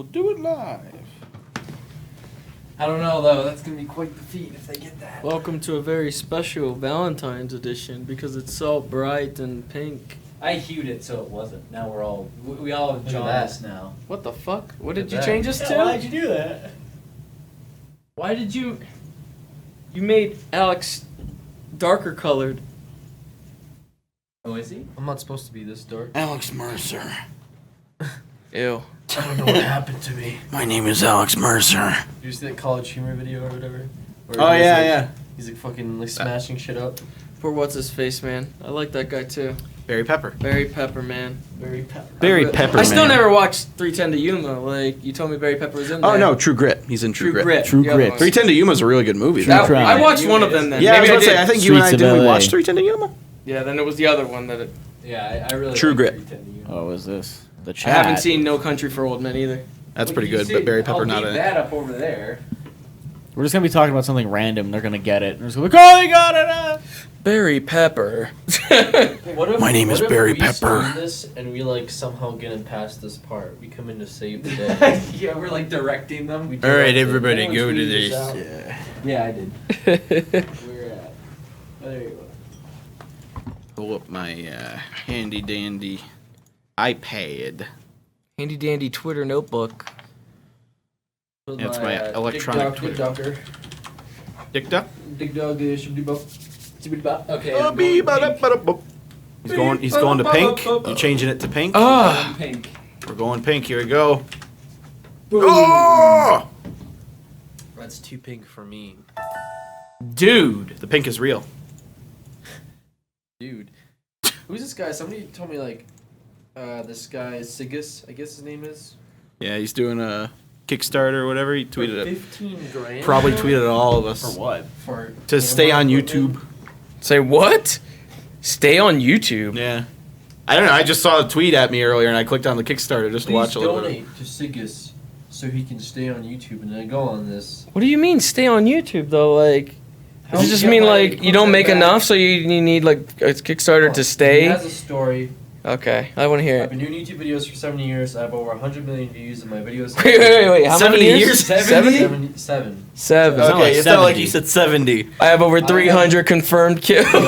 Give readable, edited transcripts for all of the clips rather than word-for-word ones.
We'll do it live. I don't know though. That's gonna be quite the feat if they get that. Welcome to a very special Valentine's edition because it's so bright and pink. I hued it so it wasn't. Now we all have John's now. What the fuck? What did Look you at change that. us Yeah, to? why did you do that? Why did you? You made Alex darker colored. Oh, is he? I'm not supposed to be this dark. Alex Mercer. Ew. I don't know what happened to me. My name is Alex Mercer. Did you see that College Humor video or whatever? Where Oh, he's yeah, like- yeah. He's like fucking like smashing shit up. Poor what's his face, man. I like that guy too. Barry Pepper. Barry Pepper, man. Very pepper. Barry I re- Pepper, I still man. never watched 310 to Yuma. Like you told me, Barry Pepper was in there. Oh, no, True Grit. He's in True Grit. True True Grit. Grit. 310 to Yuma is a really good movie. True though. Crime. I watched one of them then. Yeah, I was Maybe about to say, I think you and I, Streets of didn't we LA. watch 310 to Yuma? Yeah, then it was the other one that it, Yeah, I really True like Grit. 310 to you. Oh, is this the I chat? haven't seen No Country for Old Men either. That's What pretty did you good, see? but Barry Pepper I'll not leave in it. that up over there. We're just gonna be talking about something random. They're gonna get it. They're just gonna be like, oh, they got it. Barry Pepper. What if, My name is what if Barry we Pepper. start this and we like somehow get past this part? We come in to save the day. Yeah, we're like directing them. We All right, direct it. everybody, Anyone go to tweet this. out? Yeah. Yeah, I did. We're at. Oh, there you go. Pull up my handy dandy iPad. Handy dandy Twitter notebook. With Yeah, it's my electronic Dig Dogger. Dick duck? Dig Dog. Okay. Oh, I'm going pink. He's going to pink. You changing it to pink? Ah, Pink. We're going pink. Here we go. Boom. Oh! That's too pink for me. dude. The pink is real. Dude. Who's this guy? Somebody told me like this guy Sigus, I guess his name is. Yeah, he's doing a Kickstarter or whatever. He tweeted For it. 15 grand. Probably tweeted at all of us. For what? For To stay on YouTube. Say what? Stay on YouTube. Yeah. I don't know. I just saw a tweet at me earlier and I clicked on the Kickstarter just to Please watch a little bit. donate to Sigus so he can stay on YouTube and then go on this. What do you mean stay on YouTube though? Like, How does it do just you mean get my like you don't equipment make back? enough, so you need like a Kickstarter to He stay? has a story. Okay, I want to hear I've it. been doing YouTube videos for 7 years. I have over 100 million views, and my videos. Wait. How 70 many years? 70? 77. Seven. Sound Okay, like it's not like 70. you said 70. I have over have- 300 confirmed kills. My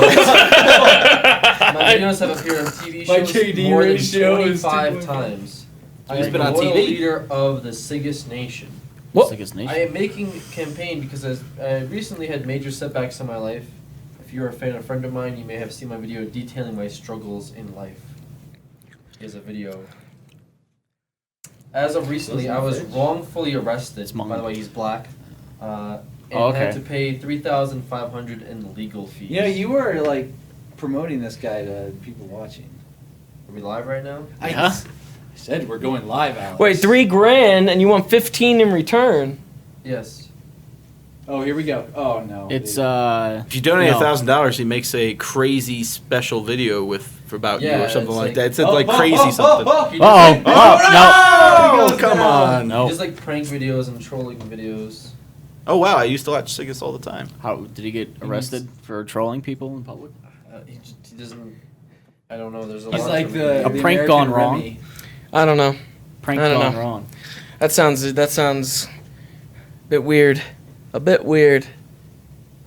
videos have appeared on TV My shows KD more than ratio is 25 2.5. times. I He's am been the on loyal TV. leader of the Sigus Nation. What? Sigus I Nation. am making a campaign because I recently had major setbacks in my life. If you're a friend of mine, you may have seen my video detailing my struggles in life. Here's a video. As of recently, I was wrongfully arrested. mine. By the way, he's black. And okay. had to pay $3,500 in legal fees. You know, you were like promoting this guy to people watching. Are we live right now? Yeah. I said we're going live, Alex. Wait, $3,000 and you want 15 in return? Yes. Oh, here we go. Oh no. It's If you donate No. $1,000, he makes a crazy special video about you Yeah, or something it's like like- that. It said like crazy something. He Uh-oh. does, Oh, come on. No. Just like prank videos and trolling videos. Oh, wow. I used to watch Sigus all the time. How did he get arrested for trolling people in public? He doesn't. I don't know. There's a He's lot like of the A the prank American gone wrong. Remy. I don't know. Prank I don't gone know. wrong. That sounds a bit weird. A bit weird.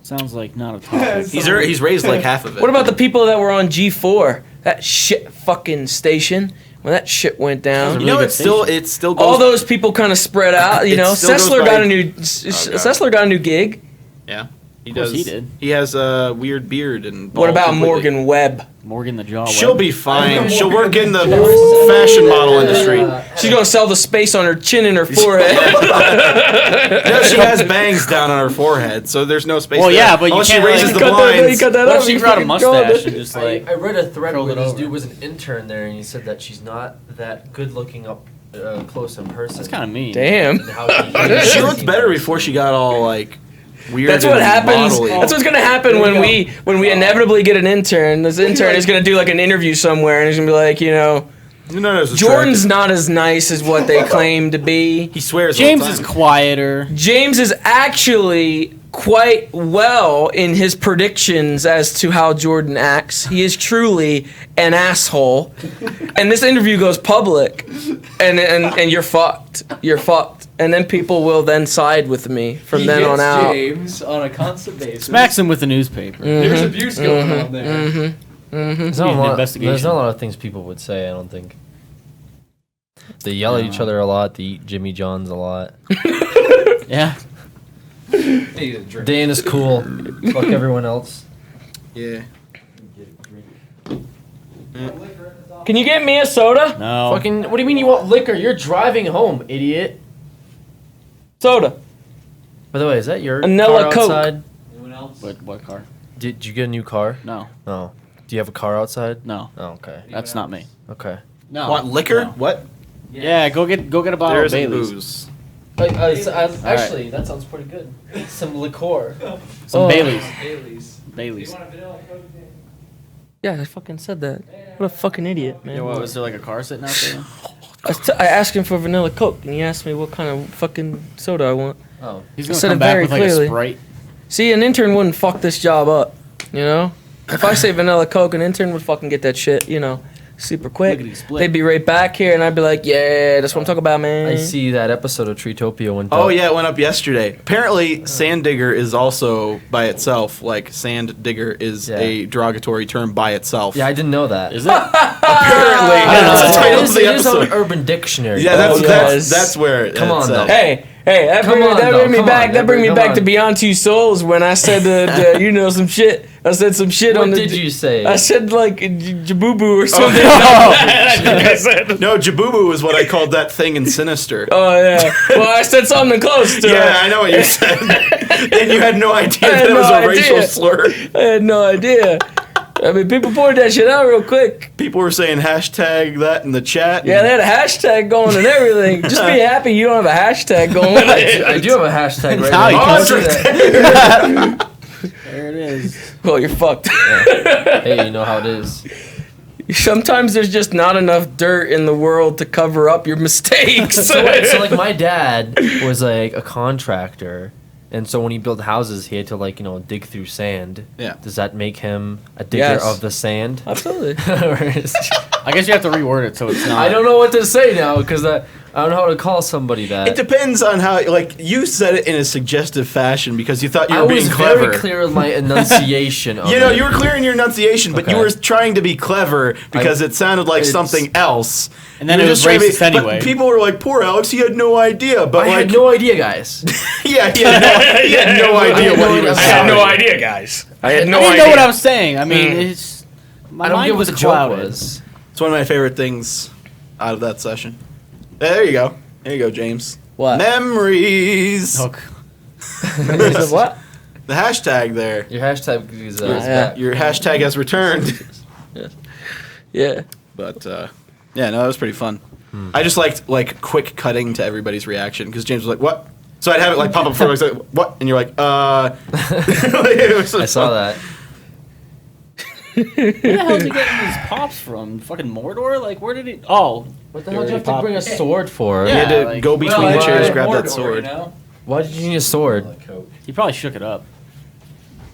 Sounds like not a topic. He's raised like half of it. What about the people that were on G4? That shit fucking station. When that shit went down. You know, really it still goes. All those people kind of spread out, you It know. still goes Sessler by- got a new God. Sessler got a new gig. Yeah, he Of course does. he did. He has a weird beard and. What bald about completely. Morgan Webb? Morgan the Jaw. She'll Webb. be fine. She'll Morgan work in the Jaw. fashion model industry. She's gonna sell the space on her chin and her forehead. No, she has bangs down on her forehead, so there's no space. Well, there. yeah, but you unless can't, she raises like, the cut that- blinds. you cut that What up, if she you brought a fucking called mustache it. and just like I read a thread curled where it this over? dude was an intern there, and he said that she's not that good looking up close in person. that's kind of mean. Damn. And how She looked better before she got all like weird. That's what and happens. modelly. That's what's gonna happen Here we when we go. inevitably get an intern. This intern is gonna do like an interview somewhere, and he's gonna be like, you know, No, it's Jordan's not as nice as what they claim to be. He swears. James all the is time. quieter. James is actually quite well in his predictions as to how Jordan acts. He is truly an asshole. And this interview goes public, and you're fucked. You're fucked. And then people will then side with me from then on out. James on a constant basis. Smacks him with the newspaper. There's abuse going on there. There's Need not, an a lot, investigation. there's not a lot of things people would say, I don't think. They yell at each other a lot. They eat Jimmy John's a lot. Yeah. Need a drink. Dan is cool. Fuck everyone else. Yeah. Can you get me a soda? No. Fucking, what do you mean you want liquor? You're driving home, idiot. Soda. By the way, is that your Vanilla car Coke. outside? Anyone else? What car? Did you get a new car? No. No. Do you have a car outside? No. Oh, okay. That's not me. Okay. No. Want liquor? No. What? Yeah, go get a bottle There of isn't Bailey's. booze. Actually, that sounds pretty good. Some liqueur. Some Oh. Bailey's. Bailey's. Bailey's. Yeah, I fucking said that. What a fucking idiot, man. Yeah, what, was there like a car sitting out there? I asked him for vanilla Coke, and he asked me what kind of fucking soda I want. Oh. He's I gonna said come it back very with like clearly. a Sprite. See, an intern wouldn't fuck this job up, you know? If I say vanilla Coke, an intern would fucking get that shit, you know, super quick. Lickety-split. They'd be right back here, and I'd be like, yeah, that's what I'm talking about, man. I see that episode of Treetopia went Oh up. yeah, it went up yesterday. Apparently, sand digger is also by itself. Like sand digger is Yeah. a derogatory term by itself. Yeah, I didn't know that. Is it? Apparently, I don't know. that's the title It of is, the it is on episode. Urban Dictionary. Yeah, that's, Oh, that's, yes. that's where it Come on, it's though. at. Hey, that Come bring, on, that though, bring me come back. on, That bring me come back on. to Beyond Two Souls when I said you know, some shit. I said some shit What on the. did you say? I said like Jabubu or something. I think I said. No, Jabubu is what I called that thing in Sinister. Oh yeah. Well, I said something close to Yeah, it. I know what you said. And you had no idea I had that it was no a racial idea. slur. I had no idea. I mean, people poured that shit out real quick. People were saying hashtag that in the chat. Yeah, they had a hashtag going and everything. Just be happy you don't have a hashtag going. I do have a hashtag right How now. you Oh, can- that's right. There it is. Well, you're fucked. Hey, you know how it is. Sometimes there's just not enough dirt in the world to cover up your mistakes. So like my dad was like a contractor, and so when he built houses, he had to like dig through sand. Yeah. Does that make him a digger Yes. of the sand? Absolutely. Or is- I guess you have to reword it so it's not. I don't know what to say now because I don't know how to call somebody that. It depends on how, like, you said it in a suggestive fashion because you thought you I were was being clever. very clear with my enunciation. Of You know, it. you were clear in your enunciation, but you Okay. were trying to be clever because it sounded like It's- something else. And then You it were was just trying to racist but anyway. people were like, "Poor Alex, he had no idea." But I like, had no idea, guys. yeah, he had no idea what he was I I had saying. no idea, guys. I had no I didn't idea. know what I was saying. I mean, it's. My I don't mind get what was the joke clouded. was. It's one of my favorite things out of that session. There you go. There you go, James. What? Memories. Oh, What? The hashtag there. Your hashtag is Yeah. Your hashtag has returned. Yeah. But yeah, no, that was pretty fun. I just liked like quick cutting to everybody's reaction because James was like, "What?" So I'd have it like pop up before I was like, "What?" And you're like, I saw that. where the hell did he get these pops from? Fucking Mordor? Like, where did he? Oh, What the hell did you have to bring a sword for? You had to like- go between Well, the chairs, grab Mordor, that sword. You know? Why did you need a sword? he probably shook it up.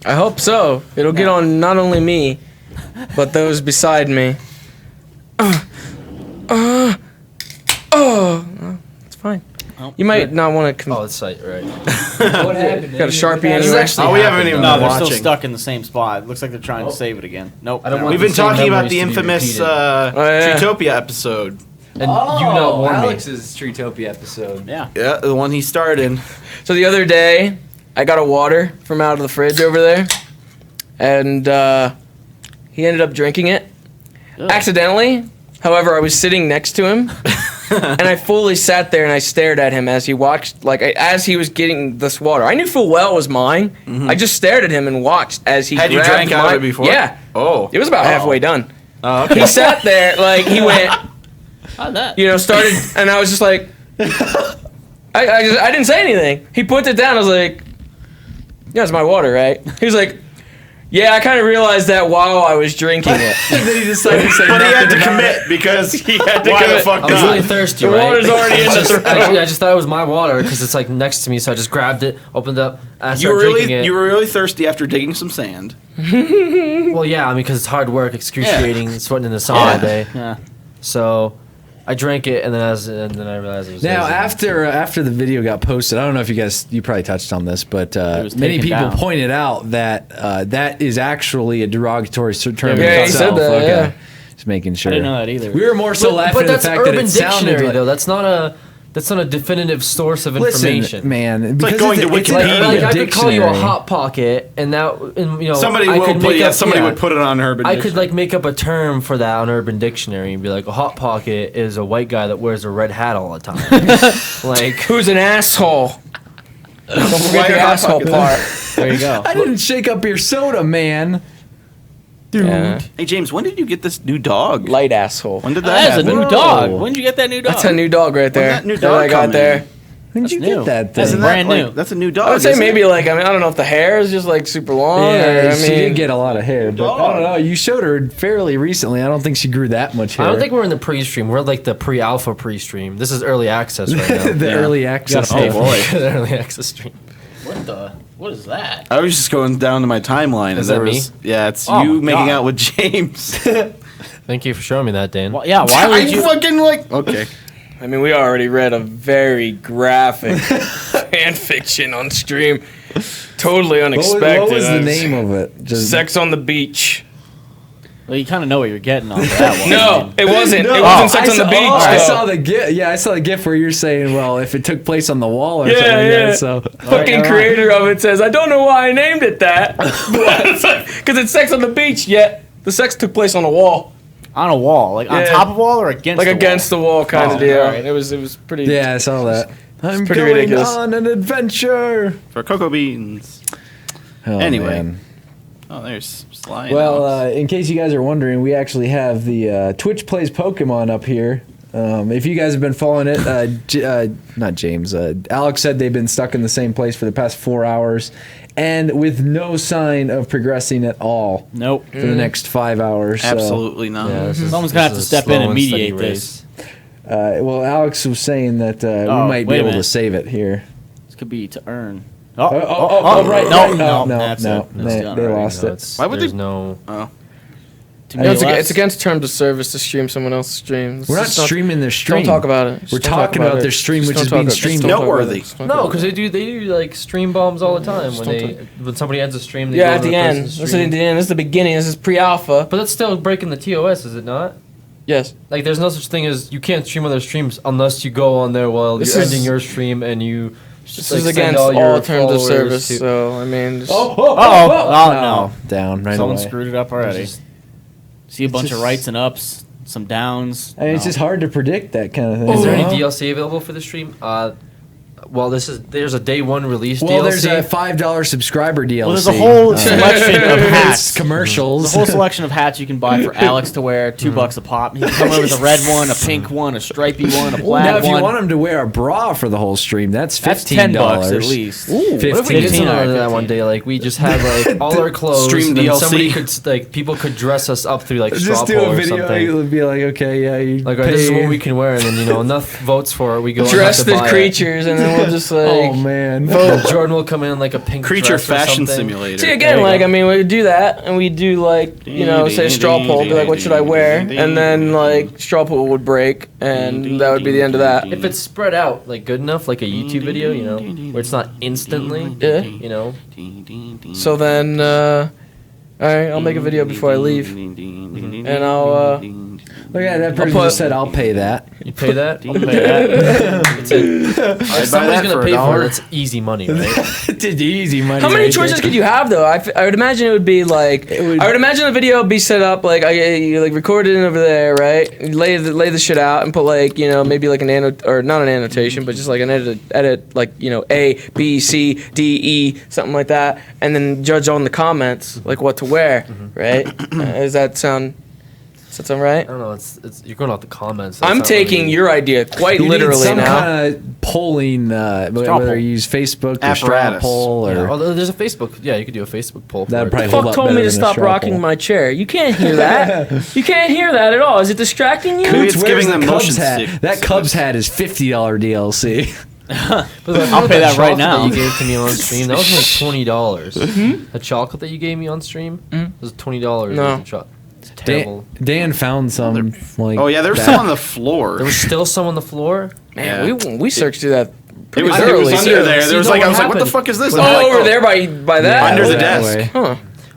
I hope so. It'll get on not only me, but those beside me. It's fine. Oh, You might not want to. Oh, it's sight, right? What happened? Got a Sharpie This is anyway. actually Oh, we haven't even No, been they're watching. still stuck in the same spot. It looks like they're trying to save it again. Nope. I don't no. want We've been the same talking about memories the to be infamous repeated. yeah. Treetopia episode. And you not warn me. Alex's Treetopia episode. Yeah. Yeah, the one he starred in. So the other day, I got a water from out of the fridge over there, and he ended up drinking it Ugh. accidentally. However, I was sitting next to him, and I fully sat there and I stared at him as he watched, as he was getting this water. I knew full well it was mine. I just stared at him and watched as he Had you grabbed drank out of my- it before? Yeah, Oh. it was about halfway done. Oh, okay. He sat there he went. How'd that? Started, and I was just like, I didn't say anything. He put it down. I was like, yeah, it's my water, right? He was like, Yeah, I kind of realized that while I was drinking it. And then he decided to say But he had to nothing about commit it. because He had to why commit. the fuck I was not? really thirsty, The right? water's already in the throat. Actually, I just thought it was my water because it's like next to me, so I just grabbed it, opened up, and I You were started drinking really it. you were really thirsty after digging some sand. Well, yeah, I mean, because it's hard work, excruciating, sweating in the sun all day. Yeah. So I drank it, and then I realized it was. Now, lazy. after the video got posted, I don't know if you probably touched on this, but was many taken people down. pointed out that that is actually a derogatory term. Yeah, in he said itself. that, Okay. yeah. Just making sure. I didn't know that either. We were more so laughing but at the that's fact that Urban it sounded Dictionary, like, though. That's not a definitive source of listen, information. man. like because going to it's Wikipedia. in Like, the I could call you a dictionary. hot pocket, and that, and, you know, Somebody I will could put make yeah, up- somebody yeah. would put it on Urban I could Dictionary. like make up a term for that on Urban Dictionary and be like, a hot pocket is a white guy that wears a red hat all the time. Like, Who's an asshole? Don't Why forget the a hot asshole pocket? part. There you go. I didn't shake up your soda, man. Dude. Yeah. Hey James, when did you get this new dog? Light asshole. When did that That is a happen? new dog. When did you get that new dog? That's a new dog right there. that new that dog I got come in? there. When did you That's new. get that That's thing? Isn't brand that, new. Like, that's a new dog. I would say isn't maybe it? like, I mean, I don't know if the hair is just like super long. Yeah, or, I she mean, did get a lot of hair, but I don't know. You showed her fairly recently. I don't think she grew that much hair. I don't think we're in the pre-stream. We're like the pre-alpha pre-stream. This is early access right now. the early access. gotta pay stuff. for The early access stream. What is that? I was just going down to my timeline Is and there that was yeah, it's Oh you my making God. out with James. Thank you for showing me that, Dan. Well, yeah. Why would I you? fucking like okay. I mean, we already read a very graphic fan fiction on stream. Totally unexpected. What was the name of it? Just Sex on the Beach. Well, you kind of know what you're getting on that one. No, it wasn't. No, it wasn't Sex I on the saw- Beach. I though. saw the gif. Yeah, I saw the gif where you're saying, "Well, if it took place on the wall or Yeah, something." yeah. Yeah. So Fucking Alright. creator of it says, I don't know why I named it that. Because it's sex on the beach, yet the sex took place on a wall. On a wall, like on Yeah. top of a wall or against? Like the against the wall kind Oh, of deal. alright. It was pretty. yeah, I saw that. I'm pretty going ridiculous. on an adventure. For cocoa beans. Oh, Anyway. man. Oh, there's Sly. Well, in case you guys are wondering, we actually have the Twitch Plays Pokemon up here. If you guys have been following it, not James, Alex said they've been stuck in the same place for the past 4 hours and with no sign of progressing at all Nope. for the next 5 hours. so, absolutely not. Yeah, this is- Someone's gonna have this to is a step in slow and steady mediate race. this. Well, Alex was saying that we Oh, might be wait a able to minute. save it here. This could be to earn. Right, no, right. no, No, that's no, it. they- That's they done already. lost No, it. it's, Why would there's they- no. Oh. Too I many mean, left. It's against terms of service to stream someone else's stream. We're not Just don't- streaming their stream. Don't talk about it. Just We're don't talk talking about it. their stream, Just which don't is talk being about it. Just streamed. don't talk about Noteworthy. it. Just don't No, talk because about they do like stream bombs all the time when don't when somebody ends a stream. They it. Yeah, go at to the end. person's This is stream. the end. This is the beginning. This is pre-alpha. But that's still breaking the TOS, is it not? Yes. Like, there's no such thing as you can't stream other streams unless you go on there while This you're is- ending your stream and you. This like, is send against your all terms of followers service. to- So I mean, just, Oh no! Down right Someone away. screwed it up already. See a bunch of rights and ups, some downs. I mean, it's No. just hard to predict that kind of thing. Is there any Huh? DLC available for the stream? Well, there's a day one release Well, DLC. there's a $5 subscriber DLC. Well, there's a whole selection of It's hats. commercials. There's a whole selection of hats you can buy for Alex to wear, $2 a pop. He can come in with a red one, a pink one, a stripy one, a black now, if one. you want him to wear a bra for the whole stream, that's That's $15 $10 at least. What if we did 15. something like that 15. one day? Like we just have like all our clothes, Stream and then DLC. somebody could like people could dress us up through like straw Just do poll a or video. something. It would be like, okay, yeah, you Like, pay. this is what we can wear, and then enough votes for it. We go dress and have to the buy it. creatures, and then we'll just like. Oh man. Vote. Jordan will come in like a pink Creature dress or fashion something. simulator. See again, like I mean, we do that, and we do like say a straw poll, be like, what should I wear, and then like straw poll would break, and that would be the end of that. If it's spread out like good enough, like a YouTube video, where it's not instantly, Yeah. So then, all right, I'll make a video before I leave, and I'll. Look at that person put- just said, "I'll pay that." You pay that? I'll pay that. It's a, if buy somebody's that gonna for pay $1. for it, it's easy money, right? It's easy money. How many right choices there. could you have though? I would imagine it would be like I would imagine the video would be set up like you like record it over there, right? You lay the shit out and put like maybe like or not an annotation, but just like an edit like A B C D E something like that, and then judge on the comments like what to wear, right? Does that sound right? I don't know. It's you're going off the comments. I'm taking your idea quite You need literally some now. kind of polling, whether poll. you use Facebook or straw Apparatus. poll or Yeah, although there's a Facebook. Yeah, you could do a Facebook poll. For That'd it. probably Fuck hold up told better me to than a stop straw rocking poll. my chair. You can't hear that. You can't hear that at all. Is it distracting you? Maybe it's Where's giving the them Cubs motion hat? sick- That Cubs hat is $50 DLC. I'll pay that right now. That you gave to me on stream. That was like $20. The chocolate that you gave me on stream was $20. No. It's terrible. Dan found some. Like, Oh yeah, there was that. some on the floor. There was still some on the floor. Man, Yeah. we searched through that It pretty was thoroughly. under there. So There was you know like I what was like, what the happened? fuck is this? Oh, And I'm like, over there by that. Under the that desk. way. Huh.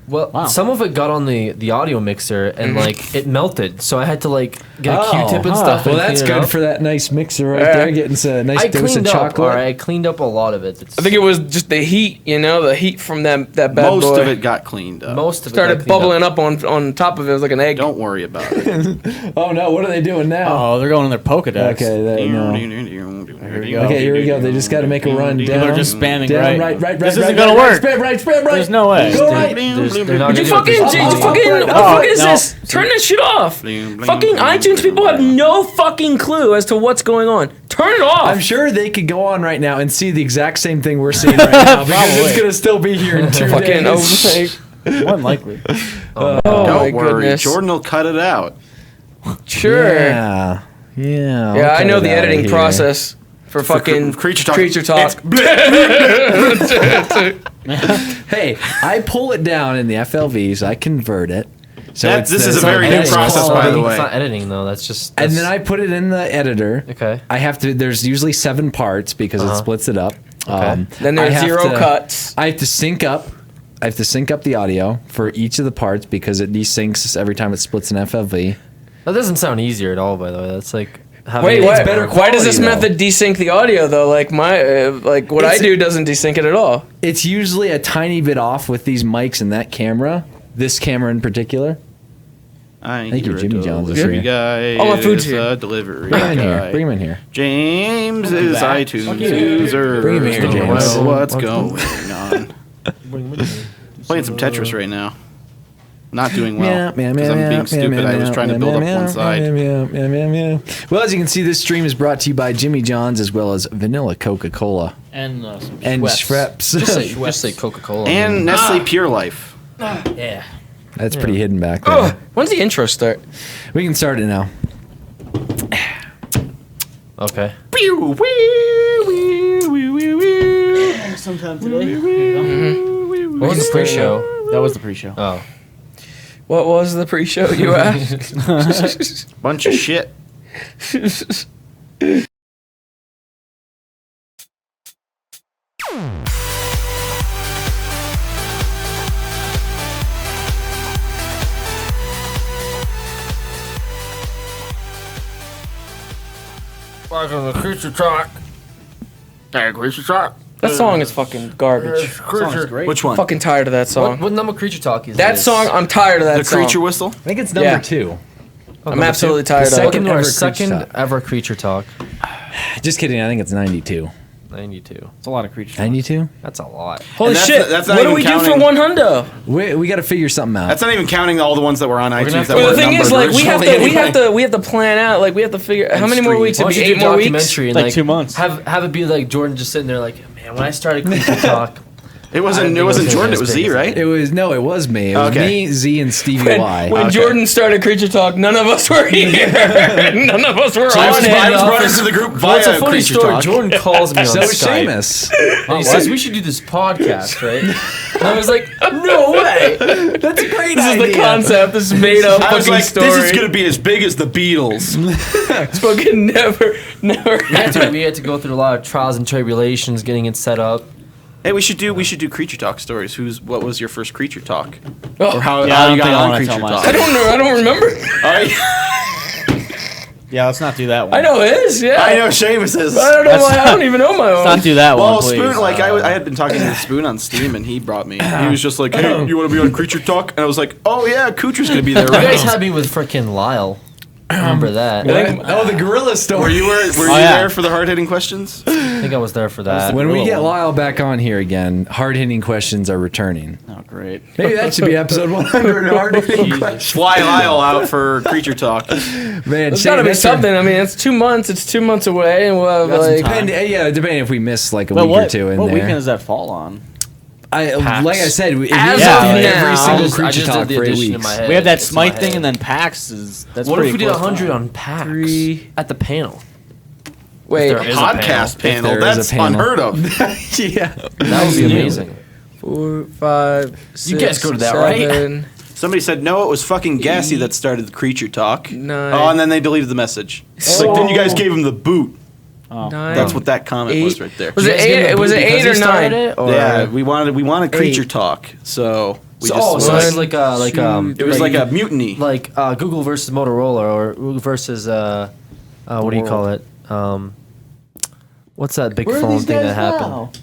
Well, Wow. some of it got on the audio mixer and like it melted, so I had to like get a Oh, Q-tip and stuff. Well, and that's clean it good up. for that nice mixer right Yeah. there. Getting a nice I dose of cleaned up. chocolate. All right, I cleaned up a lot of it. It's, I think it was just the heat, the heat from that bad most boy. of it got cleaned up. most of it started got cleaned bubbling up. up on top of it. It was like an egg. Don't worry about it. Oh no! What are they doing now? Oh, they're going in their Pokedex. Okay, no. Here we go. Okay, here we go. They just got to make a run down. People are just spamming down, right. right. This right, isn't right, gonna right, work. Spam right. There's no way. Go right. They're not Would you gonna fucking, get you this- fucking, what the Oh, fuck is no. this? Turn that shit off. Bling, bling, Fucking bling, iTunes bling, people have bling. no fucking clue as to what's going on. Turn it off. I'm sure they could go on right now and see the exact same thing we're seeing right now because it's Probably. gonna still be here in 2 fucking days. overtake. Unlikely. Oh, Don't my worry, goodness. Jordan will cut it out. Sure. Yeah. Yeah, I'll I cut know it the outta editing here. process for fucking Creature Talk. Creature talk. Hey, I pull it down in the FLVs. I convert it. So That- it's this the- is a very new editing process, by quality. the way. It's not editing though. That's just. And that's- then I put it in the editor. Okay. I have to. There's usually 7 parts because it splits it up. Then I there's have 0 to- cuts. I have to sync up. I have to sync up the audio for each of the parts because it desyncs every time it splits an FLV. That doesn't sound easier at all. By the way, that's like. having Wait, it- what? better Why does this quality, though. method desync the audio though? Like like what I It's- do doesn't desync it at all. It's usually a tiny bit off with these mics and that camera. This camera in particular. Thank you, Jimmy John's is Delivery here. guy. All my food's is here. a delivery Bring him in guy. here. Bring him in here. James is back. iTunes Fuck you. user. Bring him here, Don't James. know what's What's going on? Playing some Tetris right now. Not doing well. Because I'm being stupid. I was trying to build up one side. Well, as you can see, this stream is brought to you by Jimmy John's as well as Vanilla Coca-Cola And some and Schweppes. Schweppes. Just say Coca-Cola. And Nestle Pure Life. Yeah. That's pretty hidden back there. Oh, when's the intro start? We can start it now. Okay. Sometime today. What was the pre-show? That was the pre-show. Oh. What was the pre-show you asked? Bunch of shit. Welcome to Creature Talk. Hey, Creature Talk. That song is fucking garbage. Song's great. Which one? Fucking tired of that song. What number Creature Talk is That this? song, I'm tired of that The song. Creature Whistle? I think it's Yeah. number 2. I'm absolutely tired of it. Welcome to our Second ever Creature second Talk. ever Creature Talk. Just kidding. I think it's 92. 92. It's a lot of creatures. 92? That's a lot. Holy And that's shit! not- that's not What do even we do for counting- 100? We got to figure something out. That's not even counting all the ones that were on iTunes have that to- were Well, the thing is, numbered like, we have to, originally we have to plan out. Like, we have to figure how many more stream. weeks. Why It'd don't be you 8 do a more weeks. documentary and Like 2 months. Have it be like Jordan just sitting there like, man, when I started Creature Talk, It I wasn't. didn't It wasn't think it was Jordan. It as was big Z, as right? It was me. It was Okay. me, Z, and Stevie When, Y. when Okay. Jordan started Creature Talk, none of us were here. None of us were I on was it. brought into the group well, it's a via funny Creature story. Talk. Jordan calls me on So is Skype. Seamus. And he says, we should do this podcast, right? And I was like, no way. That's a great This is idea. the concept. This is made up I was fucking like, story. this is gonna be as big as the Beatles. It's fucking never We had to go through a lot of trials and tribulations getting it set up. Hey, we should do Creature Talk stories. What was your first Creature Talk? Oh, Or how Yeah, I you don't got think I on wanna Creature tell mine. Talk? I don't know. I don't remember. Yeah, let's not do that one. I know his. Yeah. I know Seamus is. I don't know. Let's I don't even know my own. Let's not do that Well, one, please. Spoon, like I had been talking to Spoon on Steam, and he brought me. He was just like, "Hey, you want to be on Creature Talk?" And I was like, "Oh yeah, Kucher's gonna be there, You guys right?" had me with frickin' Lyle. I remember that. Oh, the gorilla story. Were you there for the hard-hitting questions? I think I was there for that. When we get Lyle back on here again, hard-hitting questions are returning. Oh, great. Maybe that should be episode 100. Hard-hitting questions. Fly Lyle out for creature talk. Man, There's Shane, gotta be that's our- something. I mean, it's 2 months. It's 2 months away, and we'll have like. Depending if we miss like a But week or two in what there. weekend does that fall on? Like I said, we As have of every now- single I creature just talk did the for 8 addition in weeks. my head. We have that It's in my Smite thing, head. and then PAX is that's What if pretty we did close 100 by. on PAX 3. at the panel? Wait, there is a Podcast panel. If there is That's a panel. unheard of. Yeah. That would be amazing. 4, 5, 6, You guys go to that, right? 7, Somebody said, no, it was fucking Gassy that started the creature talk. 9. Oh, and then they deleted the message. It's like, then you guys gave him the boot. Oh. 9. That's what that comment was 8. right there. Was You it guys give him 8? a Was boot it because 8 he or started 9? it, or- Yeah, we wanted creature 8. talk, so we Oh, just so One, it's like it was like a mutiny. like Google versus Motorola or versus what do you call it? What's that big phone thing that happened?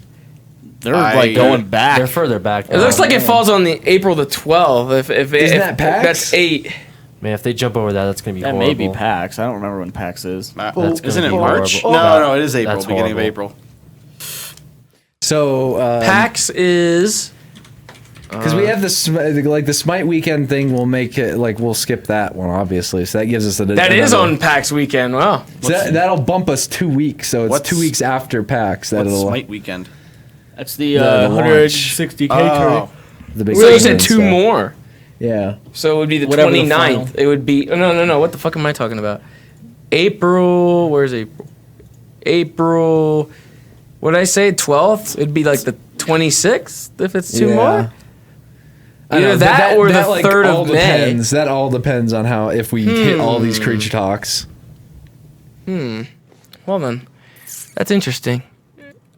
They're I- like going back. They're further back. It looks like it falls on the April the 12th. Isn't that PAX? That's 8. Man, if they jump over that, that's gonna be that horrible. may be PAX. I don't remember when PAX is. That's gonna Isn't it be March? horrible. No, it is April. That's Beginning horrible. of April. So PAX is. because we have the Smite weekend thing, we'll make it like we'll skip that one obviously. So that gives us That is on PAX weekend. Wow. So that'll bump us 2 weeks. So it's What's- 2 weeks after PAX. What's That'll Smite weekend? That's the, The launch. 160K Oh. the big. So you tournament said 2 stuff. more. Yeah. So it would be the Whatever the 29th. final. It would be. No. What the fuck am I talking about? April. Where's April? April. What did I say? 12th? It'd be like the 26th if it's 2 Yeah. more. I know, Either but that or the like, 3rd all of May. depends. That all depends on how if we hit all these creature talks. Well then, that's interesting.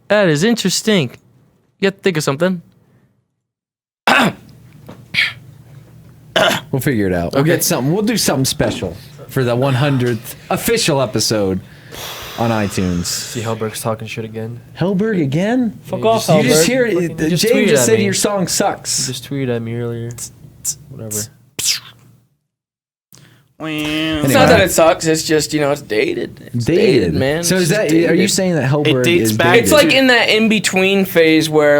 That is interesting. You have to think of something. We'll figure it out. We'll Okay. get something. We'll do something special for the 100th official episode on iTunes. See Hellberg's talking shit again. Hellberg again? Fuck off, You just Hellberg. hear Fucking James just tweeted just at said me. your song sucks. Just tweeted at me earlier. Whatever. It's not that it sucks. It's just it's dated. It's dated, man. So It's is just that? dated. Are you saying that Hellberg dates is back- dated? It's like in that in between phase where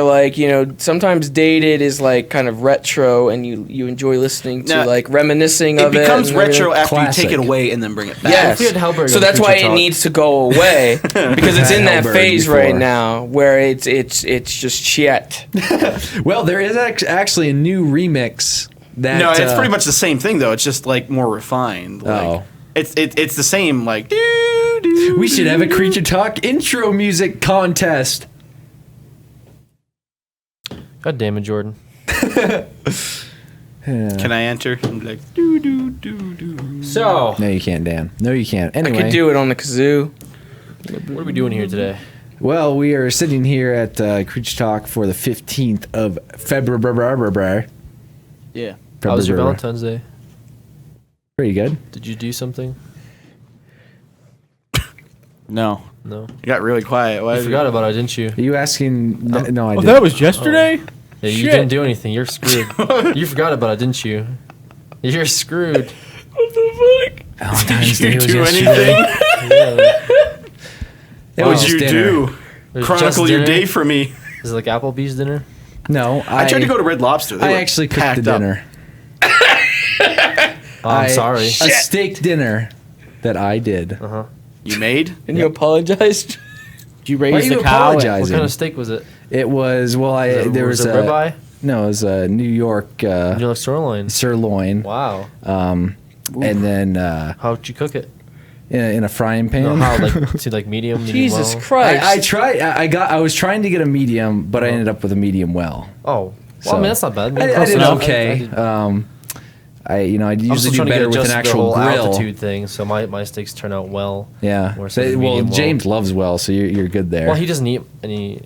sometimes dated is like kind of retro and you enjoy listening to No, like reminiscing It of it. becomes and everything. retro after Classic. you take it away and then bring it back. Yes. If we had Hellberg So on that's why Creature it Talk- needs to go away because it's in that Hellberg phase right before. now where it's just shit. Well, there is actually a new remix. That No, it's pretty much the same thing though. It's just like more refined. Like, Oh. It's the same like. Doo, doo, We should have a doo. Creature Talk intro music contest. God damn it, Jordan. Can I enter? I'm like doo doo doo doo. So, No, you can't, Dan. No, you can't. I Anyway, could do it on the kazoo. what are we doing here today? well, we are sitting here at Creature Talk for the 15th of February. Yeah. How was your Valentine's Day? Pretty good. Did you do something? No. No. You got really quiet. Why You forgot about it, didn't you? Are you asking? No, I Oh, didn't. that was yesterday? Yeah, you Shit. didn't do anything. You're screwed. You forgot about it, didn't you? You're screwed. Valentine's Did Day you was do yesterday. anything? It What was did just you dinner. do? It was Chronicle just your dinner? day for me. Is it like Applebee's dinner? No, I tried to go to Red Lobster. They I were actually cooked packed the up. dinner. Oh, I'm sorry. A steak dinner that I did. You made? And you apologized. You Why are raised you the cow. What apologizing? kind of steak was it? It was there was a a ribeye? no, it was a New York You like sirloin? sirloin, Wow. and then How'd you cook it? in a frying pan. No, how like medium? Jesus well? Christ. I tried. I was trying to get a medium, but I ended up with a medium well. Oh, well, So- I mean that's not bad. I Close did enough. okay. I I'm usually still do trying to better get with an adjusted to the actual whole grill. altitude thing, so my steaks turn out well. Yeah. Or something Well, medium well. James loves well, so you're good there. Well, he doesn't eat any.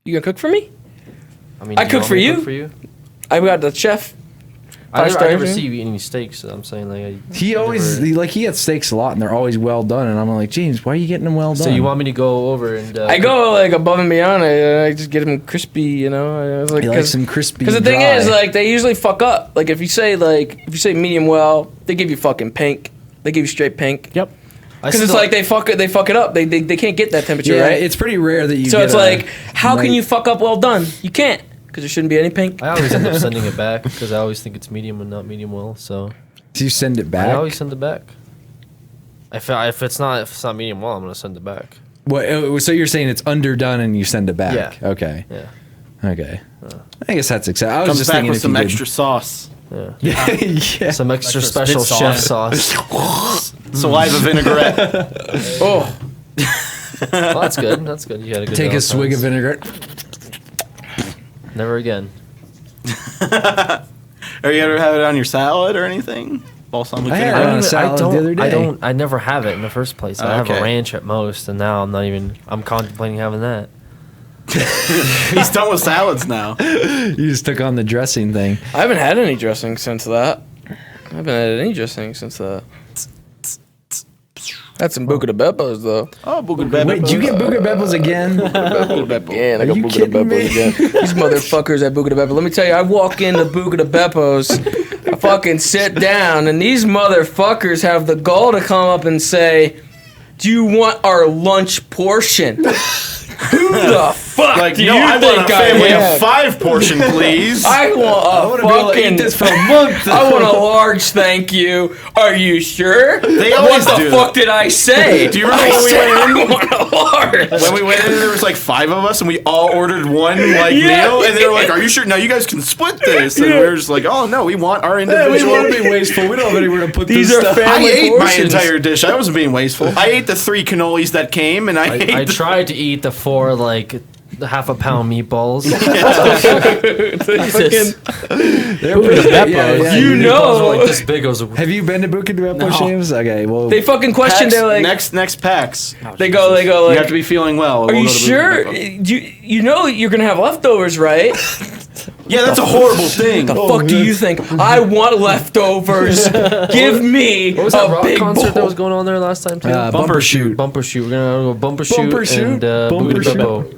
You gonna cook for me? I mean, I do cook want for me to you. cook For you? I got the chef. I never Five-star see review? you eat any steaks. So I'm saying like he always he gets steaks a lot, and they're always well done. And I'm like, James, why are you getting them well done? So you want me to go over and? I go like above and beyond. I just get them crispy, I was like, He likes some crispy. because the thing dry. is, like, they usually fuck up. Like if you say medium well, they give you fucking pink. They give you straight pink. Yep. Because it's like they fuck it up. They can't get that temperature, Yeah, right? it's pretty rare that you. So get it's a like, how can night- you fuck up well done? You can't, because there shouldn't be any pink. I always end up sending it back because I always think it's medium and not medium well. So Do you send it back? I always send it back. If it's not medium well, I'm gonna send it back. What? So you're saying it's underdone and you send it back? Yeah. Okay. Yeah. Okay. I guess that's acceptable. I was Comes just back thinking with if some you extra sauce. Yeah. yeah. Some extra special spit chef sauce. Saliva vinaigrette. Oh, Well, that's good. That's good. You had a good. Take a Valentine's. swig of vinegar. Never again. Or you ever have it on your salad or anything? Balsamic I had vinaigrette. it on a salad the other day. I never have it in the first place. I have Okay. a ranch at most, and now I'm contemplating having that. He's done with salads now. You just took on the dressing thing. I haven't had any dressing since that. I haven't had any dressing since that. Had some Buca de Beppos, though. Oh, Buca de Wait, did you get Buca Beppos again? Yeah, I Are got you Buca de kidding me? Beppos again. These motherfuckers at Buca de Beppo. Let me tell you, I walk into Buca de Beppos, I fucking sit down, and these motherfuckers have the gall to come up and say, "Do you want our lunch portion?" Who the fuck Like, do no, you I want think a I family am? of 5 portion, please. I want a fucking. for a month. I want a large thank you. Are you sure? They always What the do fuck did I say? Do you remember I when we said went in? I want a large. When we went in, there was like 5 of us, and we all ordered one like Yeah. meal, and they were like, "Are you sure? Now you guys can split this." And we were just like, "Oh no, we want our we individual." want to be wasteful. We don't have anywhere to put These this are stuff. I family ate portions. my entire dish. I wasn't being wasteful. I ate the 3 cannolis that came, and I ate. I tried to eat the 4 the half a pound meatballs. Fucking- They're pretty You Meatballs know. were like this big. I was like, Have you been to Buca de Beppo, No. James? Okay, well. They fucking question. Packs, They're like, next packs. they go like, You have to be feeling well. are you sure? You know you're gonna have leftovers, right? Yeah, that's a horrible thing. The fuck do you think? I want leftovers. Give me what was that a rock big concert bowl. that was going on there last time too? Bumper shoot. Bumper shoot. We're gonna go bumper shoot Bumper shoot? and Bumper Buca de shoot. Beppo.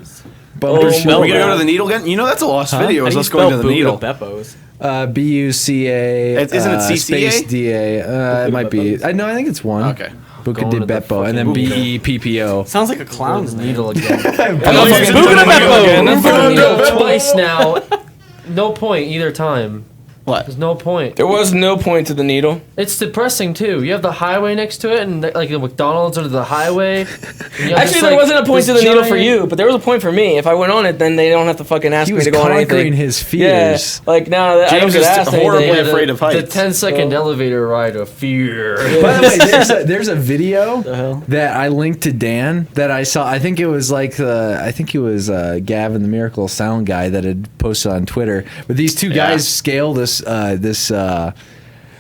Bumper Oh, shoot. Are we gonna go to the needle again? You know that's a lost video. Is us going to the needle? Beppos. BUCA. Isn't it CCA? Space DA. It might be. I think it's one. Okay. Buca Going de to the Beppo, and then fucking BEPPO. Sounds like a clown's name. Needle again. Buca de Beppo. Needle twice now. No point either time. What? There's no point. There was no point to the needle. It's depressing too. You have the highway next to it, and like the McDonald's under the highway. and you have Actually, this, there like, wasn't a point this to the needle for giant- you, but there was a point for me. If I went on it, then they don't have to fucking ask He me was to go on anything. conquering his Yeah, fears. like now I don't James get is asked horribly anything. afraid of The heights. 10-second elevator ride of fear. By the way, there's a video that I linked to Dan that I saw. I think it was Gavin the Miracle Sound guy that had posted on Twitter. But these two guys scale the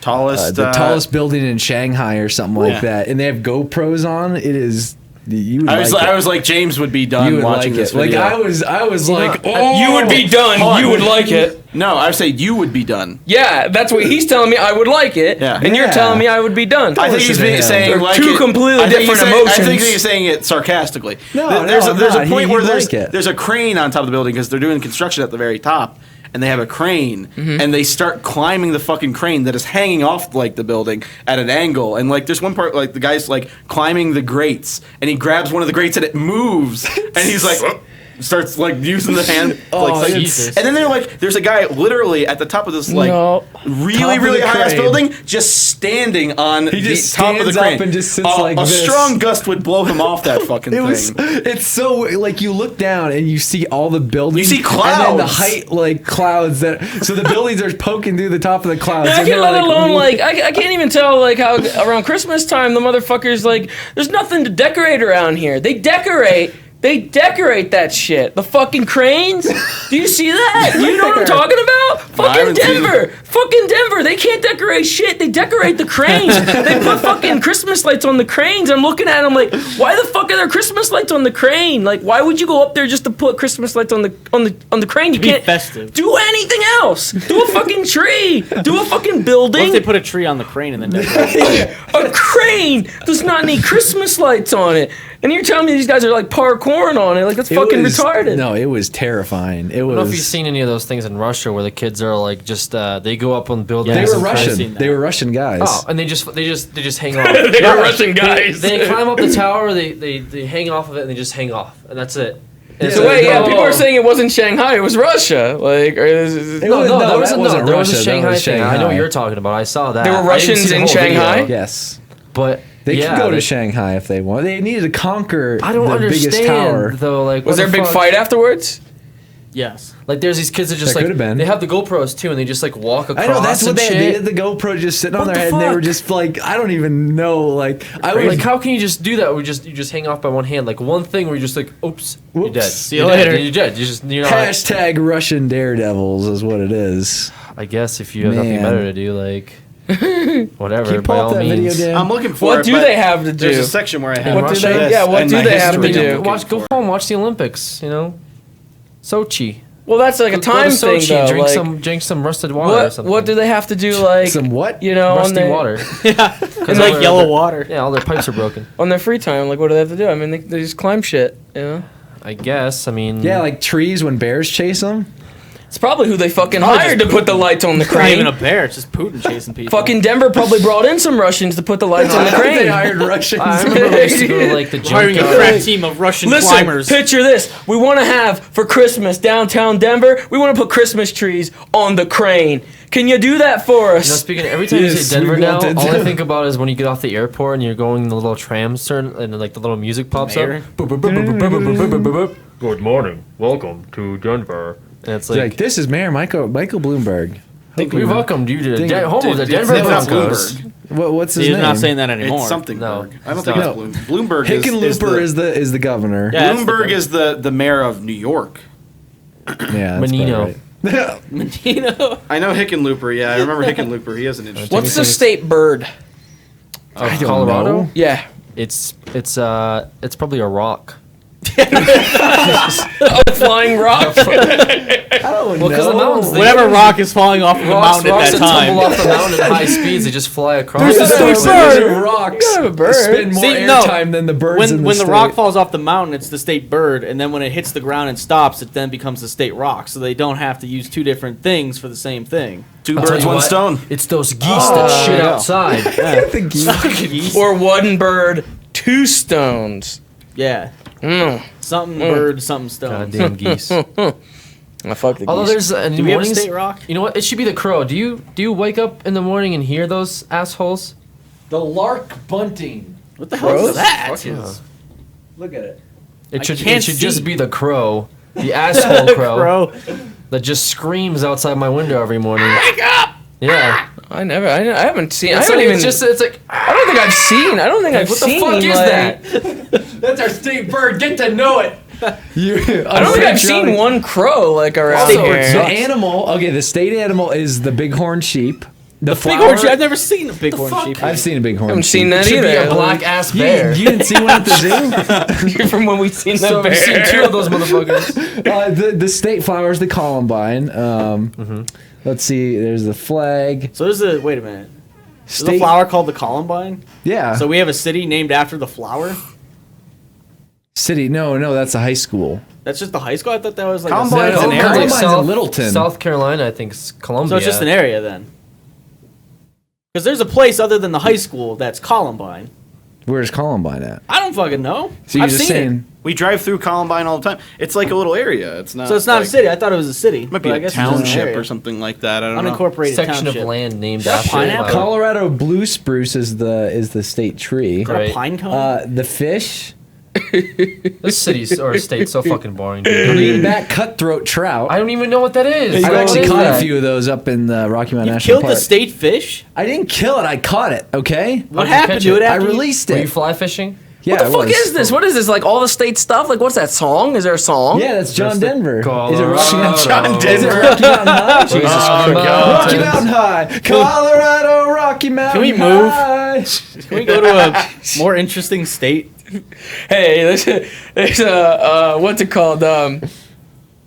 tallest building in Shanghai or something like Yeah. that, and they have GoPros on. It is you. Would I like was like, James would be you done would watching like this it. Like video. I was like, oh, You would be done. You would like it. No, I say you would be done. Yeah, that's what he's telling me. I would like it, Yeah. and you're Yeah. telling me I would be done. I think he's saying They're like two it- completely I think different he's saying- emotions. I think he's saying it sarcastically. No, there's no, a, there's I'm a not. point He'd where like it. there's a crane on top of the building because they're doing construction at the very top, and they have a crane, and they start climbing the fucking crane that is hanging off like the building at an angle, and like there's one part like the guy's like climbing the grates, and he grabs one of the grates and it moves, and he's like. Starts like using the hand, like, Jesus. and then they're like, there's a guy literally at the top of this like No. really Top of really the high ass crane. building, just standing on He just the top of the stands crane. up and just sits a, like a this. strong gust would blow him off that fucking thing. It's so like you look down and you see all the buildings. You see and then the clouds. height like clouds that. So the buildings are poking through the top of the clouds. I and can't they're let alone really- like I can't even tell like how around Christmas time the motherfuckers like there's nothing to decorate around here. They decorate that shit. The fucking cranes. Do you see that? You know what I'm talking about? I Fucking haven't seen Denver. Fucking Denver. They can't decorate shit. They decorate the cranes. They put fucking Christmas lights on the cranes. I'm looking at them like, why the fuck are there Christmas lights on the crane? Like, why would you go up there just to put Christmas lights on the crane? You Be can't festive. do anything else. Do a fucking tree. Do a fucking What building. if they put a tree on the crane and then decorate it? A crane does not need Christmas lights on it. And you're telling me these guys are like parkouring on it? Like that's fucking retarded. No, it was terrifying. It I don't know if you've was. seen any of those things in Russia where the kids are like just they go up on buildings. They were and I've seen Russian. that. They were Russian guys. Oh, and they just hang off. They are Russian guys. They climb up the tower, they hang off of it, and they just hang off, and that's it. And Yeah, So wait, no. people are saying it wasn't Shanghai, it was Russia. Like, or It No, was- no, no, there was that a, wasn't there was a Russia, that Shanghai was thing. I know Shanghai. what you're talking about. I saw that. There were I didn't Russians see the in whole video, Shanghai? Yes. but They yeah, could go they- to Shanghai if they want. They needed to conquer I don't the biggest tower. understand though. Like, was what there a the big fuck? fight afterwards? Yes. Like, there's these kids that just There like could've been. they have the GoPros too, and they just like walk across. I know that's what and they shit. did. The GoPro just sitting on What their the head, and they were fuck? just like, I don't even know. Like, I was Like, how can you just do that? You just hang off by one hand, like one thing where you're just like, oops, you're Whoops. dead. See you You're later. Dead. You're dead. You're not. hashtag Russian daredevils is what it is. I guess if you have nothing Man. better to do, like whatever. Can you by pull up all that means. video, Dan? I'm looking for What it. do but they have to There's do? a section where I have What do Russia they- yeah, what and do my they have history to I'm do? looking Watch, go for. home, watch the Olympics. You know, Sochi. Well, that's like a Go to time thing, Sochi, though. drink Like, drink some rusted water or what something. what do they have to do? Like Some what? You know, rusty on their, water? Yeah. It's like all yellow their- water. Yeah, all their pipes are broken. on their free time. Like, what do they have to do? I mean, they just climb shit. You know, I guess. I mean, Yeah, like trees when bears chase them. it's probably who they fucking Probably hired to just put the lights on the It's not even a crane. bear. It's just Putin chasing people. Fucking Denver probably brought in some Russians to put the lights on the They crane. hired Russians. I remember we used to go to like the Hiring a junkyard. crack team of Russian Listen, climbers. picture this. We want to have for Christmas downtown Denver. We want to put Christmas trees on the crane. Can you do that for You know, us? speaking every time you Yes, say Denver we now, got it. all I think about is when you get off the airport and you're going in the little trams turn and like the little music pops up. Mayor. Good morning, welcome to Denver. And it's Like, like, this is Mayor Michael Bloomberg. we welcomed you to Ding- home of the It's Denver not Broncos. Bloomberg. What's his He's name? not saying that anymore. It's something. No, I don't it's think not. it's Bloomberg. Hickenlooper is the governor. Yeah. Bloomberg is the mayor of New York. Yeah, that's Menino. about right. Menino. I know Hickenlooper. Yeah, I remember Hickenlooper. He has an interesting. What's the state bird? Of don't Colorado? know. Yeah. It's probably a rock. A flying rock. I don't Well, because the mountains, they Whatever rock is falling off of the rocks, mountain rocks at that that tumble time. off the mountain at high speeds, they just fly across. There's a There's state bird. rocks. You have a bird. Spend more See, no. airtime than the birds in When the the rock state. falls off the mountain, it's the state bird, and then when it hits the ground and stops, it then becomes the state rock. So they don't have to use two different things for the same thing. Two I'll tell birds, you one what, stone. It's those geese that shit yeah. outside. The geese. Or one bird, two stones. Yeah, Mm. something bird, something stone. Goddamn geese. I fuck the Although geese. there's in Do the we have a mornings, state rock? you know what? It should be the crow. Do you wake up in the morning and hear those assholes? The lark bunting. What the hell is that? Look at it. It I should can't just see. be the crow, the asshole crow, Crow. that just screams outside my window every morning. Wake up! Yeah. I haven't seen. I It's, haven't like, even. it's like I don't think I've seen. I don't think I've what the seen. fuck is like- that? That's our state bird. Get to know it. I don't think I've seen one crow like around Also, here. it's The animal. Okay, the state animal is the bighorn sheep. The Bighorn sheep. I've never seen a bighorn sheep. I've seen a bighorn. I haven't seen that Should be either. a black ass You, bear. you didn't see one at the zoo? From when we've seen So the I've bear. seen two of those motherfuckers. The state flowers, the columbine. Let's see. There's the flag. So there's a wait a minute. There's a State. flower called the columbine. Yeah. So we have a city named after the flower. City. No, that's a high school. That's just the high school. I thought that was like Columbine a, is an area. Columbine's in Littleton. South Carolina, I think, is Columbia. So it's just an area then. Because there's a place other than the high school that's Columbine. Where's Columbine at? I don't fucking know. So you're I've just seen saying. it. We drive through Columbine all the time. It's like a little area. It's not. So it's not like, a city. I thought it was a city. It might be but I a guess it's just an township area. or something like that. I don't know. Unincorporated section township. of land named that after pineapple? it. Colorado blue spruce is the state tree. Is that Right. a pine cone? The fish. This city's or state's so fucking boring, dude. Greenback cutthroat trout. I don't even know what that is. I've What actually is caught that? a few of those up in the Rocky Mountain You National killed Park. the state fish? I didn't kill it. I caught it. Okay. What How'd you happened catch to it it? I after you- released Were you it. fly fishing? Yeah, What the it fuck was. is this? What is this? Like all the state stuff? Like what's that song? Is there a song? Yeah, that's John That's the Denver. Is it Colorado. Rocky Mountain? John Is it Denver. Rocky Mountain High? Jesus God. Rocky Mountain High, Colorado, Rocky Mountain we move? High. Can we go to a more interesting state? Hey, there's a what's it called?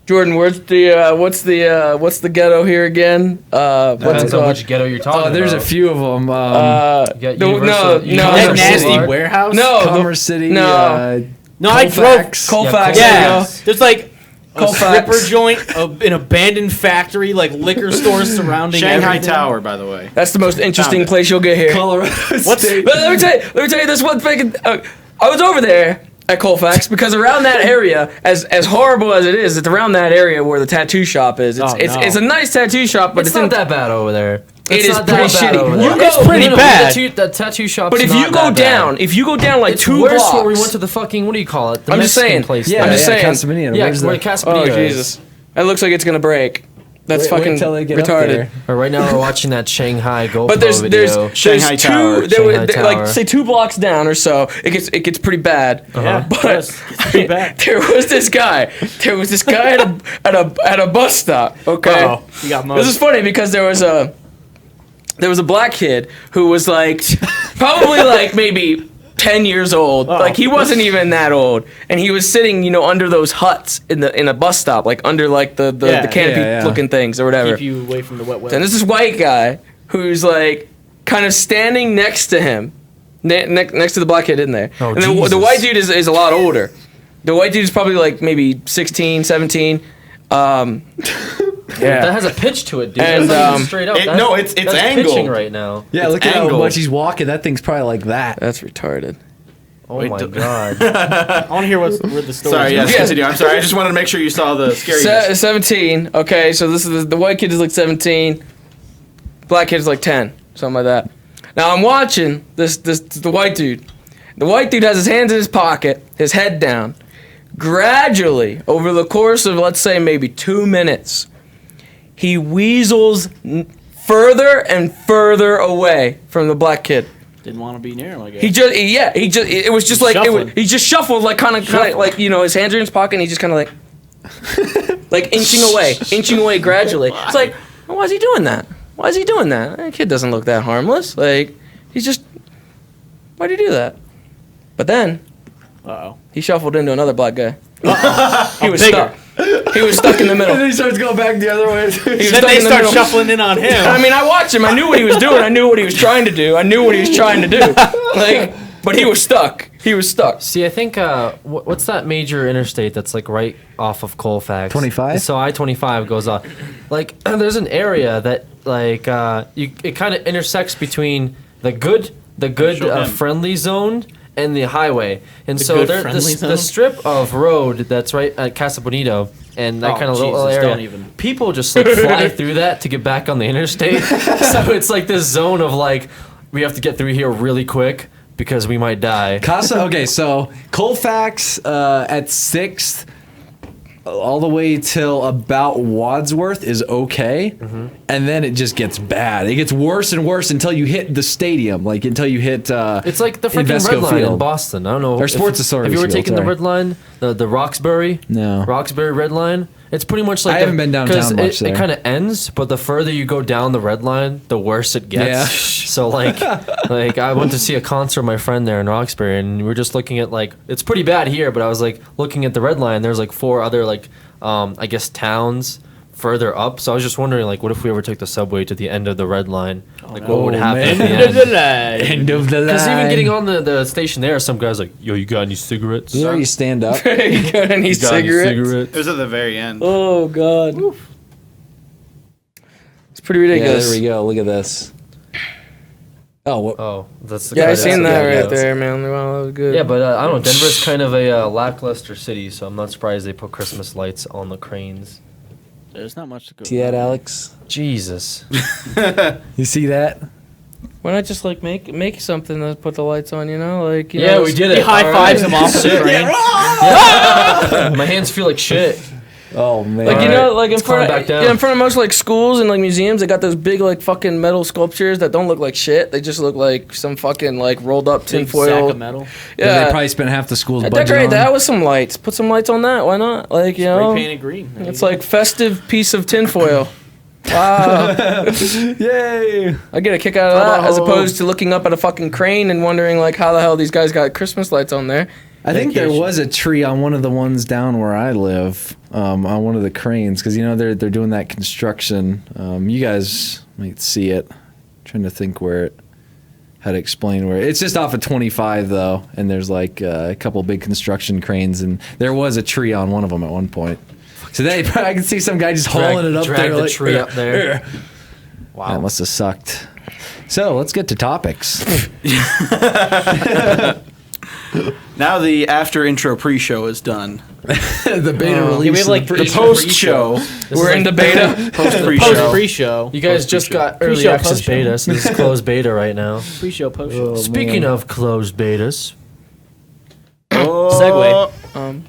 Jordan, what's the ghetto here again? What's Depends it on called? which ghetto you're talking about. there's a few of them. You got Universal- That Commerce nasty City. warehouse. No, Commerce City. no. No, I drove. Colfax. Yeah, there you go. There's like a Colfax. stripper joint, an abandoned factory, like liquor stores surrounding Shanghai everything. Tower, by the way. That's the most interesting Found it. place you'll get here. Colorado State. But let me tell you this one thing. I was over there at Colfax because around that area, as horrible as it is, it's around that area where the tattoo shop is. It's a nice tattoo shop, but It's not that bad over there. It is not pretty that bad shitty. over You there. go- It's pretty bad. The tattoo shop. But if you go down, it's two worse blocks, where we went to the fucking, what do you call it? The I'm just Mexican saying. place. Yeah, I'm just saying. Casa Bonita. Yeah, Where's where the- Casa Oh Bonita is. Jesus! It looks like it's gonna break. That's Wait fucking till they get up retarded. there. But right now we're watching that Shanghai GoPro But there's video. Shanghai Tower. Shanghai like Tower. say 2 blocks down or so, it gets pretty bad. Yeah, But it's pretty bad. there was this guy at a bus stop. Okay, Oh, you got this is funny because there was a black kid who was like probably like maybe 10 years old. Like he wasn't even that old, and he was sitting, under those huts in a bus stop, like under like the canopy looking things or whatever. Keep you away from the wet And weather. there's this white guy who's like kind of standing next to him, next to the black kid in there. Oh, and then the Jesus. white dude is a lot older. The white dude is probably like maybe 16, 17. That has a pitch to it, dude. And, That's not even straight up. it's that's angled. pitching right now. Yeah, It's look at how angled. much he's walking. That thing's probably like that. That's retarded. Oh Wait, my d- god. I want to hear where the story. Sorry, yes, Yeah. continue. I'm sorry. I just wanted to make sure you saw the scariness. 17. Okay, so this is the white kid is like 17. Black kid is like 10, something like that. Now I'm watching the white dude. The white dude has his hands in his pocket, his head down. Gradually, over the course of let's say maybe 2 minutes, he weasels further and further away from the black kid. Didn't want to be near him, I guess. It was just like Shuffling. he just shuffled like kind of like his hands are in his pocket and he just kind of like inching away gradually. It's like, why is he doing that? Why is he doing that? That kid doesn't look that harmless. Like he's just, why'd he do that? But then Uh-oh. he shuffled into another black guy. He was bigger. stuck. He was stuck in the middle. And then he starts going back the other way. He was Then stuck they in the start middle. shuffling in on him. I mean, I watched him. I knew what he was doing. I knew what he was trying to do. But he was stuck. He was stuck. See, I think what's that major interstate that's like right off of Colfax? 25? So I-25 goes off. Like there's an area that like it kind of intersects between the good Show him. friendly zone and the highway. And The so good there friendly the zone? strip of road that's right at Casa Bonito and that Oh, kind of little Jesus, area. don't even. People just like fly through that to get back on the interstate. So it's like this zone of like we have to get through here really quick because we might die. Casa. Okay, so Colfax at 6th, all the way till about Wadsworth is okay, and then it just gets bad. It gets worse and worse until you hit the stadium, like until you hit. It's like the freaking Invesco Red Line in Field. Boston. I don't know. Or if- Sports Authority Have you ever Field, taken the sorry. Red Line, the Roxbury? No. Roxbury Red Line. It's pretty much like I haven't been downtown 'cause much there. It kind of ends, but the further you go down the Red Line, the worse it gets. Yeah. So like I went to see a concert with my friend there in Roxbury, and we were just looking at like it's pretty bad here, but I was like looking at the Red Line. There's like 4 other like I guess towns further up. So I was just wondering like what if we ever took the subway to the end of the Red Line? Like what would happen at the End of end? the line. End of the line. Because even getting on the station there, some guy's like, "Yo, you got any cigarettes?" You know, you stand up. You got any You got any cigarettes? It was at the very end. Oh God. It's pretty Yeah, ridiculous. there we go. Look at this. Oh, what? Oh, that's the Yeah, guy I that's seen the that guy right that's- there, man. Wow, that was good. Yeah, but I don't know. Denver's kind of a lackluster city, so I'm not surprised they put Christmas lights on the cranes. There's not much to go. See that, Alex? Jesus. You see that? why not just like make something to put the lights on? You know, like you Yeah, know, we did He it. high fives him off the Shit. train. My hands feel like shit. Oh man. Like you know, like in let's climb front, back of, down. yeah, in front of most like schools and like museums, they got those big like fucking metal sculptures that don't look like shit. They just look like some fucking like rolled up Big sack tinfoil. of metal. Yeah, they Yeah, probably spent half the school's I budget decorate on. that with some lights. Put some lights on that. Why not? Like you Spray know, painted green. There it's you go. like festive piece of tinfoil. Wow, Yay! I get a kick out of that as Oh. opposed to looking up at a fucking crane and wondering like how the hell these guys got Christmas lights on there. I think there Dedication. was a tree on one of the ones down where I live, on one of the cranes, because they're doing that construction. You guys might see it. Trying to think how to explain where. It's just off of 25 though, and there's like a couple big construction cranes, and there was a tree on one of them at one point. So I can see some guy just hauling it up drag there. the tree up there. Wow, that must have sucked. So let's get to topics. Now the after intro pre-show is done. The beta release. we have like The post-show. We're in the beta. Post Post pre-show. pre-show. You guys just got early Pre-show, access post-show. beta, so this is closed beta right now. Pre-show, post-show. Speaking of closed betas, Segue.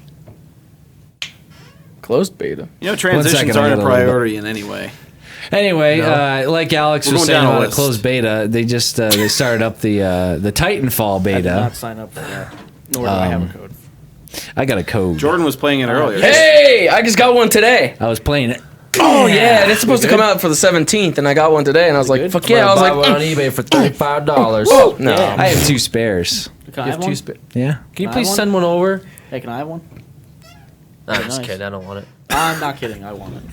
Closed beta. Transitions second, I aren't a got a little bit. priority in any way. Anyway, like Alex We're was going saying down a about a list. closed beta, they just they started up the Titanfall I did beta. not sign up for that. Nor do I have a code. I got a code. Jordan was playing it earlier. Hey, I just got one today. I was playing it. Oh yeah, and it's supposed to come out for the 17th, and I got one today, and I was like, fuck yeah. I was buy like, one on eBay for $35. oh no. Yeah. I have 2 spares. Can I You have have one? two Yeah. Can you I please want- send one over? Hey, can I have one? No, I'm just Nice. kidding. I don't want it. I'm not kidding. I want it.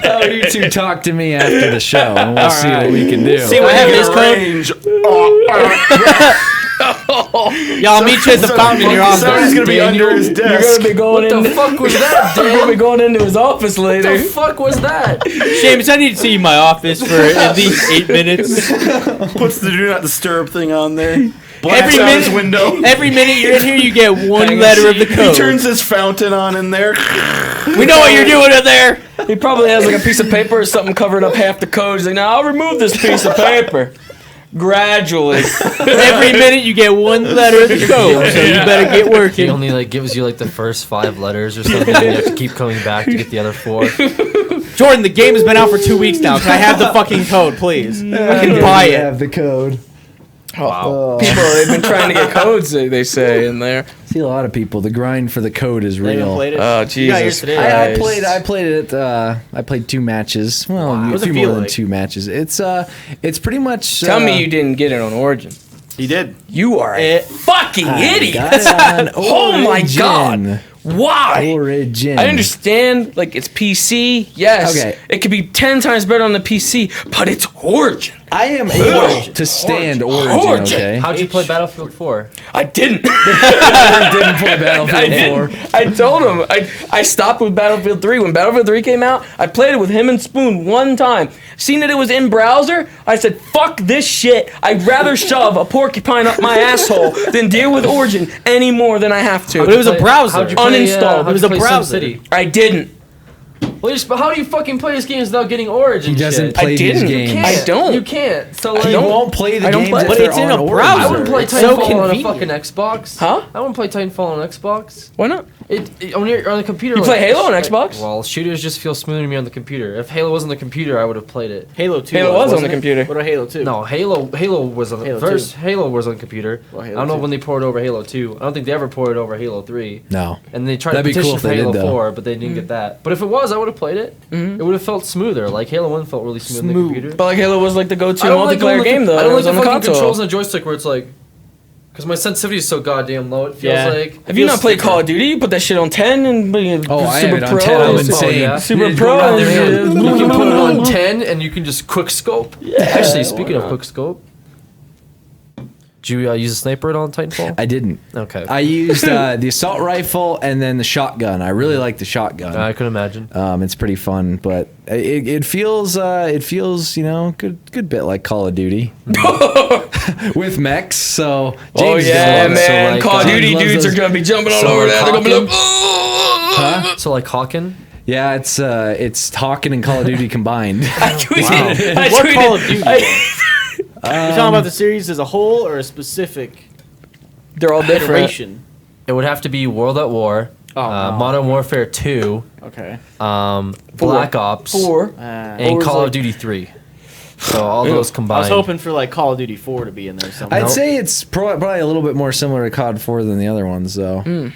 Oh, you two talk to me after the show, and we'll see what right. we can do. See what I have this code. Range. Yeah, I'll meet you at the fountain in your office. Somebody's gonna be Daniel, under his You're desk. gonna be going What in. the fuck was that, You're gonna be Dan? going into his office What later. the fuck was that? Seamus, I need to see you in my office for at least 8 minutes. Puts the do not disturb thing on there. Blacks Every out minute- his window. Every minute you're in here, you get one Hang letter of the He code. turns his fountain on in there. We know what you're doing in there. He probably has like a piece of paper or something covered up half the code. He's like, now I'll remove this piece of paper. Gradually. Every minute you get one letter of the code, so you better get He working. only gives you the first 5 letters or something. And you have to keep coming back to get the other 4. Jordan, the game has been out for 2 weeks now. Can I have the fucking code, please? I can buy it. have the code. Wow. People, they've been trying to get codes, they say, in there. See a lot of people. The grind for the code is They even real. played it? Oh, You got yours Jesus. today, I right? played it. I played 2 matches. Well, What a does it few feel more than like? 2 matches. It's pretty much. Tell me you didn't get it on Origin. He did. You are a fucking idiot. Got it on Oh my Origin. God. Why? Origin. I understand, it's PC. Yes. Okay. It could be 10 times better on the PC, but it's Origin. I am able to stand Origin. Origin. Okay. How'd you play Battlefield 4? I didn't. I didn't play Battlefield I didn't. 4. I told him. I stopped with Battlefield 3. When Battlefield 3 came out, I played it with him and Spoon one time. Seen that it was in browser, I said, fuck this shit. I'd rather shove a porcupine up my asshole than deal with Origin any more than I have to. But it was a browser. How'd you Uninstalled. How'd It was you a play browser. SimCity? I didn't. Well, but how do you fucking play this games without getting Origin? He doesn't shit? play I these didn't. games. You can't. I don't. You can't. So He like, won't play the I don't games play- if But they're it's in on a Origin. browser. I wouldn't play It's so Titanfall on a convenient. fucking Xbox. Huh? I wouldn't play Titanfall on Xbox. Why not? On the computer. You play Halo on Xbox? Well, shooters just feel smoother to me on the computer. If Halo was on the computer, I would have played it. Halo 2. Halo was on wasn't the it? computer. What about Halo 2? No, Halo was on Halo first. 2. Halo was on computer. Well, I Halo don't know 2. when they poured over Halo 2. I don't think they ever poured over Halo 3. No. And they tried That'd be to petition cool if for they Halo did, though. 4, but they didn't get that. But if it was, I would have played it. It would have felt smoother. Like Halo 1 felt really smooth on the computer. But Halo was the go-to I don't like multiplayer game though. I and don't it like was the on the fucking console. controls on the joystick where it's like, because my sensitivity is so goddamn low. It feels Yeah. like. Have you not played Call of Duty? You put that shit on 10 and Oh, I Super have it on Pro. 10. I'm Oh, insane. yeah. Super You just Pro go around and there shit. You can put it on 10 and you can just quick scope. Actually, speaking of quick scope, did you use a sniper at all in Titanfall? I didn't. Okay. I used the assault rifle and then the shotgun. I really like the shotgun. I could imagine. It's pretty fun, but it feels good bit like Call of Duty with mechs. So Oh James yeah, loves- man! so, like, Call of James Duty loves dudes those- are gonna be jumping all So over like there. They're gonna be like, Hawking? "Oh!" So like Hawking? Yeah, it's Hawking and Call of Duty combined. I tweeted. I What tweeted. Call of Duty? I- You're talking about the series as a whole or a specific they're all different. iteration? It would have to be World at War, Oh, no. Modern Warfare 2, Okay. Black Ops, 4. and was Call like- of Duty 3. So all those I combined. was hoping for like Call of Duty 4 to be in there somewhere. I'd say it's probably a little bit more similar to COD 4 than the other ones, though.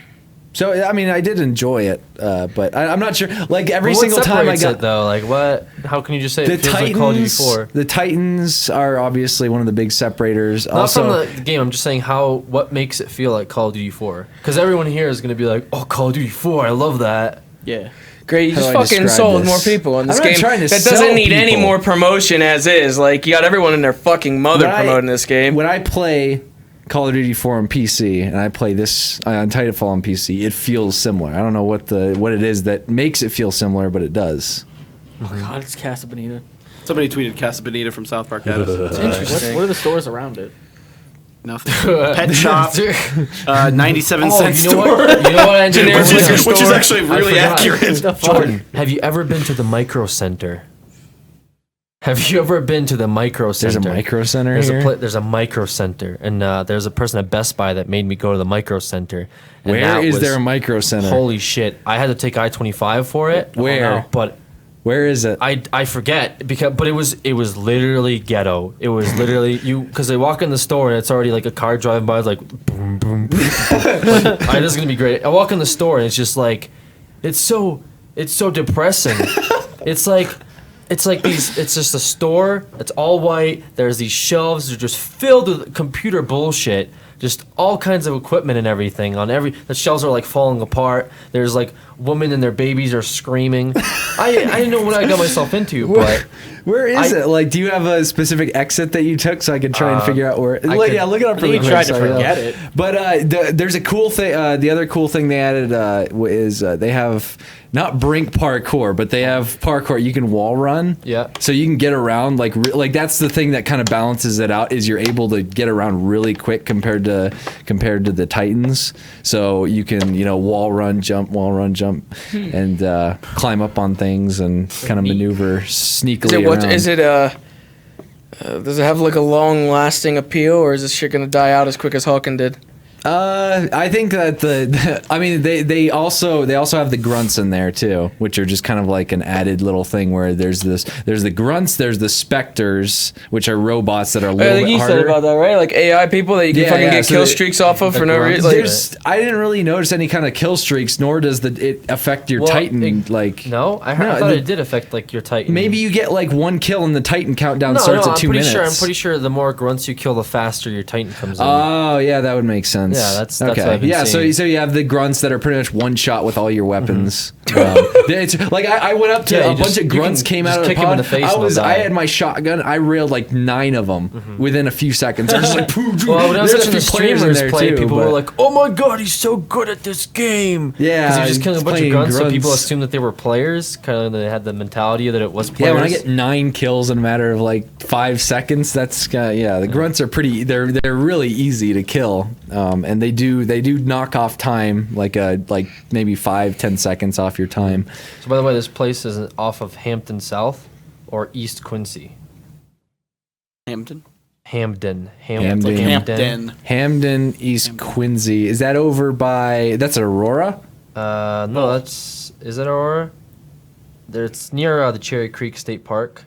So I mean, I did enjoy it, but I'm not sure. Like every But what single time I separates got it though, like what? How can you just say the it feels like Call of Duty 4? The Titans are obviously one of the big separators. Not Also, from the game. I'm just saying what makes it feel like Call of Duty 4? Because everyone here is gonna be like, "Oh, Call of Duty 4, I love that." Yeah. Great, you How just do I fucking describe sold this? more people in this I'm not game. trying to That sell doesn't need any people. more promotion as is. Like, you got everyone and their fucking mother promoting this game. When I play Call of Duty 4 on PC and I play this on Titanfall on PC, it feels similar. I don't know what it is that makes it feel similar, but it does. Oh God, it's Casa Bonita. Somebody tweeted Casa Bonita from South Park at us. What are the stores around it? Nothing. Pet shop, 97 cent you know store. what? You know what, engineer? which is Store? actually I really forgot. accurate. Jordan, have you ever been to the Micro Center? Have you ever been to the Micro Center? There's a Micro Center There's here? there's a Micro Center, and there's a person at Best Buy that made me go to the Micro Center. And Where that is was- there a Micro Center? Holy shit! I had to take I-25 for it. Where? But Where is it? I forget but it was literally ghetto. It was literally because they walk in the store and it's already like a car driving by. It's like boom boom. boom. Like, this is gonna be great. I walk in the store and it's just like it's so depressing. It's like these. It's just a store. It's all white. There's these shelves. They're just filled with computer bullshit. Just all kinds of equipment and everything. The shelves are like falling apart. There's like women and their babies are screaming. I didn't know what I got myself into, but Where is I- it? Like, do you have a specific exit that you took so I could try and figure out where? Look, could- yeah, look it up I really think quick. you tried to so I know. forget it. But there's a cool thing. The other cool thing they added is they have not brink parkour, but they have parkour. You can wall run. Yeah. So you can get around like that's the thing that kind of balances it out is you're able to get around really quick compared to the Titans. So you can wall run, jump, and climb up on things and kind of maneuver sneakily around. Does it have like a long lasting appeal, or is this shit gonna die out as quick as Hawken did? I think that they also have the grunts in there too, which are just kind of like an added little thing where there's the grunts, there's the specters, which are robots that are a I little think bit you harder. said about that, right? Like AI people that you can Yeah, fucking yeah, get so kill they- streaks off of for no grunts. reason. Like, I didn't really notice any kind of kill streaks, nor does it affect your Well, Titan. no, I thought it did affect like your Titan. Maybe you get like one kill and the Titan countdown No, starts no, at 2 minutes. I'm pretty sure the more grunts you kill, the faster your Titan comes in. Oh yeah, that would make sense. Yeah, that's okay. what I've been yeah, seeing. so you have the grunts that are pretty much one shot with all your weapons. It's like I went up to Yeah, a you bunch just- of you grunts can came just out of the kick 'em in pod. the face and they'll I die. had my shotgun. I railed like 9 of them within a few seconds. I was just like, Well, when I was There's a watching the few players in streamers there play, too, people but- were like, "Oh my god, he's so good at this game!" Yeah, because you're just killing a bunch of playing grunts, so people grunts. assumed that they were players. Kind of, they had the mentality that it was players. Yeah, when I get 9 kills in a matter of like 5 seconds, that's the grunts are pretty. They're really easy to kill, and they do knock off time like maybe 5-10 seconds off your time. So, by the way, this place is off of Hampton South or East Quincy. Hampton. Hamden. Hamden, East Quincy. Is that over by? That's Aurora. No, is it Aurora? It's near the Cherry Creek State Park.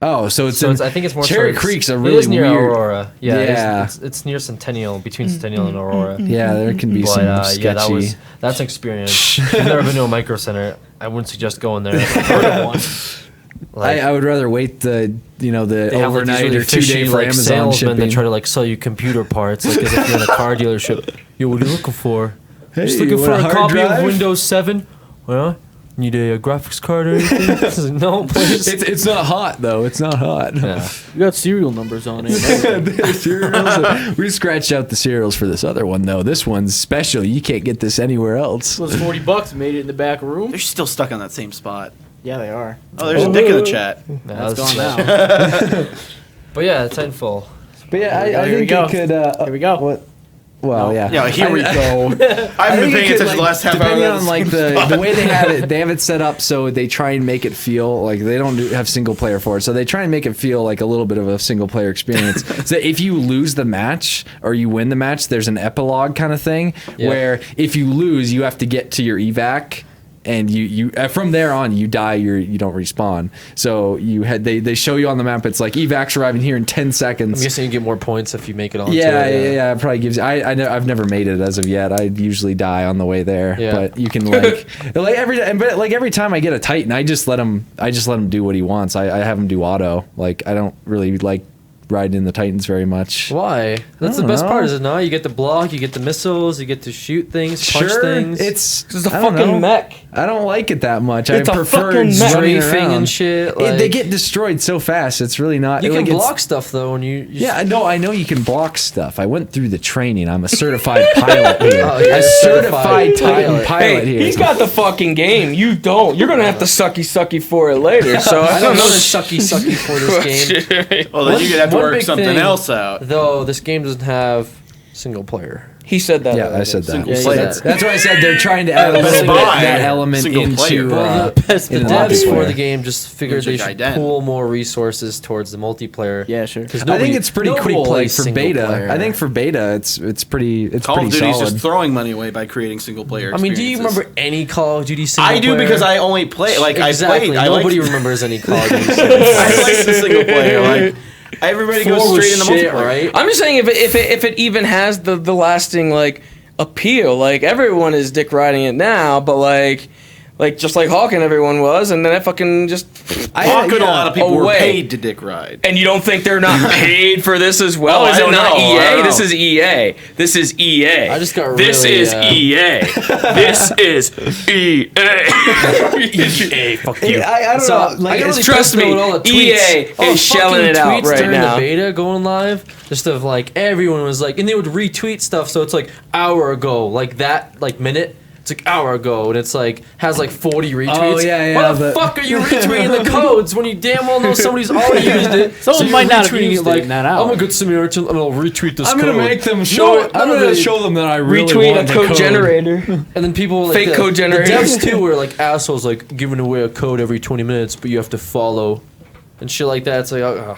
Oh, so it's I think it's more Cherry so Creek's a it really is near weird. Aurora. Yeah, Yeah. it's near Centennial, between Centennial and Aurora. Yeah, there can be some But sketchy. that's an experience. If you've never been to a micro center, I wouldn't suggest going there. Like, I would rather wait the they have, like, overnight these really or 2 day fishy, for like, Amazon salesmen shipping. that try to like sell you computer parts, like as if you're in a car dealership. Yo, what are you looking for? Just Hey, looking you for want a a hard copy drive? of Windows 7. Well, need a graphics card or anything? I was like, no, please. It's not hot though. It's not hot. Yeah. You got serial numbers on it. and everything. The cereals. We scratched out the cereals for this other one though. This one's special. You can't get this anywhere else. It was $40. Made it in the back room. They're still stuck on that same spot. Yeah, they are. Oh, there's a dick in the chat. Yeah, That's gone that's- now. But yeah, Titanfall. But yeah, Here I we think go. it could. Here we go. What? Well, yeah. Yeah, here we go. I I haven't been think paying it could, attention the last half hour. depending of on this like spot. the way they have it set up so they try and make it feel like they don't have single player for it, so they try and make it feel like a little bit of a single player experience. So if you lose the match or you win the match, there's an epilogue kind of thing Yeah. where if you lose, you have to get to your evac. and you from there on you die. You don't respawn. So they show you on the map. It's like evacs arriving here in 10 seconds. I'm guessing you get more points if you make it on. Yeah. It probably gives. I've never made it as of yet. I usually die on the way there. Yeah. But you can every time I get a Titan, I just let him do what he wants. I have him do auto. Like I don't really like riding in the Titans very much. Why? That's the best part, is it not? You get to block, you get the missiles, you get to shoot things, punch things. It's a fucking mech. I don't like it that much. It's I a prefer fucking mech. running Strafing around. and shit. They get destroyed so fast. It's really not. You like, can it's- block stuff though when you. Yeah, no, I know you can block stuff. I went through the training. I'm a certified pilot here. Oh, you're a a certified certified Titan pilot Hey, here. he's got the fucking game. You don't. You're gonna have to sucky for it later. So I don't know know. the sucky for this game. Well, then you're gonna have to One work big something thing, else out. Though this game doesn't have single player. He said that. Yeah, already. I said that. Single Yeah, player. That's why I said they're trying to add a little bit of Spy. that element Single player. into. Well, the into devs for multiplayer. the game just figured they Which should I did. pool more resources towards the multiplayer. Yeah, sure. Because I think it's pretty nobody cool. Like plays for single beta, player. I think for beta, it's pretty Call of pretty Duty's solid. just throwing money away by creating single player. I mean, do you experiences. remember any Call of Duty single I do player? because I only play. Like Exactly. I played. Nobody I remembers any Call of Duty. I like the single player. Like everybody goes Four was straight into shit, multiplayer. right? I'm just saying if it even has the lasting like appeal, like everyone is dick riding it now, but like just like Hawk and everyone was, and then it fucking just. Hawk and a lot of people were away. paid to dick ride. And you don't think they're not paid for this as well? Oh, I Is it don't not know. I don't EA? This know. is EA. This is EA. I just got This really, is EA. This is EA. EA. Fuck you. I don't So know. I Like, get it's really trust pissed me, about all the EA tweets. is shelling Fucking it out tweets right during now. the beta going live, just of like everyone was like, and they would retweet stuff. So it's like hour ago, like that, like minute. It's like hour ago, and it's like has like 40 retweets. Oh, yeah, Why the but- fuck are you retweeting the codes when you damn well know somebody's already used it? Someone you're might not have retweeting used it it in that hour. I'm a good Samaritan, and I'll retweet this I'm code. gonna make them show. No, I'm no, gonna they- show them that I really Retweet want a the code code. generator. And then people like Fake code generator. The devs too were like assholes, like giving away a code every 20 minutes, but you have to follow and shit like that. It's like,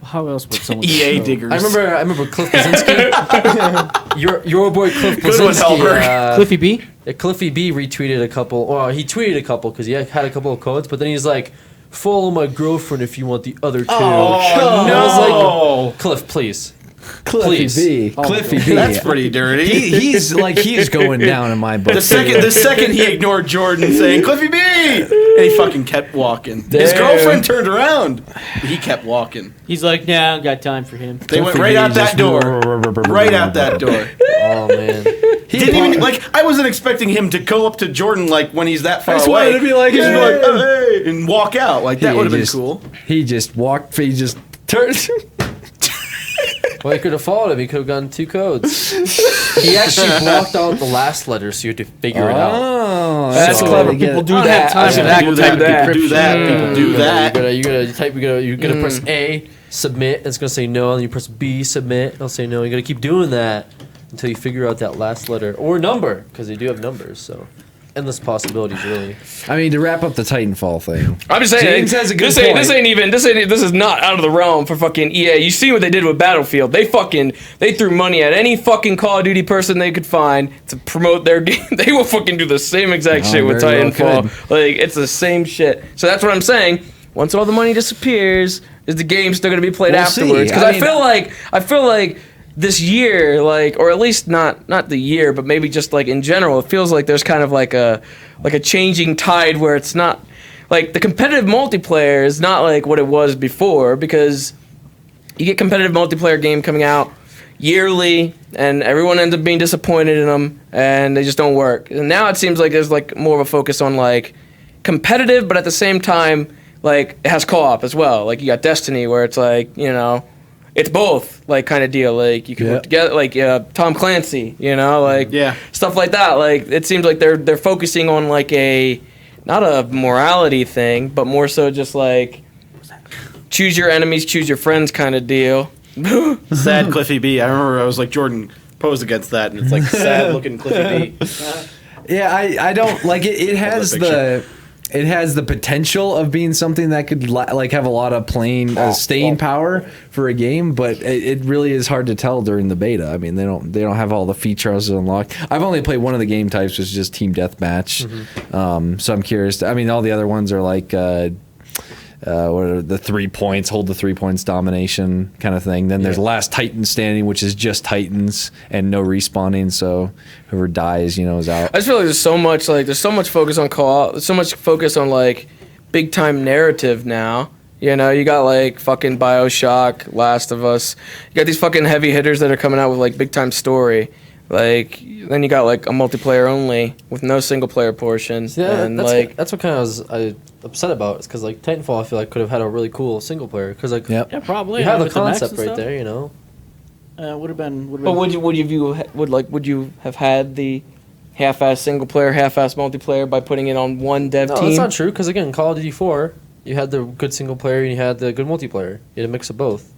How else would someone EA diggers. I remember Cliff Blazinski. your boy Cliff Good one, Blazinski. Helberg. Cliffy B? Cliffy B retweeted a couple, or he tweeted a couple because he had a couple of codes, but then he's like, "Follow my girlfriend if you want the other two." Oh And I was no! like, Cliff, please. Cliffy Please. B. Cliffy B. That's pretty dirty. He's like he's going down in my book. The second he ignored Jordan saying Cliffy B, and he fucking kept walking. His Damn. girlfriend turned around, but he kept walking. He's like, nah, I don't got time for him. They went right out that door. Right out that door. Oh man. Didn't even like. I wasn't expecting him to go up to Jordan like when he's that far just away. wanted to be like, He'd "Hey." oh, hey, and walk out. Like that He would have been just- cool. He just walked. He just turned. Well, he could have followed him. He could have gotten two codes. He actually blocked out the last letter, so you had to figure it out. Oh, That's So- clever. People do I don't that. have time I for should that. people do People that. do that. People do that. You gotta type. You gotta press A, submit. And it's gonna say no. And you press B, submit. It'll say no. You gotta keep doing that until you figure out that last letter or number, because they do have numbers. So endless possibilities, really. I mean, to wrap up the Titanfall thing. I'm just saying, James has a good this point. ain't this is not out of the realm for fucking EA. You see what they did with Battlefield? They threw money at any fucking Call of Duty person they could find to promote their game. They will fucking do the same exact shit with very well Titanfall. Like it's the same shit. So that's what I'm saying. Once all the money disappears, is the game still gonna be played We'll see. afterwards? Because I I mean, feel like this year, like, or at least not the year, but maybe just like in general, it feels like there's kind of like a changing tide where it's not like the competitive multiplayer is not like what it was before, because you get competitive multiplayer game coming out yearly and everyone ends up being disappointed in them and they just don't work. And now it seems like there's like more of a focus on like competitive, but at the same time like it has co-op as well. Like you got Destiny where it's like, you know, it's both, like, kind of deal. Like, you can work together, like, Tom Clancy, you know, like, stuff like that. Like, it seems like they're focusing on, like, not a morality thing, but more so just, like, choose your enemies, choose your friends kind of deal. Sad Cliffy B. I remember I was like, Jordan posed against that, and it's like sad looking Cliffy B. Yeah, I don't like it. It has picture. it has the potential of being something that could like have a lot of staying power for a game, but it really is hard to tell during the beta. I mean, they don't have all the features unlocked. I've only played one of the game types, which is just team deathmatch. So I'm curious. I mean, all the other ones are like what are the 3 points, hold the 3 points domination kind of thing. Then there's Last Titan Standing, which is just Titans and no respawning. So whoever dies, is out. I just feel like there's so much focus on co-op, there's so much focus on like big time narrative now. You got like fucking BioShock, Last of Us. You got these fucking heavy hitters that are coming out with like big time story. Like then you got like a multiplayer only with no single player portions. Yeah, and that's what kind of I was upset about. It's because like Titanfall, I feel like could have had a really cool single player. Because like Yep. Yeah, probably. you have the with mechs concept and right stuff. there. Would have been. But would you have had the half-ass single player, half-ass multiplayer by putting it on one dev No, team? that's not true. Because again, Call of Duty 4, you had the good single player and you had the good multiplayer. You had a mix of both.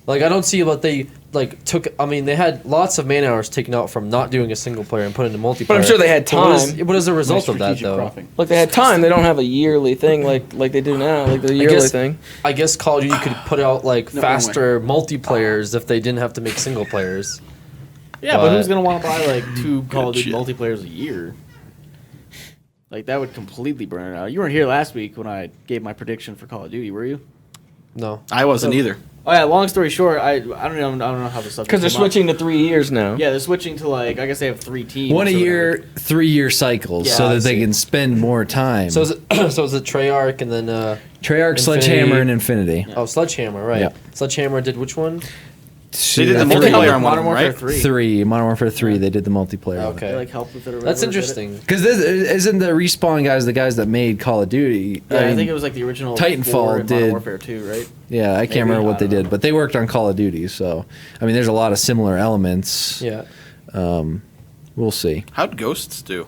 Like I don't see what they like took. I mean, they had lots of man hours taken out from not doing a single player and putting in multiplayer. But I'm sure they had But time. what is the result of that Strategic though? cropping. Look, they had time. They don't have a yearly thing like they do now, like the yearly guess- thing. I guess Call of Duty could put out like No, faster multiplayers if they didn't have to make single players. Yeah, but But- who's gonna want to buy like 2 Call of Duty shit. multiplayers a year? Like that would completely burn it out. You weren't here last week when I gave my prediction for Call of Duty, were you? No. I wasn't either. Oh yeah. Long story short, I don't know how this stuff. Because they're switching to 3 years now. Yeah, they're switching to like I guess they have 3 teams. One a or year, 3-year cycles, Yeah, so I that they see. can spend more time. So is it Treyarch and then Treyarch, Sledgehammer, and Infinity. Sledgehammer, right? Yeah. Sledgehammer did which one? They did the I think multiplayer on one Modern of them, Warfare right? 3. 3, Modern Warfare 3. They did the multiplayer. Okay. They like helped with it. Or That's whatever, did it? interesting. Because this isn't the Respawn guys the guys that made Call of Duty. Yeah, I mean, think it was like the original Titanfall 4 and Modern did- Warfare 2, right? Yeah, I can't Maybe, remember I what they don't did, know. but they worked on Call of Duty. So, I mean, there's a lot of similar elements. Yeah. We'll see. How'd Ghosts do?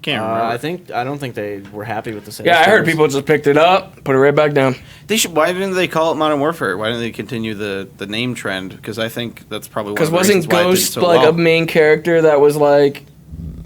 Can't remember. I don't think they were happy with the sales. Yeah, I heard numbers. people just picked it up, put it right back down. They should. Why didn't they call it Modern Warfare? Why didn't they continue the name trend? Because I think that's probably one Because of the wasn't reasons why it did Ghost so like well. a main character that was like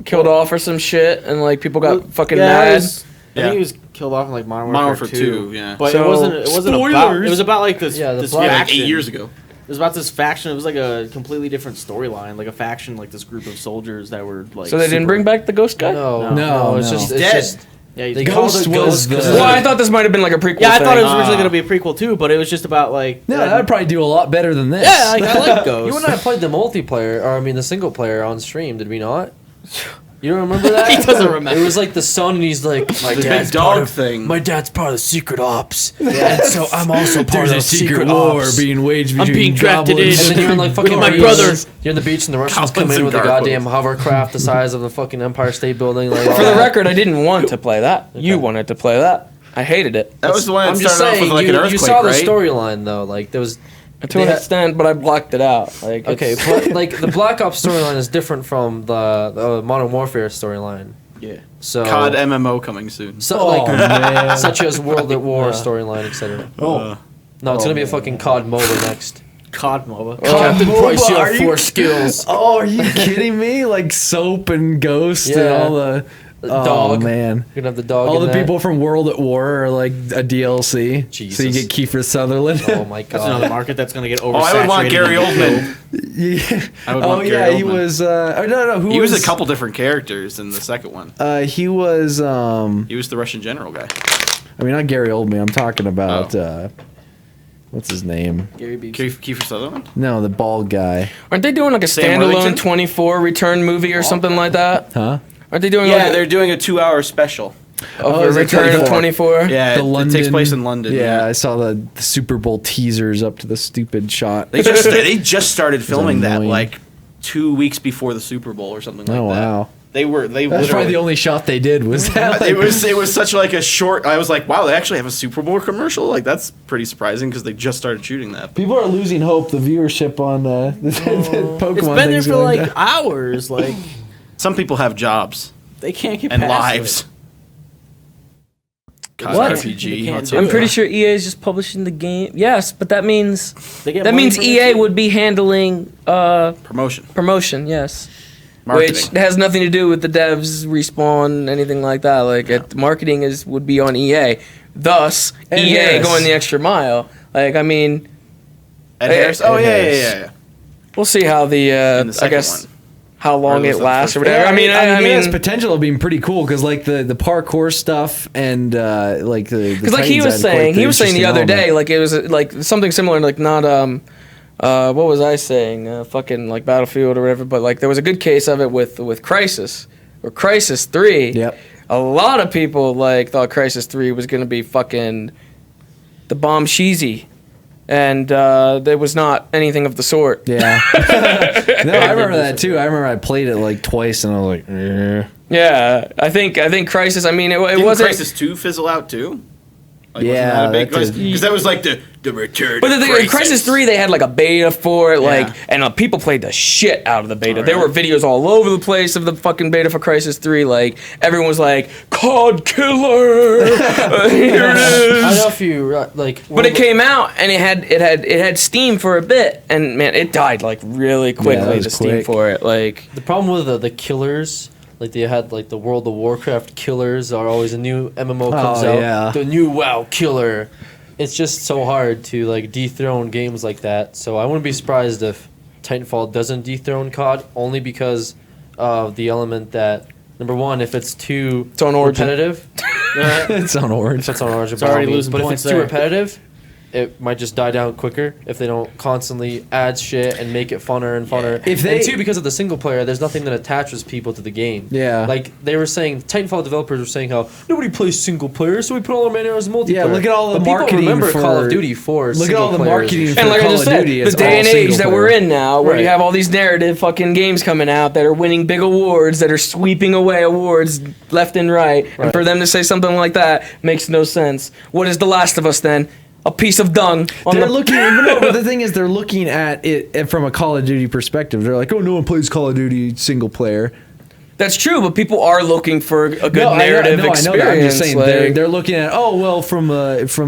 killed off or some shit, and like people got fucking It mad? was- I Yeah. think he was killed off in like Modern Modern Warfare Warfare 2. 2, yeah. But So- it wasn't about. Spoilers! It was about like this. Yeah, the this black- Yeah, like faction. 8 years ago. It was about this faction. It was like a completely different storyline, like a faction, like this group of soldiers that were like. So they didn't super- bring back the Ghost guy? No, No, it's no. just He's it's dead. just Yeah, he's they dead. called Ghost it was Ghost the- 'cause Well, I thought this might have been like a prequel Yeah, I thing. thought it was originally going to be a prequel too, but it was just about like. No, that'd probably do a lot better than this. Yeah, like, I like Ghost. You and I played the multiplayer, or I mean the single player on stream, did we not? You don't remember that? He doesn't remember. It was like the son, and he's like, my The dad's big dog part of, thing. My dad's part of the secret ops, and so I'm also part There's of a the secret war ops. being waged between being drafted goblins. And then you're in like fucking My beach. brother. You're in the beach, and the Russians come Goblins in and with a gargoyles. goddamn hovercraft the size of the fucking Empire State Building. Like, For the record, I didn't want to play that. You wanted to play that. I hated it. That was the one that I'm just started off saying, with like you, an earthquake, you saw the right? storyline though. Like there was To an They ha- extent, but I blocked it out. Like okay, it's- but like the Black Ops storyline is different from the Modern Warfare storyline. Yeah. So COD MMO coming soon. so Oh, like man. such as World at War storyline, etc. No, it's gonna be a fucking COD MOBA next. COD MOBA. Captain MOBA, Price, you are have you- 4 skills. Oh, are you kidding me? Like Soap and Ghost and Yeah. all the. Oh, Dog. man. You're gonna have the dog. All in the there. people from World at War are like a DLC. So you Jesus. get Kiefer Sutherland. Oh my That's another god. market that's going to get oversaturated. Oh, I would want Gary Oldman. yeah. I would Oh want yeah, Gary he Oldman. was. Oh, no, who He was a couple different characters in the second one. He was. He was the Russian general guy. I mean, not Gary Oldman. I'm talking about. What's his name? Gary Beeps. Kiefer Sutherland? No, the bald guy. aren't they doing like a Sam standalone Worthington? 24 return movie or something like that? Huh? Aren't they doing Yeah, like they're doing a 2-hour special. a is it return of 24? 24? Yeah, it takes place in London. Yeah, I saw the Super Bowl teasers up to the stupid shot. They just started filming that annoying. like 2 weeks before the Super Bowl or something like Oh that. wow. They That's literally probably the only shot they did was that. it was such like a short. I was like, wow, they actually have a Super Bowl commercial. Like that's pretty surprising because they just started shooting that. People are losing hope. The viewership on the Pokemon. It's been there things for are like down. hours. Like Some people have jobs they can't get and past lives. it. COD What? RPG. They can't what's do up? I'm pretty sure EA is just publishing the game. Yes, but that means They get that money means for EA it, too. would be handling promotion. promotion. Yes. which Marketing. has nothing to do with the devs, Respawn, anything like that. Like marketing would be on EA. Thus, Ed EA Harris. going the extra mile. Like, I mean, Ed Harris. Oh Ed yeah, Harris. yeah. we'll see how the In the I second guess one. how long Or it was it lasts or first? whatever. It has I mean, potential of being pretty cool because like the parkour stuff and like the because like he was saying the other day, like it was like something similar, like not what was I saying, fucking like Battlefield or whatever, but like there was a good case of it with Crisis or Crisis 3. Yep. A lot of people like thought Crisis 3 was gonna be fucking the bomb cheesy, and there was not anything of the sort. Yeah. No, I remember that too. I remember I played it like twice and I was like, Yeah, I think Crisis. I mean, it Didn't wasn't. Crisis 2 fizzle out too? Like, Yeah, that did. because that was like the return. But the of thing, Crisis 3, they had like a beta for it, like, Yeah. and people played the shit out of the beta. Oh, There were really? videos all over the place of the fucking beta for Crisis 3. Like, everyone was like, COD Killer! Here it I don't is! know if you like. But it came out and it had Steam for a bit, and man, it died like really quickly. was The Steam quick. for it, like, The problem with the killers, like they had like the World of Warcraft killers are always a new MMO comes out. yeah. The new WoW killer. It's just so hard to like dethrone games like that. So I wouldn't be surprised if Titanfall doesn't dethrone COD only because of the element that number one, if it's too It's on Origin. repetitive, it's on Orange. if it's on Origin, It's already by all means, losing but if points it's too there. repetitive, it might just die down quicker if they don't constantly add shit and make it funner and funner. If they- and two, because of the single player, there's nothing that attaches people to the game. Yeah. Like they were saying, Titanfall developers were saying how nobody plays single player, so we put all our man hours in multiplayer. Yeah, look at all the but people marketing remember for- Call of Duty for look at all the single players marketing and for and like I Call just of said, Duty the is day all and age single that player. we're in now, where you Right. have all these narrative fucking games coming out that are winning big awards, that are sweeping away awards left and right, and Right. for them to say something like that makes no sense. What is The Last of Us then? A piece of dung on They're the looking, no, but the thing is, they're looking at it from a Call of Duty perspective. They're like, oh, no one plays Call of Duty single player. That's true, but people are looking for a good No, narrative I know experience. that. I'm just saying like- they're looking at from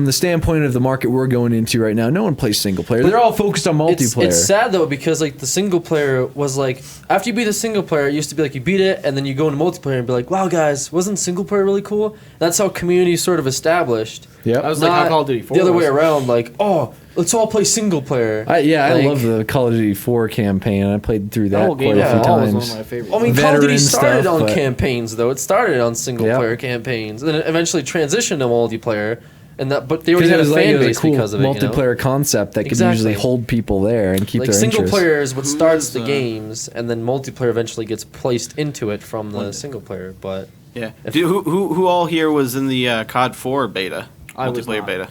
the standpoint of the market we're going into right now. No one plays single player. They're all focused on multiplayer. It's sad though because like the single player was like after you beat the single player, it used to be like you beat it and then you go into multiplayer and be like, wow guys, wasn't single player really cool? That's how community sort of established. Yep. That was like how Call of Duty 4 the other way was. around. Like, oh, let's all play single player. I Like- love the Call of Duty 4 campaign. I played through That that whole quite game a few was one times. of my favorites. I mean, Call of Duty Veteran started stuff, on but- campaigns though. It started on single Yep. player campaigns, and then it eventually transitioned to multiplayer. And that, but they already Because had a it fan was base a cool because of it. multiplayer concept that could Exactly. usually hold people there and keep Like their single interest. player is what starts Who's, the games, and then multiplayer eventually gets placed into it from the single player. But Yeah. Who all here was in the COD 4 beta? I was Multiplayer not. beta.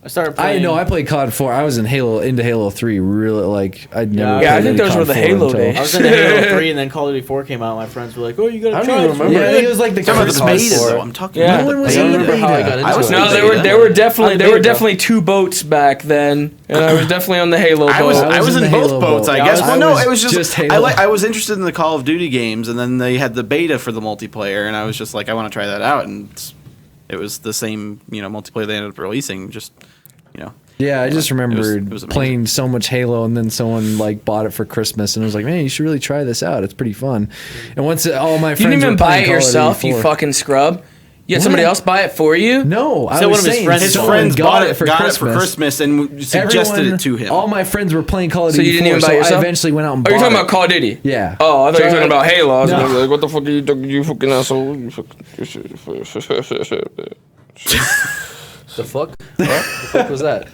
I started I playing. know I played COD 4. I was into Halo 3 really like I'd never Yeah, I played think any those COD were the 4 Halo until- days. I was in Halo 3 and then Call of Duty 4 came out. My friends were like, "Oh, you gotta I don't try even it." remember. Yeah, I think it was like the Talking about the COD beta, 4. though. I'm talking Yeah. about No one the was I don't in the remember how I beta. got into I was it. in No, the there beta. were there were definitely On there were beta. definitely two boats back then, and I was definitely on the Halo boat. I was in in the both Halo boats, boat. I Yeah, guess. I Well, no, was it was just just Halo. I was interested in the Call of Duty games, and then they had the beta for the multiplayer, and I was just like, I want to try that out, and it was the same, multiplayer they ended up releasing. Just, Yeah, I just remembered it was amazing. playing so much Halo, and then someone like bought it for Christmas, and was like, "Man, you should really try this out. It's pretty fun." And once all my You friends didn't even were buy playing it Call of Duty yourself, you 4. fucking scrub. You had somebody What? else buy it for you? No, I So was one of his saying friends- his someone friends got it for got Christmas. it for Christmas and suggested Everyone- it to him. All my friends were playing Call of So Duty you didn't 4, even buy so it I yourself? eventually went out and Oh, you're bought talking it. about Call of Duty? Yeah. Oh, I thought you were So- talking about Halo. I was No. gonna be like, what the fuck are you talking? You fucking asshole. You The fuck? What the fuck was that?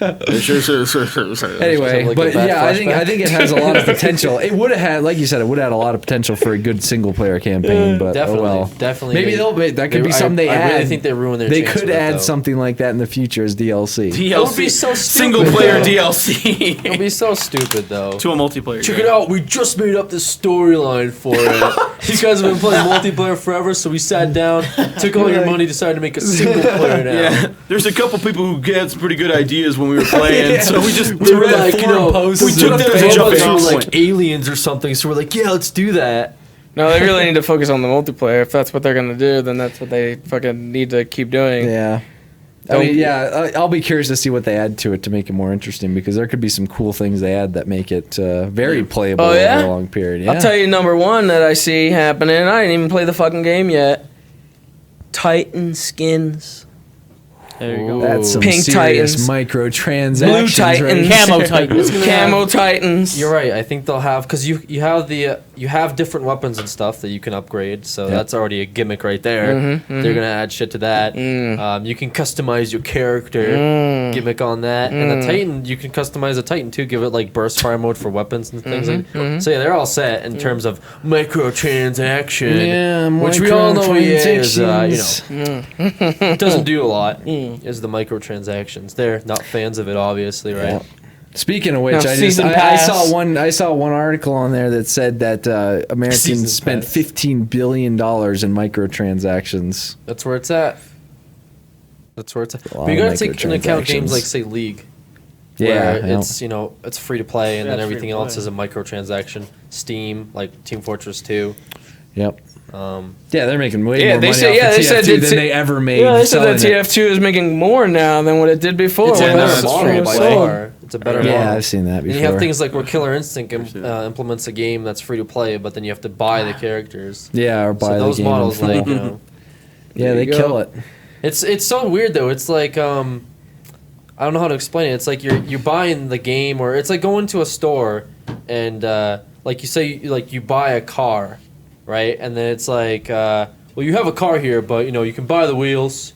Anyway, Like a but bad yeah, I think flashback? it has a lot of potential. It would have had, like you said, it would have had a lot of potential for a good single player campaign. But Definitely, oh well, definitely. maybe that could be something they I add. really think they ruined their. They chance could with it, add though. something like that in the future as DLC. DLC. That would be so Single stupid, player though. DLC It'll be so stupid though. to a multiplayer. Check game. it out, we just made up this storyline for it. You guys have been playing multiplayer forever, so we sat down, took all your money, decided to make a single player now. Yeah, there's a couple people who had some pretty good ideas when we were playing, so we just We were like, we took them as a all of jumping us were off like point. aliens or something, so we're like, yeah, let's do that. No, they really need to focus on the multiplayer. If that's what they're gonna do, then that's what they fucking need to keep doing. Yeah. I mean, yeah, I'll be curious to see what they add to it to make it more interesting, because there could be some cool things they add that make it very playable over a long period. Yeah. I'll tell you number one that I see happening. I didn't even play the fucking game yet. Titan skins. There you go. That's some Pink serious Titans. microtransactions. Blue Titans. Right? Camo Titans. Camo Titans. You're right. I think they'll have, because you have you have different weapons and stuff that you can upgrade. So that's already a gimmick right there. They're gonna add shit to that. You can customize your character gimmick on that, and the Titan you can customize a Titan too. Give it like burst fire mode for weapons and things. So yeah, they're all set in terms of microtransaction. Yeah, which we all know is doesn't do a lot. Is the microtransactions. They're not fans of it, obviously, right? Yeah. Speaking of which, Now, I saw one article on there that said that Americans spent $15 billion in microtransactions. That's where it's at. That's where it's at. A lot But you of gotta take into account games microtransactions. like, say, League. Yeah, Where it's, it's free to play, and Yeah, then it's free everything to else play. is a microtransaction. Steam, like Team Fortress 2. Yep. Um, Yeah, they're making way Yeah, more they money said- off yeah, of they said TF2 it's- than they ever made. Yeah, they said that selling it. TF2 is making more now than what it did before. it's a When better it was model by sold. far. It's a better Yeah, model. I've seen that And before. you have things like where Killer Instinct implements a game that's free to play, but then you have to buy the characters. Yeah, or buy So the those game models, in full. like, Yeah, There they you go. kill it. It's so weird though. It's like I don't know how to explain it. It's like you're buying the game, or it's like going to a store and like you say like you buy a car, right? And then it's like well, you have a car here, but you can buy the wheels,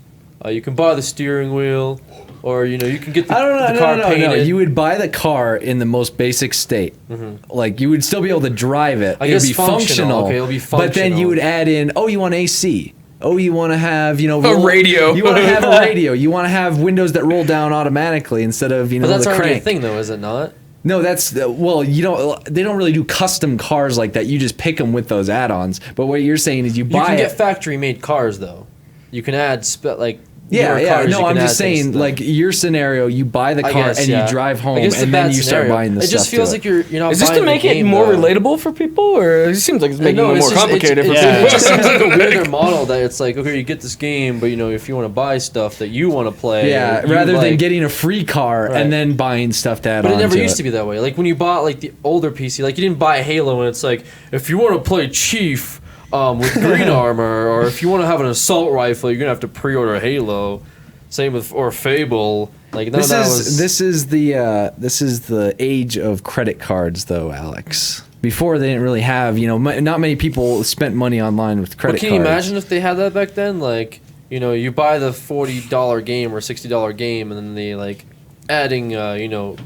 you can buy the steering wheel, or you can get the, the car painted. No. You would buy the car in the most basic state. Like you would still be able to drive it. I It would guess be functional. Okay, it'll be But then you functional. would add in, oh, you want AC. Oh, you want to have, A radio. You want to have a radio. You want to have windows that roll down automatically instead of, But that's the already crank. a thing, though, is it not? No, that's well, they don't really do custom cars like that. You just pick them with those add-ons. But what you're saying is you You buy can it. get factory-made cars, though. You can add Yeah, newer yeah. cars, No, you I'm can just add things saying, to like them. your scenario, you buy the I car guess, and yeah. you drive home, I guess it's a and then bad you start scenario. buying the It stuff. just feels to like it. you're not. Is this to buying the make it game, more though. relatable for people, or it seems like it's making it more complicated for It people? just seems like a weirder model that it's like, okay, you get this game, but if you want to buy stuff that you want to play, Yeah, you rather than like- getting a free car Right. and then buying stuff to add But on it never to used to be that way. Like when you bought like the older PC, like you didn't buy Halo, and it's like if you want to play Chief with green armor, or if you want to have an assault rifle, you're gonna have to pre-order Halo. Same with or Fable. Like none of that was. This is the age of credit cards, though, Alex. Before they didn't really have, not many people spent money online with credit But can cards. you imagine if they had that back then? Like, you buy the $40 game or $60 game, and then they like adding,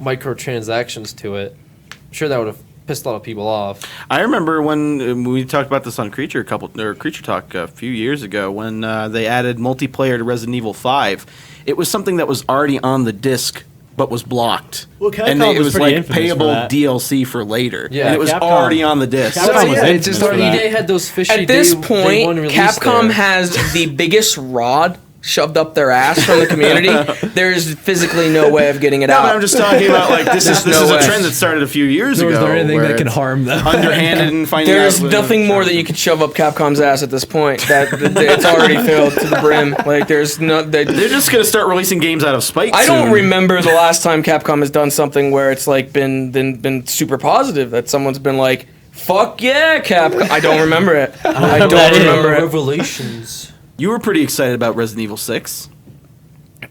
microtransactions to it. I'm sure that would have pissed a lot of people off. I remember when we talked about this on Creature Talk a few years ago when they added multiplayer to Resident Evil 5. It was something that was already on the disc but was blocked. Well, Capcom and it was was pretty like infamous for payable that. DLC for later. Yeah, and it was Capcom- already on the disc. Capcom So, was yeah, it infamous just for already- that. EA had those fishy At this day point, one release Capcom there. has the biggest rod shoved up their ass from the community. There's physically no way of getting it No, out. but I'm just talking about like this is no a way. trend that started a few years Nor ago. is there anything where that can it's harm them. underhanded and finding There's out. nothing more that you could shove up Capcom's ass at this point. That it's already filled to the brim. Like there's no. They're just gonna start releasing games out of spite. I don't soon. remember the last time Capcom has done something where it's like been super positive. That someone's been like, "Fuck yeah, Capcom." I don't remember it. I don't remember it. Revelations. You were pretty excited about Resident Evil 6.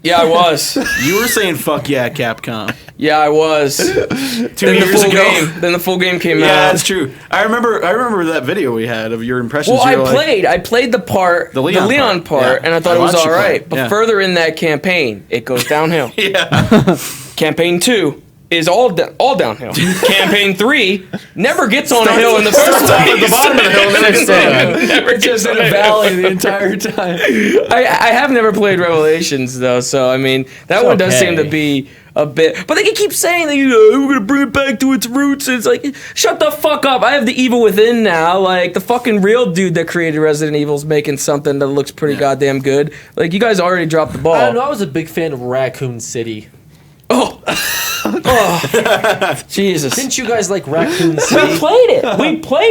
Yeah, I was. You were saying "fuck yeah, Capcom" Yeah, I was. 2 Then the years full ago. game. Then the full game came Yeah, out. that's true. I remember that video we had of your impressions. Well, You were like, I played the part, The the Leon Leon part, part, yeah. and I thought I it was watched you all play right. it, But yeah. further in that campaign, it goes downhill. Yeah. Campaign 2 is all downhill. Campaign 3 never gets on a hill in the first place. at the bottom of the hill and then it's Never It's just in a valley the entire time. I have never played Revelations though, so I mean that one does okay. seem to be a bit. But they can keep saying that we're gonna bring it back to its roots. And it's like, shut the fuck up! I have the evil within now. Like the fucking real dude that created Resident Evil's making something that looks pretty goddamn good. Like you guys already dropped the ball. I don't know. I was a big fan of Raccoon City. Oh, Jesus. Didn't you guys like Raccoon We City? played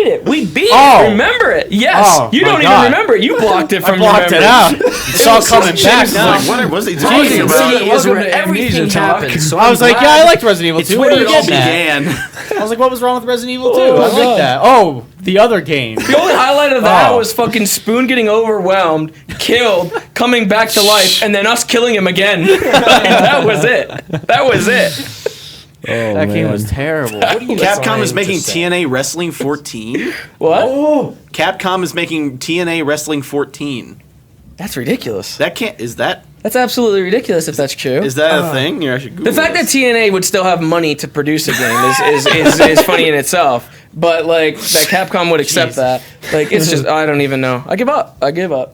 it. We beat Oh. it. Remember it? Yes. Oh, you my don't God. even remember it. You blocked it from I blocked your it memory. out. It's all coming back now. Like, what was he Raccoon talking about? City is Welcome where to everything Amnesia Talk. happened. So I was I'm like, glad yeah, I liked Resident Evil it's 2. where Where it did all you get that? Began. I was like, what was wrong with Resident Evil 2? Oh, I liked God. that. Oh, the other game. The only highlight of that Oh. was fucking Spoon getting overwhelmed, killed, coming back to life, and then us killing him again. That was it. That was it. Oh, That game man. was terrible. What are you Capcom trying is to making say? TNA Wrestling 14. What? Capcom is making TNA Wrestling 14. That's ridiculous. That can't. Is that That's absolutely ridiculous if that's true. is that a thing? Yeah, I should Google The fact that this. TNA would still have money to produce a game is funny in itself. But like that Capcom would accept that. Like it's just I don't even know. I give up.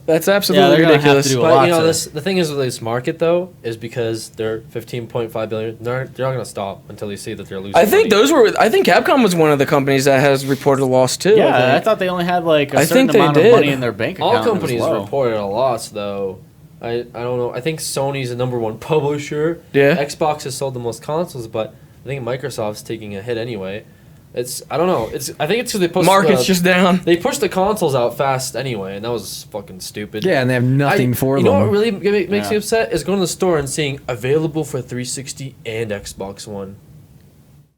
That's absolutely they're gonna have to ridiculous. do a But lot you know, to- the thing is with this market though, is because they're 15.5 billion. They're not gonna stop until they see that they're losing. I think money. I think Capcom was one of the companies that has reported a loss too. Yeah, I think. thought they only had like a I certain think they amount of did. money in their bank account. all companies as well. reported a loss though. I don't know. I think Sony's the number one publisher. Yeah. Xbox has sold the most consoles, but I think Microsoft's taking a hit anyway. I don't know. I think it's because they pushed Market's just down. they pushed the consoles out fast anyway, and that was fucking stupid. Yeah, and they have nothing I- for you them. know what really makes me Yeah. upset is going to the store and seeing available for 360 and Xbox One.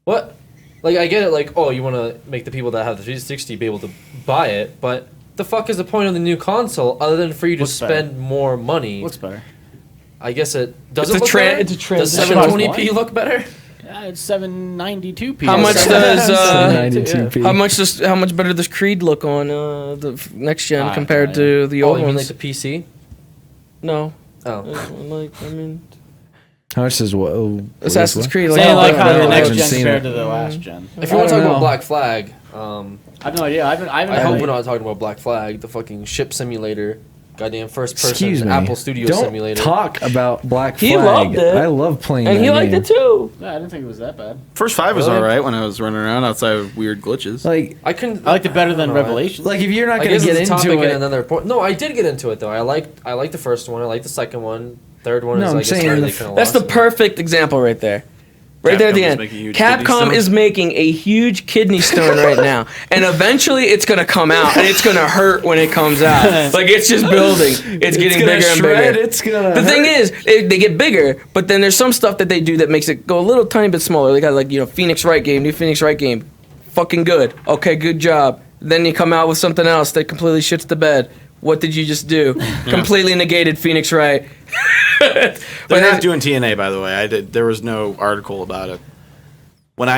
What? Like I get it. Like you want to make the people that have the 360 be able to buy it, but the fuck is the point of the new console other than for you to Looks better. spend more money? What's better? I guess it does. It's It a look tra- better? it's a Does transition. 720p look better? Yeah, it's 792p. How much does 92p. how much better does Creed look on the next gen I compared don't know. to the Oh, old you mean ones? like the PC? No, Oh, like I mean How much does what? Assassin's Creed. Saying how like better how the it next looks. gen seen compared it. to the last gen. if you want to I talk don't about know. Black Flag, I have no idea. I I hope haven't. we're not talking about Black Flag, the fucking ship simulator, goddamn first Excuse person me. Apple Studio Don't simulator. talk about Black Flag. He loved it. I love playing And that he liked game. it too. Yeah, I didn't think it was that bad. First 5 was Really? alright when I was running around outside of weird glitches. Like, I couldn't. I liked it better I than don't know, Revelation. like if you're not I gonna guess get it's a into topic it, and another point. No, I did get into it though. I liked the first one. I liked the second one. Third one No, is I'm I guess saying where the they f- kinda That's the lost me. perfect example right there. Right there at the Capcom is end. making huge kidney Capcom stones. is making a huge kidney stone right now. And eventually it's going to come out and it's going to hurt when it comes out. Like it's just building. It's getting gonna bigger and shred, bigger. it's gonna The thing hurt. is, they get bigger, but then there's some stuff that they do that makes it go a little tiny bit smaller. They got like, Phoenix Wright game, new Phoenix Wright game. Fucking good. Okay, good job. Then you come out with something else that completely shits the bed. What did you just do? Completely negated Phoenix Wright. They're But not doing TNA, by the way. There was no article about it.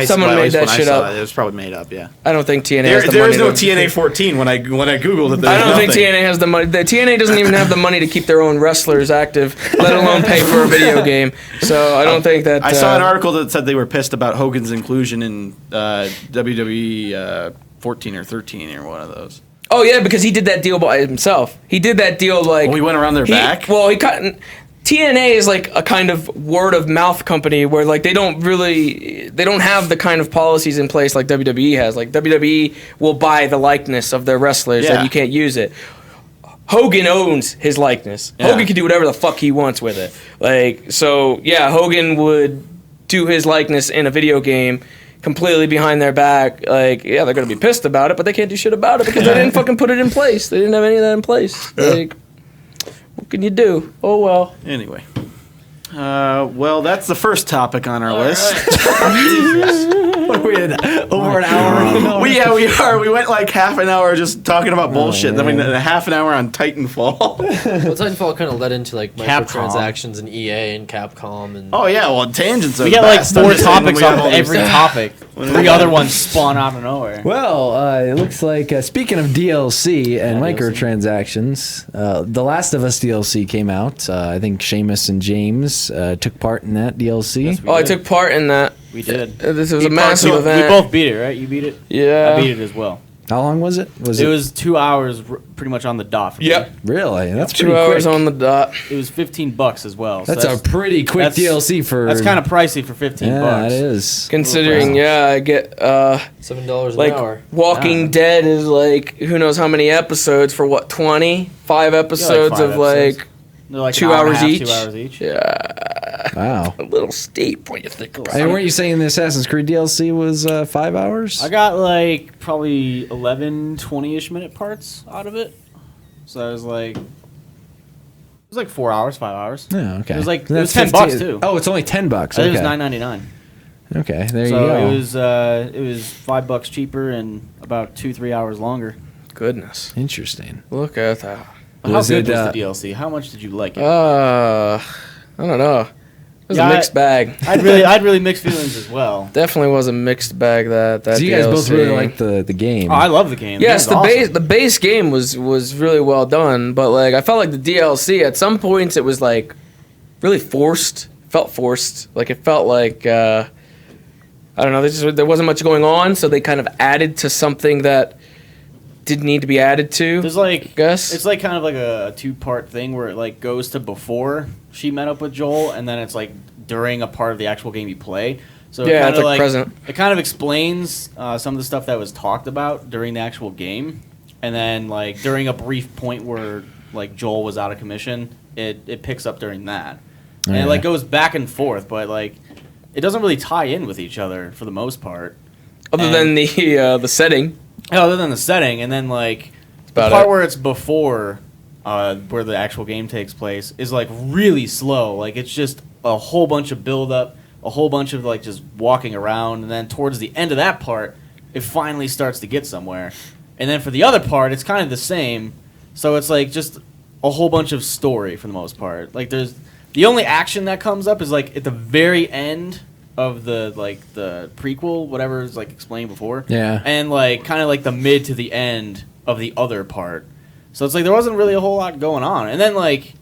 Someone made that shit saw up. It was probably made up. Yeah. I don't think TNA has the There money. is no to- TNA 14 when I googled it. I don't think nothing. TNA has the money. The TNA doesn't even have the money to keep their own wrestlers active, let alone pay for a video game. So I don't think that. I saw an article that said they were pissed about Hogan's inclusion in WWE 14 or 13 or one of those. Oh yeah, because he did that deal by himself. He did that deal like. Oh, he went around their back? Well, he cut. TNA is like a kind of word of mouth company where like they don't have the kind of policies in place like WWE has. Like WWE will buy the likeness of their wrestlers Yeah. and you can't use it. Hogan owns his likeness. Yeah. Hogan can do whatever the fuck he wants with it. Like so, yeah, Hogan would do his likeness in a video game completely behind their back. Like, yeah, they're gonna be pissed about it, but they can't do shit about it because they didn't fucking put it in place. They didn't have any of that in place. Like, what can you do? Oh well. Anyway. Well, that's the first topic on our list. what are we at? Over an hour. We are. We went like half an hour just talking about bullshit. Then we man. did a half an hour on Titanfall. Well, Titanfall kind of led into like Capcom. microtransactions and EA and Capcom and. Oh yeah, well tangents. We get like 4 topics off of every topic. When 3 we- other ones spawn out of nowhere. Well, it looks like speaking of DLC and Yeah, DLC. microtransactions, The Last of Us DLC came out. I think Seamus and James took part in that DLC. Yes, we Oh, I did. took part in that. We did. This was a We massive both- We event. both beat it, right? You beat it. Yeah. I beat it as well. How long was it? It was 2 hours, pretty much on the dot. For me. Yep. really that's 2 pretty hours quick. on the dot. It was $15 as well. So That's a pretty quick that's- DLC for. That's kind of pricey for 15 yeah, bucks. it is. Considering, yeah, I get $7 an like hour. Walking Yeah. Dead is like who knows how many episodes for what 20? 5 episodes 5 of like They're like 2 an hour and a hours half, each. 2 hours each. Yeah, Wow. a little steep when you think about Hey, it. weren't you saying the Assassin's Creed DLC was 5 hours? I got like probably 11, 20-ish minute parts out of it. So I was like, it was like 4 hours, 5 hours. Oh, okay. It was like That's $10 $15 too. Oh, it's only $10. I think it was Okay. $9.99. Okay, there you So go. it was $5 cheaper and about 2-3 hours longer. Goodness, Interesting. look at that. How Was good it, was the DLC? How much did you like it? I don't know. It was Yeah, a mixed bag. I'd really mixed feelings as well. Definitely was a mixed bag. That So you guys both DLC. really like the game. Oh, I love the game. Yes, The game's awesome. the base game was really well done, but like I felt like the DLC at some points it was like really forced. Felt forced. Like it felt like I don't know. There wasn't much going on, so they kind of added to something that didn't need to be added to. There's like, guess. it's like kind of like a 2-part thing where it like goes to before she met up with Joel, and then it's like during a part of the actual game you play. So it Yeah, kind it's of like present. It kind of explains some of the stuff that was talked about during the actual game, and then like during a brief point where like Joel was out of commission, it picks up during that, and Yeah. it like goes back and forth, but like it doesn't really tie in with each other for the most part. Other than the setting. Other than the setting, and then like the about part it. where it's before where the actual game takes place is like really slow. Like it's just a whole bunch of build up, a whole bunch of like just walking around, and then towards the end of that part, it finally starts to get somewhere. And then for the other part, it's kind of the same. So it's like just a whole bunch of story for the most part. Like there's the only action that comes up is like at the very end of the prequel, whatever is like explained before. Yeah. And like kind of like the mid to the end of the other part. So it's like there wasn't really a whole lot going on. And then like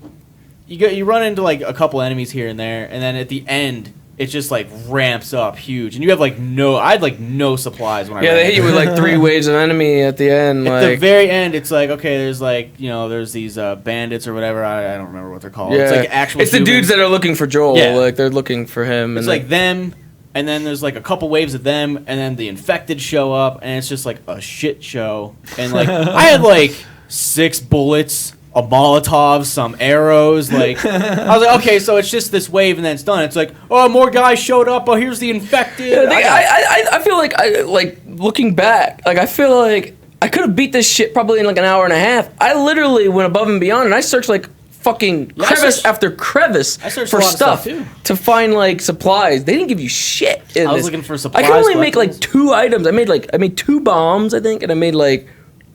you run into like a couple enemies here and there, and then at the end it just like ramps up huge. And you have like I had like no supplies when I Yeah, ran they hit you into with it. like 3 waves of enemy at the end. At the Like very end, it's like, okay, there's like, there's these bandits or whatever. I don't remember what they're called. yeah, It's like actual It's the humans. dudes that are looking for Joel. Yeah. Like they're looking for him. It's And like them, and then there's like a couple waves of them, and then the infected show up, and it's just like a shit show. And like I had like 6 bullets, a Molotov, some arrows. Like I was like, okay, so it's just this wave, and then it's done. It's like, oh, more guys showed up. Oh, here's the infected. I feel like like looking back, like I feel like I could have beat this shit probably in like an hour and a half. I literally went above and beyond, and I searched like fucking Yeah, I crevice searched- after crevice I searched for a lot of stuff, stuff too. to find like supplies. They didn't give you shit. In I was this. looking for I supplies, could only make like collectibles. 2 items. I made 2 bombs, I think, and I made like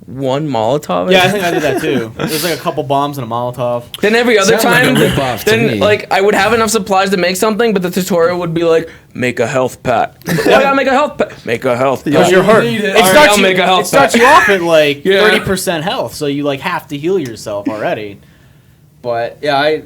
1 Molotov. Yeah, I think I did that too. There's like a couple bombs and a Molotov. Then every other Sounds like time, a rip-off to then me. like I would have enough supplies to make something, but the tutorial would be like, make a health pack. Why gotta make a health pack? Make a health pack. Because you're hurt. need it. It Alright, starts I'll you. make a health It starts pack. you off at like Yeah. 30% health, so you like have to heal yourself already. But yeah, I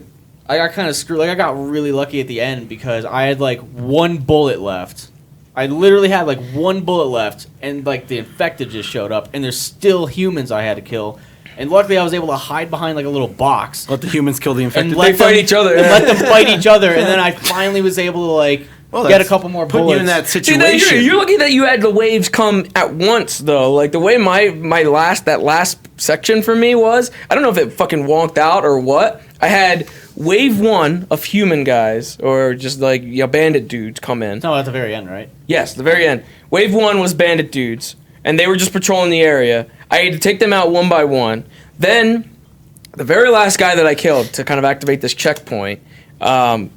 got kind of screwed. Like I got really lucky at the end because I had like 1 bullet left. I literally had like 1 bullet left, and like the infected just showed up, and there's still humans I had to kill. And luckily, I was able to hide behind like a little box Let the humans kill the infected. and let They fight them- each other. and let them fight each other. And then I finally was able to like get a that's couple more putting bullets. you in that See, situation. then you're lucky that you had the waves come at once, though. Like the way my last section for me was, I don't know if it fucking wonked out or what. I had wave 1 of human guys or just like bandit dudes come in. No, at the very end, right? Yes, the very end. Wave 1 was bandit dudes, and they were just patrolling the area. I had to take them out one by one. Then, the very last guy that I killed to kind of activate this checkpoint,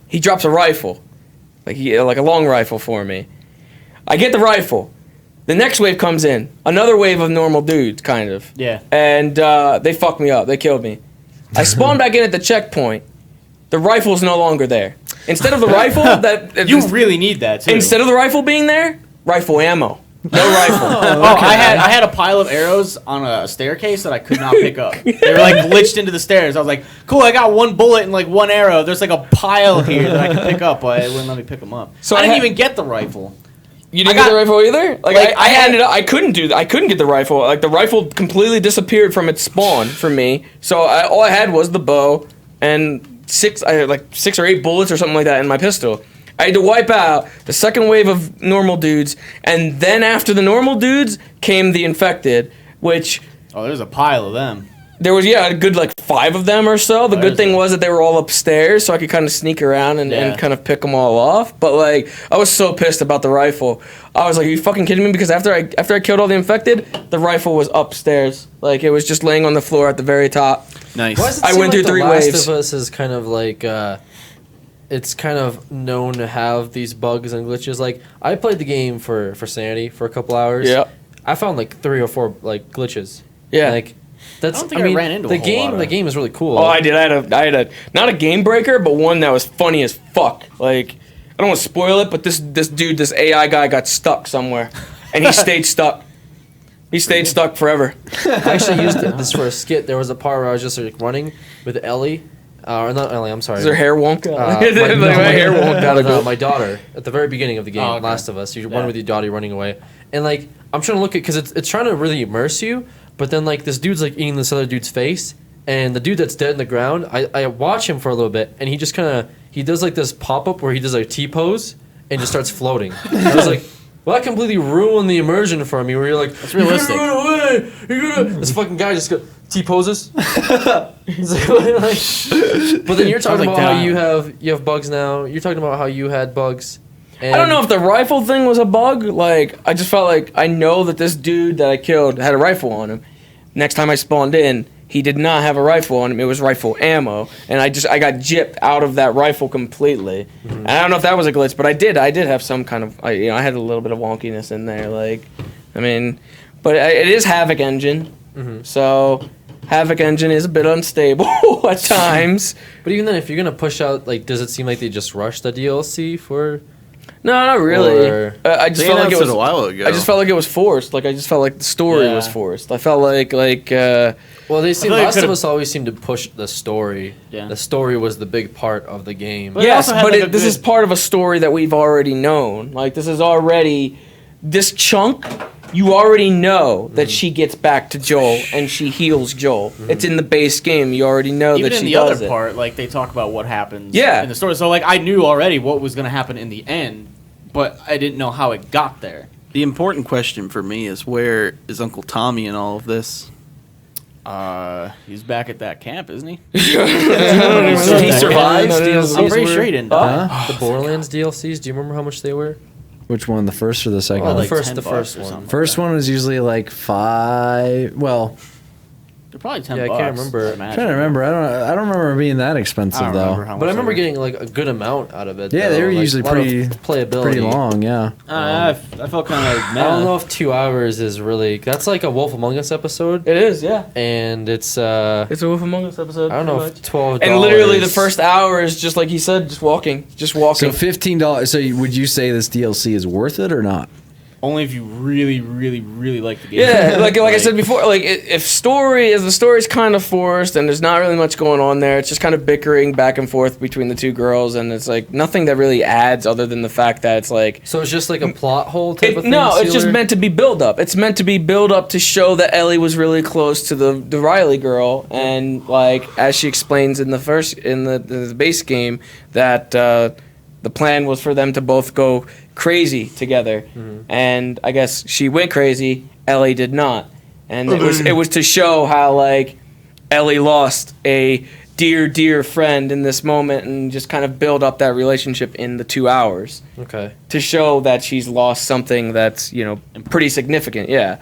he drops a rifle, like a long rifle for me. I get the rifle. The next wave comes in, another wave of normal dudes, kind of. Yeah. And they fucked me up. They killed me. I spawned back in at the checkpoint. The rifle's no longer there. Instead of the rifle, You really need that too. instead of the rifle being there, rifle ammo. No rifle. I had a pile of arrows on a staircase that I could not pick up. They were like glitched into the stairs. I was like, cool, I got 1 bullet and like 1 arrow. There's like a pile here that I can pick up, but it wouldn't let me pick them up. So I I didn't had- even get the rifle. You didn't I get the got- rifle either? Like like, I ended up, I couldn't get the rifle. Like the rifle completely disappeared from its spawn for me. So all I had was the bow and I had like 6 or 8 bullets or something like that in my pistol. I had to wipe out the second wave of normal dudes, and then after the normal dudes came the infected, which Oh, there's a pile of them. There was a good like 5 of them or so. The good thing was that they were all upstairs, so I could kind of sneak around and kind of pick them all off. But like, I was so pissed about the rifle. I was like, "Are you fucking kidding me?" Because after I killed all the infected, the rifle was upstairs. Like it was just laying on the floor at the very top. Nice. Why does it I seem went like through 3 The Last waves. of Us is kind of like it's kind of known to have these bugs and glitches. Like I played the game for sanity for a couple hours. Yeah. I found like 3 or 4 like glitches. Yeah. Like that's. I don't think I ran into the a whole game. lot of The it. game is really cool. Oh, I did. I had a not a game breaker, but one that was funny as fuck. Like I don't want to spoil it, but this dude, this AI guy, got stuck somewhere, and he stayed stuck. He stayed stuck forever. I actually used this for a skit. There was a part where I was just like running with Ellie, or not Ellie. I'm sorry. Is her hair wonk out? My hair wonk out. no, my daughter at the very beginning of the game, Oh, okay. Last of Us. You run with your daughter running away, and like I'm trying to look at because it's trying to really immerse you, but then like this dude's like eating this other dude's face, and the dude that's dead in the ground. I watch him for a little bit, and he just kind of he does like this pop up where he does like T pose and just starts floating. I was like. Well, that completely ruined the immersion for me. Where you're like, It's realistic. You're gonna run away. You're gonna. This fucking guy just T poses. He's like, but then you're talking like about how that. you have bugs now. You're talking about how you had bugs. And I don't know if the rifle thing was a bug. Like I just felt like I know that this dude that I killed had a rifle on him. Next time I spawned in, he did not have a rifle on him. It was rifle ammo, and I got gypped out of that rifle completely. And I don't know if that was a glitch, but I did have some kind of I had a little bit of wonkiness in there. Like, I mean, but it is Havoc Engine, so Havoc Engine is a bit unstable at times. But even then, if you're gonna push out, like, does it seem like they just rushed the DLC for? No, not really. Or- I just They felt like it announced was a while ago. I just felt like it was forced. Like I just felt like the story Yeah. was forced. I felt like Well, they seem feel like Last of could've- Us always seemed to push the story. Yeah. The story was the big part of the game. But it yes, also had, but like, a this is good- part of a story that we've already known. Like this is already this chunk. You already know that she gets back to Joel and she heals Joel. It's in the base game. You already know Even that in she the does other it. part, like they talk about what happens Yeah. in the story. So like I knew already what was gonna happen in the end, but I didn't know how it got there. The important question for me is where is Uncle Tommy in all of this? He's back at that camp, isn't he? He survived? survives. DLCs I'm pretty were- sure he didn't die. Huh? The Borderlands DLCs. Do you remember how much they were? Which one, the first or the second? Oh, one? the first $10 one. or something. First one was usually like 5. Well, They're probably $10. Yeah, I can't remember. I'm trying to remember. I don't remember it being that expensive I don't though. remember how much. But I remember they were. getting like a good amount out of it. Yeah, though. they were Like, usually a lot of pretty playability. pretty long. Yeah. I felt kind of like I don't know if 2 hours is really. That's like a Wolf Among Us episode, It is, yeah. and it's It's a Wolf Among Us episode. I don't know if $12. And literally the first hour is just like he said, just walking. So $15. So would you say this DLC is worth it or not? only if you really, really, really like the game. Yeah, like I said before, like if the story's kind of forced and there's not really much going on there, it's just kind of bickering back and forth between the two girls, and it's like nothing that really adds other than the fact that it's like So it's just like a plot hole type of thing. no, it's just Sealer? meant to be build up. It's meant to be build up to show that Ellie was really close to the Riley girl, and like as she explains in the base game that the plan was for them to both go crazy together, and I guess she went crazy. Ellie did not, and it was to show how like Ellie lost a dear friend in this moment, and just kind of build up that relationship in the 2 hours Okay. to show that she's lost something that's pretty significant. Yeah.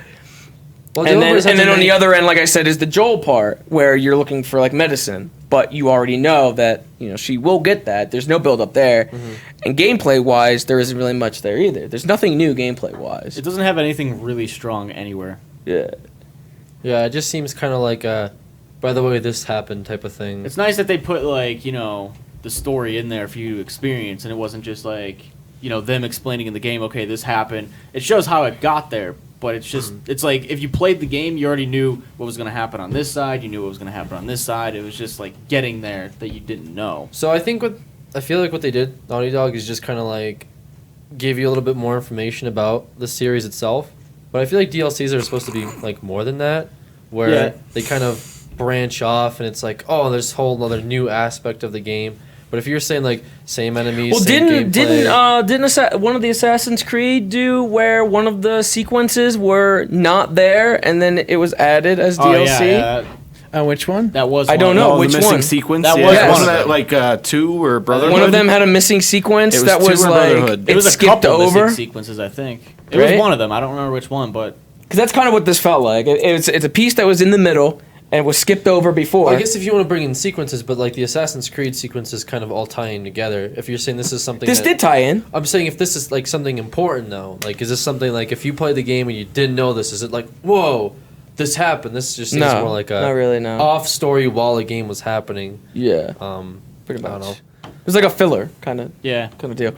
Well, And then, developers have and to then on the make- other end, like I said, is the Joel part where you're looking for like medicine, but you already know that she will get that. There's no build up there, and gameplay wise, there isn't really much there either. There's nothing new gameplay wise. It doesn't have anything really strong anywhere. Yeah. Yeah, it just seems kind of like a. By the way, this happened type of thing. It's nice that they put like the story in there for you to experience, and it wasn't just like them explaining in the game. Okay, this happened. It shows how it got there, but it's just it's like if you played the game, you already knew what was going to happen on this side. You knew what was going to happen on this side. It was just like getting there that you didn't know. So I feel like what they did, Naughty Dog, is just kind of like give you a little bit more information about the series itself. But I feel like DLCs are supposed to be like more than that, where Yeah. they kind of branch off and it's like, oh, there's a whole other new aspect of the game. But if you're saying like same enemies, Well, same gameplay, didn't one of the Assassin's Creed do where one of the sequences were not there and then it was added as DLC? Oh, yeah. Which one? That was. I don't one. know. Oh, which the missing one? sequence. That yeah. was one Wasn't of that like 2 or Brotherhood? One of them had a missing sequence It was that 2 was or like Brotherhood. it It was a skipped couple missing over. sequences, I think. It Right? was one of them. I don't remember which one, but Because that's kind of what this felt like. It's a piece that was in the middle and was skipped over before. I guess if you want to bring in sequences, but like the Assassin's Creed sequences kind of all tying together. If you're saying this is something this that, did tie in. I'm saying if this is like something important though, like is this something like if you play the game and you didn't know this, is it like whoa, this happened? This just seems No, more like a not really. No. off story while the game was happening. Yeah, pretty I don't much. know. It was like a filler kind of yeah. deal.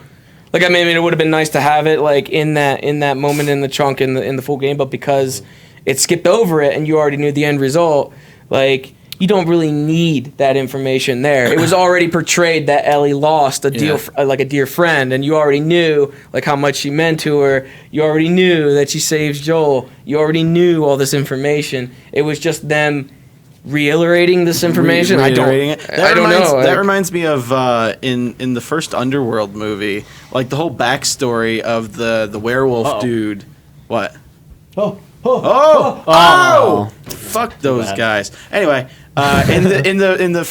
Like I mean, it would have been nice to have it like in that moment in the chunk in the full game, but because it skipped over it and you already knew the end result, like you don't really need that information there. It was already portrayed that Ellie lost a dear friend, and you already knew like how much she meant to her. You already knew that she saves Joel. You already knew all this information. It was just them reiterating this information. Reiterating it. I don't know. That reminds me of in the first Underworld movie, like the whole backstory of the werewolf dude. What? Oh! Fuck those bad. guys. Anyway, in the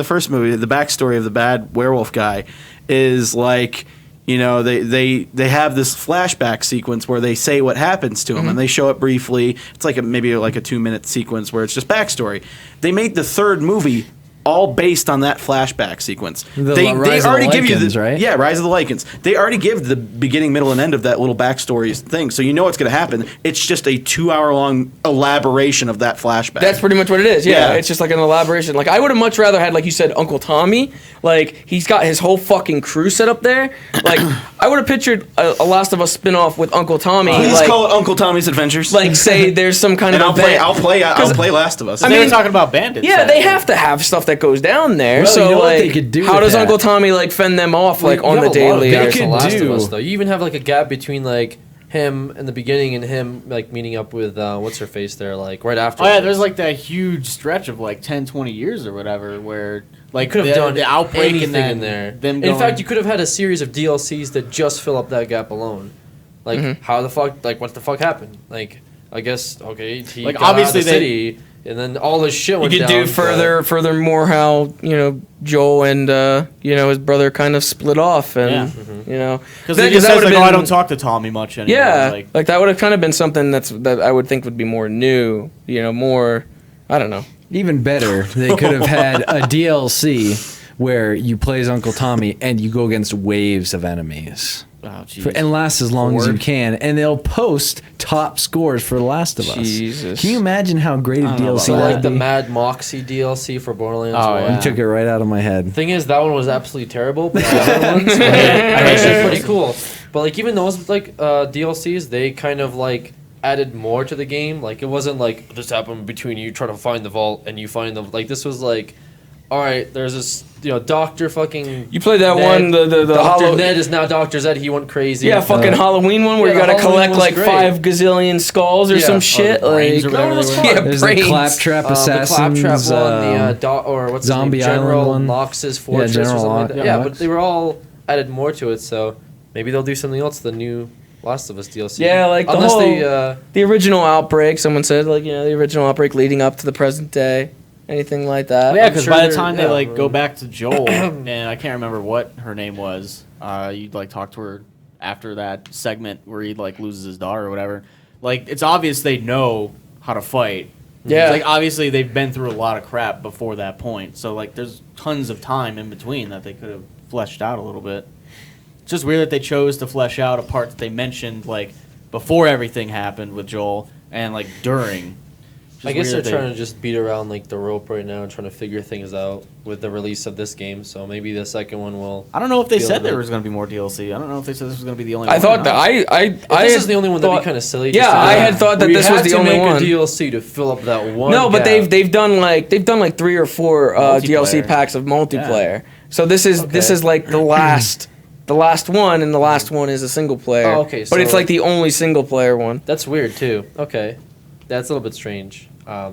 first movie, the backstory of the bad werewolf guy is like, you know, they have this flashback sequence where they say what happens to him and they show it briefly. It's like maybe a 2-minute sequence where it's just backstory. They made the third movie all based on that flashback sequence. They Rise of the already give you Lycans, right? Yeah, Rise of the Lycans. They already give the beginning, middle, and end of that little backstory thing, so you know what's going to happen. It's just a 2-hour-long elaboration of that flashback. That's pretty much what it is. Yeah, Yeah. it's just like an elaboration. Like I would have much rather had, like you said, Uncle Tommy. Like he's got his whole fucking crew set up there. Like I would have pictured a Last of Us spinoff with Uncle Tommy. Please like, call it Uncle Tommy's Adventures. like say there's some kind and of event. I'll play Last of Us. I they mean, were talking about bandits. Yeah, they have to have stuff that goes down there. Well, so you know what like, they could do how with does that? Uncle Tommy like fend them off like You on have the a lot of daily? bandits could in Last of do- Us, though. You even have like a gap between like him in the beginning and him like meeting up with what's her face there, like right after. Oh yeah, there's like that huge stretch of like 10, 20 years or whatever where like could have done the outbreak anything and then in there. Them In going, fact, you could have had a series of DLCs that just fill up that gap alone. Like how the fuck, like what the fuck happened? Like I guess okay, he Like, got out of obviously the they- city, and then all this shit You went could down. do furthermore how Joel and his brother kind of split off and because he just says like, oh, I don't talk to Tommy much anymore. Yeah, like that would have kind of been something that I would think would be more new. More, I don't know. Even better, they could have had a DLC where you play as Uncle Tommy and you go against waves of enemies. Oh, jeez. And last as long as you Forward. can, and they'll post top scores for The Last of Us. Jesus. Can you imagine how great a I don't know DLC about So that like would the be? Mad Moxie DLC for Borderlands. Oh, 1. yeah. You took it right out of my head. Thing is, that one was absolutely terrible. But the other ones were actually pretty cool. But like even those like DLCs, they kind of like added more to the game. Like it wasn't like this happened between you trying to find the vault and you find the like. This was like, all right, there's this Doctor fucking. You played that Ned. one, the Doctor Ned is now Doctor Zed. He went crazy. Yeah, fucking Halloween one where yeah, you the gotta Halloween collect was like great. 5 gazillion skulls or Yeah, some or shit. brains Like or whatever No, it was they fun. yeah, There's brains. the Claptrap The Assassins. Claptrap one, or what's Zombie his name? Island General one. Knox's Fortress General or something like that. Knox. Yeah, but they were all added more to it, so maybe they'll do something else. The new Last of Us DLC. Yeah, like the unless whole- they. The original Outbreak, someone said, like, the original Outbreak leading up to the present day. Anything like that. Yeah, I'm because sure by the they're- time they yeah, like go um, back to Joel, and I can't remember what her name was. You'd like talk to her after that segment where he like loses his daughter or whatever. Like it's obvious they know how to fight. Yeah. It's like obviously they've been through a lot of crap before that point. So like there's tons of time in between that they could have fleshed out a little bit. It's just weird that they chose to flesh out a part that they mentioned like before everything happened with Joel and like during. I guess they're trying to just beat around like the rope right now and trying to figure things out with the release of this game. So maybe the second one will. I don't know if they Feel said that. there was going to be more DLC. I don't know if they said this was going to be the only I one. thought or that not. If I this had is the only one, that'd thought- be kind of silly. Yeah, just to I be had like, thought that we this was had the to only make one. a DLC to fill up that one. No, but gap. they've done like 3 or 4 DLC Multiplayer. packs of multiplayer. So this is Okay. like the last one, and the last one is a single player. Oh, okay, but it's so- like the only single player one. That's weird too. Okay, that's a little bit strange. Yeah,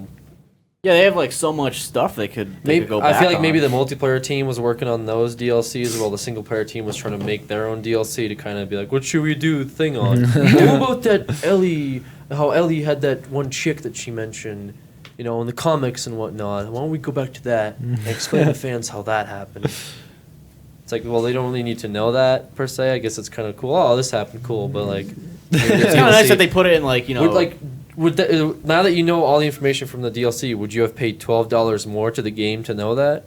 they have like so much stuff they could Maybe go I back feel like on. maybe the multiplayer team was working on those DLCs while the single player team was trying to make their own DLC to kind of be like, what should we do thing on? What about that Ellie? How Ellie had that one chick that she mentioned, in the comics and whatnot. Why don't we go back to that and explain to fans how that happened? It's like, well, they don't really need to know that per se. I guess it's kind of cool. Oh, this happened, cool. But like, It's kind of nice that they put it in like now that you know all the information from the DLC, would you have paid $12 more to the game to know that?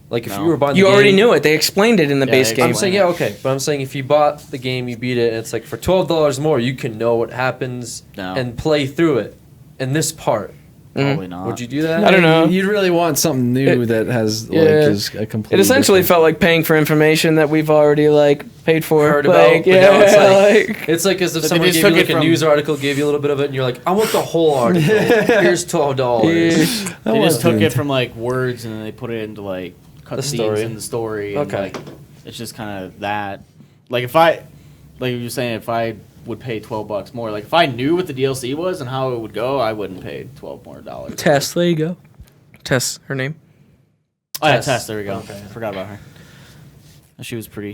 Like if No. you were buying, the You already game, knew it. They explained it in the Yeah, base they game. I'm saying okay, but I'm saying if you bought the game, you beat it, and it's like for $12 more, you can know what happens No. and play through it in this part. Probably not. Would you do that? I don't know. You'd really want something new It- that has yeah. like is a complete. It essentially felt like paying for information that we've already like paid for. Heard like, about, but now it's like, It's like as if But they someone just gave you took like it a from- news article, gave you a little bit of it, and you're like, I want the whole article. Here's $12. They just took it from like words and then they put it into like The cutscenes story. in the story. And, Okay. like, it's just kind of that. Like if I, like you were saying, if I would pay $12 more, like if I knew what the DLC was and how it would go, I wouldn't pay $12 more. Tess, there you go. Tess, her name. Oh yeah, Tess. Tess. There we go. Okay. I forgot about her. She was pretty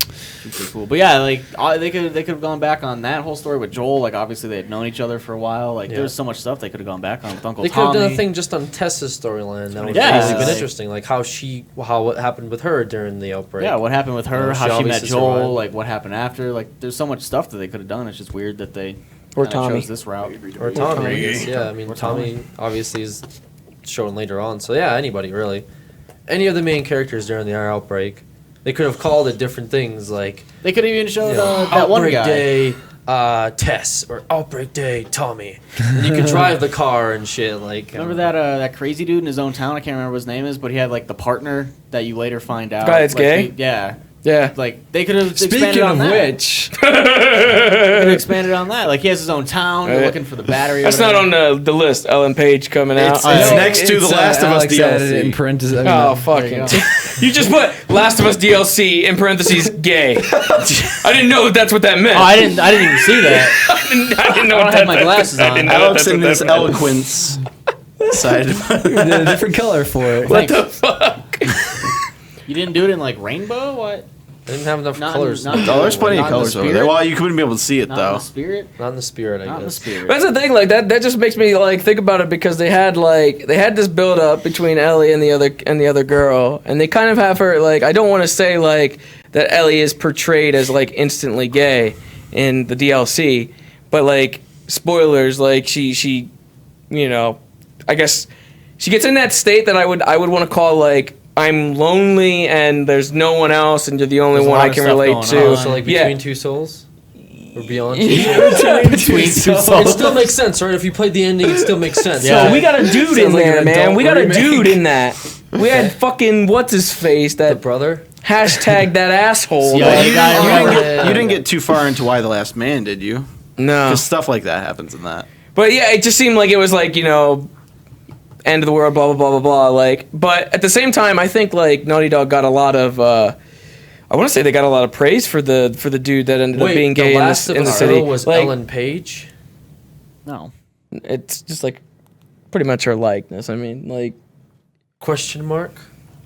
cool. But yeah, like they could have gone back on that whole story with Joel. Like obviously they had known each other for a while. Like Yeah. there's so much stuff they could have gone back on with Uncle They could have Tommy. done a thing just on Tessa's storyline. That would Yeah, have been like- interesting. Like what happened with her during the outbreak. Yeah, what happened with her? She How she met obviously Joel? survived. Like what happened after? Like there's so much stuff that they could have done. It's just weird that they Or kinda Tommy. chose this route. Or Tommy. I guess. Yeah, I mean, Or Tommy obviously is shown later on. So yeah, anybody really. Any of the main characters during the outbreak. They could have called it different things like They could have even showed you know, that one Outbreak guy. Day Tess or Outbreak Day Tommy. And you could drive the car and shit. Like Remember that crazy dude in his own town? I can't remember what his name is, but he had like the partner that you later find out. Guy that's like, gay? Yeah. Yeah. Like they could have expanded Speaking on of that. which, They could have expanded on that. Like he has his own town. They're Right. looking for the battery. or That's not whatever. on the list. Ellen Page coming out. It's next to The Last of Us Alex added it in DLC. parentheses. I mean, Oh, There you fucking. go. You just put Last of Us DLC in parentheses gay. I didn't know that's what that meant. Oh, I didn't even see that. I didn't know I what don't have that my meant. glasses I on. didn't know Alex that's what in that his meant. eloquence side. did a different color for it. What the fuck? You didn't do it in like rainbow? What? I didn't have enough Not- colors. not- Oh, there's plenty Not of in the colors over there. spirit? Well, you couldn't be able to see it Not in though. the spirit. Not in the spirit, I Not in the guess. spirit. That's the thing, like that just makes me like think about it because they had this build up between Ellie and the other girl, and they kind of have her like I don't want to say like that Ellie is portrayed as like instantly gay in the DLC, but like spoilers, like she you know, I guess she gets in that state that I would want to call like I'm lonely and there's no one else and you're the only There's a one lot I of can stuff relate going to. on. So like Yeah. between two souls? Or beyond two souls? Between two It still makes sense, right? If you played the ending, it still makes sense. Yeah. So we got a dude Sounds in like there, an man. adult We got a remake. dude in that. We had fucking what's his face The that brother? hashtag that asshole. Yeah, Like, you got it. You didn't get too far into Why the Last Man, did you? no, Because stuff like that happens in that. but yeah, it just seemed like it was like end of the world, blah blah blah blah blah. Like, but at the same time, I think like Naughty Dog got a lot of. I want to say they got a lot of praise for the dude that ended up being gay the in last the, of in the Us city. girl was Like, Ellen Page. No. it's just like pretty much her likeness. I mean, like. Question mark?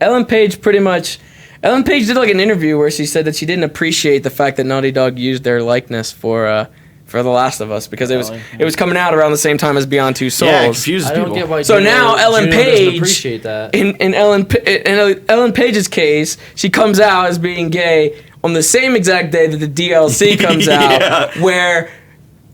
Ellen Page did like an interview where she said that she didn't appreciate the fact that Naughty Dog used their likeness for The Last of Us because Really? it was coming out around the same time as Beyond Two Souls. Yeah, it confuses I don't people. get why So now Ellen Juno doesn't Page- appreciate that. In Ellen Page's case, she comes out as being gay on the same exact day that the DLC comes out, Yeah. where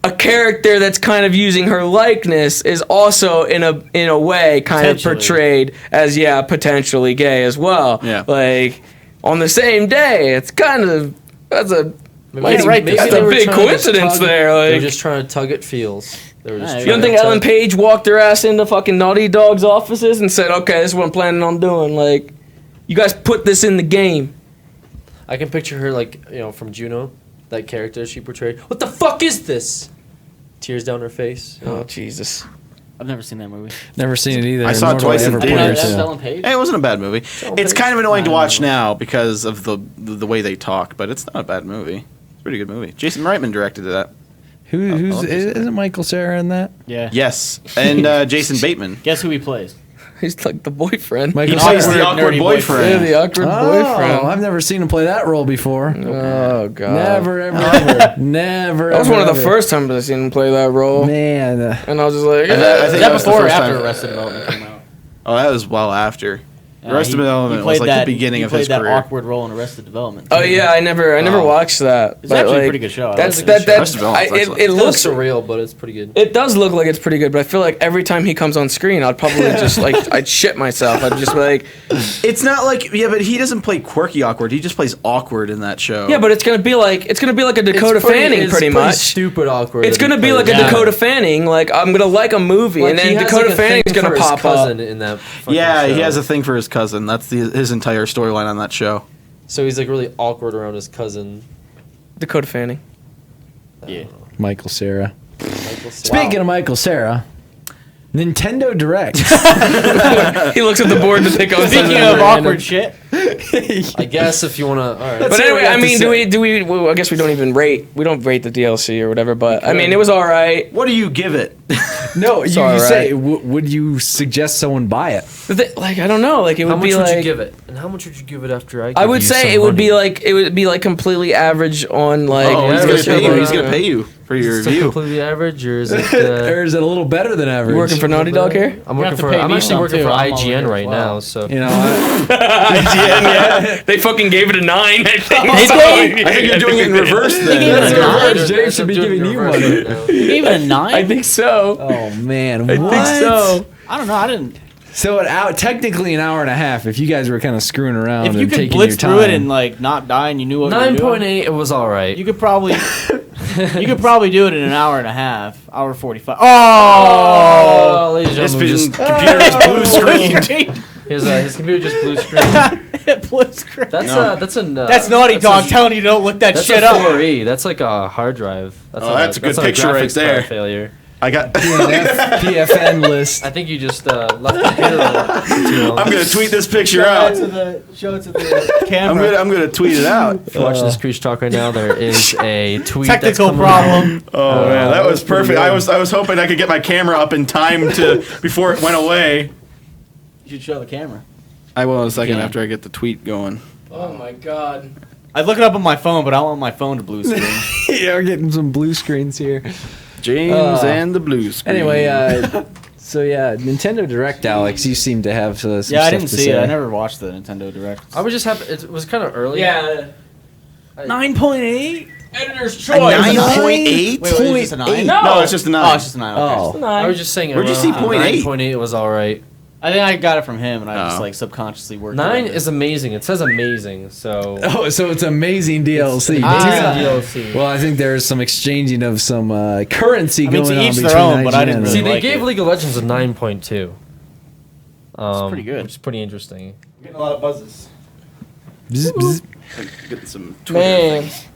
a character that's kind of using her likeness is also in a way kind of Potentially. portrayed as potentially gay as well. Yeah. Like on the same day, it's kind of that's a Maybe, right, maybe that's they a were big trying to coincidence tug- there, They like- were just trying to tug at feels. They were just Yeah, You don't trying think to Ellen tug- Page walked her ass into fucking Naughty Dog's offices and said, "Okay, this is what I'm planning on doing. Like, you guys put this in the game." I can picture her like, from Juno, that character she portrayed. What the fuck is this? Tears down her face. you know? Oh Jesus! I've never seen that movie. Never seen it either. I saw it nor do twice in ever theaters. plan That's to. Ellen Page? Hey, it wasn't a bad movie. Ellen It's Page? kind of annoying to I don't watch know. now because of the way they talk, but it's not a bad movie. It's a pretty good movie. Jason Reitman directed that. Who's love this isn't Michael Cera in that? Yeah. Yes, and Jason Bateman. Guess who he plays? He's like the boyfriend. Michael plays Cera. the awkward nerdy boyfriend. Yeah, the awkward boyfriend. I've never seen him play that role before. Oh god. Never, ever, ever. Never. That was ever, one of the ever. first times I seen him play that role. Man. And I was just like, I Is think that was the before or first after time. Arrested Development came out? Oh, that was well after. Arrested Development was played like the beginning he of his played that career. awkward role in Arrested Development. oh yeah, I never Wow. watched that. It's but, actually a like, pretty good show. I That's like that it. that. Arrested Development's It excellent. it Looks looks surreal, but it's pretty good. It does look like it's pretty good, but I feel like every time he comes on screen, I'd probably just like I'd shit myself. I'd just be like, It's not like but he doesn't play quirky awkward. He just plays awkward in that show. yeah, but it's gonna be like a Dakota Fanning pretty much. Stupid awkward. It's that he gonna be like plays. a Dakota Fanning. Like I'm gonna like a movie, Like, and he then has, Dakota like, a thing Fanning's gonna for his pop cousin up. in that. fucking yeah, he show. has a thing for his cousin. That's his entire storyline on that show. So he's like really awkward around his cousin. Dakota Fanning. Yeah. Michael Cera. Michael Cera. Speaking of Michael Cera, Nintendo Direct. He looks at the board to pick up. Speaking of awkward shit, I guess if you wanna. All right. But anyway, I mean, do we? Well, I guess we don't even rate. We don't rate the DLC or whatever. But I mean, it was all right. What do you give it? No, you all say, would you suggest someone buy it? Like I don't know. Like it How would much be would like. you give it? And how much would you give it after I? I give would you say some it would money? be like completely average on like. Oh, yeah, he's yeah, gonna pay you. yeah. He's gonna pay you for your Is it review. completely average, or is it? Or is it a little better than average? You working for Naughty Dog here? I'm You working have to for. pay I'm me actually some, working too. for I'm over IGN here as right well. now. So You know, yeah. They fucking gave it a 9. I think. I think you're doing it in reverse then. gave it a That's 9? Jay should be giving you money. you gave it a 9? I think so. oh man, I think so. I don't know. I didn't. So technically an hour and a half. If you guys were kind of screwing around If you and could taking blitz your time, through it and like not die, and you knew what you were doing, 9.8. It was all right. you could probably do it in an hour and a half, hour 45. Oh, Oh, ladies and This gentlemen, computer is blue screen. his computer just blue screen. Blue screen. That's Naughty that's Dog a- telling you to don't look that That's shit a up. 4E. That's like a hard drive. That's a good not picture right graphics there. card Failure. I got. PFN list. I think you just left the computer on for too long. I'm gonna tweet this picture Show out. it to the camera. I'm gonna tweet it out. If you're watching this Creech talk right now, there is a tweet. that's Technical coming problem. Oh man, that was perfect. I was hoping I could get my camera up in time before it went away. You should show the camera. I will in a second Yeah. after I get the tweet going. Oh my god. I look it up on my phone, but I don't want my phone to blue screen. Yeah, we're getting some blue screens here. James and the blue screen. Anyway, so yeah, Nintendo Direct, Alex. You seem to have some Yeah, I stuff didn't to see say. it. I never watched the Nintendo Direct. I was just happy. It was kind of early. Yeah. 9.8. Editor's a choice. 9.8. Wait, was it just a 9? No, it's just a 9. Oh, it's just a 9. Okay. Oh, I was just saying. Where'd you see 0.8? 9.8 was all right. I think I got it from him, and I just Oh. like subconsciously worked. 9 it. is amazing. It says amazing. So. oh, so it's amazing DLC. Amazing Dude. DLC. Well, I think there's some exchanging of some currency I mean, to going on each between their own, but I IGN didn't and- really See, they like gave it. League of Legends a 9.2. pretty good. Which is pretty interesting. Getting a lot of buzzes. Bzz, bzz. Getting some Twitter Man. things.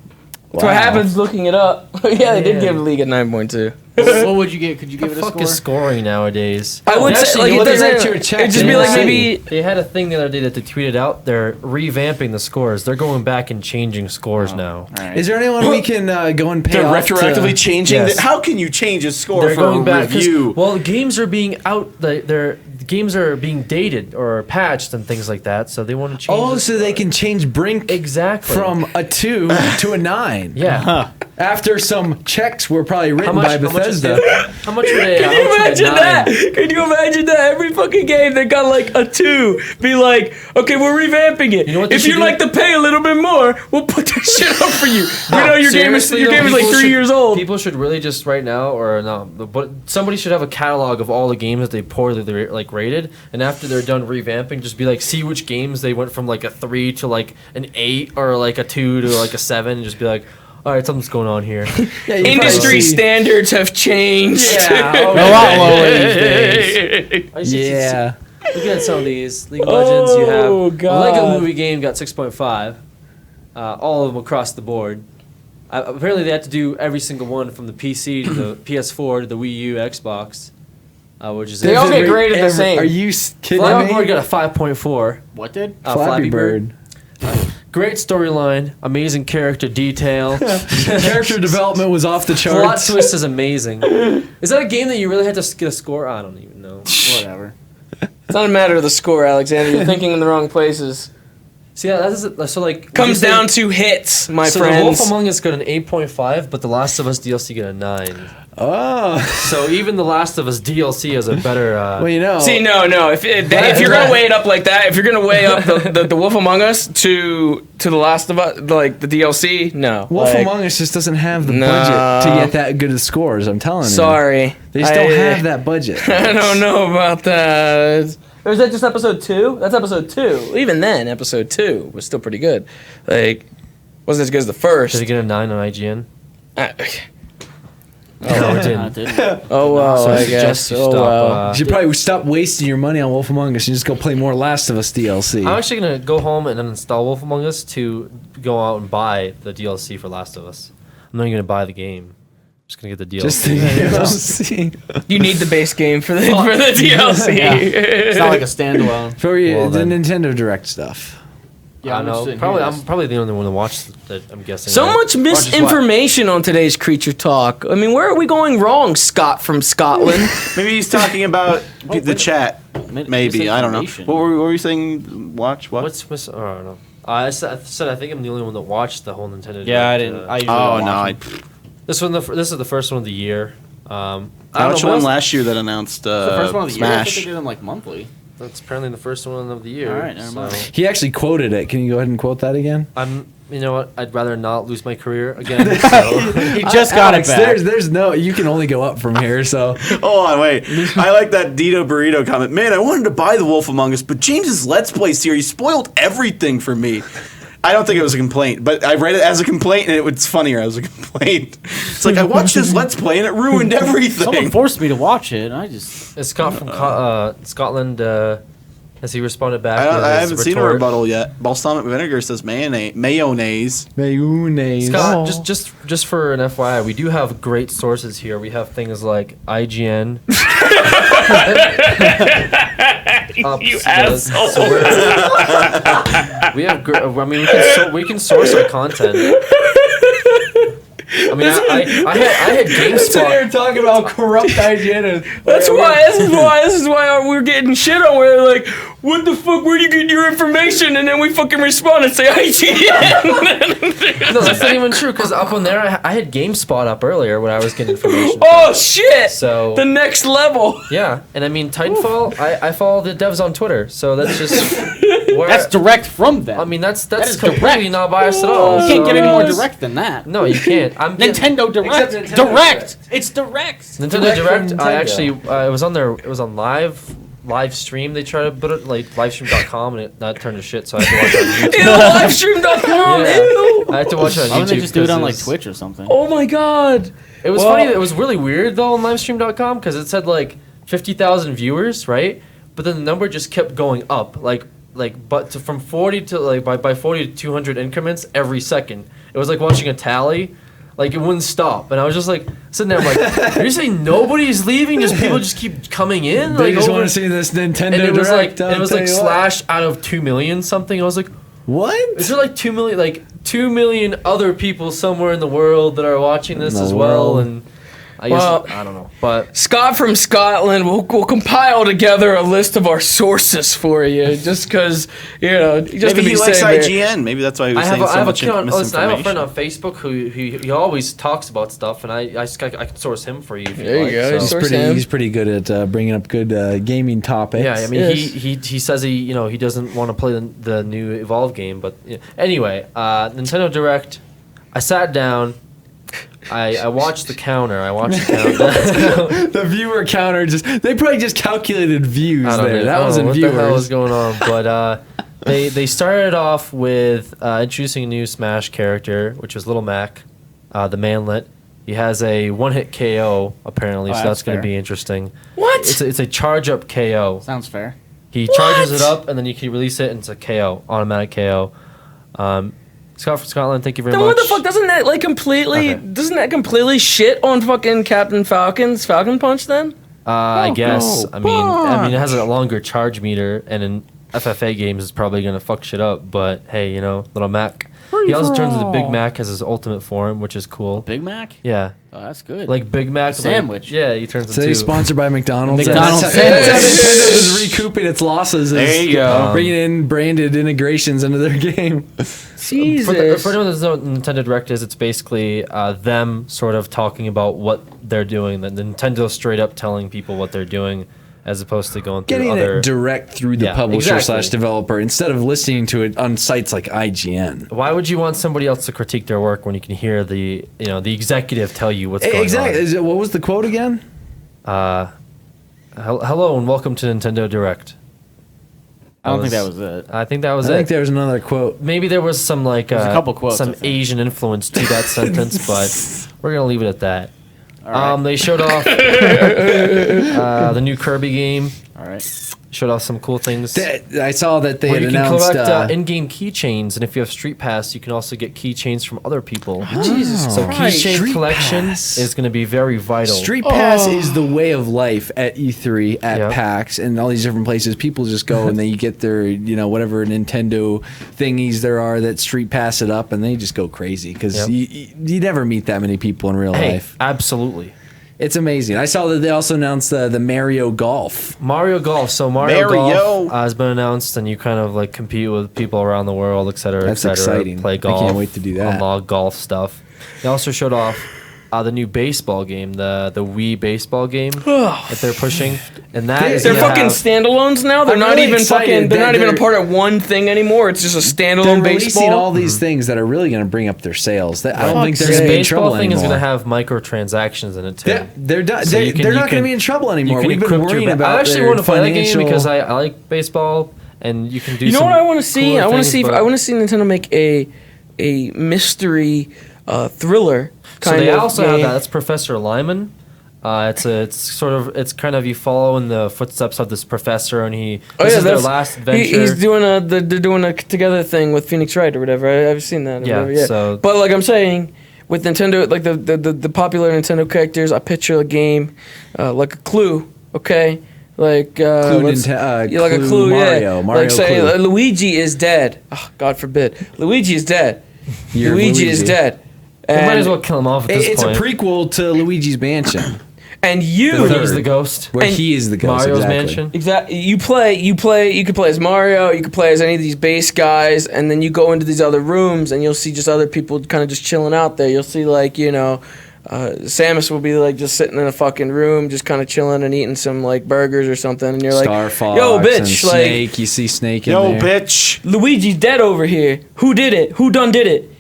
That's what happens looking it up. yeah, they did Yeah. give League a 9.2. What would you get? Could you give it a Fuck score? is scoring nowadays? I would say Actually, like you it know what they doesn't. write you a check It'd just in be the like city. maybe. They had a thing the other day that they tweeted out. They're revamping the scores. They're going back and changing scores now. All right. Is there anyone we can go and pay They're off retroactively to? changing. Yes. How can you change a score They're for going a back 'cause- review? well, games are being out. The games are being dated or patched and things like that. So they want to change. Oh, the so they score. can change Brink exactly from a 2 to a 9. yeah. After some checks were probably How written much? by How much, is Bethesda. it? How much are they? Can you imagine that? Can you imagine that? Every fucking game that got like a 2 be like, okay, we're revamping it. You know what they if should you'd do? like to pay a little bit more, we'll put that shit up for you. We know your game is Seriously, your though, game is like people 3 should- years old. People should really just right now, or no, but somebody should have a catalog of all the games that they poorly like rated, and after they're done revamping, just be like, see which games they went from like a 3 to like an 8 or like a 2 to like a 7, and just be like, all right, something's going on here. Yeah, you Industry probably see- standards have changed. Yeah, a lot lower these days. I just- Yeah. Look at some of these League of Legends. You have Oh, a God. Lego Movie game got 6.5, all of them across the board. Apparently, they had to do every single one from the PC to the PS4 to the Wii U, Xbox, which is They all get graded the same. Are you kidding Flappy Bird me? got a 5.4. What did? Flappy Bird. Great storyline, amazing character detail. Character development was off the Plot charts. twist is amazing. Is that a game that you really had to get a score? I don't even know. Whatever. It's not a matter of the score, Alexander. You're thinking in the wrong places. See, yeah, so like Comes down to hits, my so friends. The Wolf Among Us got an 8.5, but The Last of Us DLC got a 9. Oh. So even The Last of Us DLC has a better. Well, you know. See, no. If you're gonna weigh it up like that, if you're gonna weigh up the Wolf Among Us to The Last of Us, like the DLC, no. Wolf Like, Among Us just doesn't have the No. budget to get that good of scores. I'm telling you. Sorry, They just don't have that budget. I don't know about that. Or is that just episode 2? That's episode 2. Even then, episode 2 was still pretty good. Like, wasn't as good as the first. Did it get a 9 on IGN? Uh, No, it didn't. oh well, So I I suggest guess. you Oh stop, well. You should probably stop wasting your money on Wolf Among Us and just go play more Last of Us DLC. I'm actually gonna go home and uninstall Wolf Among Us to go out and buy the DLC for Last of Us. I'm not even gonna buy the game. I'm just gonna get the DLC. Just the DLC. You need the base game for the DLC. Yeah. It's not like a standalone. For you, Well, the then. Nintendo Direct stuff. Yeah, I I'm know. interested in Probably, hearing I'm this. probably the only one to watch that. I'm guessing. So right? much misinformation on today's Creature Talk. I mean, where are we going wrong, Scott from Scotland? Maybe he's talking about the chat. Maybe, I don't know. Misinformation. What were you saying? Watch what? What's? Oh, I don't know. I said I think I'm the only one that watched the whole Nintendo. Yeah, I Direct, didn't. I usually Oh don't no! watch I, them. This is the first one of the year. I don't which know, one what last year that announced The first one of the year. I thought they Smash? did them like monthly. That's apparently the first one of the year. All right, never mind. so He actually quoted it. Can you go ahead and quote that again? You know what? I'd rather not lose my career again. So. He just got Alex, it back. There's no. You can only go up from here. So Hold on, wait. I like that Dito Burrito comment. Man, I wanted to buy the Wolf Among Us, but James's Let's Play series spoiled everything for me. I don't think it was a complaint, but I read it as a complaint, and it was funnier as a complaint. It's like, I watched this Let's Play, and it ruined Someone everything. forced me to watch it. And I just. It's Scott from Scotland. Has he responded back? with I his haven't seen a retort? rebuttal yet. Balsamic vinegar says mayonnaise. mayonnaise. Scott, just for an FYI, we do have great sources here. We have things like IGN. You asshole. We have. I mean, we can source our content. I mean, I had GameSpot. talking about corrupt IGN. That's why. This is why we're getting shit on. We're like, what the fuck? Where do you get your information? And then we fucking respond and say IGN. No, that's not even true. Because up on there, I had GameSpot up earlier when I was getting information. Oh shit! So The next level. yeah, and I mean Titanfall. I follow the devs on Twitter, so that's just. Where, That's direct from them. I mean, that's is completely direct. not biased at all. you can't get so- any more direct than that. No, you can't. Nintendo Direct. Except Nintendo Direct. It's direct. Nintendo Direct Direct. from I Nintendo. actually it was on their live stream. They tried to put it like livestream.com and that turned to shit. So I had to watch it on YouTube. Ew, livestream.com. Yeah. Ew. I had to watch it on YouTube. Why don't they just do it on like 'cause Twitch or something? Oh my god. It was Well- funny. It was really weird though on livestream.com because it said like 50,000 viewers, right? But then the number just kept going up, from 40 to like by 40 to 200 increments every second. It was like watching a tally. Like it wouldn't stop, and I was just like sitting there. I'm like, "You're saying nobody's leaving? Just people just keep coming in? They like just over- want to see this Nintendo And it was Direct. like slash out of 2 million something. I was like, What? is there like 2 million, 2 million other people somewhere in the world that are watching this In the as well? world. And I guess Well- I don't know, but Scott from Scotland will compile together a list of our sources for you, just because just Maybe to be he likes safe here. IGN. Maybe that's why he was I saying have so a much friend. Listen, I have a friend misinformation. on Facebook who he always talks about stuff, and I can source him for you. If There you like, go. so. He's Source him. He's pretty good at bringing up good gaming topics. Yeah, I mean, Yes. he says he doesn't want to play the new Evolve game, but anyway, Nintendo Direct. I sat down. I watched the counter. the viewer counter they probably just calculated views I don't there. know. That I don't wasn't know what viewers. the hell was going on, but they started off with introducing a new Smash character, which was Little Mac, the manlet. He has a one-hit KO apparently, so Oh, that's that's going to fair. be interesting. What? It's a charge-up KO. Sounds fair. He charges it up, and then you can release it, and it's a KO, automatic KO. Scott from Scotland, thank you very Then much. what the fuck doesn't that completely shit on fucking Captain Falcon's Falcon Punch then? I guess. no. I mean, it has a longer charge meter, and FFA games is probably gonna fuck shit up. But hey, you know, little Mac. He also turns into Big Mac as his ultimate form, which is cool. Big Mac? Yeah, Oh, that's good. like Big Mac Sandwich. yeah, he turns So into. he's sponsored by McDonald's. McDonald's That's sandwich. how Nintendo is recouping its losses. There you go. Bringing in branded integrations into their game. Jesus. For anyone that doesn't know what Nintendo Direct is, it's basically them sort of talking about what they're doing. The Nintendo straight up telling people what they're doing, as opposed to going through Getting other. it direct through the Yeah, publisher exactly. / developer instead of listening to it on sites like IGN. Why would you want somebody else to critique their work when you can hear the executive tell you what's going Exactly. on? Is it, what was the quote again? Hello and welcome to Nintendo Direct. I don't think that was it. I think that was I think it. there was another quote. Maybe there was some like There's a couple quotes, I some think. Asian influence to that sentence, but we're gonna leave it at that. All right. They showed off the new Kirby game. All right. Showed off some cool things. I saw that they Where had you can announced. collect in-game keychains, and if you have Street Pass, you can also get keychains from other people. Jesus So Christ. keychain Street collection Pass. is going to be very vital. Street Pass is the way of life at E3, at Yep. PAX, and all these different places. People just go and they get their, whatever Nintendo thingies there are that Street Pass it up, and they just go crazy because Yep. you never meet that many people in real Hey, life. absolutely. It's amazing. I saw that they also announced the Mario Golf. Mario Golf. So Mario Golf has been announced, and you kind of like compete with people around the world, et cetera, That's et cetera. exciting. Play I golf. can't wait to do that. Unlock golf stuff. They also showed off the new baseball game, the Wii baseball game that they're pushing, and that is They're gonna fucking have- standalones now. They're I'm not really even excited fucking. They're that not even a they're- part of one thing anymore. It's just a They're standalone releasing baseball. all these things that are really going to bring up their sales. I don't think they're This going to be in baseball trouble thing is anymore. going to have microtransactions in it too. They're done. So you can- they're you not going can- to be in trouble You anymore. can We've been equip your worrying ba- about I actually their want to play that game financial- because I like baseball, and you can do. You know some what I want to see? cooler I want to things, see. If, but- I want to see Nintendo make a mystery thriller So kind they of also game. have that. That's Professor Lyman. It's kind of you follow in the footsteps of this professor, and this is their last adventure. He's doing they're doing a together thing with Phoenix Wright or whatever. I've seen that. Or Yeah, whatever, so- but like I'm saying, with Nintendo, like the popular Nintendo characters, I picture a game like a Clue. Okay. Like Clue let's- Ninte- like a Clue Clue, Mario, yeah. Mario like say Clue. Luigi is dead. Oh, God forbid, Luigi is dead. You're Luigi is dead. You might And- as well kill him off at this It's a point. prequel to Luigi's Mansion, And you Where he's the ghost. where And he is the ghost. Mario's exactly. Mansion. exactly. You could play as Mario. You could play as any of these base guys, and then you go into these other rooms, and you'll see just other people kind of just chilling out there. You'll see Samus will be like just sitting in a fucking room, just kind of chilling and eating some like burgers or something, and you're Star like, Fox "Yo, and bitch! Like Snake. You see Snake in Yo, there. bitch. Luigi's dead over here. Who did it? Who done did it?"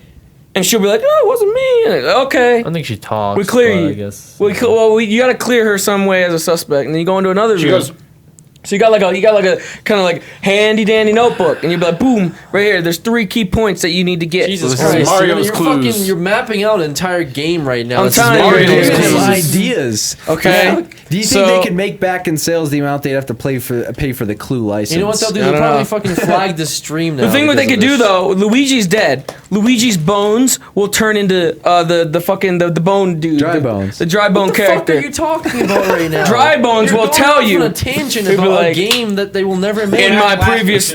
And she'll be like, "Oh, it wasn't me." And okay. I don't think she talks. We clear but you. I guess. You gotta clear her some way as a suspect, and then you go into another She room. goes, So you got like a kind of like handy dandy notebook, and you'd be like, boom, right here. There's 3 key points that you need to get. Jesus This is Christ! Mario's you're clues. You're mapping out an entire game right now. I'm This is telling you, Mario's dude. Giving them clues. ideas. Okay. Yeah. Do you think So- they could make back in sales the amount they'd have to pay for the Clue license? You know what they'll do? I They'll don't probably know. fucking flag this stream now. The thing what they because could of do this. though, Luigi's dead. Luigi's bones will turn into the bone dude. Dry the, bones. The dry bone What the character. fuck are you talking about right now? Dry bones You're will going tell off you. on a tangent It'll be about a like- game that they will never make. in my previous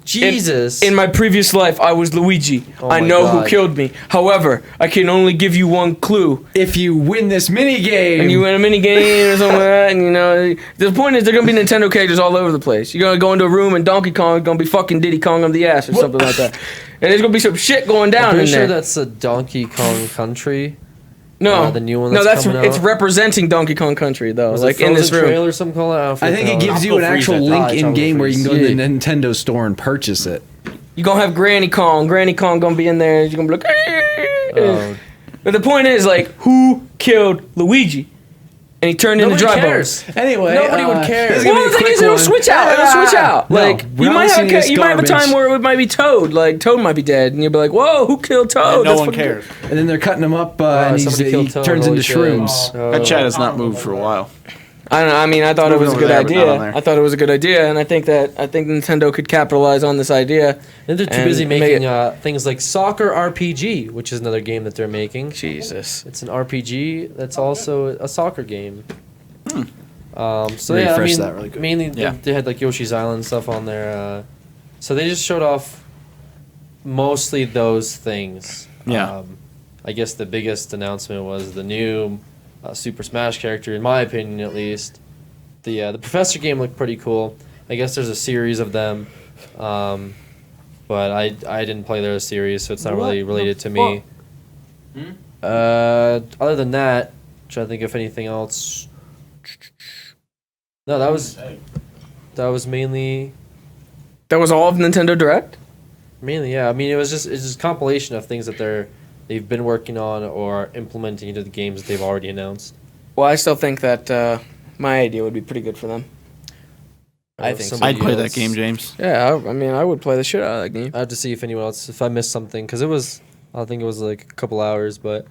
Jesus. in my previous life, I was Luigi. Oh I my know who God. killed me. However, I can only give you one clue. If you win this mini game, And you win a mini game or something like that, and the point is, they're gonna be Nintendo characters all over the place. You're gonna go into a room and Donkey Kong is gonna be fucking Diddy Kong on the ass or something like that, and there's gonna be some shit going down I'm in pretty there. sure that's a Donkey Kong Country. no, the new one no, that's that's coming it's out. representing Donkey Kong Country though, Was like it in this Frozen room. Trail or something called that? I think it gives you an actual link in game where you can go to the Nintendo store and purchase it. You're gonna have Granny Kong. Granny Kong gonna be in there. You're gonna be like, Oh. but the point is, like, who killed Luigi? And he turned into Nobody dry cares. bones. Anyway, Nobody would care. this is gonna Well, be the a thing quick is, it'll one. switch out. It'll switch out. No, Like we're you not might listening to have this you might have a garbage. time where it might be Toad. Like Toad might be dead, and you'll be like, "Whoa, who killed Toad?" no That's one fucking- cares. And then they're cutting him up, and somebody he killed Toad, turns holy into shit. shrooms. That chat has not moved for a while. I don't know. I mean, I thought it was a Moving good over there, but not on idea. there. I thought it was a good idea, and I think Nintendo could capitalize on this idea. And they're too And busy make making it- things like Soccer RPG, which is another game that they're making. Jesus. It's an RPG that's also a soccer game. So Refresh yeah, I mean, that really quick. mainly Yeah. they had like Yoshi's Island stuff on there. So they just showed off mostly those things. Yeah. I guess the biggest announcement was the new Super Smash character, in my opinion at least. The Professor game looked pretty cool. I guess there's a series of them, but I didn't play their series, so it's not really related to me. Other than that, I'm trying to think if anything else. No, that was mainly. That was all of Nintendo Direct? Mainly, yeah. I mean, it's just a compilation of things that they've been working on or implementing into the games that they've already announced. Well, I still think that my idea would be pretty good for them. I think I'd play that game, James. Yeah, I mean, I would play the shit out of that game. I have to see if anyone else, if I missed something, because I think it was like a couple hours, but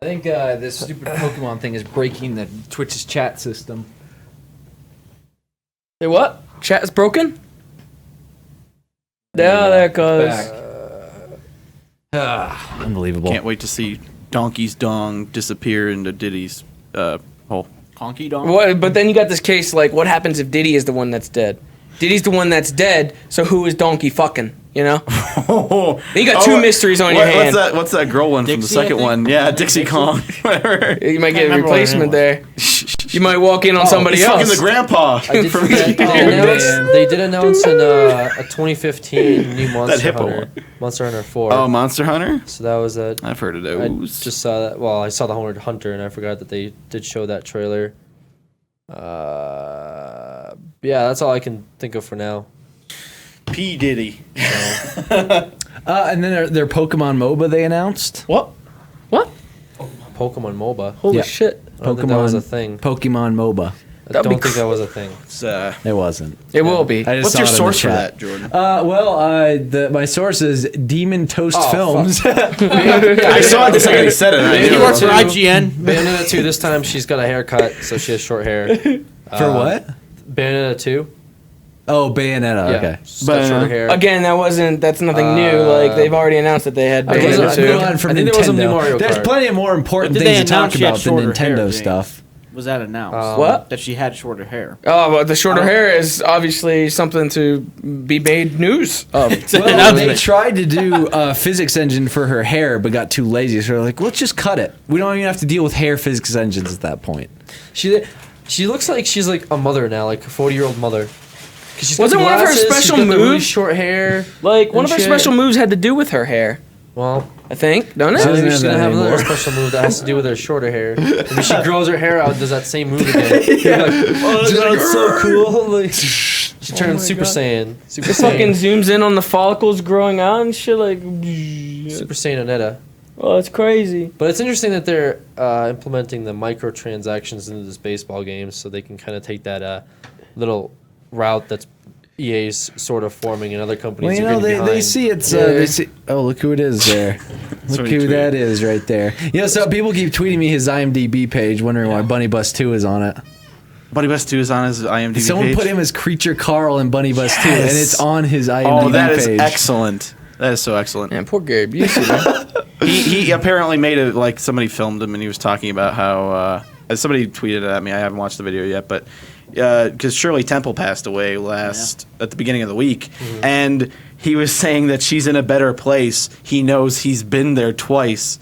I think this stupid Pokemon thing is breaking the Twitch's chat system. Hey, what? Chat is broken? Yeah, there it goes. Unbelievable. Can't wait to see Donkey's Dong disappear into Diddy's hole. Honky Donk. What, but then you got this case, like, what happens if Diddy is the one that's dead? Diddy's the one that's dead, so who is Donkey fucking, you know? You got two mysteries on your hand. What's that girl one from the Dixie, second I think? one? Yeah, Dixie Kong. Whatever. You might get a remember what her replacement name there. You might walk in on somebody He's fucking else. the grandpa. I did from forget. They did announce a 2015 new Monster hippo Hunter. Monster Hunter 4. Oh, Monster Hunter? So that was a. I've heard of I those. just saw that. Well, I saw the Hunter, and I forgot that they did show that trailer. Yeah, that's all I can think of for now. P. Diddy. And then their Pokemon MOBA they announced. What? Pokemon MOBA. Holy Yeah. shit. I don't think that was a thing. Pokemon MOBA. I That'd be don't think that was a thing. It's, It wasn't. It will be. I just what's saw your it in the source for chat. that, Jordan? My source is Demon Toast Films. I saw it the second he said it. I Maybe knew you it. work for IGN. Bayonetta 2, this time she's got a haircut, so she has short hair. For what? Bayonetta 2? Oh, Bayonetta. Yeah. Okay. She's got short hair. Again, that's nothing new. Like, they've already announced that they had Okay, Bayonetta so- 2. Moving on from I think there was a new Nintendo. Mario There's Kart. plenty of more important But did things they to talk announce she had about than shorter hair, Nintendo James? stuff. Was that announced? What? That she had shorter hair. Oh, well, the shorter hair is obviously something to be made news of. Well, they tried to do a physics engine for her hair, but got too lazy. So they're like, let's just cut it. We don't even have to deal with hair physics engines at that point. She looks like she's like a mother now, like a 40-year-old mother. 'Cause she's got Wasn't one of her glasses, she's special got the really moves? short hair. Like, one of her shit. special moves had to do with her hair, Well, I think, don't so it? maybe have she's gonna that have another anymore. special move that has to do with her shorter hair. Maybe she grows her hair out and does that same move again. Oh, that's so cool. Like, she turns Super Saiyan. Super It fucking Saiyan. zooms in on the follicles growing out and shit, like, Super Saiyan Onetta. oh, it's crazy. But it's interesting that they're implementing the microtransactions into this baseball game, so they can kind of take that little route that's EA's sort of forming, and other companies Well, you are know, getting they behind. see it's. Yeah. They see. Oh, look who it is there. Look what he who tweeted. that is right there. You know, so people keep tweeting me his IMDb page, wondering why Bunny Bus 2 is on it. Buddy Bus 2 is on his IMDb Someone page. put him as Creature Carl in Bunny Bus 2, and Yes. it's on his IMDb Oh, that is page. excellent. That is so excellent. Man, poor Gary Busey, man. He apparently made it like somebody filmed him and he was talking about how somebody tweeted at me. I haven't watched the video yet, but because Shirley Temple passed away at the beginning of the week, and he was saying that she's in a better place. He knows he's been there twice.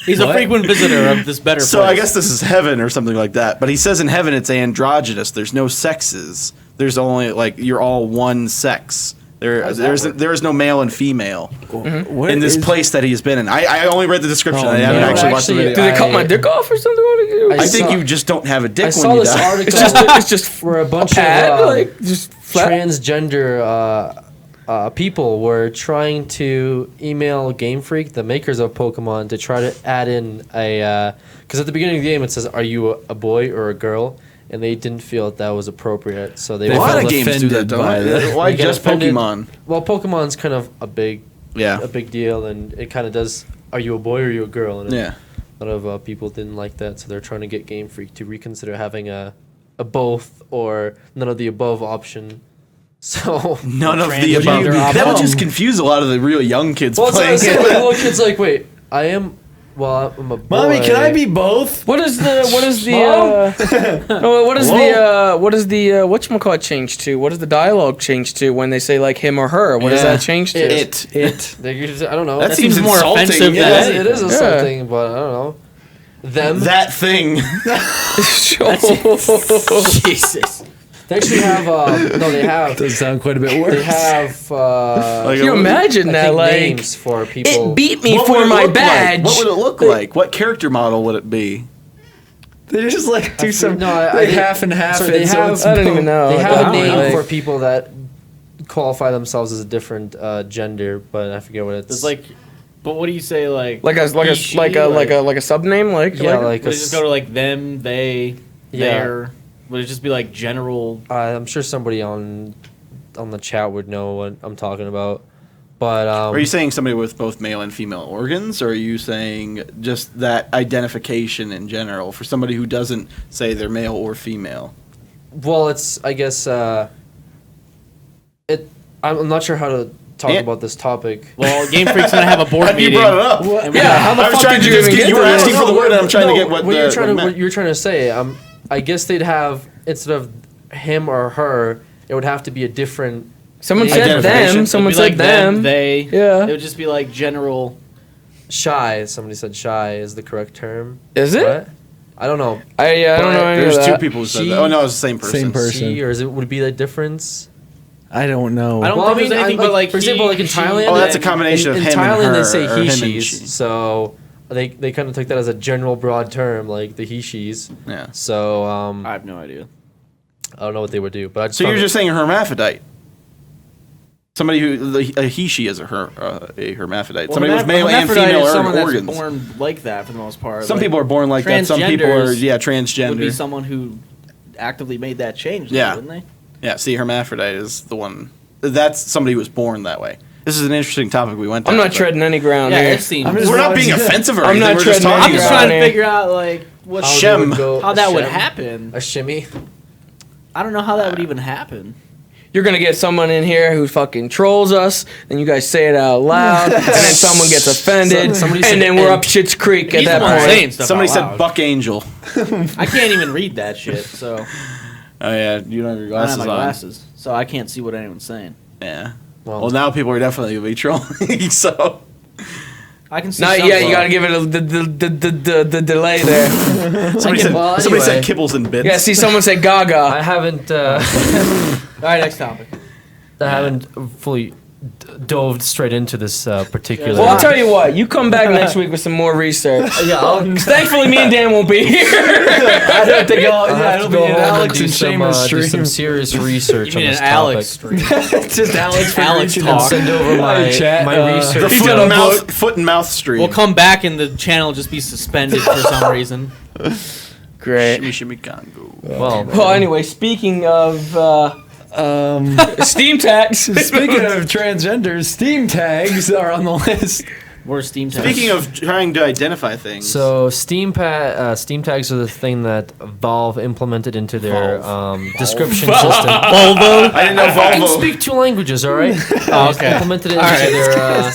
He's a frequent visitor of this better So place. I guess this is heaven or something like that. But he says in heaven it's androgynous. There's no sexes. There's only like you're all one sex. There is no male and female What in this is- place that he's been in. I only read the description. Oh, I haven't no. actually watched the Actually, video. Did they cut my dick off or something? I think saw- you just don't have a dick I when saw you this die. article. It's just where a bunch pad, of like, just flat. transgender people were trying to email Game Freak, the makers of Pokemon, to try to add in a because at the beginning of the game it says, "Are you a boy or a girl?" And they didn't feel that was appropriate, so they A lot felt of games do that, offended don't by they? that. Why They get just offended. Pokemon? Well, Pokemon's kind of a big Yeah. deal, and it kind of does. Are you a boy or are you a girl? And Yeah. a lot of people didn't like that, so they're trying to get Game Freak to reconsider having a both or none of the above option. So None of the Transgender above. That would option. just confuse a lot of the real young kids well, it's playing like, it. the little kid's like, wait, I am Well, I'm a boy. Mommy, can I be both? What is the whatchamacallit change to? What does the dialogue change to when they say like him or her? What does that change to? It. I don't know. That seems more insulting. offensive Yeah. than It is insulting, but I don't know. Them. That thing. Jesus. They actually have. No, they have. Does sound quite a bit worse. They have. Like, Can you imagine I that? think Like, names for people. it beat me what would for it my look badge. Like? What would it look like? What character model would it be? They just like do some I half and half. So they it, so have. it's I don't even know. They have a Like, name like- for people that qualify themselves as a different gender, but I forget what it's. It's like, but what do you say like? like a he, she, like a sub name like Yeah, like like would it just go to like them, they, Yeah. their? Would it just be like general? I'm sure somebody on the chat would know what I'm talking about, but Are you saying somebody with both male and female organs, or are you saying just that identification in general for somebody who doesn't say they're male or female? well, it's I guess I'm not sure how to talk Yeah. about this topic. Well, Game Freak's gonna have a board You meeting. brought it up. yeah, how the I was fuck trying did to you just even get. get You were to this? asking for the word, and I'm trying to get what you're trying to say. I guess they'd have, instead of him or her, it would have to be a different. Someone said Identification. them. Someone It'd be said like them. they. Yeah. It would just be like general. Shy. Somebody said shy is the correct term. Is it? What? I don't know. I don't know any There's of two that. people who said She- that. Oh no, it was the same person. Same person. She, or would it be the difference? I don't know. I don't Well, think there's anything but like for example, like in she, Thailand. Oh, that's a combination in of him Thailand, and her, they say or he, him and she's. she. So they kind of took that as a general broad term, like the he, she's. Yeah. So I have no idea. I don't know what they would do, but I just So found you're it- just saying a hermaphrodite. Somebody who a he she is a hermaphrodite. Somebody with male and female organs. That's born like that for the most part. Some Like, people are born like that. Some people are transgender. Would be someone who actively made that change. Yeah. Wouldn't they? Yeah, see, hermaphrodite is the one. That's somebody who was born that way. This is an interesting topic we went down. I'm not but- treading any ground Yeah, here. it seems. I'm just We're not watching- being offensive or I'm anything. not We're just treading talking I'm just ground trying to here. figure out like what how they Shem. would go- how that would Shem? happen. A shimmy. I don't know how that would even happen. You're gonna get someone in here who fucking trolls us, then you guys say it out loud, and then someone gets offended, Somebody said and then we're and- up Shit's Creek at He's that the one point. saying stuff Somebody out said loud. Buck Angel. I can't even read that shit. So Oh yeah, you don't have your I don't glasses have my on. glasses, so I can't see what anyone's saying. Yeah. Well, Well, now people are definitely gonna be trolling. So I can see. Not some yet. You though. gotta give it the delay there. somebody said well, somebody said anyway. kibbles and bits. Yeah. See, someone say I Gaga. haven't. All right, next topic. I haven't fully dove straight into this particular. Well, I'll tell you what. You come back next week with some more research. Yeah, I'll, Thankfully, me and Dan won't be here. I don't think I'll, I'll yeah, have it'll to be go an home and Alex do and some, Seamus do some stream. serious research You on mean this an Alex topic. stream? Just Alex Alex reaching talk. out. Send over Hi, chat, my research. The He's foot got a and mouth, book. foot and mouth stream. We'll come back and the channel will just be suspended for some reason. Great. Shimmy shimmy Congo. Well, Well, anyway, speaking of Steam tags. Speaking of transgenders, Steam tags are on the list. We're Steam tags. Speaking of trying to identify things, so Steam tags are the thing that Valve implemented into their description system. Volvo. I didn't know I can Volvo. speak 2 languages, all right? Oh, okay. Implemented it into their.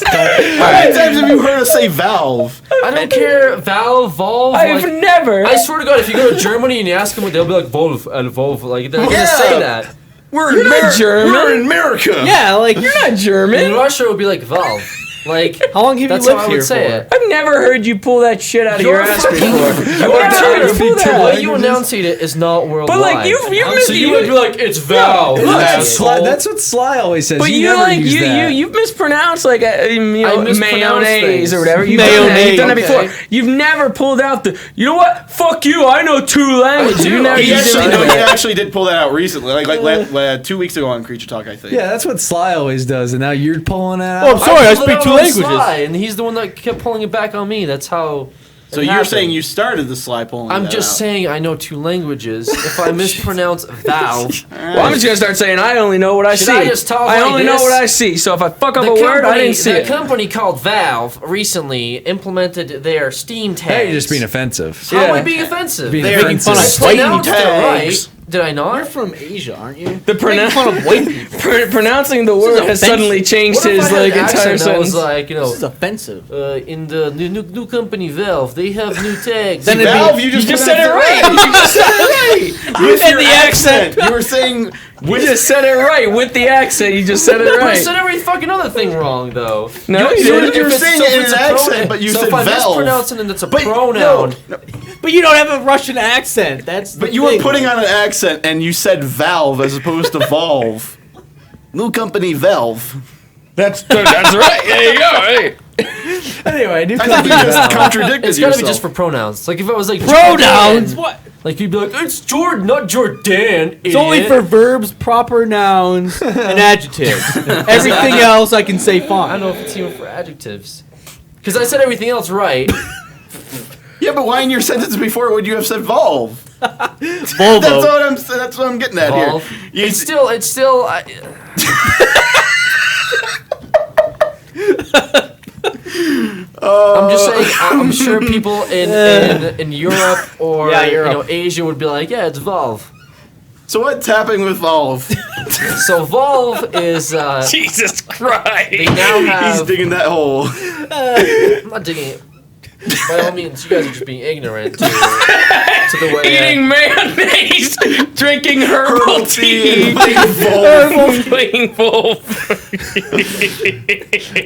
How many times have you heard us say Valve? I don't care. Valve. I've like, never. I swear to God, if you go to Germany and you ask them, they'll be like Volv and Volv. Like they're gonna say that. We're You're not German. We're in America. Yeah, like You're not In German. Russia, it would be like Valve. Like how long have that's you how lived I would here say for? it. I've never heard you pull that shit out of your ass before. I've never heard you pull The that. way you enunciate it is not worldwide. But like you missed so you would be like, it's Valve. Look, asshole. That's what Sly always says. But you you never like use that. you've mispronounced like mispronounced mayonnaise things. or whatever. You've Mayonnaise. done that Okay. before. You've never pulled out the. You know what? Fuck you. I know 2 languages. do. You never He used actually, to do no, he that. actually did pull that out recently, like 2 weeks ago on Creature Talk, I think. Yeah, that's what Sly always does, and now you're pulling that Oh, out. I'm sorry, I pulled it speak out 2 on languages. Sly, and he's the one that kept pulling it back on me. That's how. So it you're happened. saying you started the Sly pulling? I'm that just out. saying I know 2 languages. If I mispronounce Valve, Well, I'm just gonna start saying I only know what I Should see. I just talk I like only know this? what I see. So if I fuck up a word, I didn't see the it. company called Valve recently implemented their Steam tags. Hey, you're just being offensive. How am I Yeah. being offensive? Being They're making fun of I Steam pronounced it tags. right. Did I not? You're from Asia, aren't you? The Making fun of white people. pronouncing the word has offensive. suddenly changed What if his I had like an entire accent that sentence. was like, This is offensive. in the new company Valve, they have new tags. Then it'd be- Valve, you just said it right. You just said it right. With And your the accent. You were saying You just said it right with the accent. You just said it But I right. said every fucking other thing wrong, though. No, you you didn't. were saying it in it's an a accent, but you so said if I Valve. mispronounce it and it's a But pronoun. But you don't have a Russian accent. That's the But you were thing. putting on an accent and you said Valve as opposed to Volve. New company Valve. That's right. There you go. Hey. Anyway, new I think you just contradicted It's gotta yourself. be just for pronouns. Like if I was like Pronouns? Jordan, What? like you'd be like, it's Jordan, not Jordan. It's only for verbs, proper nouns, and adjectives. Everything else I can say I don't fine. know if it's even for adjectives. Because I said everything else right. Yeah, but why in your sentence before would you have said Volve? Volvo. That's what I'm getting at Volve. here. It's still. I'm just saying. I'm sure people in Europe or Yeah, Europe. Asia would be like, yeah, it's Valve. So what's happening with Volve? So Valve is. Jesus Christ. They now have. He's digging that hole. I'm not digging it. By all means, you guys are just being ignorant to the way. Eating mayonnaise, drinking herbal tea, and playing Volve. playing Volve.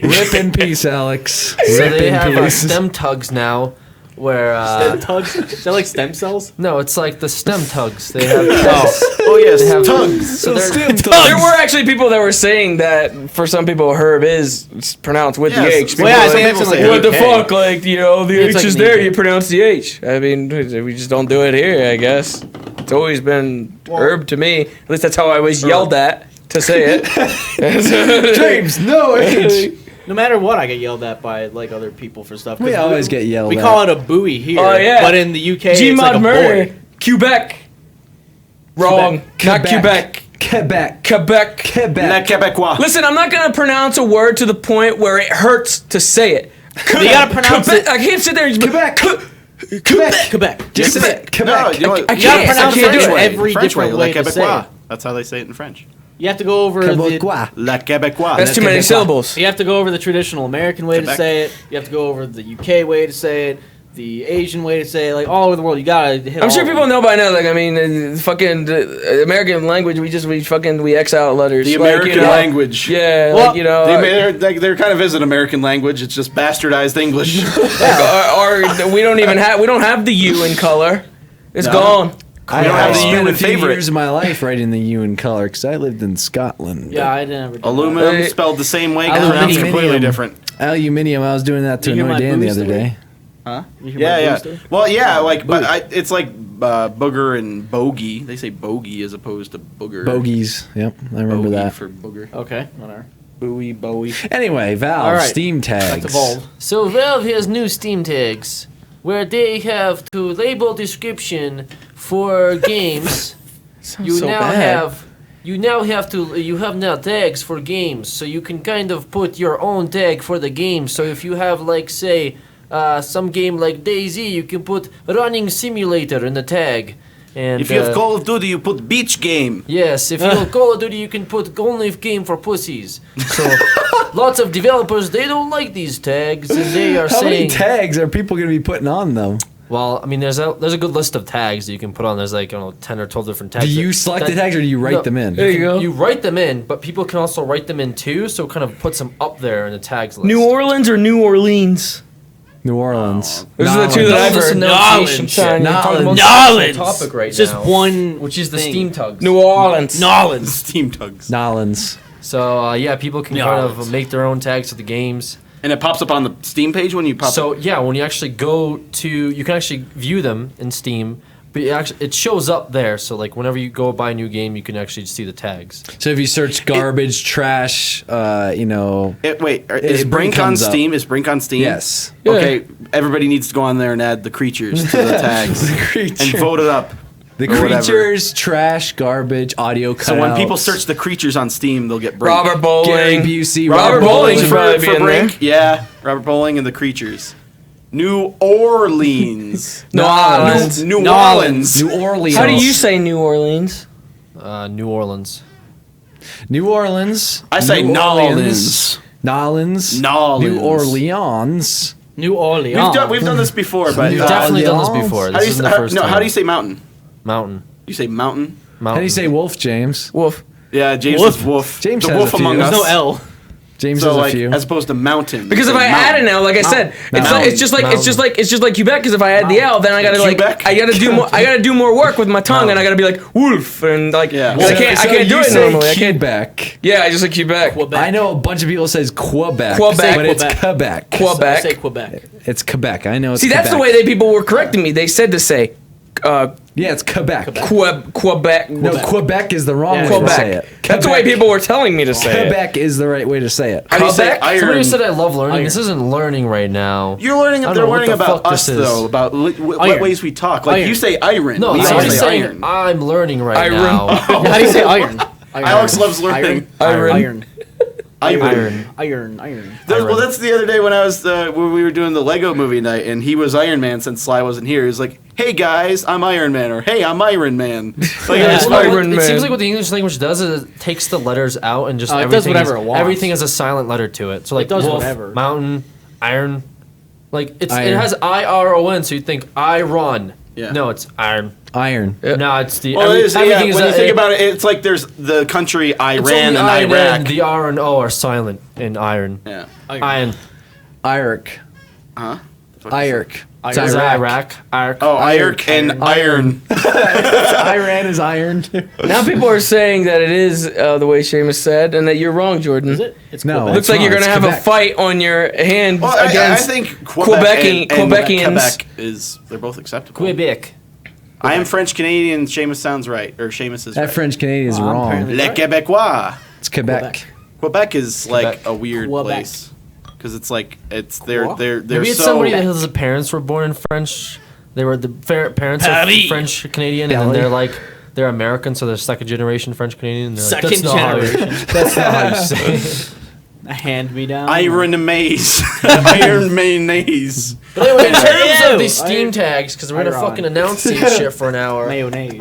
Rip in peace, Alex. So Rip they in have peace. stem tugs now, where Tugs? Is that like stem cells? no, it's like the stem tugs. They have tugs. Oh yes, They have tugs. So they're There were actually people that were saying that for some people, herb is pronounced with the Yes. H. Well, People yeah, are some like, people say what the AK. fuck? Like, the It's H like is an there, AK. you pronounce the H. I mean, we just don't do it here, I guess. It's always been herb to me. At least that's how I was yelled at to say it. James, no H. No matter what, I get yelled at by like other people for stuff. 'cause We always get yelled We at. call it a buoy here. Oh, yeah. But in the UK, it's Gmod like a murder. boy. Quebec. Wrong. Not Quebec. Quebec. Quebec. Quebec. Le Québécois. Listen, I'm not gonna pronounce a word to the point where it hurts to say it. You gotta pronounce Quebec. it. I can't sit there and Quebec. Quebec. Quebec. Just say it. Quebec. No, you know what? I can't pronounce I can't it do it. every French different way, way Le to say Québécois. it. That's how they say it in French. You have to go over the. Quebecois. Le Québécois. That's too many syllables. You have to go over the traditional American way to Quebec. say it. You have to go over the UK way to say it. The Asian way to say it. Like all over the world, you gotta hit. I'm sure all of people them. know by now. Like, I mean, fucking American language. We X out letters. The Like, American you know, language. Yeah, Well, like, you know, There kind of is an American language. It's just bastardized English. we don't have the U in color. It's No. gone. I don't have the U spent a in few favorite. years of my life writing the U in color because I lived in Scotland. Yeah, I never. Did Aluminum Hey. spelled the same way, Aluminium. pronounced completely different. Aluminium. I was doing that to You hear annoy my Dan the booze other story? day. Huh? You hear Yeah, my yeah. booze story? Well, yeah, like, but it's like booger and bogey. They say bogey as opposed to booger. Bogies. Yep, I remember Bogey that. for booger. Okay, whatever. Bowie, Bowie. Anyway, Valve All right. Steam tags. That's evolved. So Valve has new Steam tags where they have to label description for games. You so now bad. have now tags for games, so you can kind of put your own tag for the game. So if you have like say some game like DayZ, you can put running simulator in the tag. And If you have Call of Duty, you put beach game. yes, if you have Call of Duty, you can put only game for pussies. So lots of developers they don't like these tags, and they are How many saying. tags are people going to be putting on them? Well, I mean, there's a good list of tags that you can put on. There's like, I don't know, 10 or 12 different tags. Do you that- select that- the tags or do you write No, them in? There you go. You write them in, but people can also write them in too, so it kind of puts them up there in the tags list. New Orleans or New Orleans? New Orleans. Those are the two that I've This heard. enunciation time. You're talking about Knowledge. the topic right It's just now, one, which is the thing. Steam tugs. New Orleans. Nolans. Steam tugs. Nolans. So yeah, people can kind of make their own tags for the games. And it pops up on the Steam page when you pop So yeah, when you actually go to, you can actually view them in Steam, but it shows up there. So like whenever you go buy a new game, you can actually see the tags. So if you search garbage, trash, Wait, is It Brink on comes up. Steam? Is Brink on Steam? yes. Okay, everybody needs to go on there and add the creatures to the tags and vote it up. The or whatever. creatures, trash, garbage, audio cutouts. So when people search the creatures on Steam, they'll get Brink. Robert Bowling. Gary Busey, Robert Bowling should for, probably be for in there. Brink. Yeah, Robert Bowling and the creatures. New Orleans. New Orleans. New Orleans. New Orleans. How do you say New Orleans? New Orleans. New Orleans. I say New Nolans. Nolans. Nolans. New Orleans. New Orleans. We've done this before, but We've definitely done this Orleans. before. how do This you isn't say, the first time. how do you say mountain? Mountain? You say mountain? How do you say wolf, James? Wolf. Yeah, James Wolf. is wolf. James the has wolf a few. among There's us. no L. James So has like a few. as opposed to mountain. Because if you say I add an mountain. L, like I said, it's just like Quebec. Because if I add the L, then I gotta Quebec? I gotta do more work with my tongue, and I gotta be like wolf, and like Yeah. 'cause I can't do you it say normally. I can't. Quebec. Yeah, I just like Quebec. I know a bunch of people says Quebec, Quebec. but it's Quebec. Quebec. Quebec. Say Quebec. It's Quebec. I know. It's See, that's the Quebec. way that people were correcting me. They said to say Yeah, it's Quebec. Quebec. No, Quebec is the wrong way to Quebec. say it. That's the way people were telling me to say it. Quebec is the right way to say it. How do you say Quebec? iron? Somebody said I love learning. Iron. This isn't learning right now. You're learning. I don't They're know what learning the about fuck us this is. though, about what Iron. ways we talk. Like Iron. you say iron. No, we I'm all just say saying iron. I'm learning right Iron. now. How do you say iron? Iron. Alex loves learning. Iron. Iron. Iron. Iron. Well, that's the other day when I was when we were doing the Lego movie night, and he was Iron Man since Sly wasn't here. He was like, "Hey guys, I'm Iron Man," or "Hey, I'm Iron Man." Like, Yeah. it's Well, like- no, Iron it Man. seems like what the English language does is it takes the letters out and just Oh, it everything does whatever is, it wants. everything has a silent letter to it. So like does wolf, whatever. mountain, iron. Like it Iron. has IRON, so you think I run. Yeah. No, it's iron. Iron. No, it's the Well, it is, yeah, everything when is you think about it, it's like there's the country it's Iran only and iron Iraq. and the R and O are silent in iron. Yeah. Iron. Irk. Huh? Irk. It's Is Iraq. Iraq? Iraq. Oh, Irk and iron. Iran is iron. Now people are saying that it is the way Seamus said, and that you're wrong, Jordan. Is it? It's No. Quebec. Looks like It's you're not. gonna It's have Quebec. a fight on your hands Well, I against. think Quebec and Quebecians. Quebec is they're both acceptable. Quebec. I am French Canadian. Seamus sounds right, or Seamus is That right. French Canadian is I'm wrong. apparently- Les Québécois. It's Quebec. Quebec. Quebec is like Quebec. a weird Quebec. place because it's like they're What? Maybe it's so somebody whose parents were born in French. They were the parents Paris. are French Canadian, and then they're like they're American, so they're second generation French Canadian. They're like, Second that's not how you- generation. That's not how you say it. A hand me down. Iron Maze, Iron Mayonnaise. But anyway, in terms Ew. of these Steam tags, because we're gonna Iron. fucking announce these shit for an hour. Mayonnaise.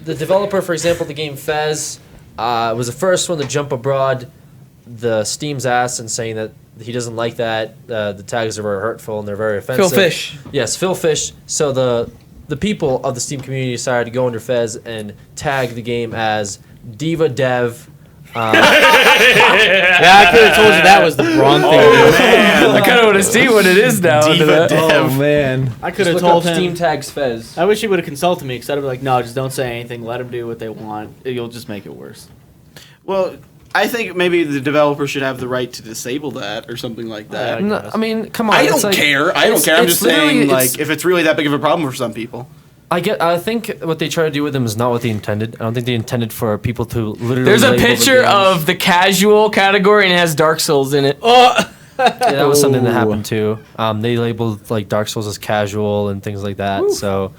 The developer, for example, the game Fez, was the first one to jump abroad the Steam's ass and saying that he doesn't like that. The tags are very hurtful and they're very offensive. Phil Fish. Yes, Phil Fish. So the people of the Steam community decided to go under Fez and tag the game as Diva Dev. Yeah, I could have told you that was the wrong thing. I kind of want to see what it is now. under Diva that. Oh man. I could Just have look told up him. Steam tags Fez. I wish he would have consulted me because I'd be like, no, just don't say anything. Let them do what they want. You'll just make it worse. Well, I think maybe the developer should have the right to disable that or something like that. No, I mean, come on. I it's don't like- care. I don't it's- care. I'm it's just literally- saying, it's- like, if it's really that big of a problem for some people. I think what they try to do with them is not what they intended. I don't think they intended for people to literally. There's a label the picture games. of the casual category and it has Dark Souls in it. Yeah, that was something that Oh. happened too. They labeled like Dark Souls as casual and things like that. So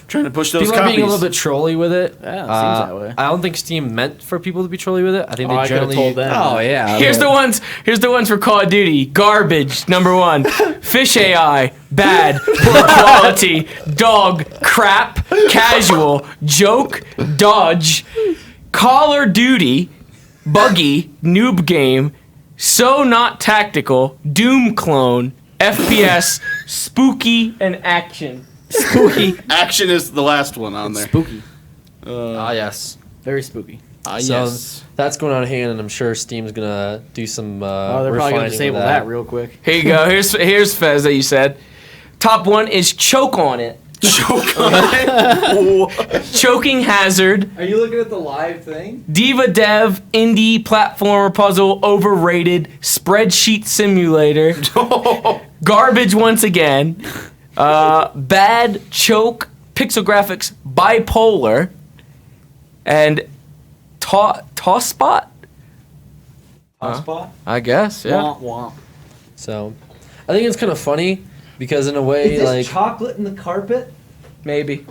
Trying to push those people are copies. being a little bit trolly with it. Yeah, it seems that way. I don't think Steam meant for people to be trolly with it. I think Oh, they I could have generally. told them. Oh yeah. Here's the ones. Here's the ones for Call of Duty. Garbage. Number 1. Fish AI. Bad. Poor quality. Dog. Crap. Casual. Joke. Dodge. Call of Duty. Buggy. Noob game. So not tactical. Doom clone. FPS. Spooky and action. Spooky. Action is the last one on there. Spooky. Yes. Very spooky. So that's going on in hand, and I'm sure Steam's gonna do some. Oh, they're probably refining going to with disable that real quick. Here you go. Here's Fez that you said. Top 1 is choke on it. Choke on it. Choking hazard. Are you looking at the live thing? Diva Dev, indie, platformer puzzle, overrated, spreadsheet simulator, garbage once again, bad, choke, pixel graphics, bipolar, and toss spot? Spot? I guess, yeah. Womp womp. So, I think it's kind of funny because in a way, like chocolate in the carpet? Maybe.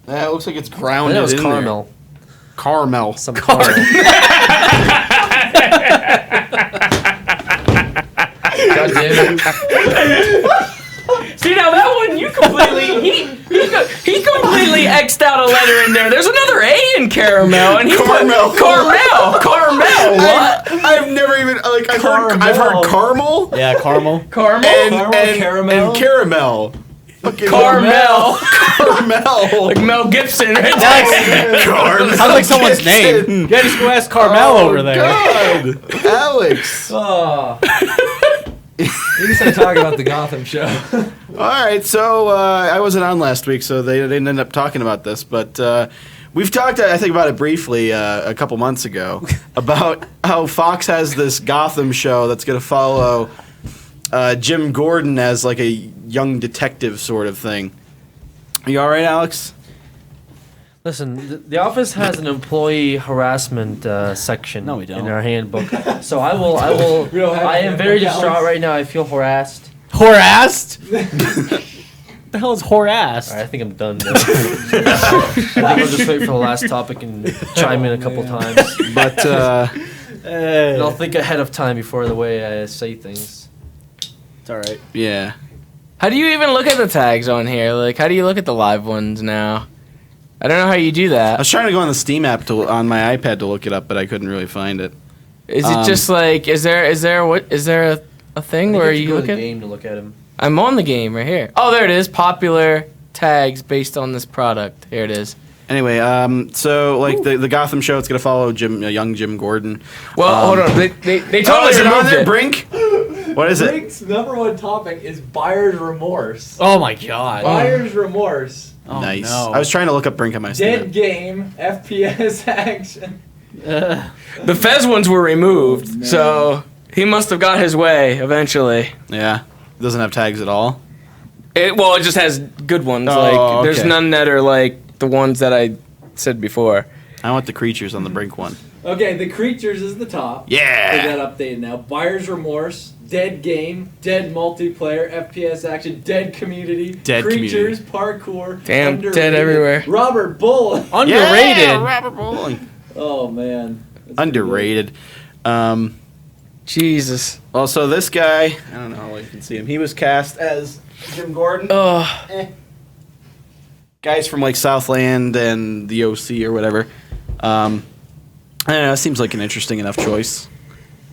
That looks like it's I grounded think it was in caramel. there. Caramel. Some caramel. God damn it. See now that one you completely he completely X'd out a letter in there. There's another A in caramel and he Carmel. put Carmel. What? I've never even like I've heard caramel Yeah, caramel. Caramel? and caramel? and caramel. Fucking Carmel. Carmel. Like Mel Gibson right there. Carmel. Sounds like someone's Gibson. name. Yeah, just go ask Carmel over there. God. Alex. Oh. We just had to talk about the Gotham show. All right, so I wasn't on last week, so they didn't end up talking about this, but we've talked, I think, about it briefly a couple months ago about how Fox has this Gotham show that's going to follow Jim Gordon as like a young detective sort of thing. Are you all right, Alex? Listen, the office has an employee harassment section No, we don't. in our handbook. So I am very distraught right now. I feel harassed. Harassed? The hell is harassed? All right, I think I'm done. Now. I think I'll just wait for the last topic and chime in a couple times. But And I'll think ahead of time before the way I say things. It's all right. yeah. How do you even look at the tags on here? Like, how do you look at the live ones now? I don't know how you do I that. was trying to go on the Steam app on my iPad to look it up, but I couldn't really find it. Is it just like, is there a thing where you look the at? game to look at him. I'm on the game right here. Oh, there it is. Popular tags based on this product. Here it is. Anyway, so like the Gotham show, it's going to follow young Jim Gordon. Well, hold on. They totally is it on removed there, it. Brink? What is it? Brink's number one topic is buyer's remorse. Oh my god. Buyer's remorse. Oh, Nice. no. I was trying to look up Brink on my Steam. Dead game. FPS action. The Fez ones were removed, so he must have got his way eventually. Yeah. It doesn't have tags at all. It just has good ones. Oh, like there's okay. none that are like the ones that I said before. I want the creatures on the Brink one. Okay, the creatures is the top. Yeah. They got updated now. Buyer's remorse. Dead game. Dead multiplayer. FPS action. Dead community. Dead creatures. Parkour. Damn, underrated. dead everywhere. Robert Bull. Underrated. Yeah, Robert Bowling. Oh man. That's Underrated. Jesus. Well, so this guy, I don't know how you can see him. He was cast as Jim Gordon. Oh, Guys from like Southland and the OC or whatever. I don't know. It seems like an interesting enough choice.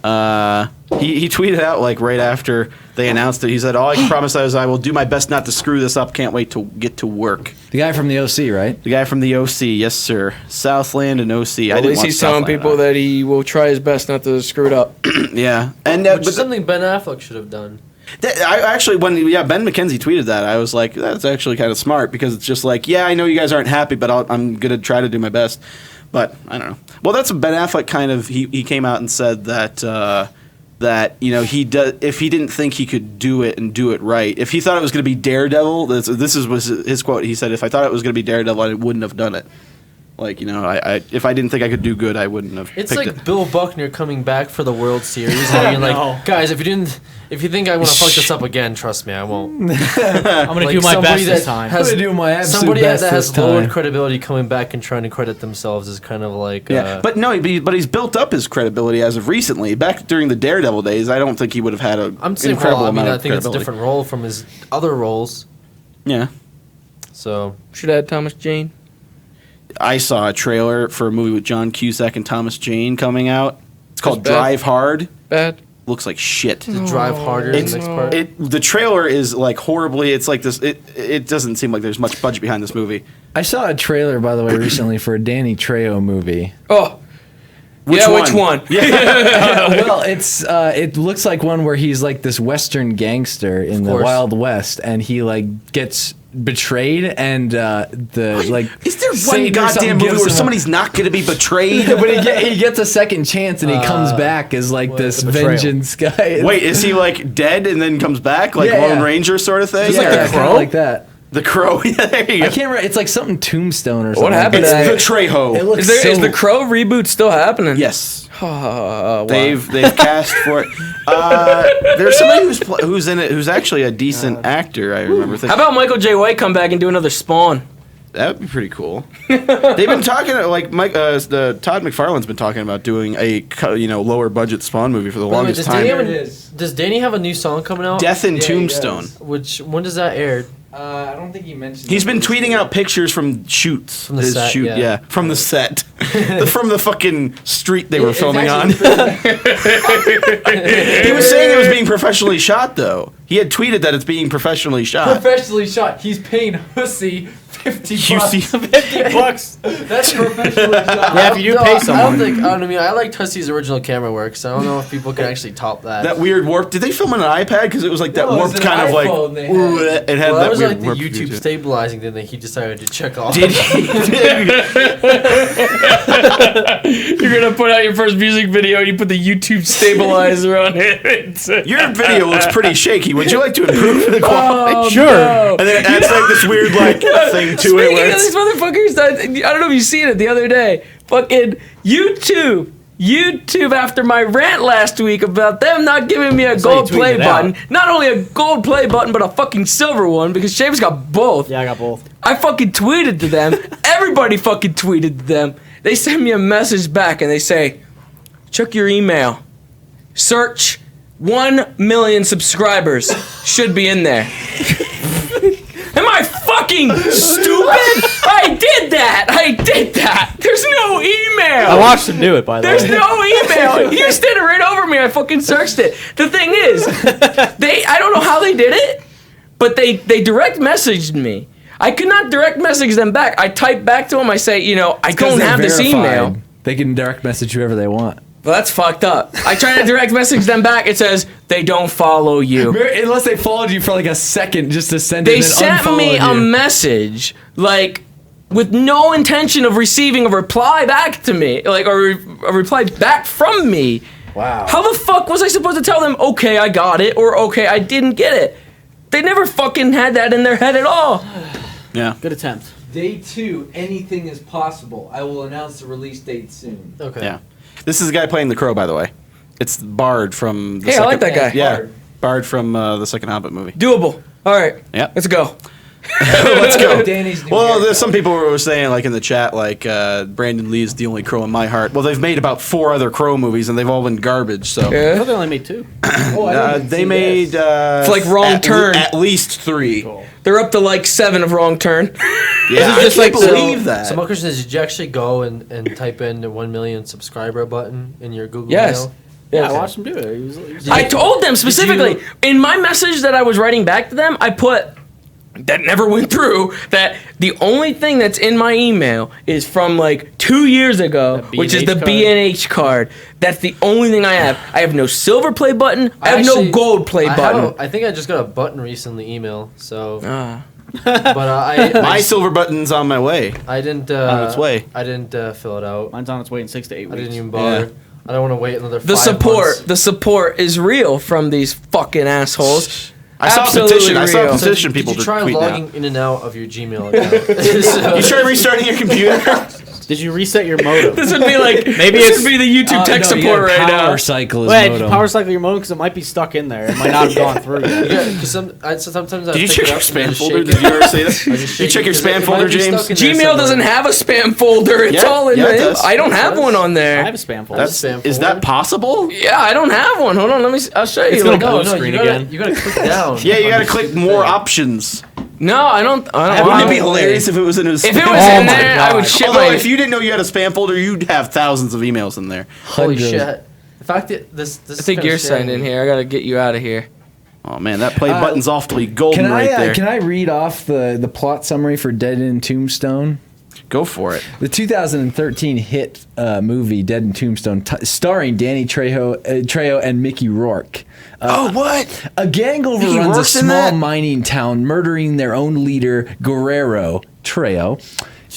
He tweeted out like right after they announced it. He said, "All I can promise is I will do my best not to screw this up. Can't wait to get to work." The guy from the OC, right? The guy from the OC, yes sir. Southland and OC. at least he's telling people that he will try his best not to screw it up. yeah, and Which but is something Ben Affleck should have done. I actually when Ben McKenzie tweeted that, I was like, that's actually kind of smart because it's just like, yeah, I know you guys aren't happy, but I'm gonna try to do my best. But I don't know. Well, that's what Ben Affleck kind of he came out and said that that he does if he didn't think he could do it and do it right. If he thought it was going to be Daredevil, was his quote. He said, "If I thought it was going to be Daredevil, I wouldn't have done it." Like I if I didn't think I could do good, I wouldn't have. It's picked like it. Bill Buckner coming back for the World Series and being like, guys, if you think I want to fuck this up again, trust me, I won't. I'm gonna Like do my somebody best this that time. has- I'm gonna do my absolute Somebody best that has this lowered time. credibility coming back and trying to credit themselves is kind of like. Yeah, but no, but he's built up his credibility as of recently. Back during the Daredevil days, I don't think he would have had a I'm saying, incredible well, I mean, amount I of think it's a credibility. different role from his other roles. Yeah. So Should add Thomas Jane. I saw a trailer for a movie with John Cusack and Thomas Jane coming out. It's called bad. Drive Hard. Bad. Looks like shit. to drive harder in the next part. The trailer is like horribly. It's like this. It doesn't seem like there's much budget behind this movie. I saw a trailer, by the way, recently for a Danny Trejo movie. Oh. Which one? Well, it looks like one where he's like this Western gangster in the course. Wild West, and he like gets betrayed, and the like. Is there one Satan or something goddamn movie gives where him a- somebody's not going to be betrayed? But he gets a second chance, and he comes back as like this the betrayal. vengeance guy. Wait, is he like dead and then comes back like Yeah, Lone yeah. Ranger sort of thing? yeah, like The kinda Crow? like that. The Crow. Yeah, there you I go. can't remember. It's like something Tombstone or something. happened It's to the that? Trejo. It looks Is so, the Crow reboot still happening? Yes. Wow. They've cast for it. There's somebody who's in it who's actually a decent actor. I remember. How about Michael J. White come back and do another Spawn? That would be pretty cool. They've been talking like Mike, Todd McFarlane's been talking about doing a lower budget Spawn movie for the longest does time. Does Danny have a new song coming out? Death in he Tombstone. does. When does that air? I don't think he mentioned. He's been tweeting out pictures from shoots. From the set, yeah. From the set. From the fucking street they were filming on. He was saying it was being professionally shot, though. He had tweeted that it's being professionally shot. Professionally shot. He's paying Hussey $50. $50. That's professionally shot. Yeah, if you do pay someone. I liked Hussey's original camera work, so I don't know if people can actually top that. That weird warp. Did they film on an iPad? Because it was like that No, it was warped an kind of like. iPhone they had. It had Well, that that was weird like the warp YouTube feature. stabilizing thing that he decided to check off. Did he? You're gonna put out your first music video and you put the YouTube stabilizer on it. Your video looks pretty shaky. Would you like to improve the quality? Oh, Sure. no. And then it adds like this weird like thing to it Speaking where of it's these motherfuckers, I don't know if you've seen it the other day. Fucking YouTube after my rant last week about them not giving me a So you gold play tweeted it button. out. Not only a gold play button, but a fucking silver one because Shave's got both. Yeah, I got both. I fucking tweeted to them. Everybody fucking tweeted to them. They send me a message back and they say, check your email. Search 1 million subscribers. Should be in there. Am I fucking stupid? I did that. There's no email. I watched him do it, by the There's way. no email. You just did it right over me. I fucking searched it. The thing is, I don't know how they did it, but they direct messaged me. I could not direct message them back. I typed back to them. I say, I don't have this email. They can direct message whoever they want. Well, that's fucked up. I try to direct message them back. It says they don't follow you. Unless they followed you for like a second just to send it They and then sent me unfollowed a you. message like with no intention of receiving a reply back to me, like or a reply back from me. Wow. How the fuck was I supposed to tell them, okay, I got it, or okay, I didn't get it? They never fucking had that in their head at all. yeah. Good attempt. Day 2, anything is possible. I will announce the release date soon. Okay. Yeah. This is the guy playing the crow, by the way. It's Bard from the Hey, I second, like that guy. Yeah. Bard from the second Hobbit movie. Doable. All right. Yeah. Let's go. Let's go. Danny's new Well, haircut. there's some people were saying, like in the chat, like Brandon Lee is the only crow in my heart. Well, they've made about 4 other crow movies, and they've all been garbage. So I Yeah. thought they only made 2. Oh, I didn't they see made this. It's like Wrong Turn. at least 3. They're up to like 7 of Wrong Turn. Yeah, This is just I can't like believe that. So my question is, did you actually go and type in the 1 million subscriber button in your Google Yes. Mail? Yeah, I watched him do it. He was I told them specifically in my message that I was writing back to them, I put that never went through that the only thing that's in my email is from like 2 years ago, The which is the B&H card? B&H card. That's the only thing I have. I have no silver play button. I have no gold play button. I think I just got a button recently email. So, Ah. but My silver button's on my way. I didn't. On its way. I didn't fill it out. Mine's on its way in 6 to 8 I weeks. didn't even bother. Yeah. I don't want to wait another. The 5 support is real from these fucking assholes. I saw a Absolutely petition. I saw a real. petition Did people you to try tweet logging now. in and out of your Gmail account? So- You try restarting your computer? Did you reset your modem? This would be like Maybe this it's- would be the YouTube tech support right now. Power cycle is Wait, modem. power cycle your modem because it might be stuck in there. It might not have gone through yet. Yeah, because sometimes I Did you pick check it your up and I spam just folder? shake Did it. you ever say I that? just You shake check it your 'cause spam it folder, might be James? stuck in there Gmail somewhere. doesn't have a spam folder. It's Yeah, all in yeah, it there. does. I don't It have does. one on I there. have a spam folder. That's, spam is folder. that possible? Yeah, I don't have one. Hold on, I'll show you. It's gonna Like, blow No, screen you gotta, again. you gotta click down. Yeah, you on gotta the click stupid more thing. options. no, I don't. Wouldn't it be hilarious if it was in his If it was Oh in my there, I would God. shit Although, my. if you didn't know you had a spam folder, you'd have thousands of emails in there. Holy Hundreds. shit! The fact that this I think kinda you're signed scary. in here. I gotta get you out of here. Oh man, that play button's awfully golden Can right there. I read off the plot summary for Dead in Tombstone? Go for it. The 2013 hit movie Dead in Tombstone, starring Danny Trejo and Mickey Rourke. What? A gang Mickey overruns a Rourke's in small that? mining town, murdering their own leader, Guerrero Trejo,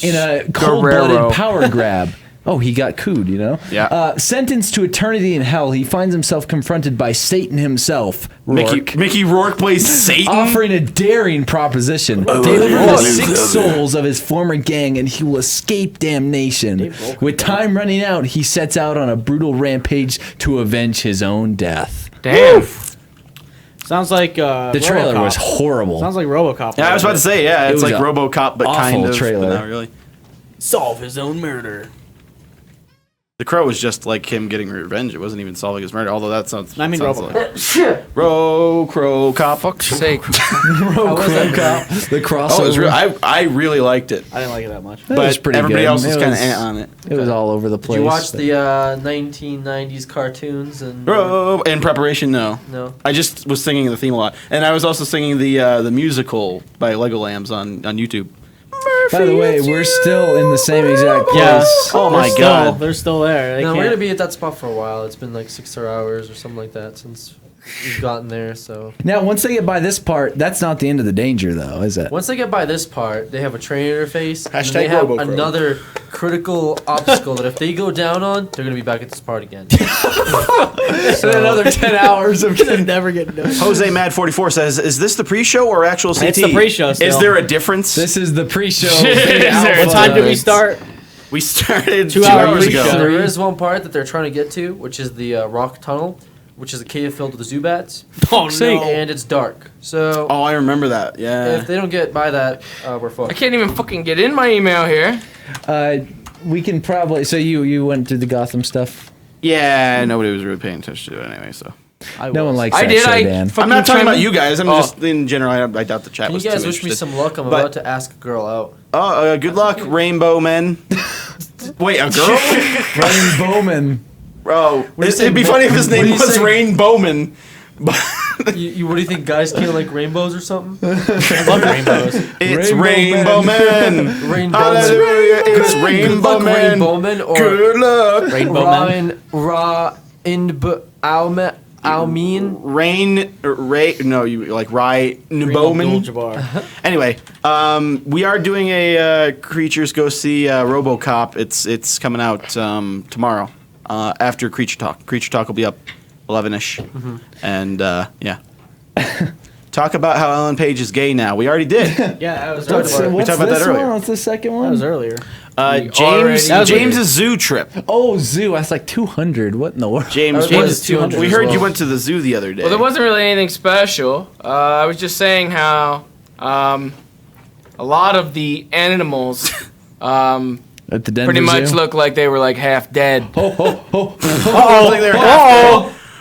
in a cold-blooded Guerrero. power grab. Oh, he got cooed, you know? Yeah. Sentenced to eternity in hell, he finds himself confronted by Satan himself, Rourke, Mickey Rourke plays Satan. offering a daring proposition. Deliver the 6 souls of his former gang and he will escape damnation. With time running out, he sets out on a brutal rampage to avenge his own death. Damn. Sounds like The trailer was horrible. Sounds like RoboCop. Yeah, I was about to say, yeah, it's was like a RoboCop, but kind awful of. trailer. But not really. solve his own murder. The Crow was just like him getting revenge. It wasn't even solving his murder, although that sounds. I mean, sounds RoboCop. like Crow Cop. Fuck's sake. The crossover. Oh, it was I really liked it, I didn't like it that much. It was but pretty everybody good. else was It kind was- of on it. It was all over the place. Did you watch but- the 1990s cartoons and? In preparation, no. No. I just was singing the theme a lot, and I was also singing the musical by Lego Lambs on YouTube. By the way, we're still in the same exact place. Yeah. Oh my They're God. still, they're still there. They No, we're can't- gonna be at that spot for a while. It's been like 6 hours or something like that since we've gotten there. So Now, once they get by this part, that's not the end of the danger, though, is it? once they get by this part, they have a train interface. And Hashtag then they have RoboCrow. another critical obstacle that if they go down on, they're gonna be back at this part again. Another 10 hours of never get done. Jose Mad 44 says, "Is this the pre-show or actual CT?" It's the pre-show Is still. there a difference? This is the pre-show. What time did we start? We started 2 2 hours hours pre-show. ago. There is one part that they're trying to get to, which is the rock tunnel, which is a cave filled with Zubats. Oh no! And it's dark. So Oh, I remember that. Yeah. if they don't get by that, we're I fucked. can't even fucking get in my email here. We can probably. So you went to the Gotham stuff. Yeah, nobody was really paying attention to it anyway, so. No one likes I that did. show, I Dan. fucking I'm not talking chimed about in- you guys. I'm just, in general, I doubt the chat Can you was guys too wish me interested. some luck? I'm But- about to ask a girl out. Oh, good luck, Rainbow Men. Wait, a girl? Ryan Bowman. Bro, do you say, it'd be funny if his what do name you was say? Rain Bowman. But You what do you think? Guys can't like rainbows or something? I love rainbows. it's Rainbow Rainbow Men. Rainbow Hallelujah, it's Good Rainbow luck, Men. Rainbow Men, or Good luck. Rainbow Man. Almin. Ray, no, you like Rye Bowman. Abdul-Jabbar. Anyway, we are doing a Creatures Go See RoboCop. It's coming out tomorrow after Creature Talk. Creature Talk will be up 11ish, and yeah. Talk about how Ellen Page is gay now. We already did. Yeah, that was What's, earlier. what's talked about this that earlier. one? What's the second one? That was earlier. James That was James's zoo trip. Oh, zoo. That's like 200. What in the world? James, That was 200 we as heard well. you went to the zoo the other day. Well, there wasn't really anything special. I was just saying how a lot of the animals At the Denver pretty much Zoo? look like they were like half dead.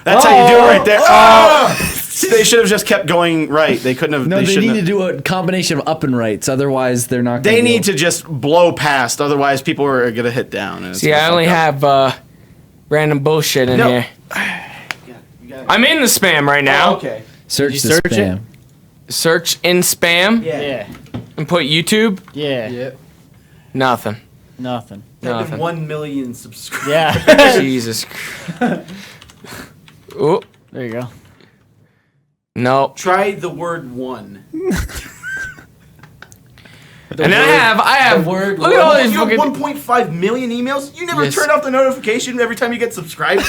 That's how you do it right there. Oh! See, they should have just kept going right. They couldn't have. No, they shouldn't need to have. do a combination of up and rights. Otherwise, they're not. They need to just blow past. Otherwise, people are gonna hit down. And it's See, gonna I only fuck up. have random bullshit in No. here. I'm in the spam right now. Okay. search Did the you search it? spam. Search in spam Yeah. and put YouTube. Yeah. Yeah. Nothing. Nothing. Nothing. 1 million subscribers. Yeah. Jesus. Oh, There you go. no. Try the word one. And I have. the word Look at all these You have fucking. 1.5 million emails. You never Yes. turn off the notification every time you get subscribed to.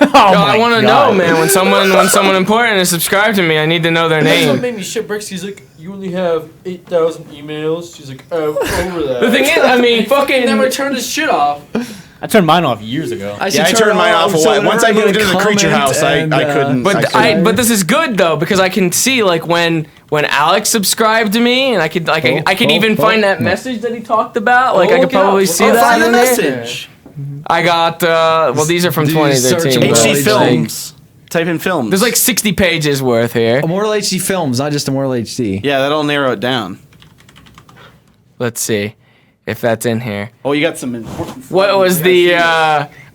Oh I want to know, man. When someone important is subscribed to me, I need to know their That's what name. made me shit bricks. He's like, you only have 8,000 emails. She's like, oh, over that. The thing is, I mean, fucking. never turned his shit off. I turned mine off years ago. I Yeah, I turned mine off a while. Once I moved into the creature house, I couldn't. But this is good though because I can see like when Alex subscribed to me and I could even find that message that he talked about. Like I could probably see that Find the in there. message. I got well these are from Do you search 2013. them? but- HC Well, Films. Type in films. There's like 60 pages worth here. Immortal HD Films, not just Immortal HD. Yeah, that'll narrow it down. Let's see if that's in here. Oh, you got some important. What was the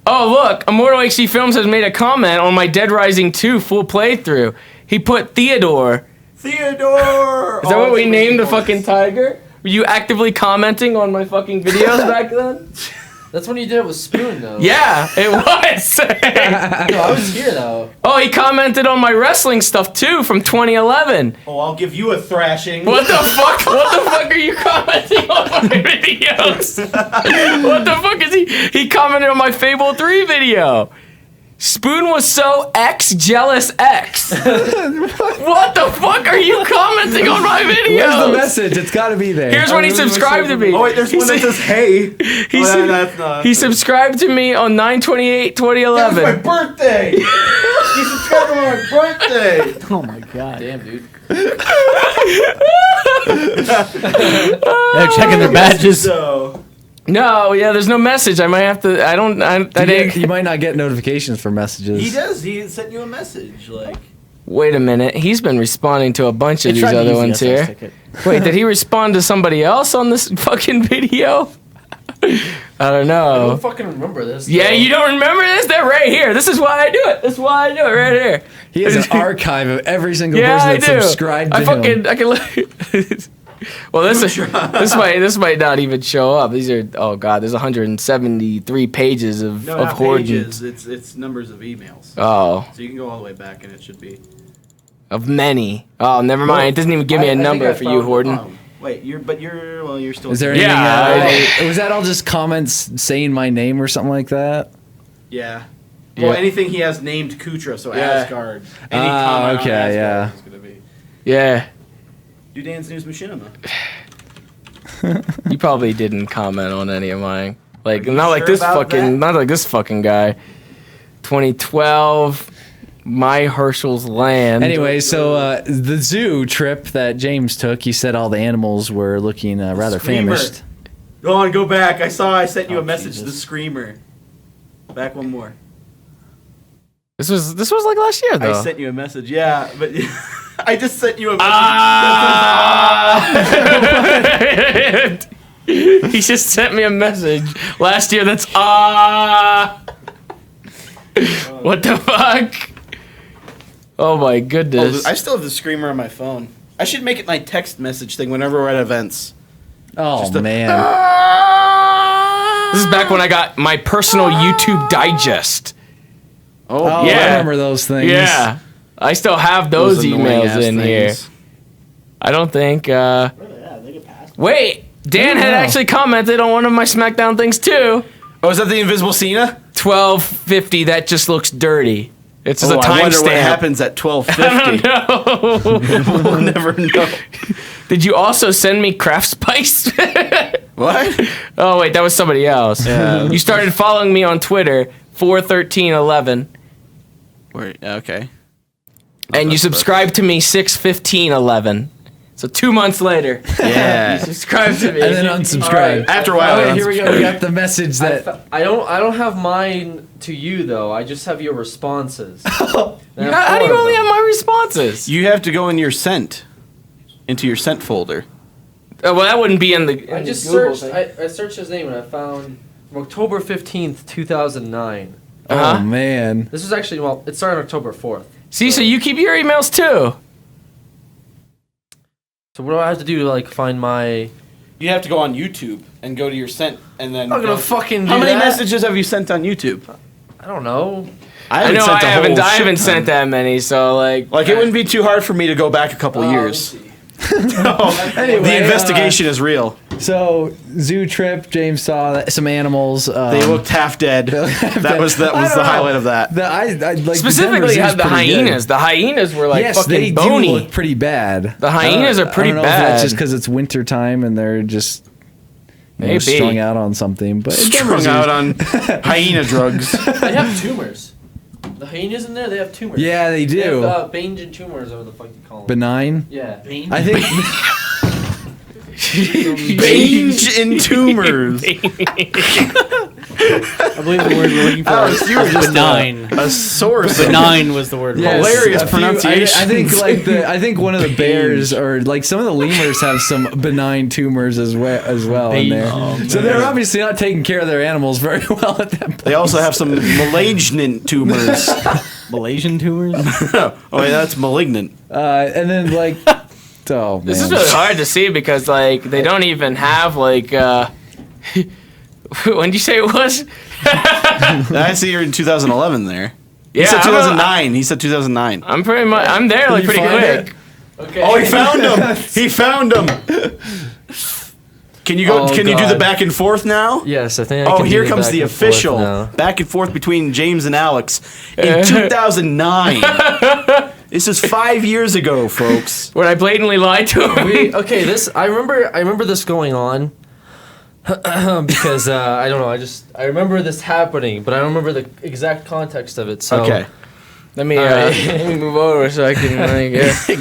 oh look, Immortal HD Films has made a comment on my Dead Rising 2 full playthrough. He put Theodore. Theodore? Is that what we named the fucking tiger? Were you actively commenting on my fucking videos back then? That's when you did it with Spoon, though. Yeah, it was. No, I was here, though. Oh, he commented on my wrestling stuff too from 2011. Oh, I'll give you a thrashing. What the fuck? What the fuck are you commenting on my videos? What the fuck is he? He commented on my Fable 3 video. Spoon was so jealous X. What the fuck are you commenting on my videos? Where's the message? It's got to be there. Here's when he subscribed to me. Oh wait, there's one that says hey. He subscribed to me on 9/28/2011. That's my birthday. You subscribed on my birthday. Oh my god. Damn, dude. They're checking their badges. So No, yeah, there's no message. I might have to. I didn't. You might not get notifications for messages. he does. He sent you a message like. Wait a minute. He's been responding to a bunch of these other ones here. Wait, did he respond to somebody else on this fucking video? I don't I know. don't fucking remember this. Yeah, though. you don't remember this? They're right here. This is why I do it. This is why I do it right here. He has an archive of every single Yeah, person I that do. subscribed to I him. can look. Well, this might not even show up. These are there's 173 pages of not hoarding. pages. It's numbers of emails. Oh, So you can go all the way back, and it should be. of many. Oh, never mind. It doesn't even give me a I think number I for you, found- Horton. Oh, wait, you're still. Is there Yeah, anything? Was that all just comments saying my name or something like that? Yeah. Well, Yeah. anything he has named Kutra, so Yeah. Asgard. Any Ah, comment on okay, Asgard yeah. is gonna be. Yeah, Do Dance News Machinima. you probably didn't comment on any of mine. Like Are you not like sure this about that? not like this fucking guy. 2012, My Herschel's Land. Anyway, so the zoo trip that James took, he said all the animals were looking rather Screamer. famished. Go on, go back. I sent you Oh, a message. Jesus. The Screamer. Back one more. This was like last year though. I sent you a message. Yeah, but I just sent you a message. He just sent me a message last year. That's What the fuck? Oh my goodness. I still have the Screamer on my phone. I should make it my text message thing whenever we're at events. Oh, Just a- man. This is back when I got my personal YouTube digest. Oh, yeah. I remember those things. Yeah. I still have those annoying emails ass in things. here. I don't think wait, Dan had actually commented on one of my SmackDown things too. Oh, is that the Invisible Cena? 12:50, that just looks dirty. It's just a I wonder what timestamp. happens at 12:50. No. We'll never know. Did you also send me Craft Spice? What? Oh wait, that was somebody else. You started following me on Twitter 4/13/11, Okay. and you subscribed to me 6/15/11. So 2 months later, Yeah. you subscribed to me. And then unsubscribe. After a while, Oh, I here we go. We got the message that. I don't have mine to you though. I just have your responses. And I have How do you four of only them. have my responses? You have to go into your sent folder. Well, that wouldn't be in the. I in just the Google searched. thing. I searched his name and I found from October 15th, 2009. Uh-huh. Oh, man. This was actually it started on October 4th. See, so you keep your emails too. So what do I have to do to like find my? You have to go on YouTube and go to your sent, and then. I'm not gonna fucking. How do many that. messages have you sent on YouTube? I don't know. I know I haven't sent that many, so like Like it wouldn't be too hard for me to go back a couple years. Anyway, The investigation is real. So, zoo trip, James saw some animals. They looked half dead. That was the highlight of that. I like specifically the had the hyenas. The hyenas were like Yes, fucking they bony. do look pretty bad. The hyenas are pretty I don't know if that's bad. just because it's winter time and they're just Maybe. strung out on something. But Strung out on hyena drugs. They have tumors. The hyenas in there, they have tumors. yeah, they They do. have Bainjan tumors, whatever the fuck you call them. Benign. Yeah. I think. Bange in tumors. I believe the word we're looking for Alex, you were is just benign. a source. Benign was the word. Yes, Hilarious a few- pronunciation. I think I think one of the bears or like some of the lemurs have some benign tumors as well in there. So they're obviously not taking care of their animals very well at that point. They also have some malignant tumors. Malaysian tumors. Oh, yeah, that's malignant. And then like, oh man, This is really hard to see because like they don't even have like. When did you say it was? I see you're in 2011 there. He said I'm 2009. He said 2009. I'm pretty much. I'm there like you pretty find quick. Okay. Oh, he found him. He found him. Can you go? Oh, can you do the God. back and forth now? Yes, I think. I Oh, can do here comes back the and forth official now. back and forth between James and Alex in 2009. This is 5 years ago, folks. When I blatantly lied to him. Okay, this I remember this going on because I don't know. I remember this happening, but I don't remember the exact context of it. So Okay, Let me let me move over so I can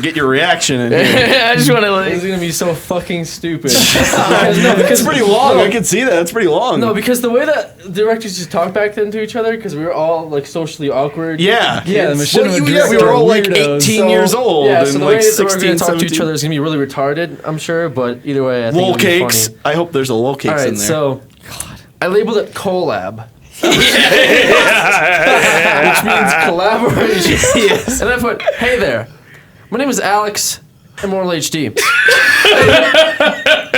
get your reaction in here. I just want to It's gonna be so fucking stupid. It's pretty long. I can see that. That's pretty long. No, because the way that directors just talked back then to each other, because we were all like socially awkward. yeah, Yeah, the machinima we were director all like weirdos. 18 years old Yeah, and so the like way that we're 16, gonna talk to 17. each other is gonna be really retarded, I'm sure. But either way, I think Lol it'll be cakes. funny. I hope there's a lol cakes All right, in there. so I labeled it collab. Which means collaboration. Yes. And I put, hey there, my name is Alex, Immortal HD.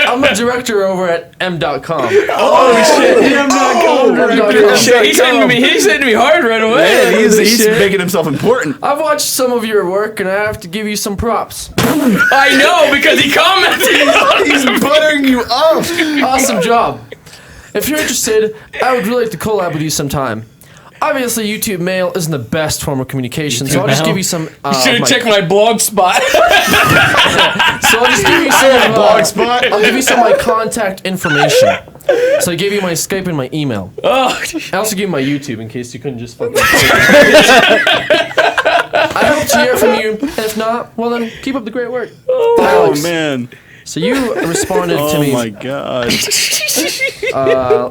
I'm a director over at m.com. oh shit! He said to me hard right away. Man, he's making himself important. I've watched some of your work, and I have to give you some props. I know because he commented. He's buttering you up. Awesome job. If you're interested, I would really like to collab with you sometime. Obviously, YouTube mail isn't the best form of communication, so I'll just give you some. Should have checked my blog spot. So I'll just give you some Blog spot. I'll give you some of my contact information. So I gave you my Skype and my email. Oh, I also gave you my YouTube in case you couldn't just fucking. I hope to hear from you. If not, well then, keep up the great work. Oh Alex. man. So you responded to Oh me. my god.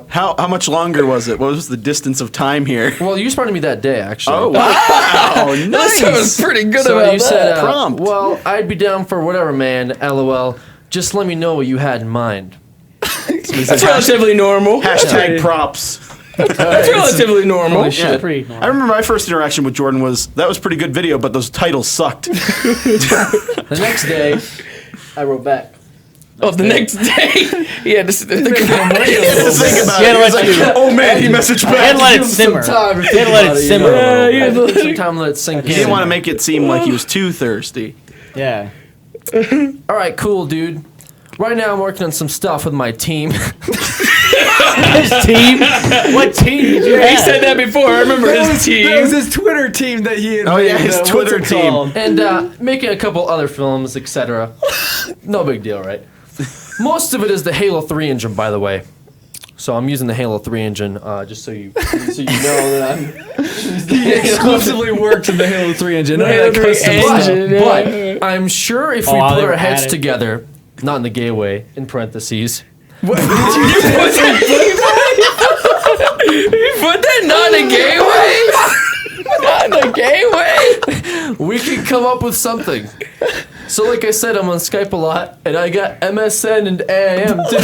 How much longer was it? What was the distance of time here? Well, you responded to me that day, actually. Oh wow! that Nice. sounds pretty good So about you that. said, Prompt. well, I'd be down for whatever, man. LOL. Just let me know what you had in mind. That's relatively normal. Hashtag props. That's relatively normal. Holy shit. Pretty I normal. remember my first interaction with Jordan was that was pretty good video, but those titles sucked. The next day, I wrote back. Oh, the next day. Yeah, this is the Think about You it. had to He was let like, you- oh man, he messaged You had to back. let it simmer. You had to let it simmer. Yeah, I took some time to let it sink He in. didn't want to make it seem like he was too thirsty. Yeah. All right, cool, dude. Right now, I'm working on some stuff with my team. His team? What team did you He have? said that before. I remember his team. That was his Twitter team that he had Oh, yeah, made, his what's Twitter it team. called? And making a couple other films, etc. No big deal, right? Most of it is the Halo 3 engine, by the way. So I'm using the Halo 3 engine, just so you know that I'm. He exclusively worked in the Halo 3 engine. None of Halo that 3 custom engine. stuff. But I'm sure if we Oh, they put were our heads at it. together, not in the gay way, in parentheses. You put that not in a gay way? Not in a gay way? We could come up with something. So, like I said, I'm on Skype a lot, and I got MSN and AIM too.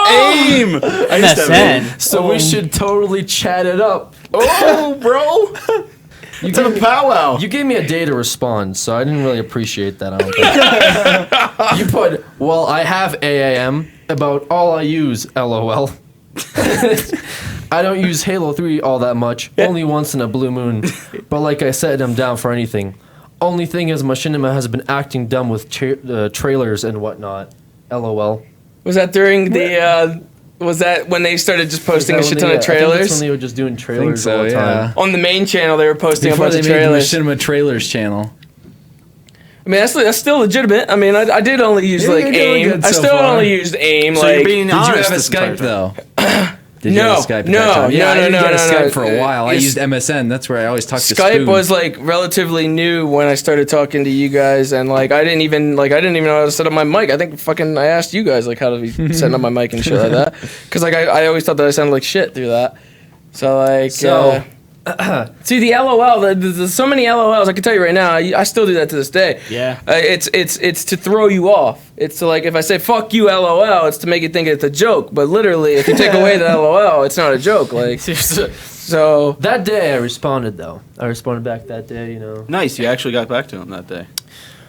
Aim. I used to have aim. MSN. So we should totally chat it up. Oh, bro. It's a powwow. You gave me a day to respond, so I didn't really appreciate that. I don't think. You put, well, I have AIM about all I use, LOL. I don't use Halo 3 all that much, only once in a blue moon. But like I said, I'm down for anything. Only thing is, Machinima has been acting dumb with trailers and whatnot. LOL. Was that during the? Was that when they started just posting a Is that shit when ton of I think that's trailers? when they were just doing trailers so, all the time. yeah. On the main channel, they were posting Before a bunch they of made the trailers. Machinima Trailers channel. I mean, that's still legitimate. I mean, I did only use Yeah, like you're doing AIM. good I so still far. only used AIM. So like, you're being Did you honest have a this entire Skype time. though? Did you No, have a Skype at no, that time? Yeah, no, I didn't no, get a no, Skype no. for a while. I It's- used MSN. That's where I always talked to Skype Spoon. was like relatively new when I started talking to you guys, and like I didn't even know how to set up my mic. I think fucking I asked you guys like how to be setting up my mic and shit like that, because like I always thought that I sounded like shit through that. So like see the LOL. There's so many LOLs. I can tell you right now. I still do that to this day. Yeah. It's to throw you off. It's to like if I say fuck you LOL, it's to make you think it's a joke. But literally, if you take away the LOL, it's not a joke. Like so. That day I responded though. I responded back that day, you know. Nice. You actually got back to him that day.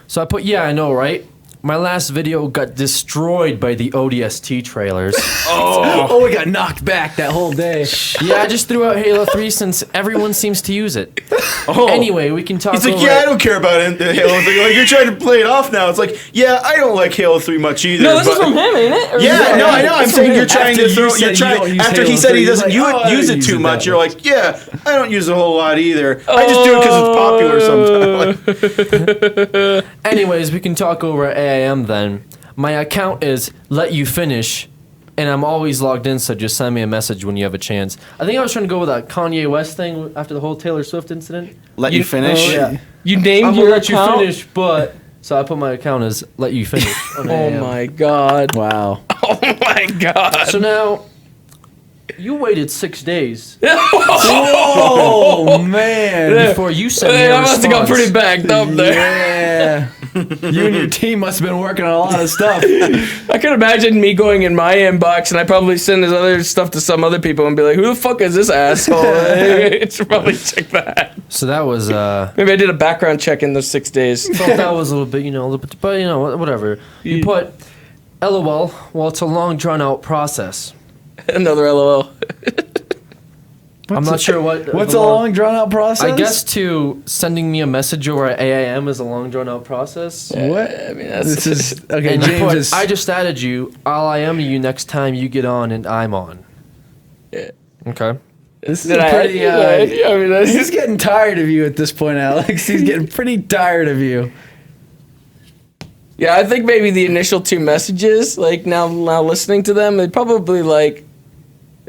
So I put, yeah, I know, right? my last video got destroyed by the ODST trailers. Oh, we got knocked back that whole day. Yeah, I just threw out Halo 3 since everyone seems to use it. Anyway, we can talk He's like, over yeah, I don't care about the Halo 3. Like, you're trying to play it off now. It's like, yeah, I don't like Halo 3 much either. No, this is but- from him, ain't it? Or Yeah, is it- no, I know. I'm It's saying from you're him. trying After to throw. you You're said you trying don't use after he Halo said 3, he doesn't you're like, use I it use too it much. that You're way. like, yeah, I don't use it a whole lot either. I just do it because it's popular sometimes. Like, Anyways, we can talk over AIM then. My account is Let You Finish, and I'm always logged in, so just send me a message when you have a chance. I think I was trying to go with that Kanye West thing after the whole Taylor Swift incident. let you finish. Yeah. You named I'm your gonna let you account? finish, but... So I put my account as Let You Finish on Oh AIM. my god. Wow. Oh my god. So now, you waited 6 days Oh, man. before you sent me Hey, a I must have got response. pretty backed up there. Yeah. You and your team must have been working on a lot of stuff. I could imagine me going in my inbox and I probably send this other stuff to some other people and be like, who the fuck is this asshole? I should probably check that. So that was, Maybe I did a background check in those 6 days. thought that was a little bit, but whatever. You put, LOL, well, it's a long, drawn-out process. Another LOL. I'm not sure what... What's the a long, drawn-out process? I guess sending me a message over at AIM is a long, drawn-out process. What? I mean, that's This is... Okay, And you James put, is... I just added you. I'll IM you next time you get on and I'm on. Yeah. Okay. This is Did I pretty... add you? I mean, that's He's getting tired of you at this point, Alex. He's getting pretty tired of you. Yeah, I think maybe the initial 2 messages, like now listening to them, they probably like,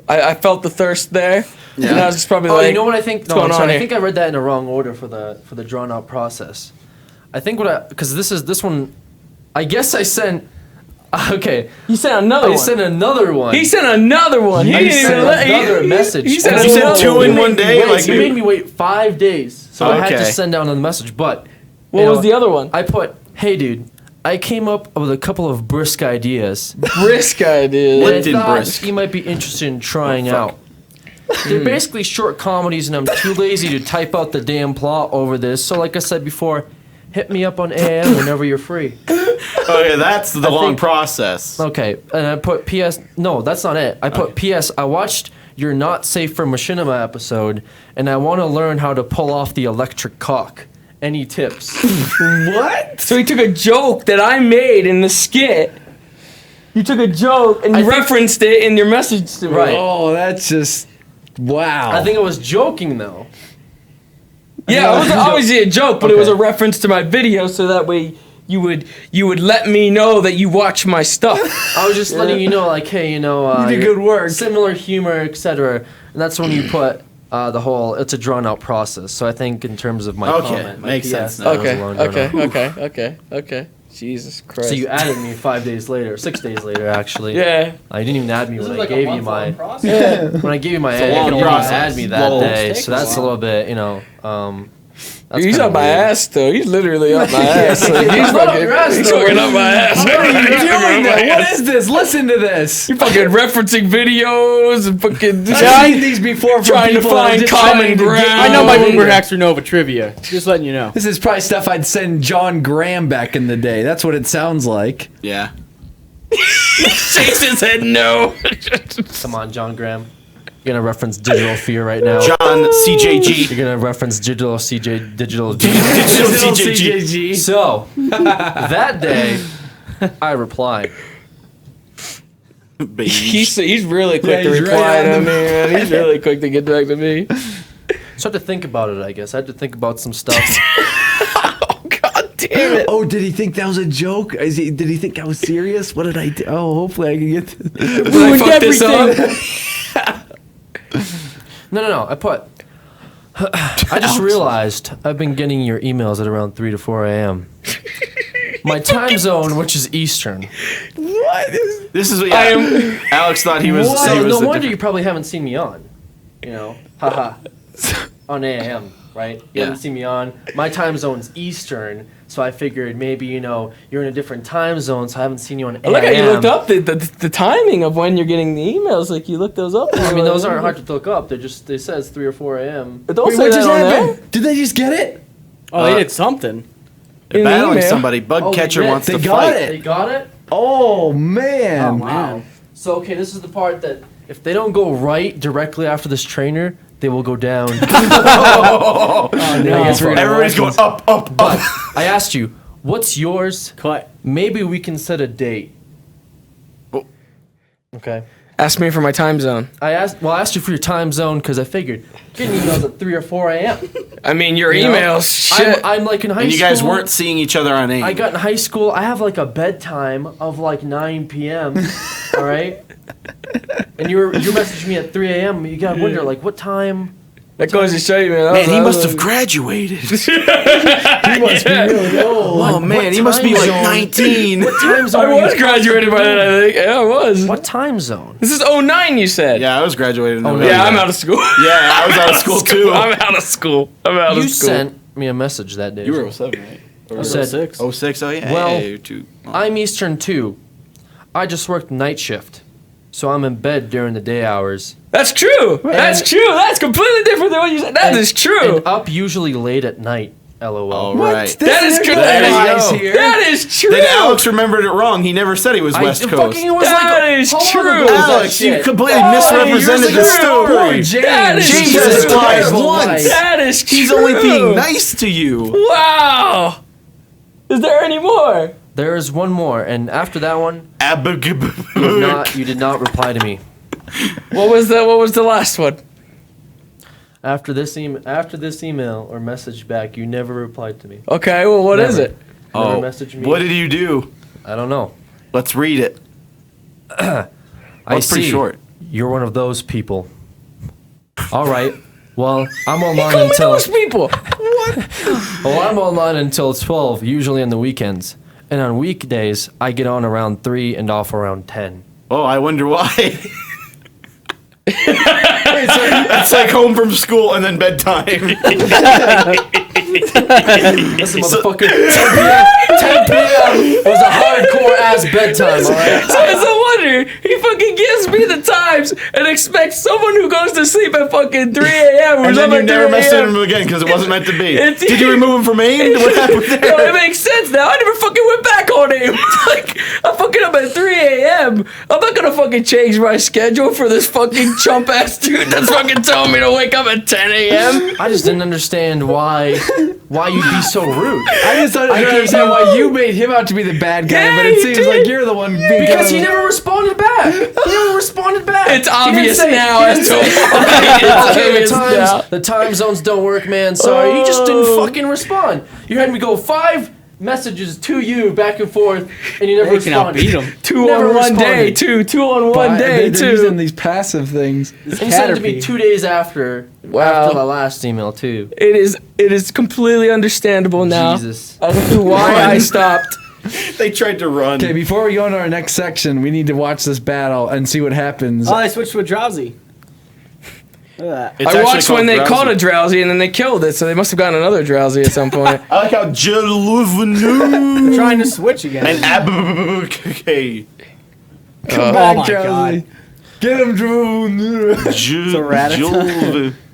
I felt the thirst there, and I was just probably Oh, like, you know what I think? No, going I'm on sorry. I here? think I read that in the wrong order for the drawn out process. I think because this one, I guess I sent. Okay, he sent another I one. sent another one. He sent another one. He I didn't sent even let another he- message. He sent Because You said another 2 one. in one day. Wait, Like, you made me wait 5 days, so I had to Okay. send down a message. But What was the other one? I put, hey dude, I came up with a couple of brisk ideas. Brisk idea. And I Lipton thought brisk. you might be interested in trying out. They're basically short comedies, and I'm too lazy to type out the damn plot over this. So, like I said before, hit me up on AIM whenever you're free. oh yeah, that's the long think- process. Okay, and I put PS. No, that's not it. I put PS. I watched your Not Safe for Machinima episode, and I want to learn how to pull off the electric cock. Any tips? What? So he took a joke that I made in the skit. You took a joke and you I think- referenced it in your message to me. Right. Oh, that's just... Wow. I think I was joking though. Yeah, it was obviously a joke, but it was a Okay. reference to my video, so that way you would let me know that you watch my stuff. I was just letting you know, like, hey, You did you're- good work. similar humor, etc. And that's when you put the whole. It's a drawn out process. So I think in terms of my Okay, comment, my makes PS, sense now. that was a Okay, long drawn out. okay. Jesus Christ. So you added me 5 days later, 6 days later, actually. Yeah. I didn't even add me This when is I like a gave you my. month-long process. When I gave you my a ad, long you didn't process. add me that Long. day, Takes so a that's a while. little bit, that's He's kinda on my weird. ass though. He's literally on my ass. Like, he's not up fucking, your ass, he's though. fucking on my ass. What are you doing there? What is this? Listen to this. You fucking referencing videos and fucking I've seen these before from trying to people that are find just common trying to get- ground. I know my Oh. Uber hacks are Nova trivia. Just letting you know. This is probably stuff I'd send John Graham back in the day. That's what it sounds like. Yeah. shakes his head no. Come on, John Graham. You're gonna reference Digital Fear right now. John CJG. You're gonna reference Digital CJ Digital. Digital CJG. So that day, I replied. He's really quick Yeah, to he's reply right to on me, man. He's really quick to get back to me. So I had to think about it. I guess I had to think about some stuff. God damn it. Oh, did he think that was a joke? Did he think I was serious? What did I do? Oh, hopefully I can get to Did I fuck this up? No. I put. I just realized I've been getting your emails at around 3 to 4 a.m. My time zone, which is Eastern. What? This is what Alex thought he was. So He was no the wonder you probably haven't seen me on. Haha. On AM, right? You haven't seen me on. My time zone's Eastern, so I figured maybe you're in a different time zone, so I haven't seen you on AM. I like how you looked up the timing of when you're getting the emails. Like you looked those up. I mean, those aren't hard to look up. They said it's 3 or 4 a.m. But don't Wait, say what that just on happened? there. Did they just get it? Oh, they did something. in the battling email. somebody. Bug Oh, we catcher did. wants They to got fight. it. They got it? Oh man. Wow. So, okay, this is the part that... If they don't go right directly after this trainer, they will go down. I guess we're gonna Everybody's going watch up. I asked you, what's yours? Cut. Maybe we can set a date. Oh. Okay. Ask me for my time zone. I asked you for your time zone because I figured getting emails at 3 or 4 a.m. I mean, your You know? emails. Shit. I'm like in high school. And you guys weren't seeing each other on AIM. I got in high school. I have like a bedtime of like 9 p.m. all right, and you're messaging me at 3 a.m. You gotta wonder like what time. that goes to show you, man. Man, he must have graduated. He must be really old. Oh man, he must be time like zone? 19. What time zone? I are you was graduated by then, I think. Yeah, I was. What time zone? This is 09, you said. Yeah, I was graduated. In Oh, November. Yeah, I'm out of school. Yeah, I was out of school too. I'm out of school. I'm out You of school. sent me a message that day. You were 07, right? You said 6. 06, oh yeah. Well, Hey, two. I'm Eastern too. I just worked night shift, so I'm in bed during the day hours. That's true. That's true. That's completely different than what you said. That is true. And up usually late at night. LOL. All right. That is true. There you That go. is, that is true. Then Alex remembered it wrong. He never said he was West Coast. Fucking was That like, is how long true. ago was that Alex, you shit? completely Oh, misrepresented you're the so story. James. That is James true. just lied Terrible once. lies. That is true. He's only being nice to you. Wow. Is there any more? There's one more, and after that one, you did not reply to me. What was the last one? After this email or message back, you never replied to me. Okay, well, what is Never. it? Never messaged me. What did you do? I don't know. Let's read it. I It's pretty see. short. You're one of those people. All right. Well, I'm He online called me until those people. I'm online until 12, usually on the weekends. And on weekdays, I get on around 3 and off around 10. Oh, I wonder why. It's like home from school and then bedtime. Listen, motherfucker, 10 p.m. was a hardcore ass bedtime, alright? So it's no wonder he fucking gives me the times and expects someone who goes to sleep at fucking 3 a.m. or And then something you at never 3 messaged a.m. him again because it wasn't meant to be. It's- Did you remove him from AIM? What happened No, there? it makes sense now. I never fucking went back on him. Like, I'm fucking up at 3 a.m. I'm not gonna fucking change my schedule for this fucking chump ass dude that's fucking telling me to wake up at 10 a.m. I just didn't understand why you'd be so rude. I just don't understand why you made him out to be the bad guy, Yeah, but it he seems did. like you're the one being Because he kind of- never responded back. It's obvious now as to Okay, obvious now. the time zones don't work, man. Sorry, you just didn't fucking respond. You had me go 5 messages to you back and forth, and you never They cannot responded. beat him. Two Never on one day, responded. two on one day, they're using too. these passive things. And you sent it to me 2 days after Wow. the last email too. It is completely understandable now Jesus. as to why I stopped. They tried to run. Okay, before we go into our next section, we need to watch this battle and see what happens. Oh, I switched to a drowsy. Look at that. It's I actually watched when called they Drowsy. caught a drowsy and then they killed it, so they must have gotten another drowsy at some point. I like how Jeluvenu I'm trying to switch again. and Abukay. Come Oh back, my Drowsy. God. Get him, Drew.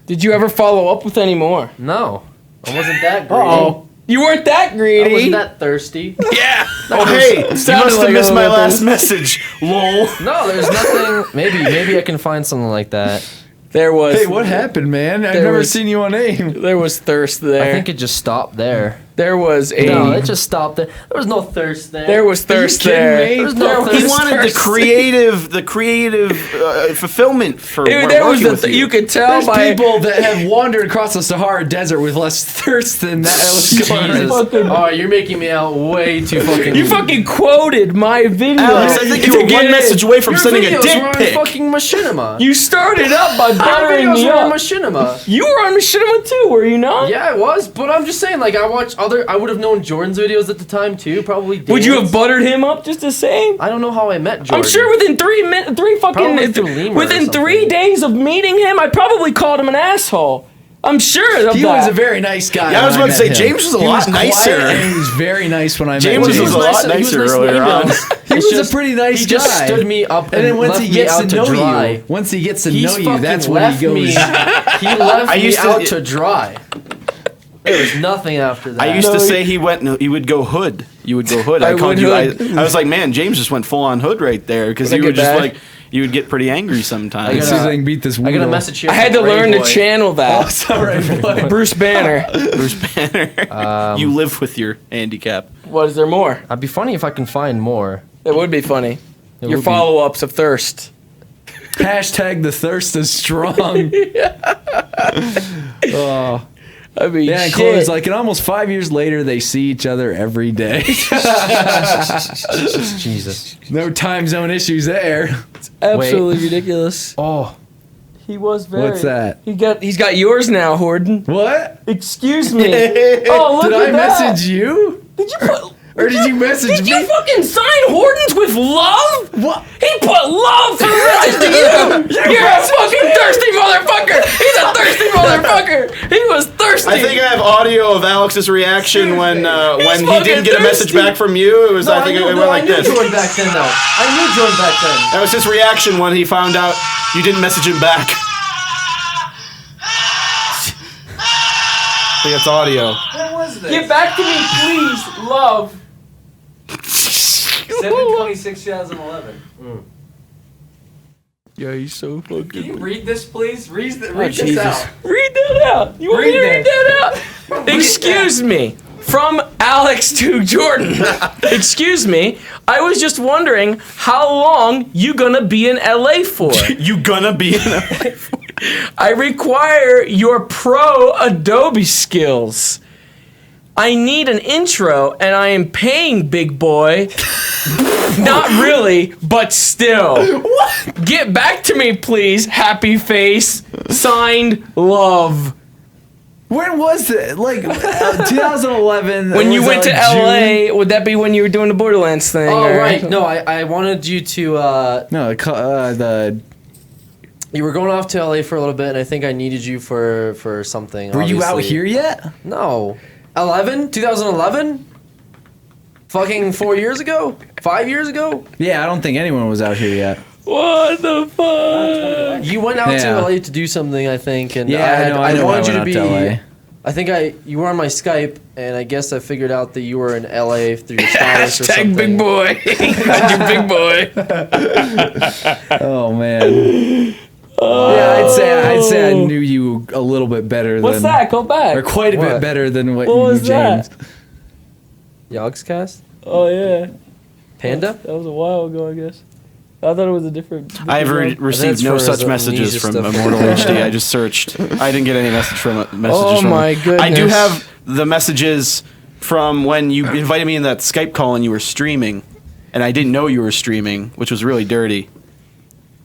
Did you ever follow up with any more? No, I wasn't that greedy. Uh-oh. You weren't that I greedy. wasn't that thirsty. Yeah. Oh hey, you must Sounded have like missed a my little last thing. message. Lol. No, there's nothing. Maybe I can find something like that. There was. Hey, what happened, man? I've There never was- seen you on AIM. There was thirst there. I think it just stopped there. there was a. No, it just stopped there. There was no thirst there. there was thirst kidding there. me? There's no There thirst. He was wanted thirst. the creative fulfillment for There was working with you could tell There's by people that have wandered across the Sahara Desert with less thirst than that. What's going on? Jesus. Oh, you're making me out way too fucking. you fucking quoted my video. Alex, I think you were To get one message away from Your sending a videos were dick on pic. fucking Machinima. You started up by Your buttering videos me were on up. Machinima. You were on Machinima too, were you not? Yeah, I was, but I'm just saying, like, I watched other. I would have known Jordan's videos at the time too. Probably. Would you have Dan's. buttered him up just the same? I don't know how I met Jordan. I'm sure within Probably fucking through Lemur or within 3 something. days of meeting him, I probably called him an asshole. I'm sure of He that. was a very nice guy. Yeah, I was when about to met say, him. James was a He lot quiet nicer. And he was very nice when I James met him. was a lot nicer earlier on. He was a pretty nice He guy. just stood me up And then once left he me gets out to know dry. you, once he gets to He's know you, fucking that's when left he goes. me. He left I me used to- out to dry. There was nothing after that. I used to say he would go hood. You would go hood. I would called you. hood. I was like, man, James just went full on hood right there because Would I you get would just bad? like you would get pretty angry sometimes. Let's see if they can beat this I got a wheel. message here. I had to from Ray learn to Boy. channel that. Sorry, boy. Bruce Banner. Bruce Banner. You live with your handicap. What is there more? It'd be funny if I can find more. It would be funny. It Your would be- follow-ups of thirst. Hashtag the thirst is strong. Oh. I mean, Yeah, and shit. Chloe's like, and almost 5 years later, they see each other every day. Jesus. No time zone issues there. absolutely ridiculous. Oh, He was very. What's that? He's got yours now, Horden. What? Excuse me. Oh, look Did at I that. message you? Did you put? Or did you message Did me? you fucking sign Hordens with love? What? He put love through message to you. You're a fucking thirsty motherfucker. He's a thirsty motherfucker. He was thirsty. I think I have audio of Alex's reaction when he fucking didn't get a message thirsty. back from you. It was I think it went like this. Jordan back then, though. I knew Jordan back then. That was his reaction when he found out you didn't message him back. I think it's audio. What was this? Get back to me, please, love. 7/26/2011. Yeah, he's so fucking. Can you read this, please? Read this Jesus. out. Read that out. You want me to Read read that out? Excuse me. From Alex to Jordan. Excuse me. I was just wondering how long you gonna be in LA for? You gonna be in a I require your pro Adobe skills. I need an intro and I am paying, big boy. Not really, but still. What? Get back to me, please. Happy face. Signed, Love. When was it? Like 2011. When you was went to like June? LA, would that be when you were doing the Borderlands thing? Oh, or- right. No, I wanted you to. No, the. You were going off to LA for a little bit, and I think I needed you for something. Were you out obviously. here yet? No. 2011? Fucking 4 years ago? 5 years ago? Yeah, I don't think anyone was out here yet. What the fuck? You went out Yeah. to LA to do something, I think, and Yeah, I know wanted I you to went be. out to LA. I think you were on my Skype, and I guess I figured out that you were in LA through your status or something. Hashtag big boy. Hashtag big boy. Oh man. Yeah, I'd say I knew you a little bit better What's than that? Go back. or quite a bit What? better than what What you knew, was that? James. Yogscast? Oh, yeah. Panda? That was a while ago, I guess. I thought it was a different. I've That's received no for such his messages amnesia from stuff. Immortal HD. I just searched. I didn't get any messages from Oh from my him. I do goodness. have the messages from when you invited me in that Skype call and you were streaming, and I didn't know you were streaming, which was really dirty.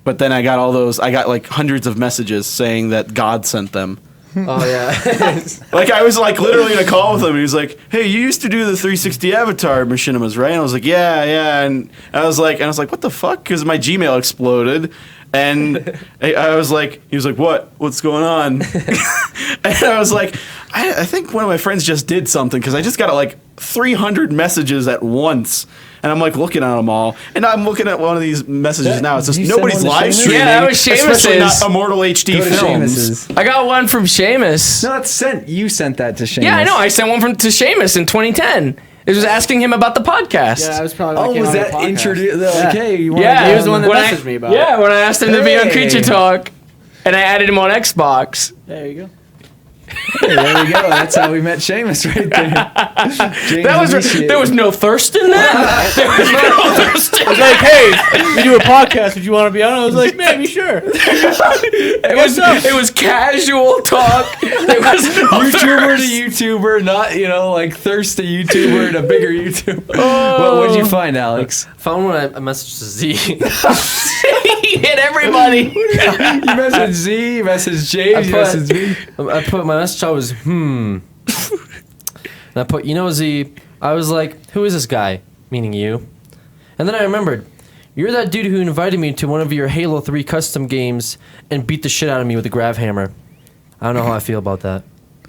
But then I got all those. I got like hundreds of messages saying that God sent them. Oh, yeah. Like I was like literally in a call with him. And he was like, "Hey, you used to do the 360 avatar machinimas, right?" And I was like, "Yeah." And I was like, "What the fuck?" Because my Gmail exploded, and I was like, he was like, "What? What's going on?" And I was like, I think one of my friends just did something because I just got like 300 messages at once. And I'm like looking at them all, and I'm looking at one of these messages now. It's just you send nobody's one to live Seamus? streaming, Yeah, that was especially not Seamus's. Immortal HD Go to films. Seamus's. I got one from Seamus. No, that's sent. You sent that to Seamus. Yeah, I know. I sent one to Seamus in 2010. It was asking him about the podcast. Yeah, I was probably. Oh, was that introduced? Okay, you want Yeah, He was the one that when messaged me about Yeah, when I asked him to be on Hey. Creature Talk, and I added him on Xbox. There you go. There we go. That's how we met Seamus right there. James There was no thirst in that. There was no thirst in I was that. like, hey, we do a podcast. Would you want to be on? I was like, maybe sure. It was casual talk. There was no YouTuber thirst. to YouTuber, not like thirsty YouTuber to bigger YouTuber. What did you find, Alex? Found when I messaged to Z. He hit everybody. You messaged Z, you messaged James, you messaged me. I put my message, I was, And I put, Z, I was like, who is this guy? Meaning you. And then I remembered, you're that dude who invited me to one of your Halo 3 custom games and beat the shit out of me with a grav hammer. I don't know how I feel about that.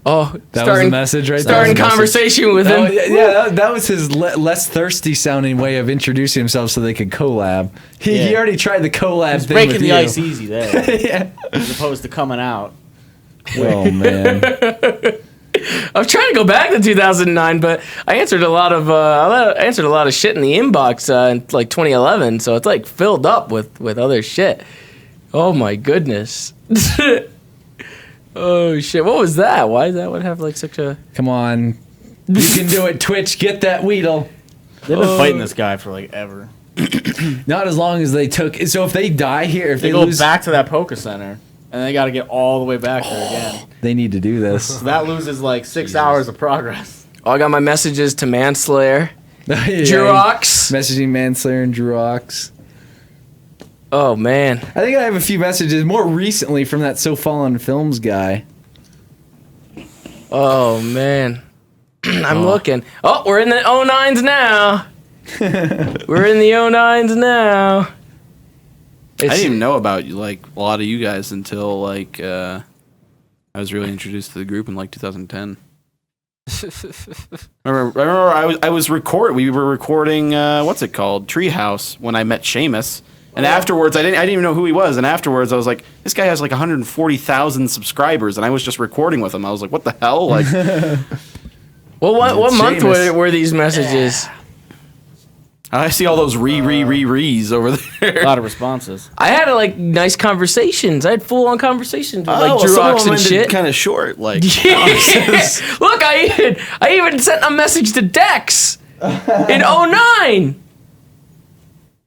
Oh, That was the message right there. starting That was the conversation with message. him. Oh, yeah, that was his less thirsty sounding way of introducing himself so they could collab. He Yeah. already tried the collab He's thing breaking with the you. ice easy there, Yeah. as opposed to coming out. Oh man. I'm trying to go back to 2009, but I answered a lot of shit in the inbox in like 2011, so it's like filled up with other shit. Oh my goodness. Oh shit! What was that? Why does that one have like such a? Come on, you can do it, Twitch. Get that Weedle. They've been fighting this guy for like ever. Not as long as they took. So if they die here, if They they go lose, back to that Poké Center, and they got to get all the way back there again. they need to do this. So that loses like 6 hours of progress. Oh, I got my messages to Manslayer, Yeah, Jurox. messaging Manslayer and Jurox. Oh man. I think I have a few messages more recently from that So Fallen Films guy. Oh man. I'm looking. Oh, we're in the 09s now. We're in the 09s now. I didn't even know about like a lot of you guys until like I was really introduced to the group in like 2010. remember I was we were recording what's it called, Treehouse, when I met Seamus. And afterwards, I didn't even know who he was. And afterwards, I was like, this guy has like 140,000 subscribers, and I was just recording with him. I was like, what the hell? Like, Well, what month Seamus. were these messages? I see all those re's over there. A lot of responses. I had like nice conversations. I had full on conversations with like some of Jurox them and ended shit. kind of short. Like, Look, I even sent a message to Dex in 09.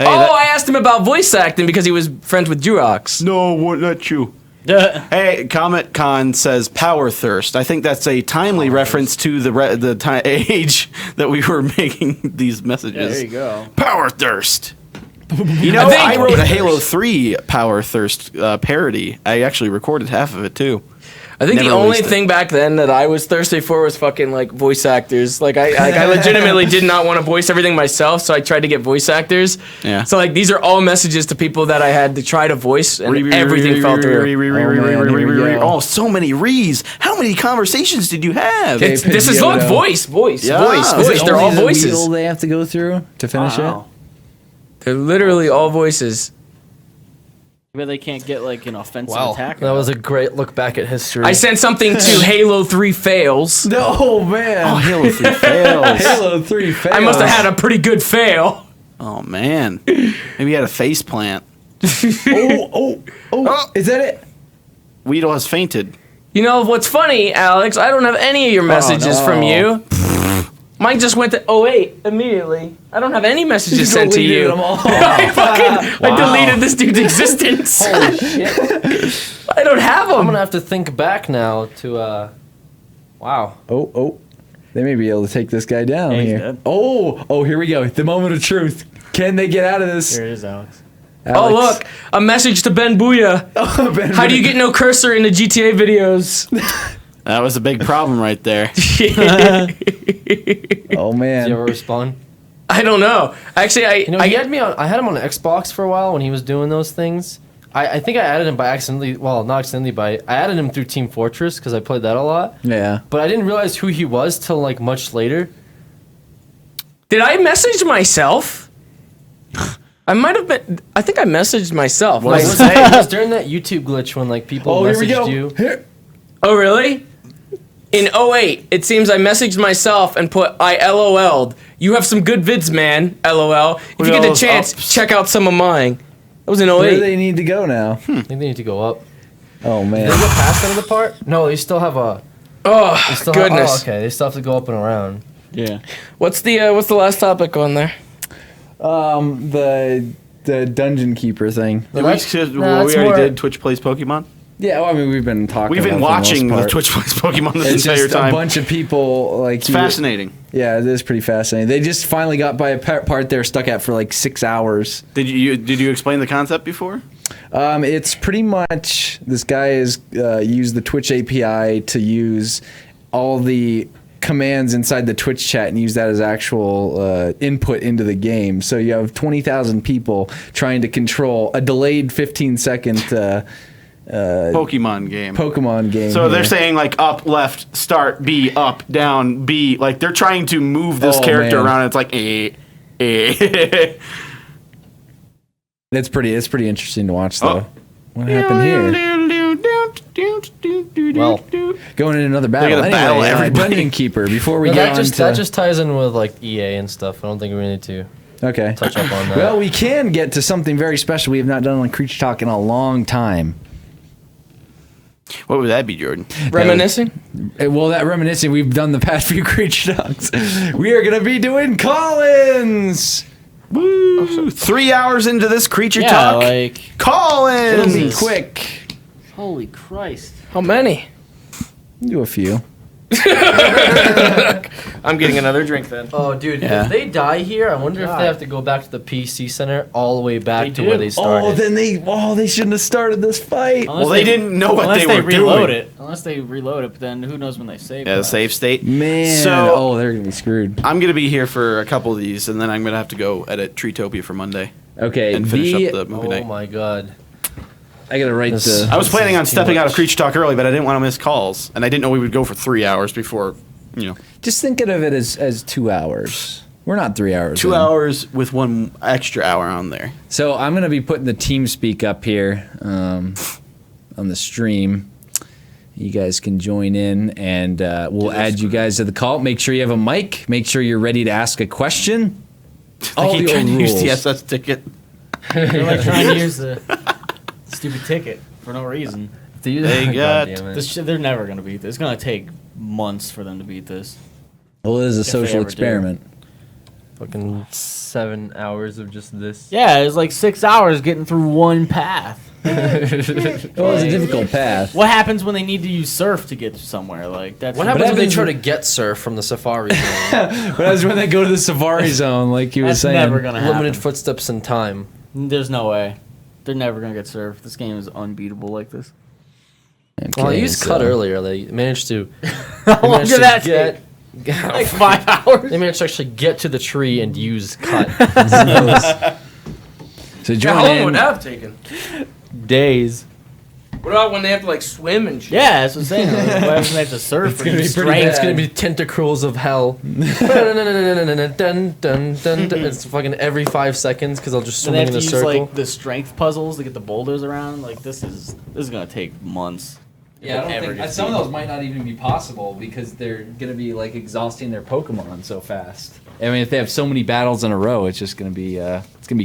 I asked him about voice acting because he was friends with Jurox. no, what, not you. Hey, Comet Con says power thirst. I think that's a timely reference to the age that we were making these messages. There you go. Power thirst. You know, I wrote a Halo 3 power thirst parody. I actually recorded half of it too. I think Never the only released it. thing back then that I was thirsty for was fucking like voice actors. Like I legitimately did not want to voice everything myself, so I tried to get voice actors. Yeah. So like these are all messages to people that I had to try to voice, and everything fell through. Oh, so many re's. How many conversations did you have? This is look voice. Yeah. Is Voice. it They're only all the voices. Weedle they have to go through to finish Wow. They're literally all voices. Maybe they can't get like an offensive Wow, attack. that was a great look back at history. I sent something to Halo 3 fails. it. No man. Oh, Halo 3 fails. Halo 3 fails. I must have had a pretty good fail. Oh, man. Maybe you had a face plant. Oh, is that it? Weedle has fainted. You know what's funny, Alex? I don't have any of your messages no. from you. Mine just went to 08 immediately. I don't have any messages sent to deleted you. them all. I deleted this dude's existence. Holy shit! I don't have I'm them. gonna have to think back now to. Wow. Oh. They may be able to take this guy down Yeah, he's here. dead. Oh, here we go. The moment of truth. Can they get out of this? Here it is, Alex. Oh, look. A message to Ben Booyah. Ben, How do you get no cursor in the GTA videos? That was a big problem right there. Oh Did man. you ever respond? I don't know. Actually, You know, he had me on. I had him on Xbox for a while when he was doing those things. I think I added him by accidentally. Well, not accidentally, but I added him through Team Fortress because I played that a lot. Yeah. But I didn't realize who he was till like much later. did I message myself? I might have been. I think I messaged myself. It was during that YouTube glitch when like people Oh, here we go. messaged you. Here. Oh, really? In 08, it seems I messaged myself and put, I LOL'd. You have some good vids, man. LOL. If you get the chance, check out some of mine. That was in Where do 08. they need to go now? I think they need to go up. Oh Did man. they get past another part? No, they still have a. Oh, They still goodness. Have, okay, they still have to go up and around. Yeah. What's the last topic on there? The dungeon keeper thing. Did that's- we no, that's already more- did Twitch Plays Pokemon? Yeah, well, I mean, we've been talking. We've been about it for the watching most the part. Twitch Plays Pokemon this It's entire just time. a bunch of people like. It's fascinating. Yeah, it is pretty fascinating. They just finally got by a part they're stuck at for like 6 hours. Did you explain the concept before? It's pretty much this guy has used the Twitch API to use all the commands inside the Twitch chat and use that as actual input into the game. So you have 20,000 people trying to control a delayed 15-second Pokemon game. Pokemon game. So they're here. saying like up, left, start, B, up, down, B. Like they're trying to move this Oh, character man. around. It's like It's pretty interesting to watch though. Oh. What happened here? Well, Going in another battle. They're gonna battle everybody. Dungeon Keeper. Before we no, get on that just ties in with like EA and stuff. I don't think we need to okay. touch up on that. Well, we can get to something very special we have not done on Creature Talk in a long time. What would that be, Jordan? Reminiscing? Well, that reminiscing, we've done the past few Creature Talks. We are going to be doing call-ins. Woo! 3 hours into this creature Yeah, talk. like Call-ins. It'll be Jesus. quick. holy Christ. How many? Do a few. I'm getting another drink then. Oh, dude, Yeah. if they die here, I wonder if God. they have to go back to the PC Center all the way back They to do. where they started. Oh, then they shouldn't have started this fight. Well, they didn't know what unless they were reload doing. it. Unless they reload it, but then who knows when they save Yeah, the it. save state. Man. So- oh, they're going to be screwed. I'm gonna be here for a couple of these, and then I'm gonna have to go edit Treetopia for Monday Okay, and finish up the movie Oh night. my god. I got to write This- the... I was This planning is on too stepping out of much. Creature Talk early, but I didn't want to miss calls, and I didn't know we would go for 3 hours before, Just thinking of it as 2 hours. We're not 3 hours. 2 in. hours with 1 extra hour on there. So I'm going to be putting the TeamSpeak up here on the stream. You guys can join in, and we'll add you guys to the call. Make sure you have a mic. Make sure you're ready to ask a question. All They keep the trying old to use rules. the SS ticket. They're like trying to use the stupid ticket for no reason. They God got- damn it. This shit, they're never gonna beat this. It's gonna take months for them to beat this. Well, it is a If they social ever do. experiment. Fucking 7 hours of just this. Yeah, it's like 6 hours getting through one path. Well, it's a difficult path. What happens when they need to use surf to get somewhere? Like that's What happens when they happens- try to get surf from the safari zone? But that's when they go to the Safari Zone, like you were That's saying. never gonna happen. Limited footsteps in time. There's no way. They're never gonna get surf. This game is unbeatable like this. Okay, Well, I used so- cut earlier. They managed to. How long managed did to that get, take? get- Like 5 hours. They managed to actually get to the tree and use cut. So join How long in. would that have taken? Days. What about when they have to like swim and shit? Yeah, that's what I'm saying. Like, what happens when they have to surf? It's gonna be pretty strength? It's gonna be tentacles of hell. It's fucking every 5 seconds because I'll just And swim they have in to a use circle. like the strength puzzles to get the boulders around. Like this is gonna take months. Yeah, I don't Ever think gets some of beat. those might not even be possible because they're gonna be like exhausting their Pokemon so fast. I mean, if they have so many battles in a row, it's just gonna be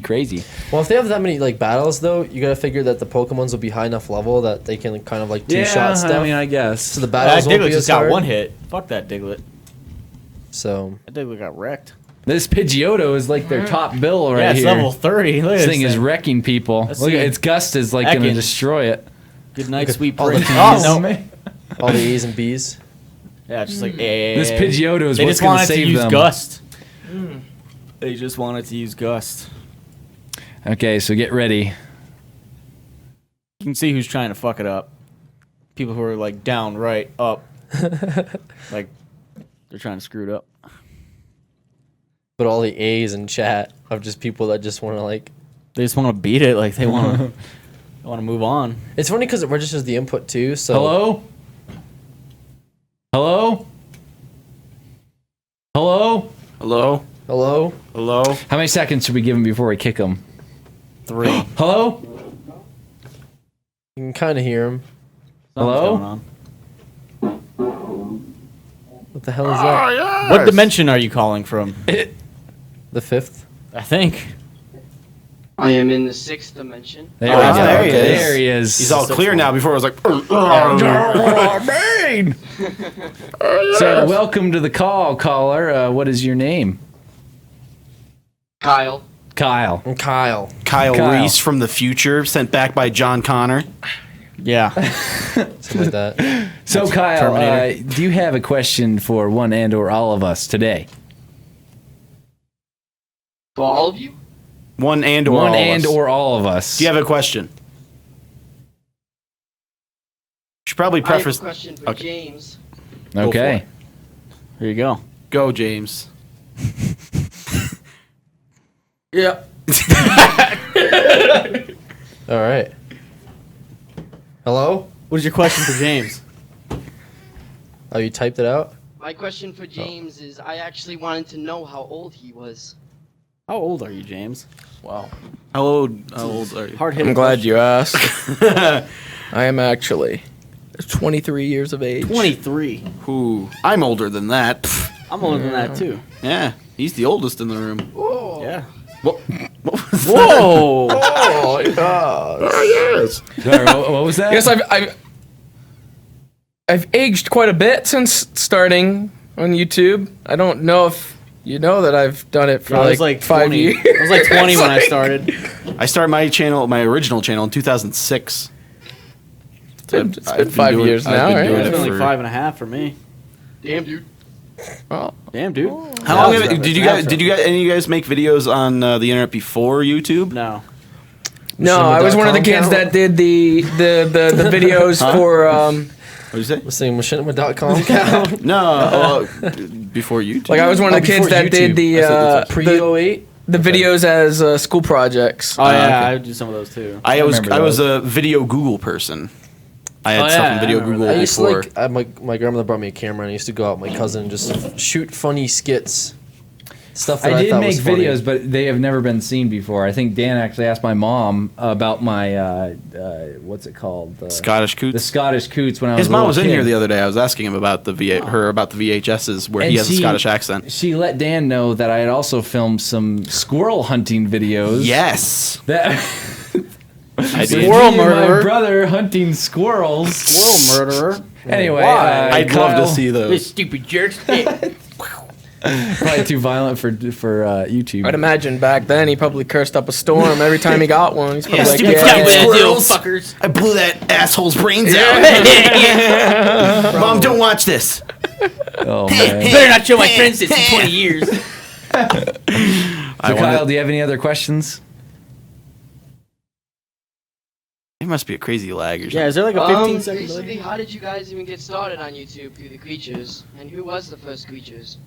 crazy. Well, if they have that many like battles though, you gotta figure that the Pokemons will be high enough level that they can kind of like two-shot stuff. I mean, I guess. So the That battles won't Diglett be as just got hard. one hit. Fuck that Diglett. So That Diglett got wrecked. This Pidgeotto is like their top bill right yeah, it's here. level 30. Look at This thing is wrecking people. Let's Look see. at its gust is like gonna Ekans. destroy it. Good night, sweet all the prince. Ps. Oh, no. all the A's and B's. Yeah, just like This Pidgeotto is They what's just gonna wanted to save use them. Gust. They just wanted to use Gust. Okay, so get ready. You can see who's trying to fuck it up. People who are like down, right, up. Like they're trying to screw it up. But all the A's in chat of just people that just want to like. They just want to beat it. Like they want to. They want to move on. It's funny because it registers the input too. So Hello? Hello? Hello? Hello? hello. Hello? How many seconds should we give him before we kick him? 3. Hello? You can kind of hear him. Hello? Going on. What the hell is that? What dimension are you calling from? The fifth. I think. I am in the 6th dimension. There Oh, we go. there he is. There he is. He's all clear now. Before it was like, Brain! So, welcome to the call, caller. What is your name? Kyle. Kyle. And Kyle. Kyle Kyle. Reese from the future, sent back by John Connor. Yeah. Something like that. So, Kyle, Terminator. do you have a question for one and or all of us today? For all of you? One and or One all and of us. or all of us. Do you have a question? Should probably I have a preface. question for Okay. James. Okay. Here you go. Go, James. Yeah. All right. Hello. What is your question for James? Oh, you typed it out. My question for James is I actually wanted to know how old he was. How old are you, James? Wow. How old are you? Hard hitting. I'm glad you asked. I am actually 23 years of age. 23. Who? I'm older than that. Pfft. I'm older than that too. Yeah, he's the oldest in the room. Yeah. What was Whoa! Oh, yes. Sorry, what was that? Yes, I've aged quite a bit since starting on YouTube. I don't know if you know that I've done it for I was like 5 20. years. I was like 20 when I started. I started my original channel in 2006. It's been 5 years now, right? It's been like 5.5 for me. Damn, dude. Damn, dude. How long did you guys any of you guys make videos on the internet before YouTube? No. No, I was one of the kids that did the videos for. What did you say? The same machinima.com account. No, before YouTube. Like I was one of the kids that did the Pre-08. the videos as school projects. Oh, yeah, okay. I would do some of those too. I was remember a video Google person. I had stuff in video Google I used before. to my grandmother brought me a camera and I used to go out with my cousin and just shoot funny skits. Stuff that I did thought make was funny. videos, but they have never been seen before. I think Dan actually asked my mom about my what's it called? Scottish The Coots. Scottish Coots when I was His a mom little was in kid. here the other day. I was asking him about her about the VHSs where And he has a she- Scottish accent. She let Dan know that I had also filmed some squirrel hunting videos. Yes. That I So did. Squirrel me and murderer. My brother hunting squirrels. Squirrel murderer. Anyway, Why? I'd Kyle, love to see those. Stupid jerks. Probably too violent for YouTube. I'd imagine back then he probably cursed up a storm every time he got one. He's probably like, stupid yeah, fucking yeah. squirrels. fuckers. I blew that asshole's brains out. Mom, don't watch this. Oh man. Better not show my friends this in 20 years. So Kyle, do you have any other questions? It must be a crazy lag or something. Yeah, is there like a 15-second delay? Basically, how did you guys even get started on YouTube through the creatures? And who was the first creatures?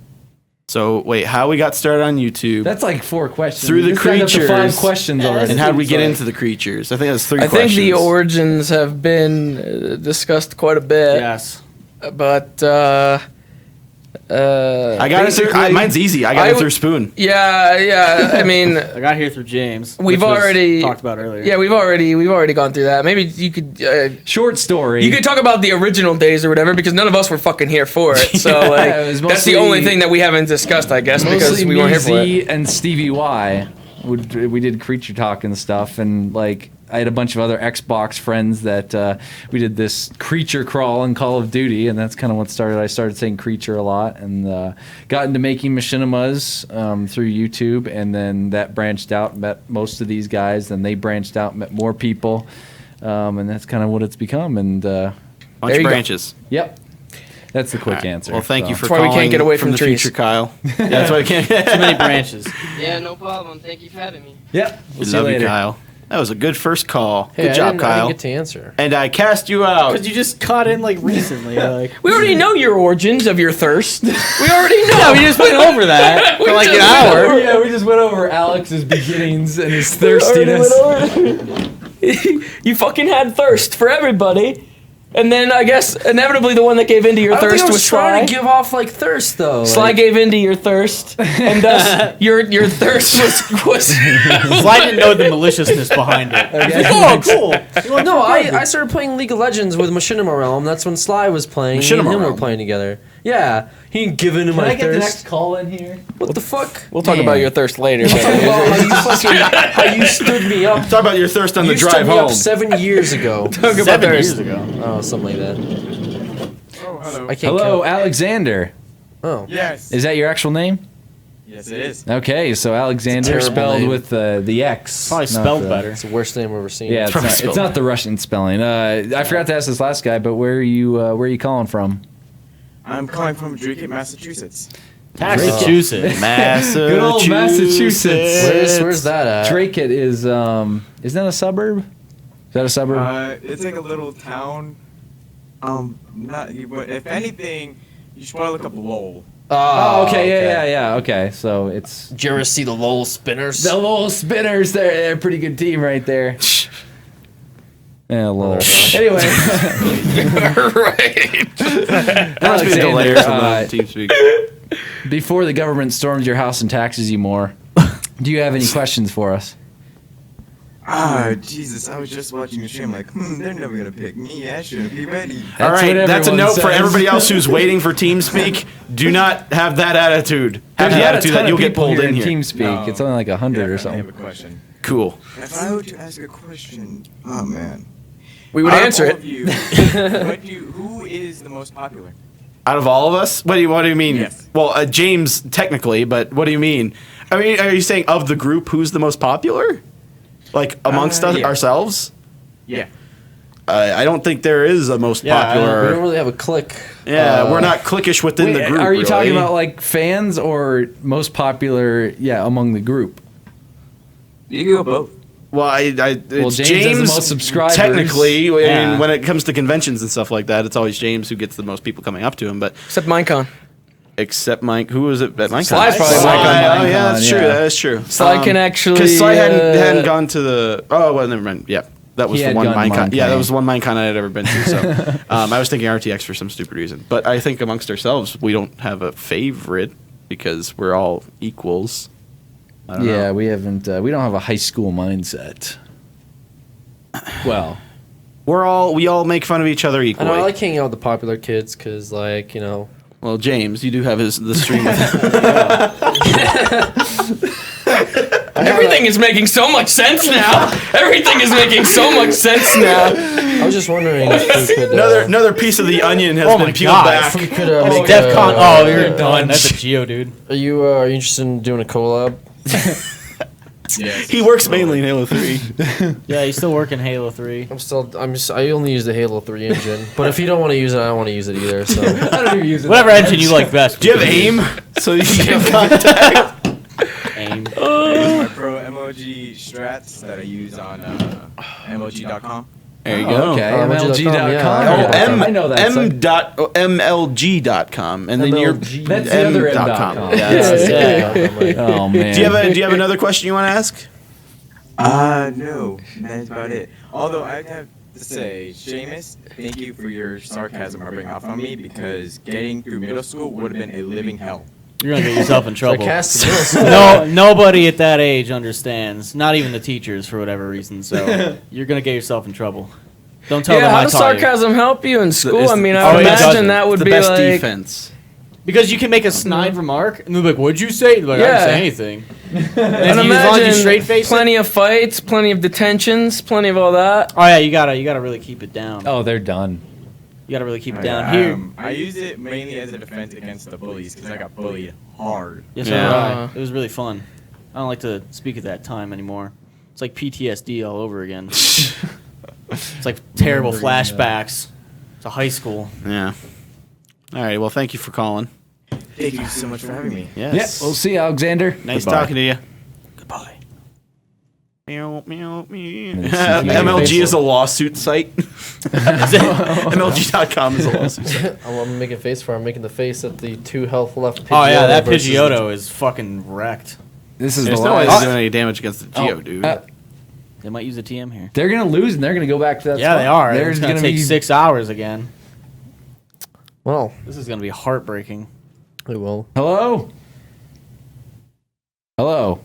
So wait, how we got started on YouTube? That's like 4 questions. Through the You just signed up to creatures. 5 questions already. and how did we get into the creatures? I think that's 3 I questions. think the origins have been discussed quite a bit. Yes. But I got it through. Mine's easy. I got it through Spoon. yeah. I mean, I got here through James. We've which was already- talked about earlier. yeah, we've already gone through that. Maybe you could Short story. you could talk about the original days or whatever because none of us were fucking here for it. So like, it was that's the mostly- only thing that we haven't discussed, I guess, because Mostly we me, weren't here for it. Z, and Stevie Y. We did creature talk and stuff, and like I had a bunch of other Xbox friends that we did this creature crawl in Call of Duty, and that's kind of what started. I started saying creature a lot, and got into making machinimas through YouTube, and then that branched out. Met most of these guys, then they branched out, met more people, and that's kind of what it's become. And Bunch There of you go. branches. yep, that's the quick answer. Well, thank you So. for That's why we calling can't get away from the trees. future, Kyle. Yeah, that's why we can't. Too many branches. Yeah, no problem. Thank you for having me. Yep, We we'll see you love you, later. Kyle. That was a good first call. Hey, Good job, I didn't Kyle. get to answer. And I cast you out. Because you just caught in like recently. Like, We already know your origins of your thirst. We already know. yeah, we just went over that for like an just went hour. Yeah, we just went over Alex's beginnings and his thirstiness. You fucking had thirst for everybody. And then I guess inevitably the one that gave into your I don't think thirst I was trying Sly. to give off like thirst though. Sly gave into your thirst, and thus your thirst was Sly didn't know the maliciousness behind it. Oh, cool. Well, no, I started playing League of Legends with Machinima Realm. That's when Sly was playing. Me and Machinima him were Realm. playing together. Yeah, he didn't give in to Can my I get the thirst. next call in here? What the fuck? We'll talk Man. about your thirst later. but- Well, how you stood me up. Talk about your thirst on You the stood drive me up home. 7 years ago. Talk about 7 thirst. years ago. Oh, something like that. I can't Hello, count. Alexander. Oh. Yes. Is that your actual name? Yes, it is. Okay, so Alexander It's a terrible spelled name. with the X. Probably not spelled the- better. It's the worst name I've ever seen. Yeah, it's Probably not, spelled it's not the Russian spelling. I forgot to ask this last guy, but where are you calling from? I'm calling from Drake, Massachusetts. Massachusetts. Massachusetts. Good old Massachusetts. Where's that at? Drake it is isn't that a suburb? Is that a suburb? It's like a little town. Not. But if anything, you should probably look up Lowell. Oh, okay, yeah. Okay, so it's Did you ever see the Lowell Spinners? the Lowell Spinners. They're a pretty good team right there. Yeah, Lowell. Anyway, Right. That must be a delay or something. TeamSpeak. before the government storms your house and taxes you more, do you have any questions for us? Jesus, I was just watching the stream like, they're never gonna pick me. I shouldn't be ready. All right, that's a everyone note for says. everybody else who's waiting for TeamSpeak. Do not have that attitude. Have the There's not a attitude ton that of you'll get people pulled in here. TeamSpeak. No. It's only like 100 or I have something. a question. Cool. If I were to ask a question, oh man. We would Out of answer all it. of you, who is the most popular? Out of all of us? What do you mean? Yes. Well, James, technically, but what do you mean? I mean, are you saying of the group, who's the most popular? Like, amongst us, yeah. ourselves? Yeah. I don't think there is a most We don't popular. really have a click. Yeah, we're not cliquish within the group. Are you talking really. about like fans or most popular? Yeah, among the group. You can go both. Well, it's James James, has the most subscribers. Technically, I Yeah. mean, when it comes to conventions and stuff like that, it's always James who gets the most people coming up to him. But Except Minecon. except Mike, who was it at Minecon? Sly's probably Sly. Minecon, Oh, yeah, that's true. yeah. That is true. Sly can actually, because Sly hadn't gone to the. Oh well, never mind. Yeah, that was He the had one gone to Minecon. Yeah, Minecon. that was the one Minecon I had ever been to. So I was thinking RTX for some stupid reason. But I think amongst ourselves, we don't have a favorite because we're all equals. I don't Yeah, know. we haven't. We don't have a high school mindset. Well, we all make fun of each other I equally. know, I like hanging out with the popular kids because, like, you know. Well, James, you do have the stream with Everything is making so much sense now. Everything is making so much sense now. I was just wondering if we could. another piece of the onion has Oh been my peeled God. back. If we could make DEF CON. Oh, you're you're done. That's a Geo, dude. Are you interested in doing a collab? Yes. He works mainly in Halo 3. Yeah, he's still working Halo 3. I only use the Halo 3 engine. But if you don't want to use it, I don't want to use it either. So I don't even use it. Whatever engine you like best. Do you have AIM so you can get in contact? AIM. My pro emoji strats that I use on MOG.com. There you go. Okay, MLG.com, MLG.com. yeah. Oh, I know that. site. MLG.com, and then you're MLG. That's the other M.com. M.com. Yeah, that's- yeah. Oh man. Do you have another question you want to ask? No, that's about it. Although I have to say, Seamus, thank you for your sarcasm rubbing off on me because getting through middle school would have been a living hell. You're gonna get yourself in trouble. Sarcastic. No, nobody at that age understands. Not even the teachers, for whatever reason. So you're gonna get yourself in trouble. Don't tell Yeah, them how I does taught you. sarcasm help you in school? it's- I mean, oh, I would it imagine doesn't. that would the be best like defense. Because you can make a snide remark, and they'll be like, "What'd you say?" They're like, "I Yeah. didn't say anything." And I'd if you, as long as you imagine straight face plenty it, of fights, plenty of detentions, plenty of all that. oh yeah, you gotta really keep it down. Oh, they're done. You gotta really keep it down here. I use it mainly as a defense against the bullies because I got bullied hard. Yes, Yeah. alright. It was really fun. I don't like to speak at that time anymore. It's like PTSD all over again. It's like terrible flashbacks to high school. Yeah. All right. Well, thank you for calling. Thank you so much for having me. Yes. Yeah, we'll see, Alexander. Nice Goodbye. talking to you. Goodbye. Meow, meow, meow. Make MLG is a lawsuit site. MLG.com is a lawsuit site. I'm making a face for. I'm making the face at the 2 health left. Oh yeah, that versus- Pidgeotto is fucking wrecked. This is There's the no way last. they're doing any damage against the Geo, dude. They might use a TM here. They're gonna lose and they're gonna go back to that. Yeah, spot. they are. They're It's gonna gonna take be 6 hours again. Well, This is gonna be heartbreaking. it will. Hello. Hello.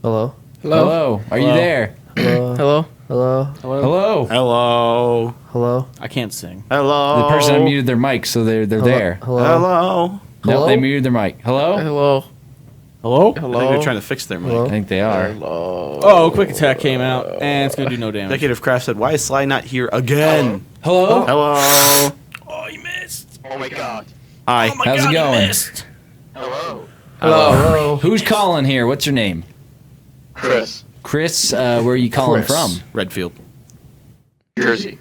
Hello. Hello. Are you Hello. there? Hello. Hello? Hello. Hello. Hello. Hello. I can't sing. Hello. The person unmuted their mic, so they're there. Hello. Hello. No, Hello? they muted their mic. Hello. Hello. Hello? I think they're trying to fix their mic. Hello? I think they are. Oh, Quick Attack came out, and it's gonna do no damage. Executive Craft said, "Why is Sly not here again?" Hello. Hello. Oh, you missed. Oh my god. Hi. Oh my How's it God, you going? missed. Hello. Hello. Who's calling here? What's your name? Chris. Chris. Where are you calling from? Redfield. Jersey.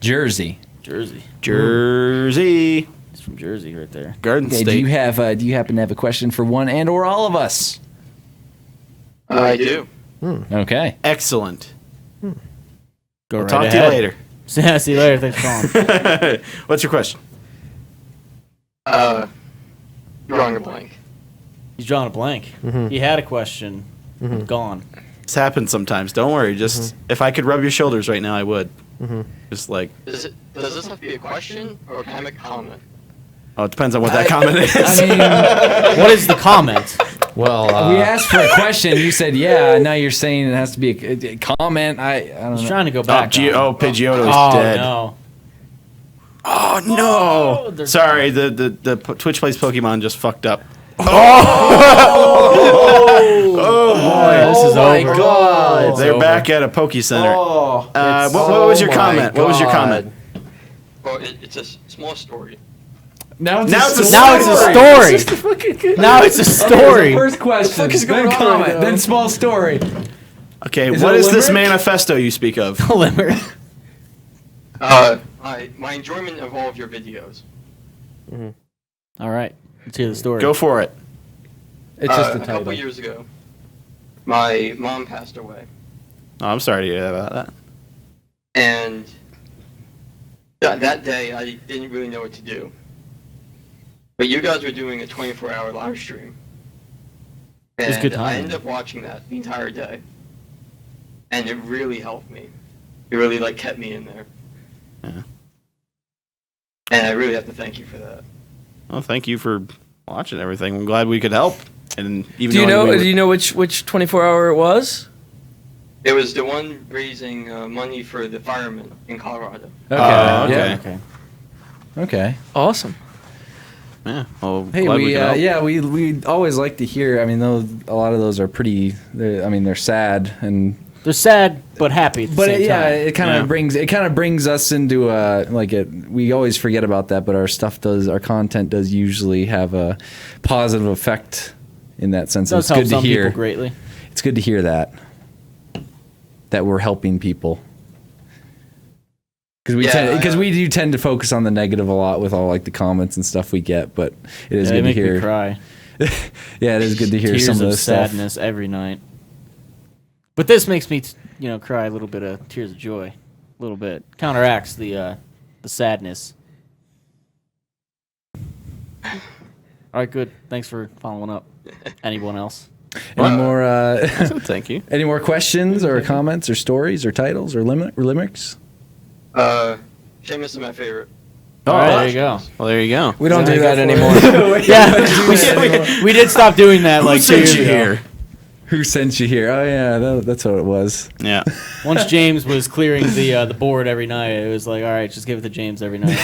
Jersey. Jersey. Jersey. It's from Jersey right there. Garden Okay. State. Do you have? Do you happen to have a question for one and or all of us? I do. Okay. Excellent. Go I'll right talk ahead. to you later. Yeah, see you later. Thanks for calling. What's your question? Drawing a blank. He's drawing a blank. He had a question. Gone. This happens sometimes. Don't worry. Just if I could rub your shoulders right now, I would. Just like, Does this have to be a question or can I make a comment? oh, it depends on what that comment is. I mean, What is the comment? Well, we asked for a question. You said yeah. Now you're saying it has to be a comment. I don't He's know. trying to go back. Pidgeotto's Oh dead. no. Oh no! Sorry, the Twitch Plays Pokemon just fucked up. Boy, this is my over. God. It's They're over. back at a Poke Center. Oh, What was your comment? What was your comment? Well, it's a small story. Now it's Now it's a story. Now it's a story. First question, What the fuck is then going on comment, right now? then small story. Okay, Is what it a is this limerick? manifesto you speak of? My enjoyment of all of your videos. All right, let's hear the story. Go for it. It's just the A couple title. years ago, my mom passed away, Oh, I'm sorry to hear about that. and that day I didn't really know what to do. But you guys were doing a 24-hour live stream, and was good I timing. ended up watching that the entire day, and it really helped me. It really kept me in there. Yeah. And I really have to thank you for that. Well, thank you for watching everything. I'm glad we could help. And even Do you though know? we Do you know which 24-hour it was? It was the one raising money for the firemen in Colorado. Okay. okay. Okay. Okay. Awesome. Yeah. Well, Hey, glad we could help. we always like to hear. I mean, a lot of those are pretty. They're sad and. They're sad but happy. At the But same time. it kind of brings us into we always forget about that, but our content does usually have a positive effect in that sense. Does It's help good to some hear. people greatly. It's good to hear that we're helping people. Because we do tend to focus on the negative a lot with all the comments and stuff we get, but it is They good to make me hear. cry. Yeah, it is good to hear Tears some of of this stuff. sadness every night. But this makes me, cry a little bit of tears of joy, a little bit counteracts the sadness. All right, good. Thanks for following up. Anyone else? Any more? Thank you. Any more questions or comments or stories or titles or limericks? Seamus is my favorite. Oh, All right, there you go. Well, there you go. We don't do Yeah, that anymore. Yeah, we did stop doing that Who like 2 sent years you ago. here? Who sent you here? Oh yeah, that's what it was. Yeah. Once James was clearing the board every night, it was like, all right, just give it to James every night.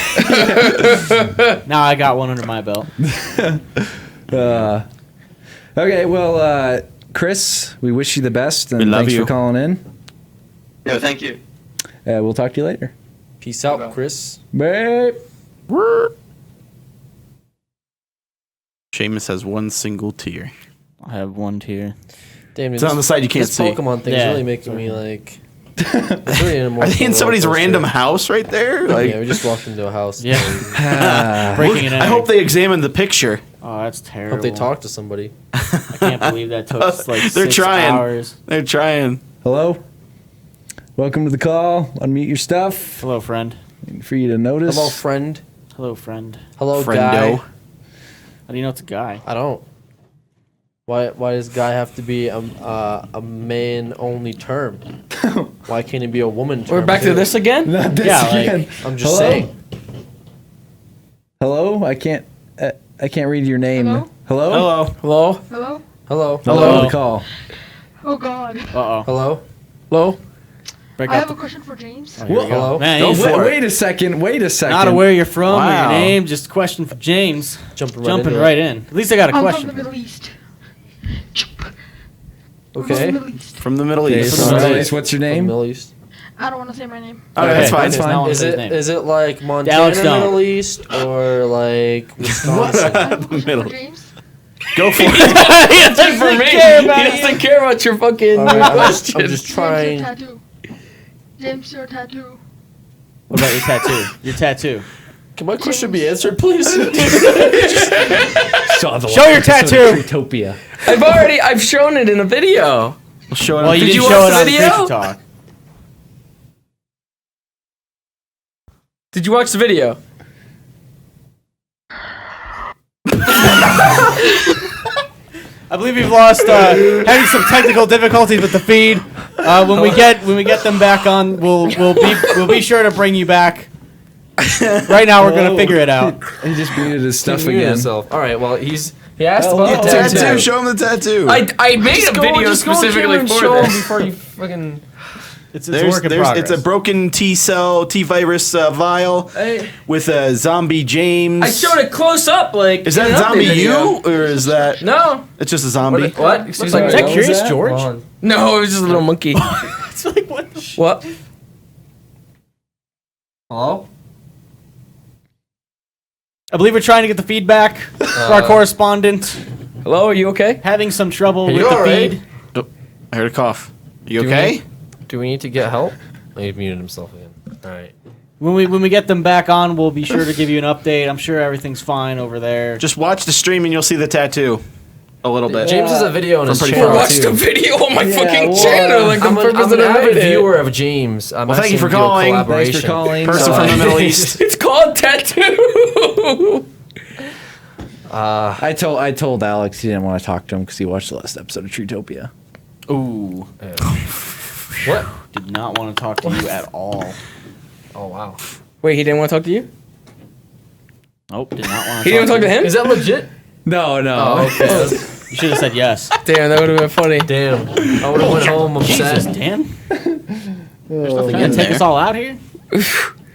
Now I got one under my belt. Okay, well, Chris, we wish you the best, and We love thanks you. for calling in. No, thank you. We'll talk to you later. Peace out, Chris. Bye. Seamus has one single tear. I have one tear. Damn, It's on the side you can't this see. Pokemon thing's Yeah. really making me it's really an Are emotional they in somebody's roller coaster. random house right there? Yeah, we just walked into a house. Yeah. Breaking an egg. I hope they examined the picture. Oh, that's terrible. Hope they talk to somebody. I can't believe that took like They're 6 trying. hours. They're trying. Hello. Welcome to the call. Unmute your stuff Hello, friend. for you to notice. Hello, friend. Hello, friend. Hello, Friendo. guy. How do you know it's a guy? I don't. Why does guy have to be a man only term? Why can't it be a woman term? We're back to too? this again? Not this Yeah, like, again. I'm just Hello? saying. Hello. I can't read your name. Hello? Hello. Hello. Hello? Hello? Hello. Hello. The call. Oh God. Uh-oh. Hello. Hello. Break I up have a the- question for James. Oh, here we go. Hello? Man, Go he's for it. Wait a second. Wait a second. not aware you're from or Wow. your name, just a question for James. Jumping Jumping into right it. in. At least I got a I'm question. from the Middle East. Okay. From the Middle East. From the Middle Okay, East. so From the Middle Alex, what's your From the name? Middle East. I don't want to say my name. Okay, that's fine. that's It's fine. not Is his it name. is it like Montana Alex, don't. Middle East or like Wisconsin? I have a question Middle. for James. Go for it. He doesn't for me. He doesn't care about your fucking question. I'm just trying. James, your tattoo. James, your tattoo. What about your tattoo? Your tattoo. Can my question be answered, please? Show your tattoo. Utopia. I've shown it in a video. We'll show it Well, on you Did didn't you show watch it the on the video? Creature Talk. Did you watch the video? I believe we've lost having some technical difficulties with the feed. When we get them back on, we'll be sure to bring you back. Right now, we're gonna figure it out. He just muted his stuff He muted again. himself. All right. Well, he's He asked Oh, about yeah, the Tattoo. tattoo. Show him the tattoo. I made a video specifically for this. before you fucking. It's a work in progress. It's a broken T virus vial with a zombie James. I showed it close up, like. Is in that an zombie update you video. or is that? No. It's just a zombie. What? Excuse like- me. Is that What was Curious that? George? Hold on. No, it was just a little monkey. It's like, what the What? Hello? I believe we're trying to get the feedback for our correspondent. Hello, are you okay? Having some trouble Hey, with you the alright? feed. I heard a cough. You Do okay? Do we need to get help? Oh, he muted himself again. All right. When we get them back on, we'll be sure to give you an update. I'm sure everything's fine over there. Just watch the stream and you'll see the tattoo. A little bit. James has a video on his pretty channel far. Watch the too. video on my Yeah, fucking well, channel. Like I'm the an purpose of avid it. viewer of James. I'm Well, thank you asking for to do a calling. collaboration. Thanks for calling. Person from the Middle East. It's called tattoo. I told Alex he didn't want to talk to him because he watched the last episode of Treetopia. Ooh. What? Did not want to talk to you at all. Oh wow. Wait, he didn't want to talk to you? Nope, did not want He didn't want to talk to him? Is that legit? No. Oh, okay. You should have said yes. Damn, that would have been funny. Damn. I would have went home Jesus, upset. Dan. There's nothing in to take there. us all out here.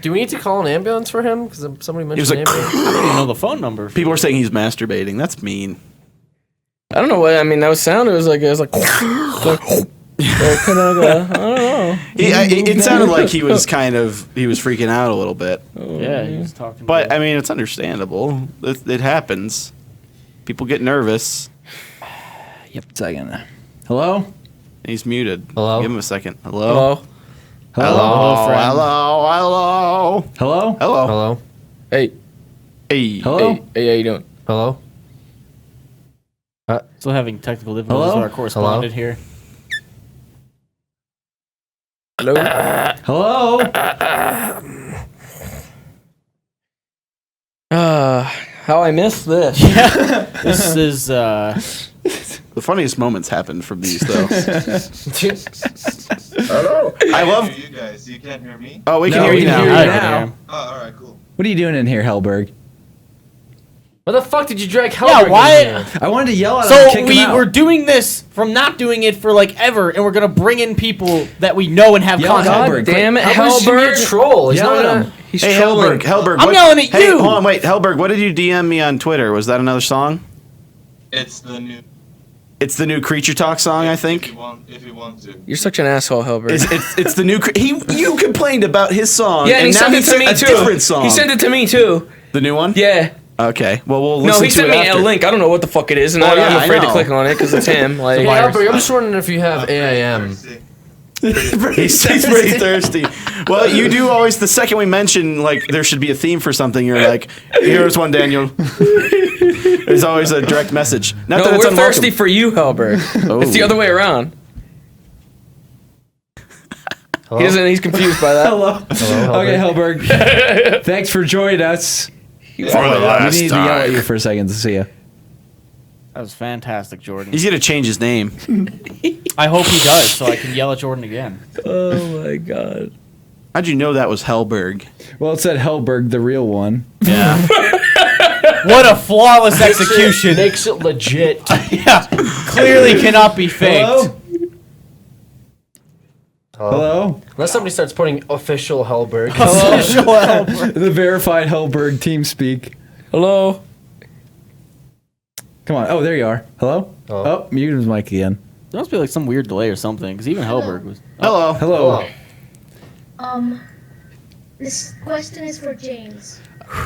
Do we need to call an ambulance for him? Because somebody He was mentioned like, ambulance. I don't even know the phone number. people are saying he's masturbating. That's mean. I don't know what I mean. That was sound. It was like I don't know. It sounded like he was freaking out a little bit. Yeah, he was talking. But I mean, it's understandable. It happens. People get nervous. Yep. Second. Hello. He's muted. Hello? Give him a second. Hello. Hello. friend. Hello. Hello. Hello. Hello? Hey. Hey. Hello. Hey, how you doing? Hello? Still having technical difficulties Hello? with our correspondent here. Hello. Hello. How I missed this? This is The funniest moments happen from these, though. Hello. I love. You guys, you can't hear me? Oh, we can No, hear we you can now. hear you I now. can hear him. Oh, all right, cool. What are you doing in here, Hellberg? What the fuck did you drag Yeah, Hellberg why? in here? I wanted to yell at him and So kick him we out. were doing this from not doing it for like ever, and we're gonna bring in people that we know and have Yell at contact. Hellberg. Damn it, Hellberg's gonna be a Hellberg. troll. He's Yell not at gonna... him. He's Hey, trolling. Hellberg. I'm yelling at Hey, you. hold on, wait, Hellberg. What did you DM me on Twitter? Was that another song? It's the new. It's the new Creature Talk song, I If think. you want to. You're such an asshole, Hellberg. It's the new. You complained about his song. Yeah, and he now sent it to me a too. different song. He sent it to me too. The new one. Yeah. Okay. Well, we'll listen No, he to sent it me after. a link. I don't know what the fuck it is, and Oh, yeah, I'm I afraid to know. click on it because it's him. Like, Hey, Hellberg, I'm just wondering if you have AIM. He's pretty thirsty. Well, you do always. The second we mention like there should be a theme for something, you're like, here's one, Daniel. There's always a direct message. Not that no, it's we're unwelcome. thirsty for you, Hellberg. Oh. It's the other way around. Hello? He doesn't. He's confused by that. Hello. Hello, Okay, Hellberg. Hellberg. Thanks for joining us. For the last We need to yell at time. you for a second to see you. That was fantastic, Jordan. He's gonna change his name. I hope he does, so I can yell at Jordan again. Oh my god. How'd you know that was Hellberg? Well, it said Hellberg, the real one. Yeah. What a flawless execution! Makes it legit. Yeah, clearly cannot be faked. Hello? Hello? Unless somebody starts putting official Hellberg. Official Hellberg. The verified Hellberg team speak. Hello. Come on. Oh, there you are. Hello? Hello. Oh, muted his mic again. There must be like some weird delay or something, because even Hellberg was. Hello. Hello. This question is for James.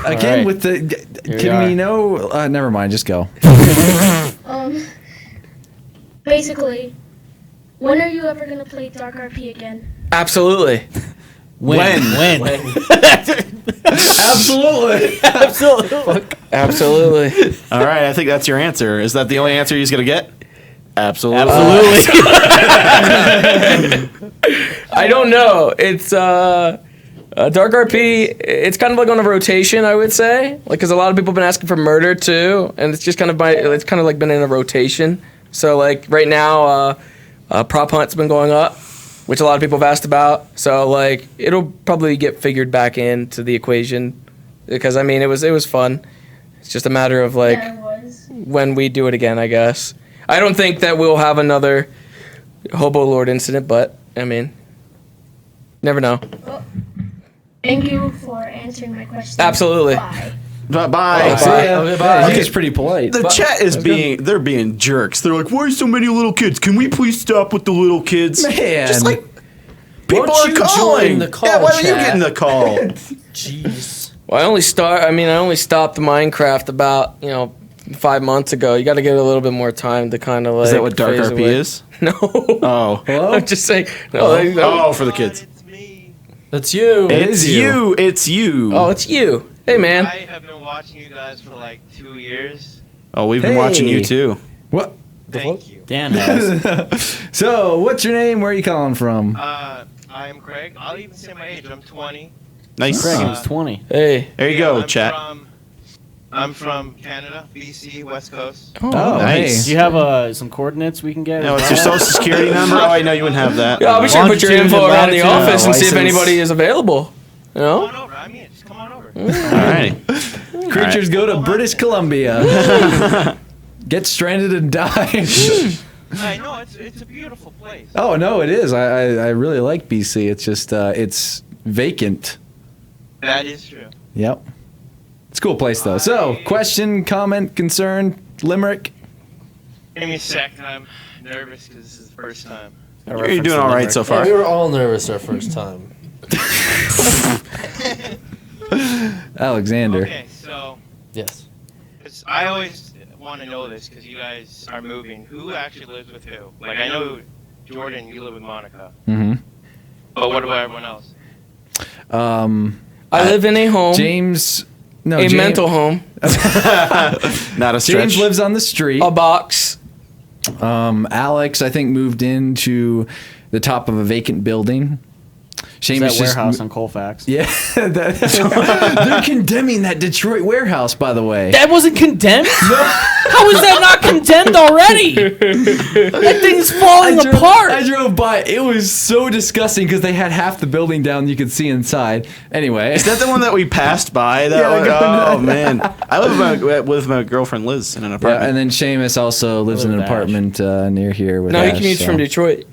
Again right. with the. Here we Can are. we know? Never mind. Just go. Basically, when are you ever gonna play Dark RP again? Absolutely. When? Absolutely. Absolutely. Absolutely. All right. I think that's your answer. Is that the only answer he's gonna get? Absolutely. Absolutely. I don't know. It's Dark RP. It's kind of like on a rotation, I would say. Like, because a lot of people have been asking for Murder too, and it's just kind of it's kind of like been in a rotation. So like right now, Prop Hunt's been going up, which a lot of people have asked about. So like it'll probably get figured back into the equation, because I mean it was fun. It's just a matter of like Yeah, it was. when we do it again, I guess. I don't think that we'll have another Hobo Lord incident, but, I mean, never know. Thank you for answering my question. Absolutely. Bye. Bye. Bye. He's pretty polite. The chat is they're being jerks. They're like, why are so many little kids? Can we please stop with the little kids? Man. Just like, people Why don't are you calling. join the call, yeah, why are you chat? getting the call? Jeez. Well, I only stopped Minecraft about, 5 months ago. You got to give it a little bit more time to kind of like. Is that what Dark phase RP away. is? No. Oh. Hello? I'm just saying. For the kids. It's me. That's you. It's you. It's you. Oh, it's you. Hey, man. I have been watching you guys for like 2 years. Oh, we've been watching you too. What? Thank you. Dan has. So, what's your name? Where are you calling from? I'm Craig. I'll even say my age. I'm 20. Nice. Craig was 20. Hey. There you go, chat. I'm from Canada, BC, West Coast. Oh, nice. Do you have some coordinates we can get? No, it's your social security number. Oh, I know you wouldn't have that. Yeah, I'll be sure to put your Longitude info and around the latitude, office and see if license. anybody is available. You Come know? on over. I mean, just come on over. All right. Creatures go to British Columbia. Get stranded and die. I know it's a beautiful place. Oh, no, it is. I really like BC. It's just, it's vacant. That is true. Yep. It's a cool place, though. So, question, comment, concern, limerick? Give me a sec. I'm nervous because this is the first time. You're doing all right so far. We were all nervous our first time. Alexander. Okay, so Yes. I always want to know this because you guys are moving. Who actually lives with who? Like I know Jordan, you live with Monica, Mm-hmm. but what about everyone else? I live in a home, James. No, a James, mental home, Not a stretch. James lives on the street. a box. Alex, I think, moved into the top of a vacant building. Is Seamus that just warehouse on Colfax? Yeah, they're condemning that Detroit warehouse, by the way. That wasn't condemned? How is that not condemned already? That thing's falling apart. I drove by. It was so disgusting because they had half the building down. You could see inside. Anyway, Is that the one that we passed by? That Yeah, one? going Oh man, I live with my girlfriend Liz in an yeah, apartment. and then Seamus also lives in an Dash. apartment near here. With No, he Ash, commutes so. from Detroit.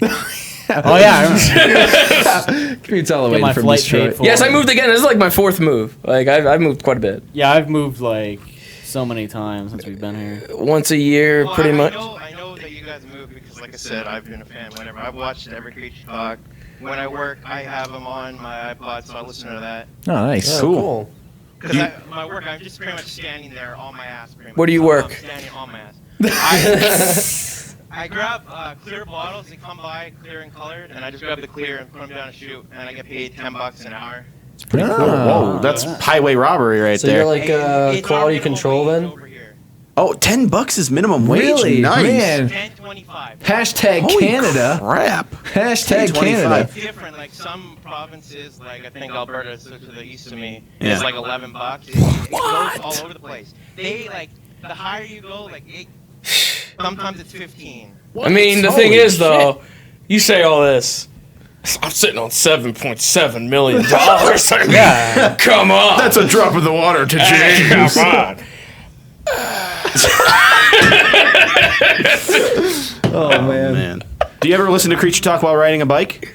Oh yeah, I remember. Commutes all the Get way my from flight Detroit. paid for. Yes, I moved again. This is like my fourth move. Like I've moved quite a bit. Yeah, I've moved like so many times since we've been here. Once a year, Well, pretty I much. I know that you guys move because, like I said, I've been a fan. Whenever I've watched every Creature Talk. When I work, I have them on my iPod, so I listen to that. Oh, nice. Yeah, Cool. Because my work, I'm just pretty much standing there on my ass. Pretty much. Where do you So work? I'm standing on my ass. I grab clear bottles. They come by clear and colored, and I just grab the clear and put them down a chute, and I get paid $10 an hour. It's pretty cool. Whoa, that's highway robbery right So there. you're like It's quality our control minimum then? wage over here. Oh, $10 is minimum wage. Really? Nice. Man. $10.25. Hashtag Holy Canada. crap. Hashtag 10.25. Canada. It's different. Like some provinces, like I think Alberta, is to the east of me, Yeah. it's like $11. It goes all over the place. They like the higher you go, like sometimes it's 15. I mean, the thing is, though, you say all this. I'm sitting on $7.7 million. Yeah. Come on. That's a drop in the water to Hey, James. come on. Oh, man. Man. Do you ever listen to Creature Talk while riding a bike?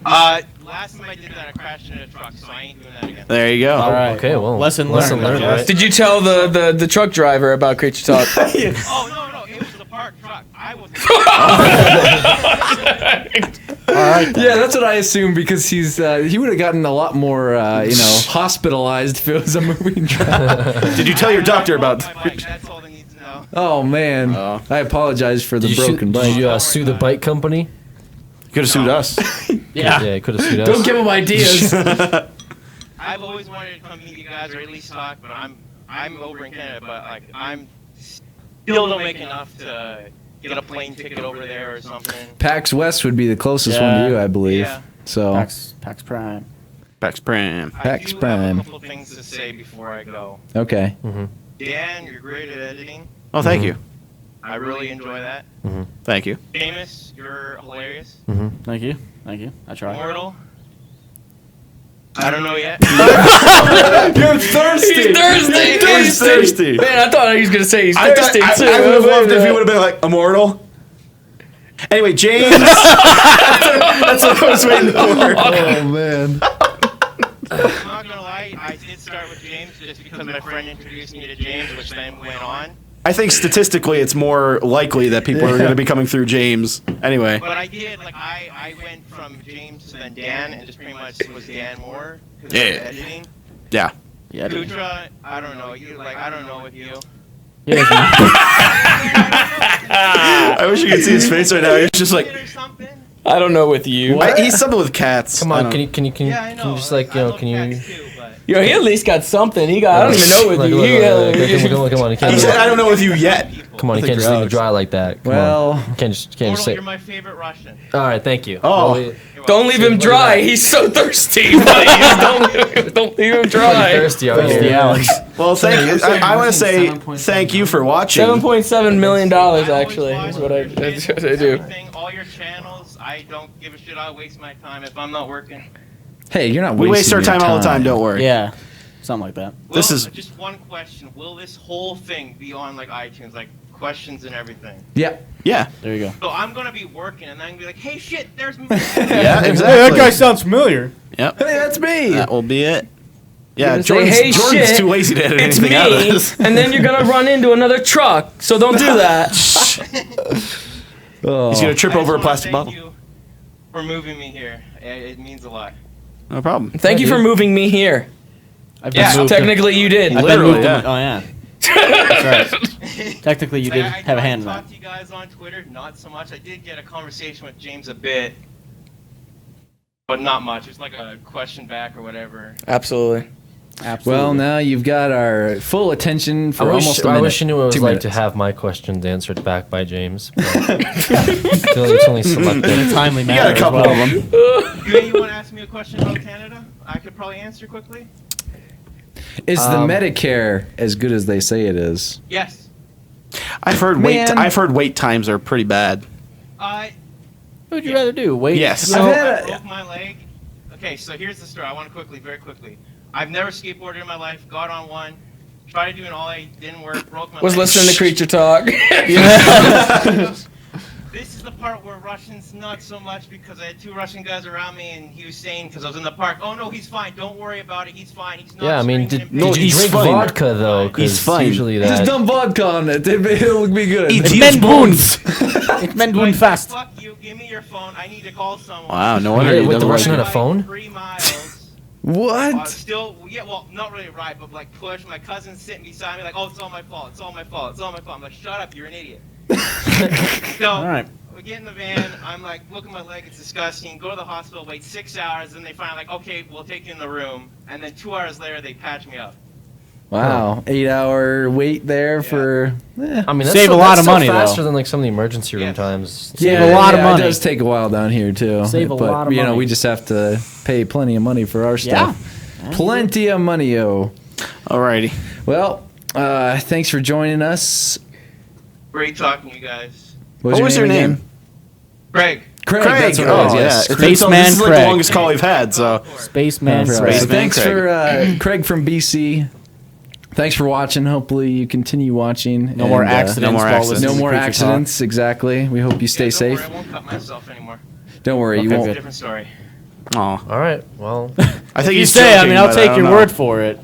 Last time I did that, I crashed in a truck, so I ain't doing that again. There you go. All right. Okay, well, lesson lesson learned. learned, right? Did you tell the truck driver about Creature Talk? Oh no, it was the parked truck. I was. All right. Then. Yeah, that's what I assume because he would have gotten a lot more hospitalized if it was a moving truck. Did you tell your doctor about My bike, that's all they need to know. Oh man, Oh. I apologize for the broken bike. Did you sue the bike company? Could have sued us. Yeah. Yeah, could have sued us. Don't give him ideas. I've always wanted to come meet you guys or at least talk, but I'm over in Canada, but like I'm still don't make enough to get a plane ticket over there or something. PAX West would be the closest one to you, I believe. Yeah. So Pax Prime. Pax Prime. Pax I do Prime. have a couple things to say before I go. okay. Dan, you're great at editing. Oh, thank you. I really enjoy that. Thank you. Famous, you're hilarious. Thank you. Thank you. I try. Immortal, I don't know yet. You're thirsty. He's thirsty. Man, I thought he was gonna say he's thirsty too. I would have loved if he would have been like immortal. Anyway, James. That's what I was waiting for. Oh man. I'm not gonna lie, I did start with James just because my friend introduced me to James, which then went on. I think statistically, it's more likely that people are going to be coming through James. Anyway. But I did, like, I went from James to then Dan, and just pretty much was Dan more. Yeah. Editing. Yeah. Kutra, I don't know. I don't know with you. I wish you could see his face right now. He's just like, I don't know with you. He's something with cats. Come on, can you just like can you? Yo, he at least got something. He got. I don't even know with you. Come on, He said, "I don't know with you yet." Come on, you can't just leave it dry like that. Well, you can't just say. You're my favorite Russian. All right, thank you. Oh. Don't leave him dry. He's so thirsty. Don't leave him dry. Thirsty out here. Alex. Well, thank you. I want to say thank you for watching. $7.7 million actually is what I do. All your channels, I don't give a shit. I'll waste my time if I'm not working. hey, you're not. We waste our wasting time your all the time. Don't worry. Yeah, something like that. This is just one question. Will this whole thing be on like iTunes, like questions and everything? Yeah. Yeah. There you go. So I'm gonna be working, and then I'm gonna be like, "Hey, shit, there's me." Yeah, exactly. Hey, that guy sounds familiar. Yep. Hey, that's me. That will be it. Yeah, Say, hey, Jordan's shit, too lazy to edit it's anything me, out of this. and then you're gonna run into another truck. So don't do that. Oh. He's gonna trip I just over a wanna plastic thank bottle. you for moving me here. It means a lot. No problem. Thank you for moving me here. I've So technically, you did. Literally, yeah. Oh yeah. That's right. Technically, you did I have a hand in tried to that. talk to you guys on Twitter, not so much. I did get a conversation with James a bit, but not much. It's like a question back or whatever. Absolutely. Well, now you've got our full attention for almost a minute. I wish you knew what it was 2 like minutes. to have my questions answered back by James. But it's only selected. In a timely You manner. got a couple as well. of them. You want to ask me a question about Canada? I could probably answer quickly. Is the Medicare as good as they say it is? Yes. I've heard wait times are pretty bad. I What would you rather do? Wait. Yes. I've I had broke my leg. Okay, so here's the story. I want to very quickly. I've never skateboarded in my life. Got on one. Tried to do an ollie. Didn't work. Broke my Was leg. listening to Creature Talk. This is the part where Russians not so much, because I had 2 Russian guys around me, and he was saying, because I was in the park, "Oh no, he's fine. Don't worry about it. He's fine. He's not." Yeah, I mean, screaming did and you he's drink fine. vodka though? 'Cause He's fine. Usually Just that. dump vodka on it. It'll be good. Eat It's these men bones. It's men doing fast. Fuck you. Give me your phone. I need to call someone. Wow, no wonder Wait, you with the never Russian liked had a phone? 3 miles. What? Still, yeah, well, not really right, but like push. My cousin's sitting beside me, like, "Oh, it's all my fault. It's all my fault. It's all my fault." I'm like, "Shut up. You're an idiot." So, All right. we get in the van. I'm like, look at my leg. It's disgusting. Go to the hospital. Wait 6 hours. Then they finally like, "Okay, we'll take you in the room." And then 2 hours later, they patch me up. Wow. 8-hour wait there for. I mean, that's Save still, a lot that's of still money, faster though. than like some of the emergency room Yes. times. Save a lot of money. It does take a while down here too. Save a but, lot of you know, money. we just have to pay plenty of money for our stuff. Plenty of money-o. Alrighty. Well, thanks for joining us. Great talking to you guys. What was your name? Greg. Craig. Craig. That's what it was, Oh, yes. yeah. Spaceman This is like the Craig. longest call we've had, so. Spaceman. So Spaceman thanks Craig. for Craig from BC. Thanks for watching. Hopefully you continue watching. No more and, accidents. no more while accidents. listening No to more Creature Talk. accidents. Exactly. We hope you stay Don't safe. worry, I won't cut myself anymore. Don't worry, you Okay, won't. good. Different story. Aw. All right. Well, I think You he's say, I joking, mean, I'll but take don't your know. word for it.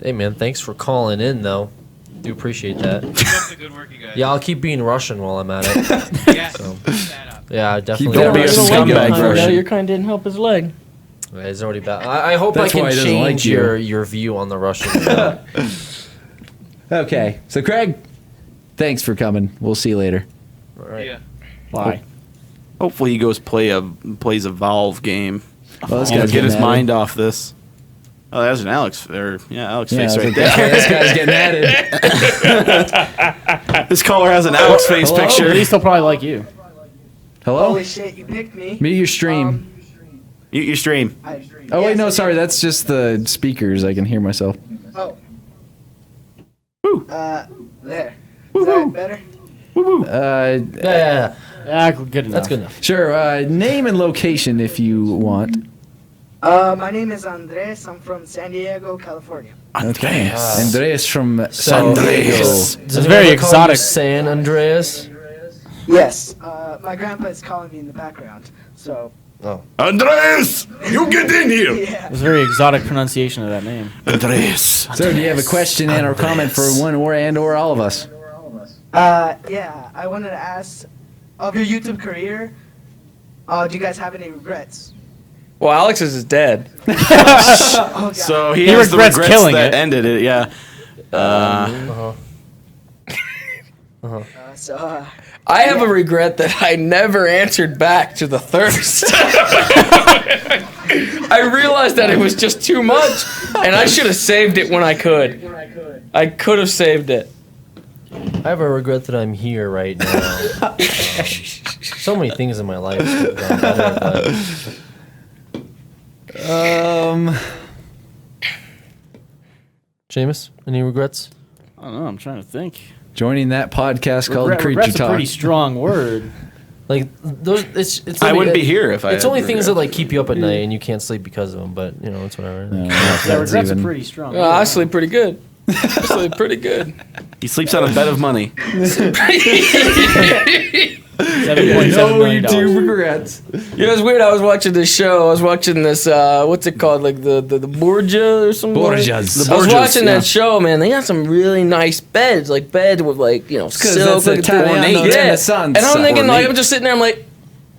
hey man, thanks for calling in though. Do appreciate that. Keep up the good work, you guys. Yeah, I'll keep being Russian while I'm at it. Yeah. So, Keep that up. yeah, definitely. Don't be a scumbag No, version. your kind didn't help his leg. It's already bad. I hope That's I why can he doesn't like change you. your view on the Russian. Okay. So Craig, thanks for coming. We'll see you later. All right. Yeah. Bye. Hopefully he goes plays a Valve game. Well, this And guy's get his getting at mind off this. Oh, that's an Alex. Alex it. face Yeah, right this there. guy's getting at it. This caller has an Alex face Hello? picture. At least he'll probably like you. Hello? shit, you picked me. Mute your stream. Mute your stream. Oh wait, no, sorry. That's just the speakers. I can hear myself. Oh. Woo. There. Is that better? Yeah. Yeah, good enough. That's good enough. Sure. Name and location if you want. My name is Andres. I'm from San Diego, California. Okay. Andreas from San Andreas. Diego. It's very exotic. San Andreas. Yes. My grandpa is calling me in the background. So. Andres, you get in here. Yeah. It's a very exotic pronunciation of that name. Andres. So, do you have a question and or comment for one or all of us? Yeah. I wanted to ask, of your YouTube career, do you guys have any regrets? Well, Alex's is dead. Oh, God. So he He has the regrets regrets killing that it. ended it. Yeah. So. I have a regret that I never answered back to the thirst. I realized that it was just too much, and I should have saved it when I could. I could have saved it. I have a regret that I'm here right now. So many things in my life could have gone better, but Seamus, any regrets? I don't know. I'm trying to think. Joining that podcast called Creature Regret's a Talk. pretty strong word. Like those, it's. I only- wouldn't be here if I. It's had only things regrets. that like keep you up at night and you can't sleep because of them. But you know, it's whatever. Yeah, regret's a pretty strong word. I sleep pretty good. I sleep pretty good. He sleeps on a bed of money. $7.7 million. regrets. You know, it's weird. I was watching this show. I was watching this. What's it called? Like the Borgia or something. Borgias. I was Borgias, watching yeah. that show, man. They got some really nice beds, like beds with like silk. that's like, Italiano yeah. Renaissance. And I'm thinking, like, Ornate. I'm just sitting there. I'm like,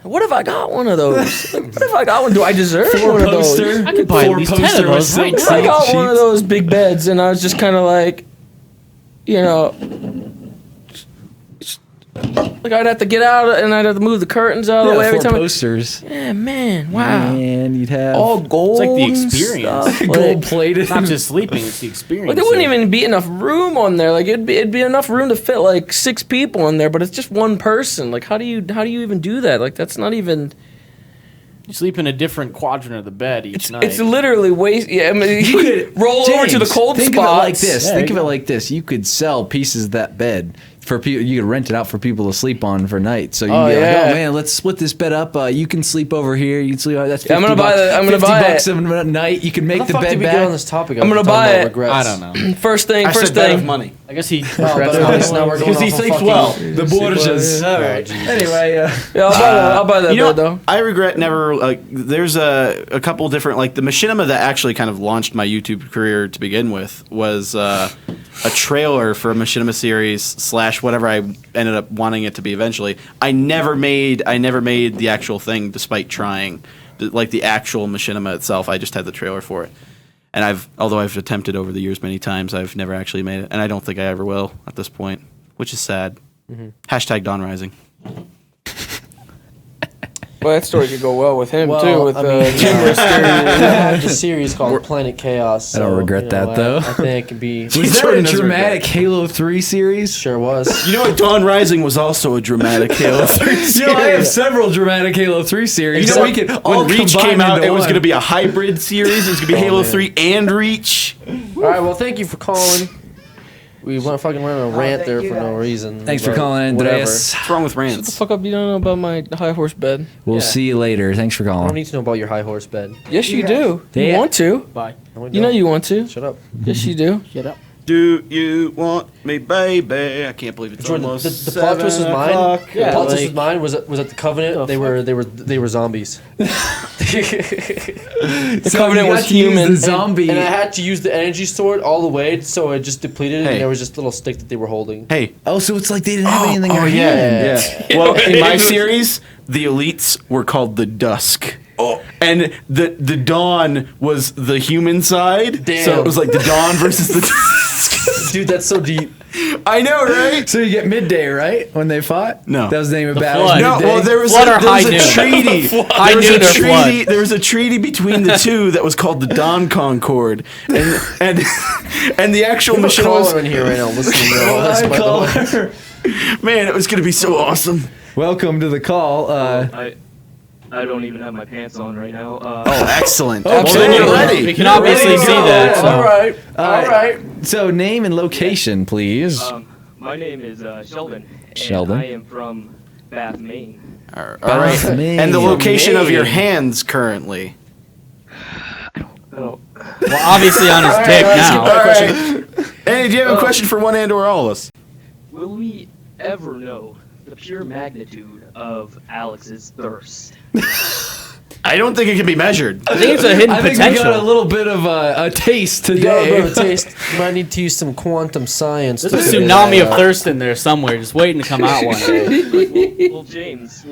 what if I got one of those? Like, what if I got one? Do I deserve one of those? I could buy at least 10 of those. What if I got one of those big beds? And I was just kind of like, you know. Like I'd have to get out and I'd have to move the curtains out of the way every time. posters. Yeah, man, wow. And you'd have All gold. It's like the and experience. stuff, gold like, plated. It's not just sleeping; it's the experience. like there wouldn't even be enough room on there. Like it'd be enough room to fit like 6 people in there, but it's just one person. Like how do you even do that? Like that's not even. You sleep in a different quadrant of the bed each night. It's literally waste. Yeah, I mean, you could roll over to the cold think spots. of it like this. Yeah, think you of it like this. You could sell pieces of that bed for people. You could rent it out for people to sleep on for night. So you can be like, yeah. oh man, let's split this bed up. You can sleep over here. You can sleep. That's 50 I'm gonna buy bucks. the- I'm gonna 50 buy bucks it. a night. You can make How the the fuck bed did we back. get on this topic? I'm gonna Talking buy about it. regrets? I don't know. First thing. I First said bed of thing. money. I guess he. Oh, but now we're going Because he off of sleeps fucking- well. The Borgias. All right. Anyway, Yeah, I'll buy that You know, bed though. I regret never. Like, there's a couple different like the machinima that actually kind of launched my YouTube career to begin with was a trailer for a machinima series / whatever I ended up wanting it to be eventually. I never made the actual thing despite trying, like the actual machinima itself. I just had the trailer for it, and although I've attempted over the years many times, I've never actually made it, and I don't think I ever will at this point, which is sad. Hashtag Dawn Rising. Well, that story could go well with him too. With I mean, humorous I have the series called Planet Chaos. I don't so, regret you know, that, though. I think it could be. was that a Jordan doesn't dramatic Halo 3 series? Sure was. You know what? Dawn Rising was also a dramatic Halo 3 series. You know, I have several dramatic Halo 3 series. You know so what? we could all When Reach combine came out, into it was one. going to be a hybrid series. It was going to be Halo man. 3 and Reach. All right. Well, thank you for calling. We went on a rant thank there you for no guys. reason. Thanks for but calling, whatever. Andreas. What's wrong with Shut the rants? fuck up! You don't know about my high horse bed. We'll see you later. Thanks for I don't calling. need to know about your high horse bed. Yes, you Yeah. do. You Yeah. want to? Bye. No, we You know don't. you want to. Shut up. Yes, you do. Shut up. Do you want me, baby? I can't believe it's Jordan, almost the plot twist was 7 mine. o'clock. The plot twist was mine. Was at the Covenant. They were zombies. The So Covenant you was got to use human. the zombie. And I had to use the energy sword all the way, so it just depleted, Hey. and there was just a little stick that they were holding. Hey. Oh, so it's like they didn't have anything in their yeah, hand. yeah. Well, in my series, the elites were called the Dusk. Oh. And the Dawn was the human side. Damn. So it was like the Dawn versus the Dusk. Dude, that's so deep. I know, right? So you get midday, right? When they fought? No. That was the name of The battle. flood. No, Midday? well, there was Flood or there was high a noon? treaty. High There was noon a or treaty. flood? There was a treaty between the two that was called the Dawn Concord, and the actual We have a mission caller was, in here right now listening to all this, by the way. man, it was going to be so awesome. Welcome to the call. I don't even have my pants on right now. Oh, excellent. Okay. Well, then you're ready. We can obviously see that. So. All right. All right. So name and location, please. My name is Sheldon. And Sheldon. I am from Bath, Maine. All right. Maine. And the location of your Maine. hands currently. Well, obviously on his dick now. All right. Hey, do you have a question for one and or all of us? Will we ever know the pure magnitude of Alex's thirst? I don't think it can be measured. I think it's a hidden I think potential. we got a little bit of a taste You got a today. bit of taste. You might need to use some quantum science. There's to a figure tsunami that of out. thirst in there somewhere, just waiting to come out one day. Will James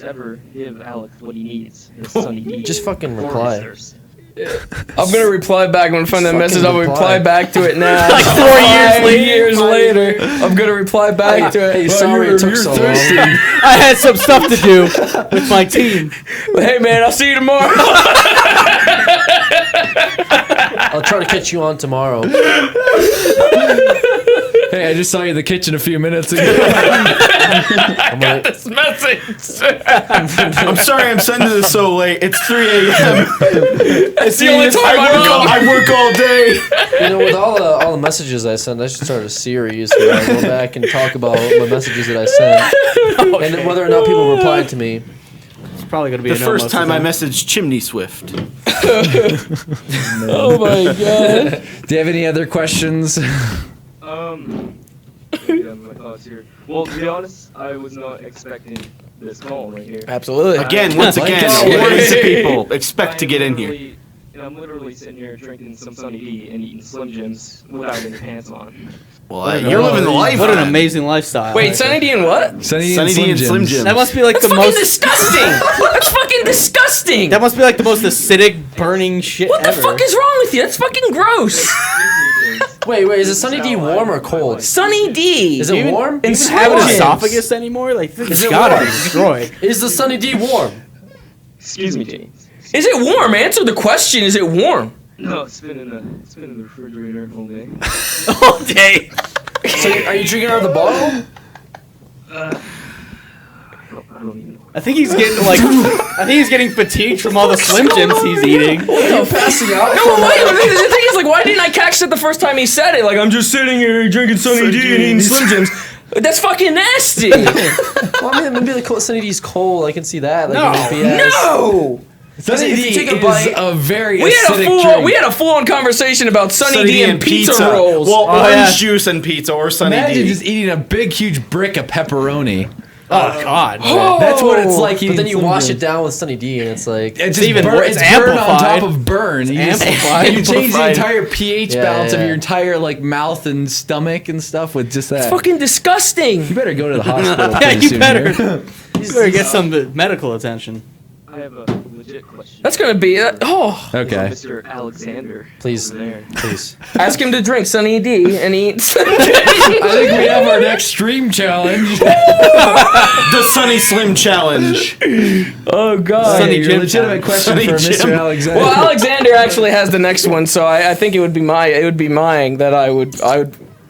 ever give Alex what he needs? His Sunny D Just fucking for his reply. thirst? I'm gonna reply back. I'm gonna find that Fucking message. I'll reply reply. back to it now. Like 4 years later. I'm gonna reply back to it. Hey, sorry it took so long. I had some stuff to do with my team. Hey man, I'll see you tomorrow. I'll try to catch you on tomorrow. Hey, I just saw you in the kitchen a few minutes ago. I'm gonna, This message. I'm sorry I'm sending this so late. It's 3 a.m. It's the only time I work all day. you know, with all the messages I send, I should start a series where I go back and talk about my messages that I sent, and then whether or not people reply to me. It's probably going to be The a no first most of time the I messaged Chimney Swift. Oh my god. Do you have any other questions? Yeah, my thoughts here. Well, to be honest, I was not expecting this call right here. Absolutely. Again, once again, warning to people, expect to get in here. And I'm literally sitting here drinking some Sunny D and eating Slim Jims without any pants on. Well, you're living the life. What an man. amazing lifestyle. Wait, Sunny D and what? Sunny D and Slim Jim. That must be like That's the fucking most. disgusting. That's fucking disgusting. That must be like the most acidic, burning shit What the ever. fuck is wrong with you? That's fucking gross. Wait, is it Sunny D warm or cold? Sunny D. Is it warm? Do you even have an esophagus anymore? Like, it's gotta be destroyed. Is the Sunny D warm? Excuse me, James. Is it warm? Answer the question. Is it warm? No, it's been in the refrigerator all day. All day. So are you drinking out of the bottle? I don't even know. I think he's getting fatigued from all the Slim Jims he's eating. You're passing out. No, wait. The thing is, like, why didn't I catch it the first time he said it? Like, I'm just sitting here drinking Sunny D and eating Slim Jims. That's fucking nasty. Well, I mean, maybe the Sunny D's cold. I can see that. Like, No. Sunny D If you take a is bite- a very We acidic had drink. we had a full-on conversation about Sunny D and pizza rolls. Well, orange juice and pizza or Sunny Imagine D. just eating a big, huge brick of pepperoni. Oh God. That's what it's like. But eating then you Slim wash Jim. it down with Sunny D, and it's like It's It's even worse. It's It's burn on amplified. top of burn. You just- Amplified. You change the Amplified. entire pH Yeah, balance of yeah. your entire like mouth and stomach and stuff with just that. It's fucking disgusting. You better go to the hospital. Yeah, pretty you soon better. here. You better get some medical attention. I have a legit question. That's gonna be Okay. Mr. Alexander. please, over there. please. Ask him to drink Sunny D and eat. I think we have our next stream challenge. The Sunny Slim Challenge. Oh god. Sunny Your Jim legitimate question Sunny for Jim. Mr. Alexander. Well, Alexander actually has the next one, so I think it would be mine that I would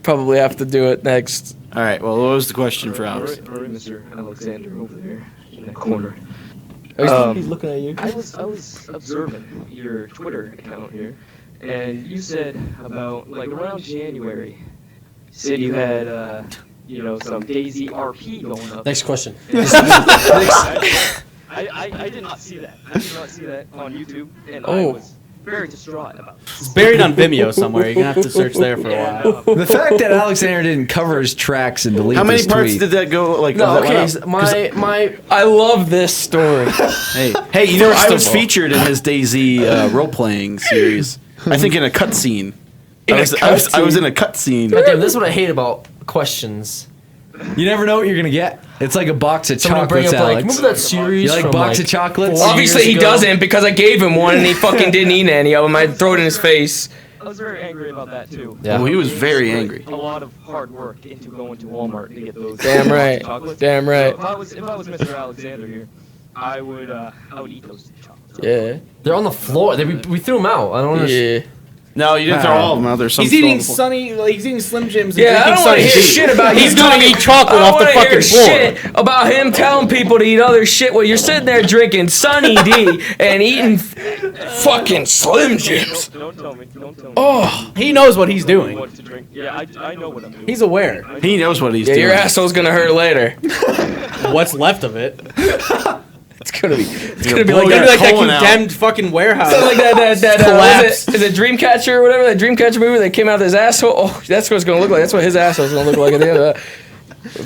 probably have to do it next. All right. Well, what was the question for Alex? All right, Mr. Alexander over there in the corner. He's looking at you. I was observing your Twitter account here, and you said about like around January, you said you had some Daisy RP going up. Next question. I did not see that. I did not see that on YouTube, and I Oh. was very distraught about this. It's buried on Vimeo somewhere. You're gonna have to search there for a while. The fact that Alexander didn't cover his tracks and delete How many his parts tweet. did that go? Like, No, that went okay. up? My I love this story. Hey, you know, First I of was all. featured in his Daisy role playing series. I think in a cutscene. I was in a cutscene. goddamn, this is what I hate about questions. You never know what you're gonna get. It's like a box of Someone bring chocolates, up like, Alex. remember that series? You like from, box like, of chocolates? 4 Obviously, he years ago? doesn't because I gave him one and he fucking didn't eat any of them. I throw it in his face. I was very angry about that too. Yeah. Oh, he was very angry. A lot of hard work into going to Walmart to get those. Damn right. chocolates. Damn right. So if I was Mr. Alexander here, I would eat those chocolates. Yeah. They're on the floor. We threw them out. I don't understand. Yeah. No, you didn't throw all of them out. There's some He's still on eating the floor. he's eating Slim Jims and Yeah, I drinking don't want to Sunny hear D. shit about He's him gonna talking- eat chocolate I don't off the wanna hear fucking floor. shit about him telling people to eat other shit while you're sitting there drinking Sunny D and eating fucking Slim Jims. Don't tell me. Don't tell me. Oh, He knows what he's doing. What to drink? Yeah, I know what I'm doing. He's aware. He knows what he's yeah, doing. your asshole's gonna hurt later. What's left of it? gonna be. It's You're gonna be blow like your that. That colon out. condemned fucking warehouse. So like that collapse. is it Dreamcatcher or whatever, that Dreamcatcher movie that came out of his asshole? Oh, that's what it's gonna look like. That's what his asshole's gonna look like at the end of that.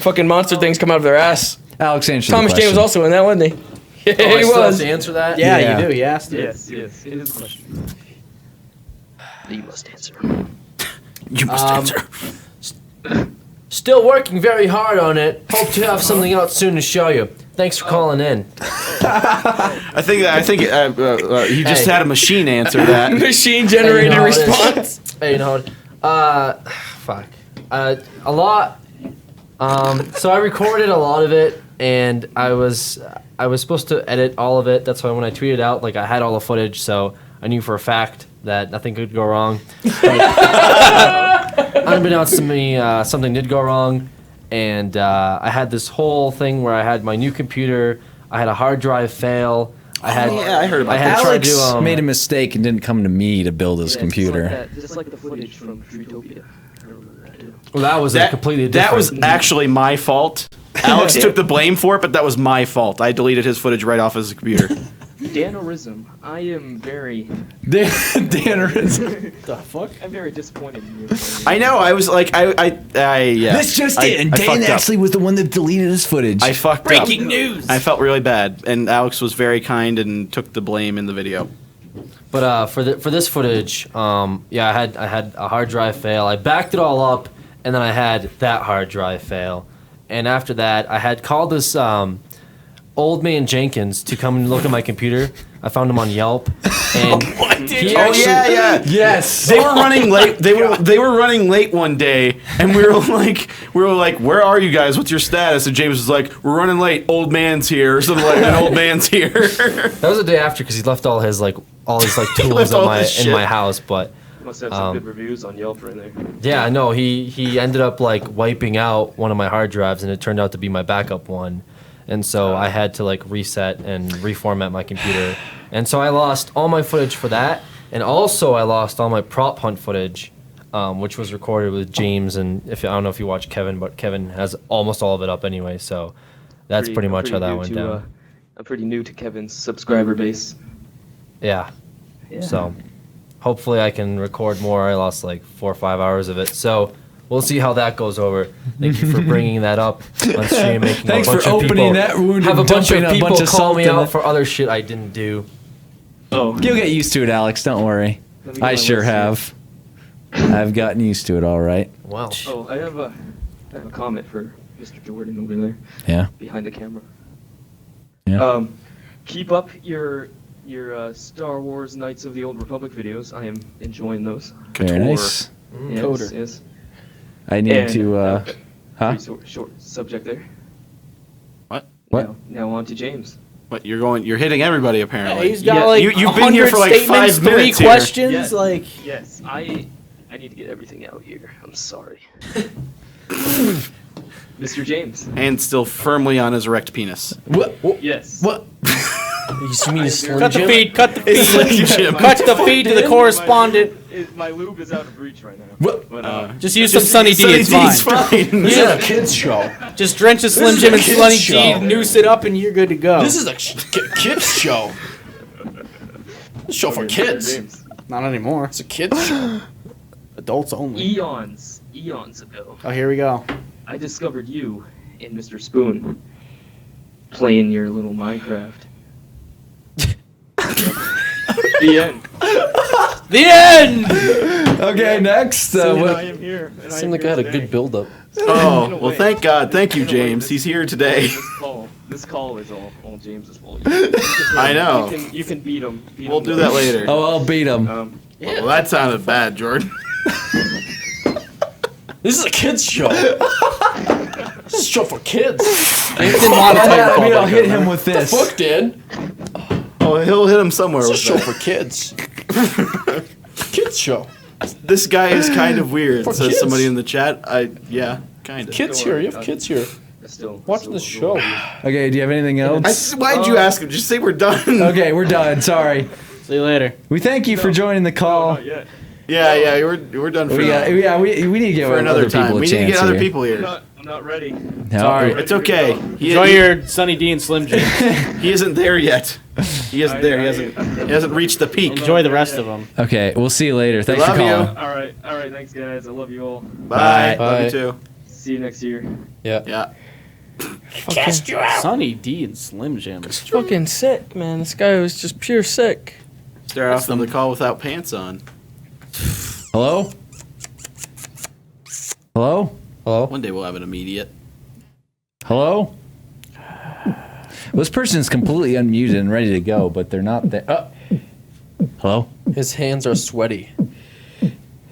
Fucking monster things come out of their ass. Alex, answer Thomas the Jane was question. also in that, wasn't he? Yeah, Oh, I he still have was. to answer that. Yeah, Yeah. you do. He asked it. Yes, it is a question. You must answer. You must answer. Still working very hard on it. Hope to have something out soon to show you. Thanks for calling in. I think you just Hey. had a machine answer that. Machine generated Hey, you know how it is. response. Hey, you know what? Fuck. A lot. So I recorded a lot of it, and I was supposed to edit all of it. That's why when I tweeted out, like, I had all the footage, so I knew for a fact that nothing could go wrong. Unbeknownst to me, something did go wrong, and I had this whole thing where I had my new computer, I had a hard drive fail. I had I heard about I had that. tried Alex to made a mistake and didn't come to me to build his Yeah, computer. Just like the footage from Treetopia. I remember that too. Well, that was a completely different. That was actually my fault. Alex took the blame for it, but that was my fault. I deleted his footage right off his computer. Danorism. I am very. Dannerism. The fuck? I'm very disappointed in you. I know. I was like, yeah. This just I- in. I Dan fucked up. actually was the one that deleted his footage. I fucked up. Breaking news. I felt really bad, and Alex was very kind and took the blame in the video. But for this footage, yeah, I had a hard drive fail. I backed it all up, and then I had that hard drive fail. And after that, I had called this old man Jenkins to come and look at my computer. I found him on Yelp, and he actually, yeah. Yes. They were running late. They were running late one day, and we were like, "Where are you guys? What's your status?" And James was like, "We're running late. Old man's here," or something like that. Old man's here. that was the day after because he left all his tools left all his in shit. my house. But Must have some good reviews on Yelp right there. yeah, no, he ended up like wiping out one of my hard drives, and it turned out to be my backup one. And so I had to like reset and reformat my computer. And so I lost all my footage for that. And also I lost all my prop hunt footage, which was recorded with James. And I don't know if you watch Kevin, but Kevin has almost all of it up anyway. So that's pretty much how that went down. I'm pretty new to Kevin's subscriber base. Yeah. Yeah. So hopefully I can record more. I lost like 4 or 5 hours of it. So we'll see how that goes over. Thank you for bringing that up on stream, making Thanks a bunch for of people opening that wound have a and bunch of dumping a people bunch of call me salt in out it. for other shit I didn't do. Oh, You'll get used to it, Alex. Don't worry. Let me get I my sure list here. have. I've gotten used to it all right. Wow. Oh, I have a comment for Mr. Jordan over there Yeah. behind the camera. Yeah. Keep up your Star Wars Knights of the Old Republic videos. I am enjoying those. Very nice. Yes, Coder. yes. I need And, to. Huh? Pretty short subject there. What? What? Now on to James. But you're hitting everybody apparently. He's got Yeah. like You've been here 100 for like statements, 5 minutes 3 here. questions. Yes. Like, Yes, I need to get everything out here. I'm sorry. Mr. James. And still firmly on his erect penis. What? Yes. What? You see me Slim cut the Jim? feed. Cut the It's Slim feed. Jim. Cut the feed to the correspondent. My lube is out of reach right now. What? But, Just use some Sunny D. It's fine. This is a kids show. Just drench a Slim is Jim a in kid's Sunny show. D, noose it up, and you're good to go. This is a kids show. This show for kids. James. Not anymore. It's a kids show. Adults only. Eons ago, Oh, here we go. I discovered you and Mr. Spoon playing your little Minecraft. The end. The end! Okay, next. I What? am here. and I Seemed am like I here had a today. good build-up. Oh, well, thank God. Thank you, James. He's here today. This call is all James's fault. I know. You can beat him. We'll do that later. Oh, I'll beat him. Well, that sounded bad, Jordan. This is a kids show. This is a show for kids. James didn't want to tell you I mean, call I'll back hit up, him remember? with this. Fuck, Dan. Oh, he'll hit him somewhere with that. for kids. Kids show. This guy is kind of weird, For says kids. somebody in the chat. Yeah, kind of. Kids here. You have kids here. Still Watching the show. Okay, do you have anything else? Why'd you ask him? Just say we're done. Okay, we're done. Sorry. See you later. We thank you for joining the call. Yeah, we're done for now. We need to give For another other time. people a We need to chance get other here. people here. I'm not ready. No, Sorry. It's okay. Enjoy your Sunny D and Slim Jim. He isn't there yet. He isn't there. He hasn't reached the peak. Enjoy the rest of them. Okay, we'll see you later. Thanks Love for you. calling. All right, thanks guys. I love you all. Bye. Love Bye. you too. See you next year. Yeah. Cast you out. Sunny D and Slim Jim. It's fucking sick, man. This guy was just pure sick. Start off the call without pants on. Hello? Hello? Hello? One day we'll have an immediate. Hello? This person's completely unmuted and ready to go, but they're not there. Hello? His hands are sweaty.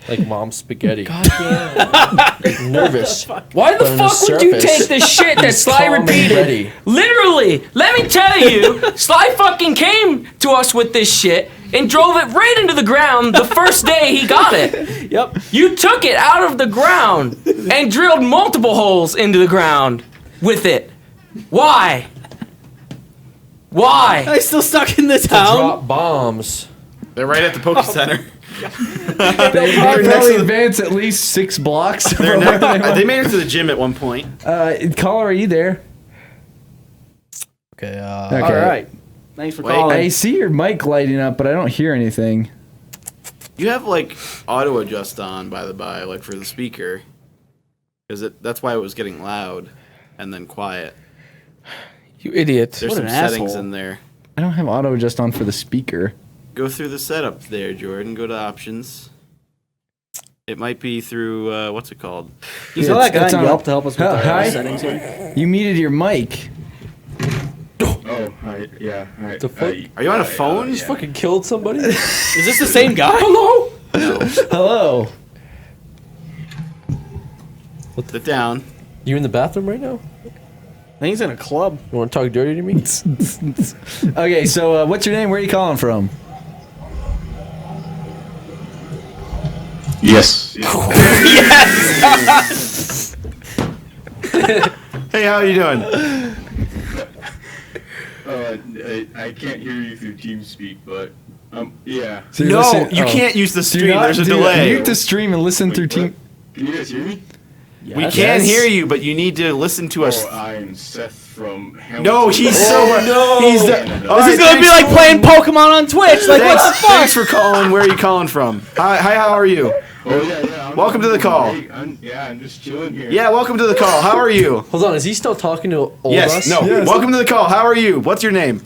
Like mom's spaghetti. God damn. Nervous. Why the fuck would you take the shit that Sly calm and repeated? ready. Literally, let me tell you, Sly fucking came to us with this shit and drove it right into the ground the first day he got it. Yep. You took it out of the ground and drilled multiple holes into the ground with it. Why? Why? I still stuck in the To town. drop bombs. They're right at the Poke Center. They probably advance at least 6 blocks. They made it to the gym at one point. Caller, are you there? Okay, Okay. All right. Thanks for Wait. calling. I see your mic lighting up, but I don't hear anything. You have like auto adjust on, by the by, like for the speaker, because that's why it was getting loud and then quiet. You idiot. There's What some an settings asshole. in there. I don't have auto adjust on for the speaker. Go through the setup there, Jordan. Go to options. It might be through what's it called? You saw that guy It's in on- Yelp to help us with our Hi. settings here? You muted your mic. Oh, hi. Yeah. Hi. The fuck? Are you on a phone? You just fucking killed somebody? Is this the same guy? Hello? Hello. Sit down. You in the bathroom right now? I think he's in a club. You want to talk dirty to me? Okay, so what's your name? Where are you calling from? Yes. Hey, how are you doing? I can't hear you through TeamSpeak, but yeah. So you're No, listening- you oh. can't use the Do stream. not There's a do that. delay. Mute the stream and listen through Wait, what? Team. Can you guys hear me? We can hear you, but you need to listen to us. Oh, I'm Seth from Hamilton. No, he's so. no. He's the, Canada. all This is right, gonna be thanks. like playing Pokemon on Twitch. Like, what the Thanks, fuck? thanks for calling. Where are you calling from? Hi, how are you? Oh yeah. Welcome to the call. I'm just chilling here. Yeah, welcome to the call. How are you? Hold on, is he still talking to old Yes, us? no. Yes. Welcome to the call. How are you? What's your name?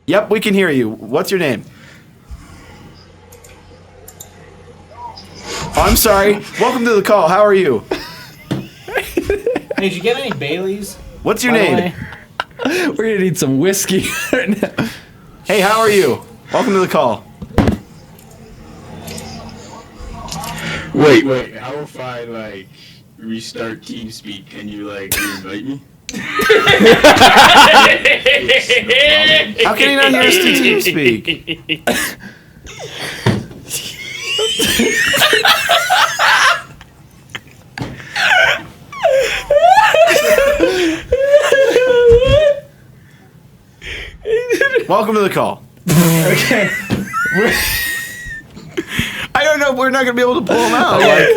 Yep, we can hear you. What's your name? Oh, I'm sorry. Welcome to the call. How are you? Hey, did you get any Baileys? What's your by the name? way? We're gonna need some whiskey right now. Hey, how are you? Welcome to the call. Wait. How if I like restart TeamSpeak? Can you like invite me? How can you not hear us through TeamSpeak? Welcome to the call. Okay. I don't know. We're not gonna be able to pull him out. Like,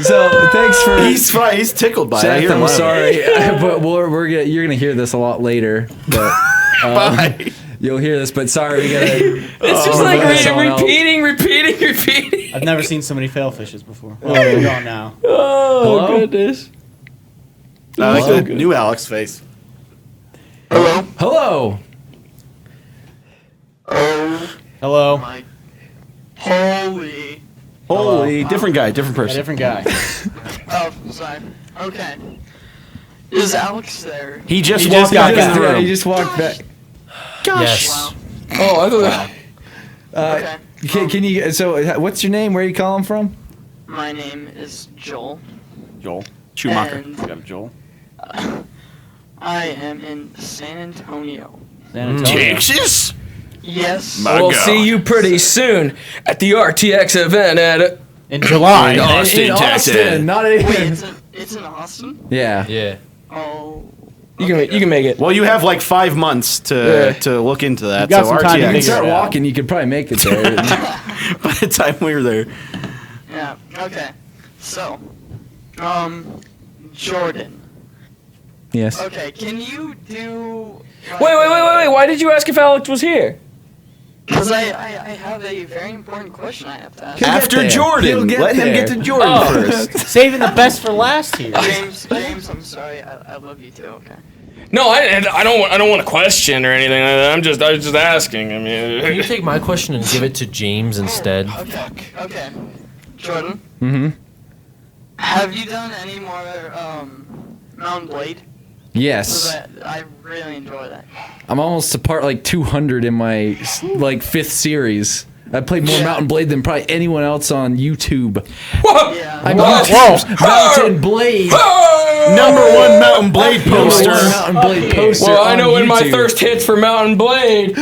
So thanks for. he's fine. He's tickled by it. I Seth, hear him I'm laughing. sorry, but you're gonna hear this a lot later. But Bye. you'll hear this. But sorry, we gotta. It's just like someone else. repeating. I've never seen so many fail fishes before. Oh, they're gone now. Oh, Hello? goodness. I like Hello? the new Alex face. Hello. Hello. Oh Hello. my. Holy. Holy, different guy, different A person. different guy. Oh, sorry. Okay. Is Alex there? He just He walked just got back in the Yeah, room. you just walked back. Yes. Wow. Oh, I thought Okay. Can you? So, what's your name? Where are you calling from? My name is Joel. Joel. Schumacher. And You got Joel. I am in San Antonio. San Antonio. Texas. Yes. My we'll God. see you pretty soon at the RTX event at In July. In Austin, in Texas. Austin, not Wait, even. it's in Austin? Yeah. Yeah. Oh. you can make it. Well, you have like 5 months to look into that. You got so some time to You can RTX. figure start it out. walking. You could probably make it there. By the time we were there, Yeah. Okay. So, Jordan. Yes. Okay, can you do... Wait. Why did you ask if Alex was here? Because I have a very important question I have to ask. After Jordan. Let him get to Jordan first. Saving the best for last here. James, I'm sorry. I love you too, okay? No, I don't want a question or anything like that. I was just asking. I mean, Can you take my question and give it to James instead? Okay. Jordan, Mm-hmm. have you done any more Mountain Blade? Yes. I really enjoy that. I'm almost to part like 200 in my like 5th series. I played more Mountain Blade than probably anyone else on YouTube. Yeah. I'm Mountain Blade. #1 Mountain Blade poster. Mountain Blade poster. Well, I know on when my YouTube. thirst hits for Mountain Blade.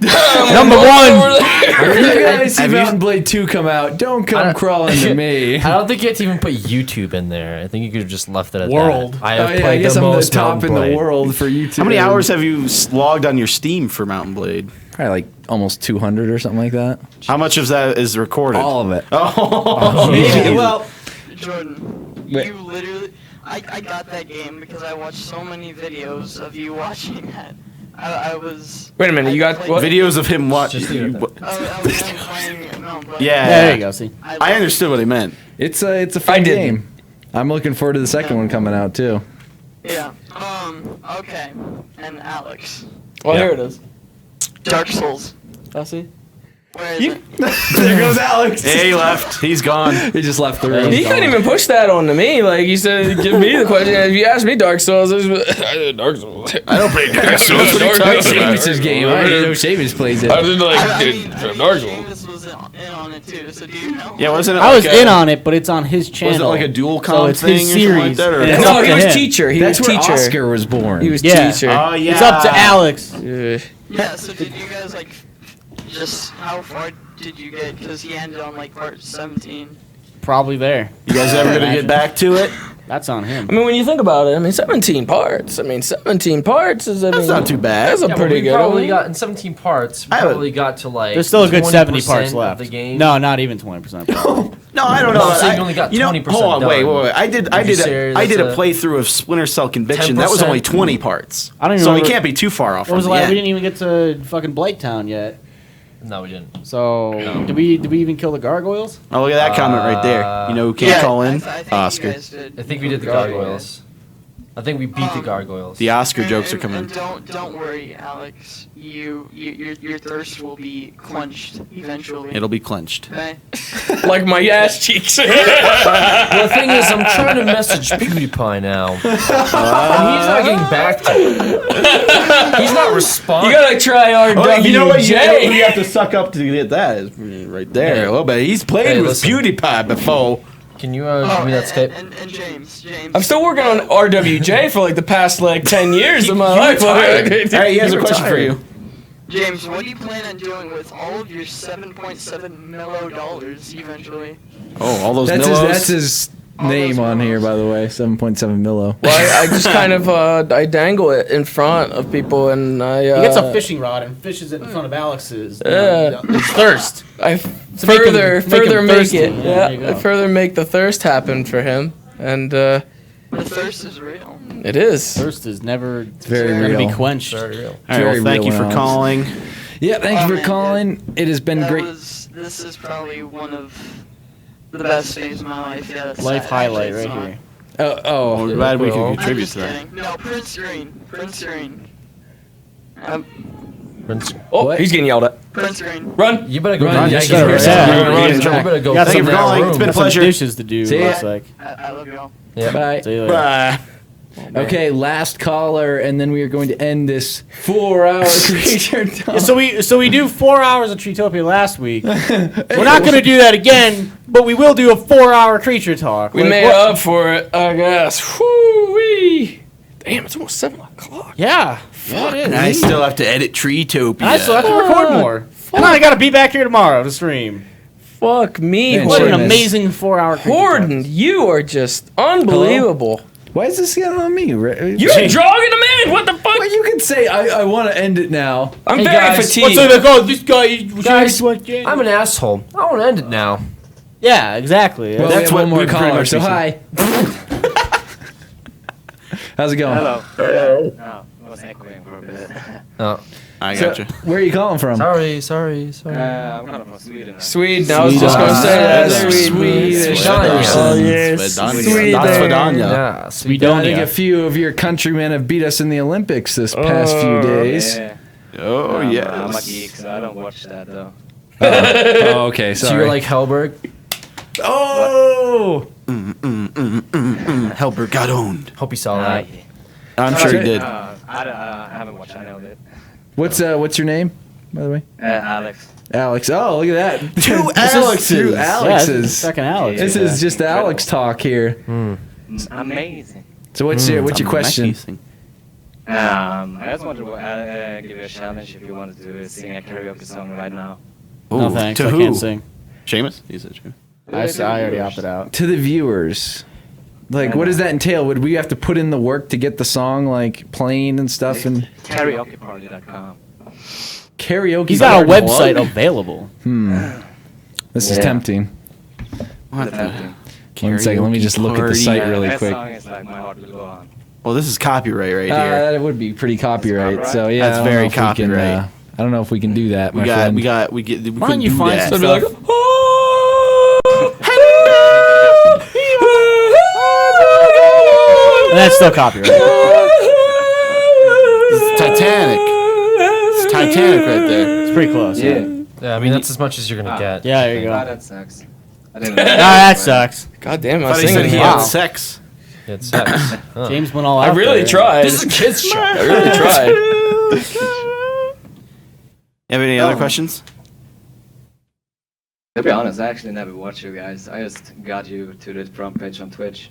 Number 1. If you guys see Mountain Blade 2 come out, don't come crawling to me. I don't think you have to even put YouTube in there. I think you could have just left it at World. that. I have I played guess the I'm the most top Mountain in the Blade. world for YouTube. How many hours have you logged on your Steam for Mountain Blade? Probably like almost 200 or something like that. How much of that is recorded? All of it. Oh, Maybe. Well, Jordan, you literally... I got that game because I watched so many videos of you watching that. I was... Wait a minute, you got what? videos of him watching. I was playing Mountain Blade. Yeah, There you go. See. I understood what he meant. It's a fun didn't. game. I'm looking forward to the second one coming out too. Yeah. Okay. And Alex. Well, here it is. Dark Souls. I see. Where is it? There goes Alex. Hey, he left. He's gone. He just left the room. He couldn't even push that on to me. Like, he said, give me the question. If you ask me Dark Souls, I said, Dark Souls. I don't play Dark Souls. What are you talking about? Seamus' game. I didn't know Seamus plays it. I was like, I mean, Dark Souls. James was in on it too, so do you know? Yeah, wasn't it? I was like in on it, but it's on his channel. Was it like a dual so com it's thing his or something like series. that? Or and it's No, up he to was him. teacher. He That's was where teacher. Oscar was born. He was Yeah. teacher. Oh, yeah. It's up to Alex. Yeah, so did you guys like just how far did you get? Because he ended on like part 17. Probably there. You guys ever gonna get back to it? That's on him. I mean, when you think about it, 17 parts. 17 parts is, That's not too bad. That's a Yeah, pretty we good probably one. got in 17 parts. We I probably got to like. There's still a good 70 20% parts of left. The game. No, not even 20%. No, I don't know. No, I'm saying you only got 20% Hold on, wait. done. I did Would you say a that's playthrough of Splinter Cell Conviction. That was 10%? only 20 parts. I don't even So he remember- can't be too far off What was from the the last? We end. didn't even get to fucking Blake Town yet. No, we didn't. So No. did we even kill the gargoyles? Oh, look at that comment right there. You know who can't call in? I think Oscar. You guys did. I think we did the gargoyles. I think we beat the gargoyles. The Oscar jokes are coming. And don't worry, Alex. Your thirst will be quenched eventually. It'll be clenched. Okay. Like my ass cheeks. Well, the thing is, I'm trying to message PewDiePie now, and he's not getting back to me. He's not responding. You gotta try RWJ. You know what? You have to suck up to get that. It's right there. Yeah. A little bit. He's played Hey, with listen. PewDiePie before. Can you give me that Skype? And James. I'm still working on RWJ for like the past like 10 years of my life. Retired. All right, he has a question for you. James, what do you plan on doing with all of your $7.7 million eventually? Oh, all those That's Millos. that's his name on here, by the way. 7.7 Millo. Well, I just kind of I dangle it in front of people, and I He gets a fishing rod and fishes it in front of Alex's. Yeah. His thirst. I To make him further make thirsty. it. Yeah, there you Yeah, I go. further make the thirst happen for him, and The thirst is real. it is. Thirst is never very going to real. be quenched. Very real. All right, Very well, thank real you for when calling. Yeah, thank you Oh, for man, calling. It has been great. This is probably one of the best days of my life. Yeah, that's Life highlight actually, right it's here. Oh, We're glad we could Well, not. I'm contribute just to that. kidding. No, Prince Green. Oh, What? he's getting yelled at. Prince Green. Run. You better go. Run, to the yeah, Yankee get her. first. Yeah, You run, better run, get- run. you better go. Got Thank you sit for in that calling. room. It's been a Got some pleasure. dishes to do. See ya. Looks like. I love y'all. Yeah. Bye. See you later. Bye. Okay, last caller, and then we are going to end this 4-hour creature talk. Yeah, so we do 4 hours of Treetopia last week. We're not going to do that again, but we will do a 4-hour creature talk. We Like, made what- up for it, I guess. Woo-wee. Damn, it's almost 7 o'clock. Yeah. Yeah, it is. And I still have to edit Treetopia. And I still have to record more. And I got to be back here tomorrow to stream. Fuck me, Man, What an Horton. amazing 4-hour creature talk. Horton, you are just unbelievable. Why is this getting on me? You're jogging the man. What the fuck? Well, you can say I want to end it now. I'm Hey, very guys, fatigued. What's like, oh, this guy Guys, was James. I'm an asshole. I want to end it now. Yeah, exactly. Well, That's we have one what more we pretty caller. much So said. hi. How's it going? Hello. Oh, I was echoing for a bit. Oh, I So, got you. where are you calling from? sorry. I'm kind of from Sweden. Sweden. I was just gonna say that. Swedish. Oh, yes. Svedanya. Yeah, I Swedonia. think a few of your countrymen have beat us in the Olympics this past few days. Yeah. Oh, I'm yes. a geek, so I don't watch that though. Oh, okay. So Sorry. you're like Hellberg? oh. Helper got owned. Hope you saw that. I'm sure he did. I haven't watched. I know that. What's your name, by the way? Alex. Alex. Oh, look at that. Two Alexes. Two Yeah, Alexes. second Alex. This is just Alex talk here. Amazing. So what's your question? Amazing. I just wanted to give you a challenge if you wanted to sing a karaoke song right now. No Ooh, thanks. to I who? can't sing. Seamus? He said Seamus. I already opted out. To the viewers. Like, what does that entail? Would we have to put in the work to get the song like playing and stuff? And Karaokeparty.com. karaoke. He's got a plug? website available. This is Yeah. tempting. What the? 1 second. Let me just look at the site really That quick. song is like My Heart Will Go On. Well, this is copyright right here. That would be pretty copyright. So yeah, That's I don't very know if we can, copyright. I don't know if we can do that. We my got, friend. we got, we get. We Why don't couldn't you do find that. some I'd be like, stuff? That's still copyright. It's Titanic. It's Titanic right there. It's pretty close. Yeah. Yeah, I mean, that's as much as you're going to get. Yeah, there you go. That sucks. I didn't Nah, that sucks. God damn, I I was thought he said singing. he Wow. had sex. It's sex. Huh. James went all I out. really there. tried. This is a kid's show. I really tried. You have any other questions? To be honest, I actually never watched you guys. I just got you to the front page on Twitch.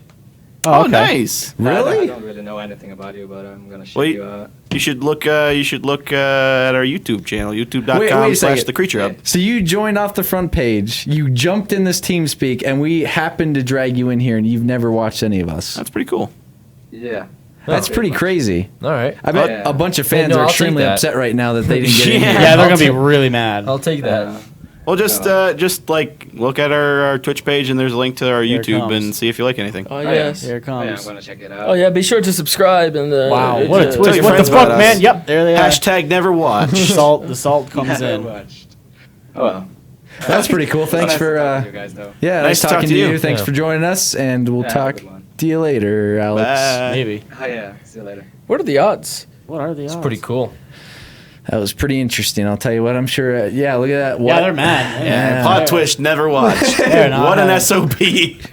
Oh, nice. I Really? don't really know anything about you, but I'm gonna check Well, you out. you should look. You should look at our YouTube channel, Wait a youtube.com/the second. Creature Hub. So you joined off the front page. You jumped in this TeamSpeak, and we happened to drag you in here, and you've never watched any of us. That's pretty cool. Yeah. That's pretty crazy. All right. I bet Yeah. a bunch of Hey, fans no, are I'll take extremely that. upset right now that they didn't get in here. Yeah, they're gonna be really mad. I'll take that. Well, just like look at our Twitch page, and there's a link to our Here it YouTube, comes. and see if you like anything. Oh, yes. Here it Yeah, I'm comes. gonna check it out. Oh, yeah, be sure to subscribe. And Wow, what a Tell twist! your What the friends fuck, about man? us. Yep, there they are. Hashtag never watch. The salt comes Never in. watched. Oh well. That's pretty cool. Thanks Nice for to talk to you guys, though. yeah, Nice nice to talk talking to to you. you. Thanks Yeah. for joining us, and we'll Yeah, have a talk good one. to you later, Alex. Bye. Maybe. Oh yeah. See you later. What are the odds? What are the odds? It's pretty cool. That was pretty interesting. I'll tell you what. I'm sure. Yeah, look at that. Yeah, they're mad. Yeah. Plot twist, never watch. They're not What an mad. SOB.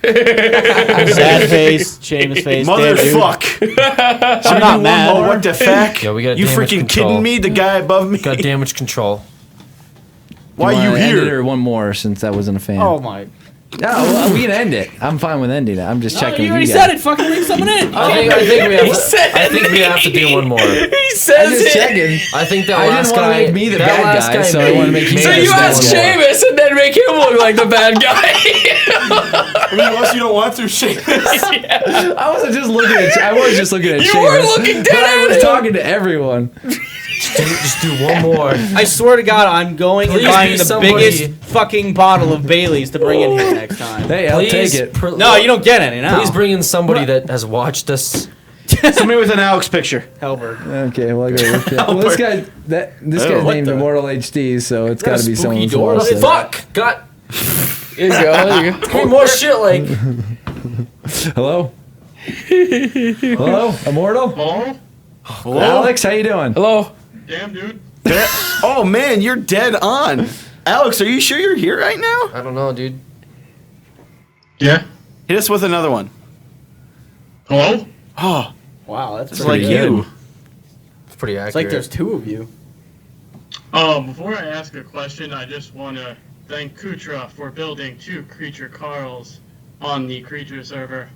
Sad face, Seamus face. damn, dude. Motherfuck. I'm not mad. Oh, what the fuck? Yeah, we got You damage freaking control. kidding me? The guy above me? Got damage control. Why Do you wanna end it here? or one more since I wasn't a fan. Oh my. No, well, we can end it. I'm fine with ending it. I'm just checking. You with already you said guys. it. Fucking leave someone in. I think we have He to, said I think we have to do one more. He I'm says just it. checking. I think that I didn't last wanna guy. make me the that bad last guy, so I wanna make you So guys you the bad asked guy. Seamus and then make him look like the bad guy. I mean, unless you don't want to, Seamus. I wasn't just looking at. I was just looking at. You Seamus, were looking dead but I at was him. talking to everyone. Just do one more. I swear to God, I'm going Please and buying be the somebody- biggest fucking bottle of Bailey's to bring in here next time. Hey, I'll Please, take it. No, you don't get any now. Please bring in somebody that has watched us. Somebody with an Alex picture. Helber. Okay, well, I gotta look at. Well, this guy, this guy's what named the- Immortal HD, so it's got to be spooky someone's door. watched it. Fuck! Got Here you go. There you go. more shit like. Hello. Hello, Immortal. Hello? Alex, how you doing? Hello. Damn, dude. Oh, man, you're dead on. Alex, are you sure you're here right now? I don't know, dude. Yeah. Hit us with another one. Hello? Oh, Wow, that's it's like you. It's pretty accurate. It's like there's two of you. Before I ask a question, I just want to thank Kutra for building 2 Creature Carls on the Creature server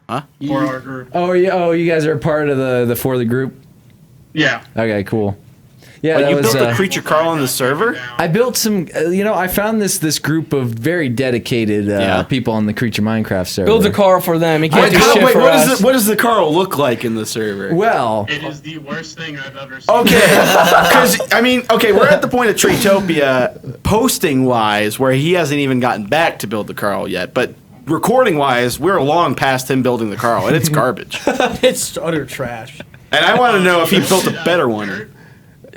Huh? for our group. Oh, yeah. Oh, you guys are part of the for the group. Yeah. Okay, cool. Yeah, But that you was. built a Creature Carl on the server? I built some. I found this group of very dedicated people on the Creature Minecraft server. Build a car for them. He can't do shit Wait, for us. what does the Carl look like in the server? Well, It is the worst thing I've ever seen. Okay, because we're at the point of Treetopia posting wise where he hasn't even gotten back to build the Carl yet. But recording wise, we're long past him building the Carl, and it's garbage. It's utter trash. And I want to know if he built a better one.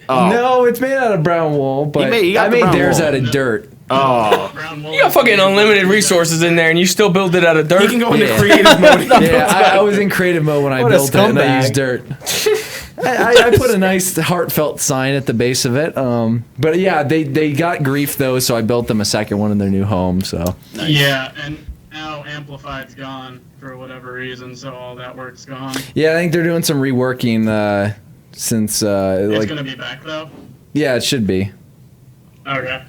Oh. No, it's made out of brown wool, but he I got the made brown theirs wool. out of dirt. Oh. You got fucking unlimited resources in there, and you still build it out of dirt. You can go into creative mode. Yeah, I was in creative mode when I What a built it, and I scumbag. used dirt. I put a nice heartfelt sign at the base of it. But yeah, they got grief though, so I built them a second one in their new home. So Yeah, and now Amplified's gone for whatever reason, so all that work's gone. yeah, I think they're doing some reworking since It's like gonna be back though. yeah, it should be. Okay.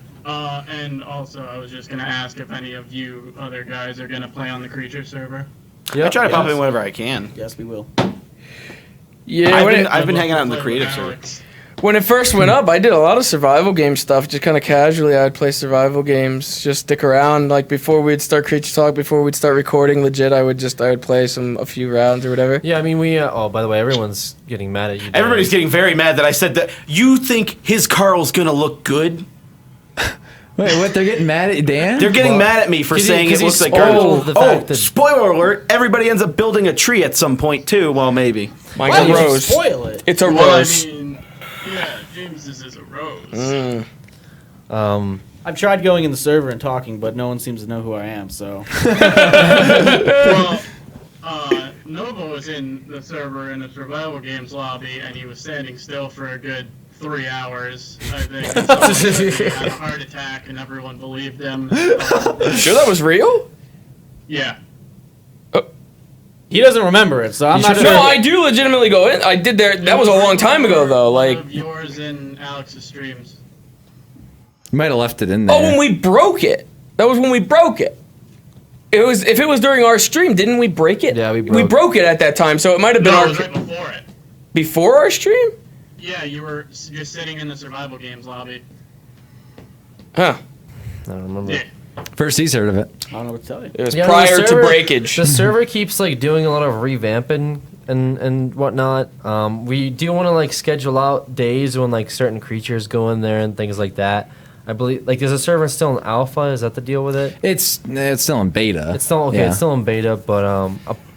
And also, I was just gonna ask if any of you other guys are gonna play on the creature server. I try to pop in whenever I can. Yes, we will. Yeah, I've been hanging out in the creative server. When it first went up, I did a lot of survival game stuff, just kind of casually. I'd play survival games, just stick around. Like before we'd start Creature Talk, before we'd start recording, legit, I would play a few rounds or whatever. Yeah, I mean, oh, by the way, everyone's getting mad at you. Everybody's getting very mad that I said that. You think his Carl's gonna look good? Wait, what? They're getting mad at Dan? They're getting mad at me for saying it looks like garbage. Spoiler alert! Everybody ends up building a tree at some point too. Well, maybe. Michael Rose. Spoil it. It's a Well, rose. I mean, yeah, James's is a rose. I've tried going in the server and talking, but no one seems to know who I am. So. Well, Nova was in the server in the survival games lobby, and he was standing still for a good 3 hours, I think. He had a heart attack, and everyone believed him. Sure that was real? Yeah. He doesn't remember it, so I'm not sure. No, I do legitimately go in. I did there. That was a long time ago, though. Like Yours in Alex's streams. You might have left it in there. oh, when we broke it. That was when we broke it. It was if it was during our stream, didn't we break it? Yeah, we broke it at that time, so it might have been No, our it was right before it. before our stream. Yeah, you were just sitting in the survival games lobby. Huh. I don't remember. Yeah. First he's heard of it. I don't know what to tell you. It was Yeah, prior the server- to breakage. The server keeps like doing a lot of revamping and whatnot. We do want to like schedule out days when like certain creatures go in there and things like that. I believe like is the server still in alpha? Is that the deal with it? It's still in beta. It's still okay. Yeah. It's still in beta, but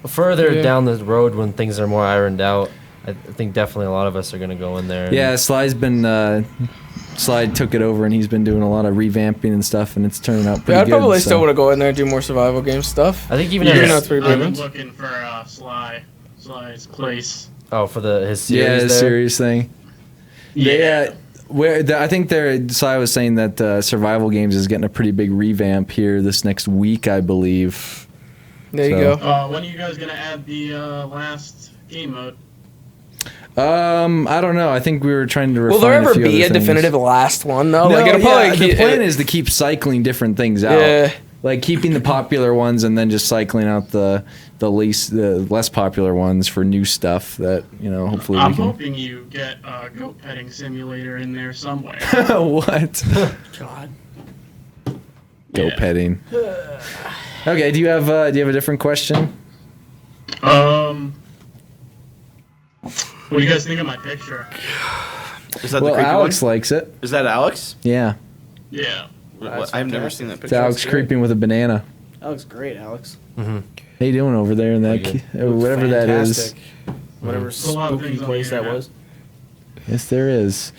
further down the road when things are more ironed out, I think definitely a lot of us are gonna go in there. And Yeah, Slide took it over and he's been doing a lot of revamping and stuff, and it's turning out pretty Yeah, I'd good. probably so. still want to go in there and do more survival game stuff. I think even Even as- though it's pretty I've big. been looking for Sly's place. Oh, for his series. Yeah, his there? serious thing. Yeah. I think Sly was saying that Survival Games is getting a pretty big revamp here this next week, I believe. There you go. When are you guys gonna add the last game mode? I don't know. I think we were trying to refine Will there ever a few be other a definitive things. last one though? No, Like it'll yeah, probably the plan is to keep cycling different things out. Yeah. Like keeping the popular ones and then just cycling out the less popular ones for new stuff that, hopefully I'm we can. hoping you get a goat petting simulator in there somewhere. What? God. Go petting. Okay, do you have a different question? What do you guys think of my picture? Is that Well, the creepy Alex one? likes it. Is that Alex? Yeah. Yeah. I've never seen that It's picture. Alex creeping with a banana. That looks great, Alex. How you doing over there in that whatever that is? Fantastic. Whatever a lot of spooky things on place the that internet. was. Yes, there is.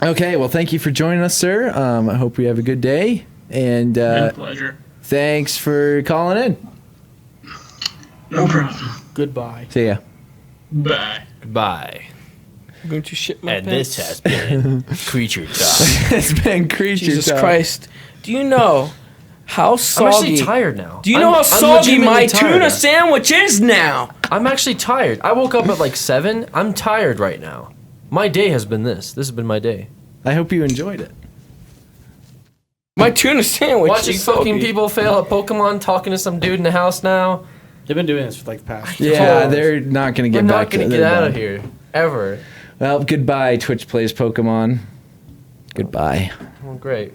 Okay, well, thank you for joining us, sir. I hope you have a good day, and Been a pleasure. thanks for calling in. No problem. Goodbye. See ya. Bye. Goodbye. I'm going to shit my And pants. this has been Creature Talk. It's been Creature Jesus Talk. Christ. Do you know how soggy? I'm actually tired now. Do you know how I'm soggy my legitimately tired. tuna sandwich is now? I'm actually tired. I woke up at like 7. I'm tired right now. My day has been this. This has been my day. I hope you enjoyed it. My tuna sandwich Watching is fucking soggy. people fail at Pokemon, talking to some dude in the house now. They've been doing this for like the past. Yeah, they're not going to get We're back. not going to they're get out done. of here. Ever. Well, goodbye, Twitch Plays Pokemon. Goodbye. Oh, great.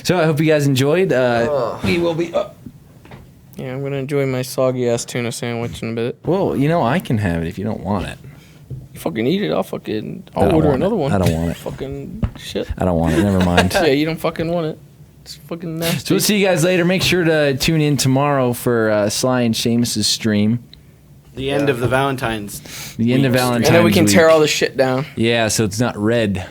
So I hope you guys enjoyed. We will be up. Yeah, I'm going to enjoy my soggy ass tuna sandwich in a bit. Well, I can have it if you don't want it. You fucking eat it. I'll I don't order want another it. one. I don't want it. Fucking shit. I don't want it. Never mind. Yeah, you don't fucking want it. It's fucking nasty. So we'll see you guys later. Make sure to tune in tomorrow for Sly and Seamus's stream. The end of the Valentine's. The end of Valentine's. And then we can week. tear all the shit down. Yeah, so it's not red.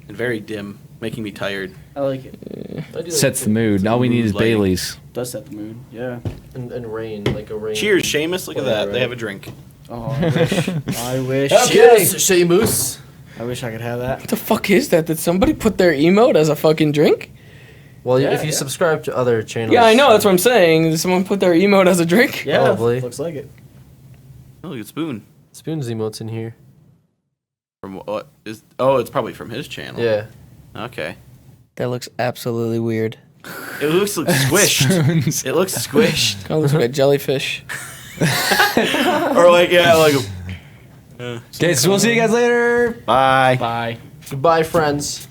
And very dim, making me tired. I like it. Sets the mood. All we need is Lighting. Bailey's. Does set the mood. Yeah. And rain, like a rain. Cheers, Seamus. Look at that. Right. They have a drink. Oh, I wish. I wish. Cheers, Seamus. I wish I could have that. What the fuck is that? Did somebody put their emote as a fucking drink? Well, Yeah, if you yeah. subscribe to other channels. Yeah, I know. That's what I'm saying. Did someone put their emote as a drink? Yeah, Probably. looks like it. Oh, look at Spoon. Spoon's emotes in here. From what is? Oh, it's probably from his channel. Yeah. Okay. That looks absolutely weird. It looks like squished. It looks squished. Kind of looks like a jellyfish. Or like Okay, so we'll see you guys later. Bye. Bye. Goodbye, friends.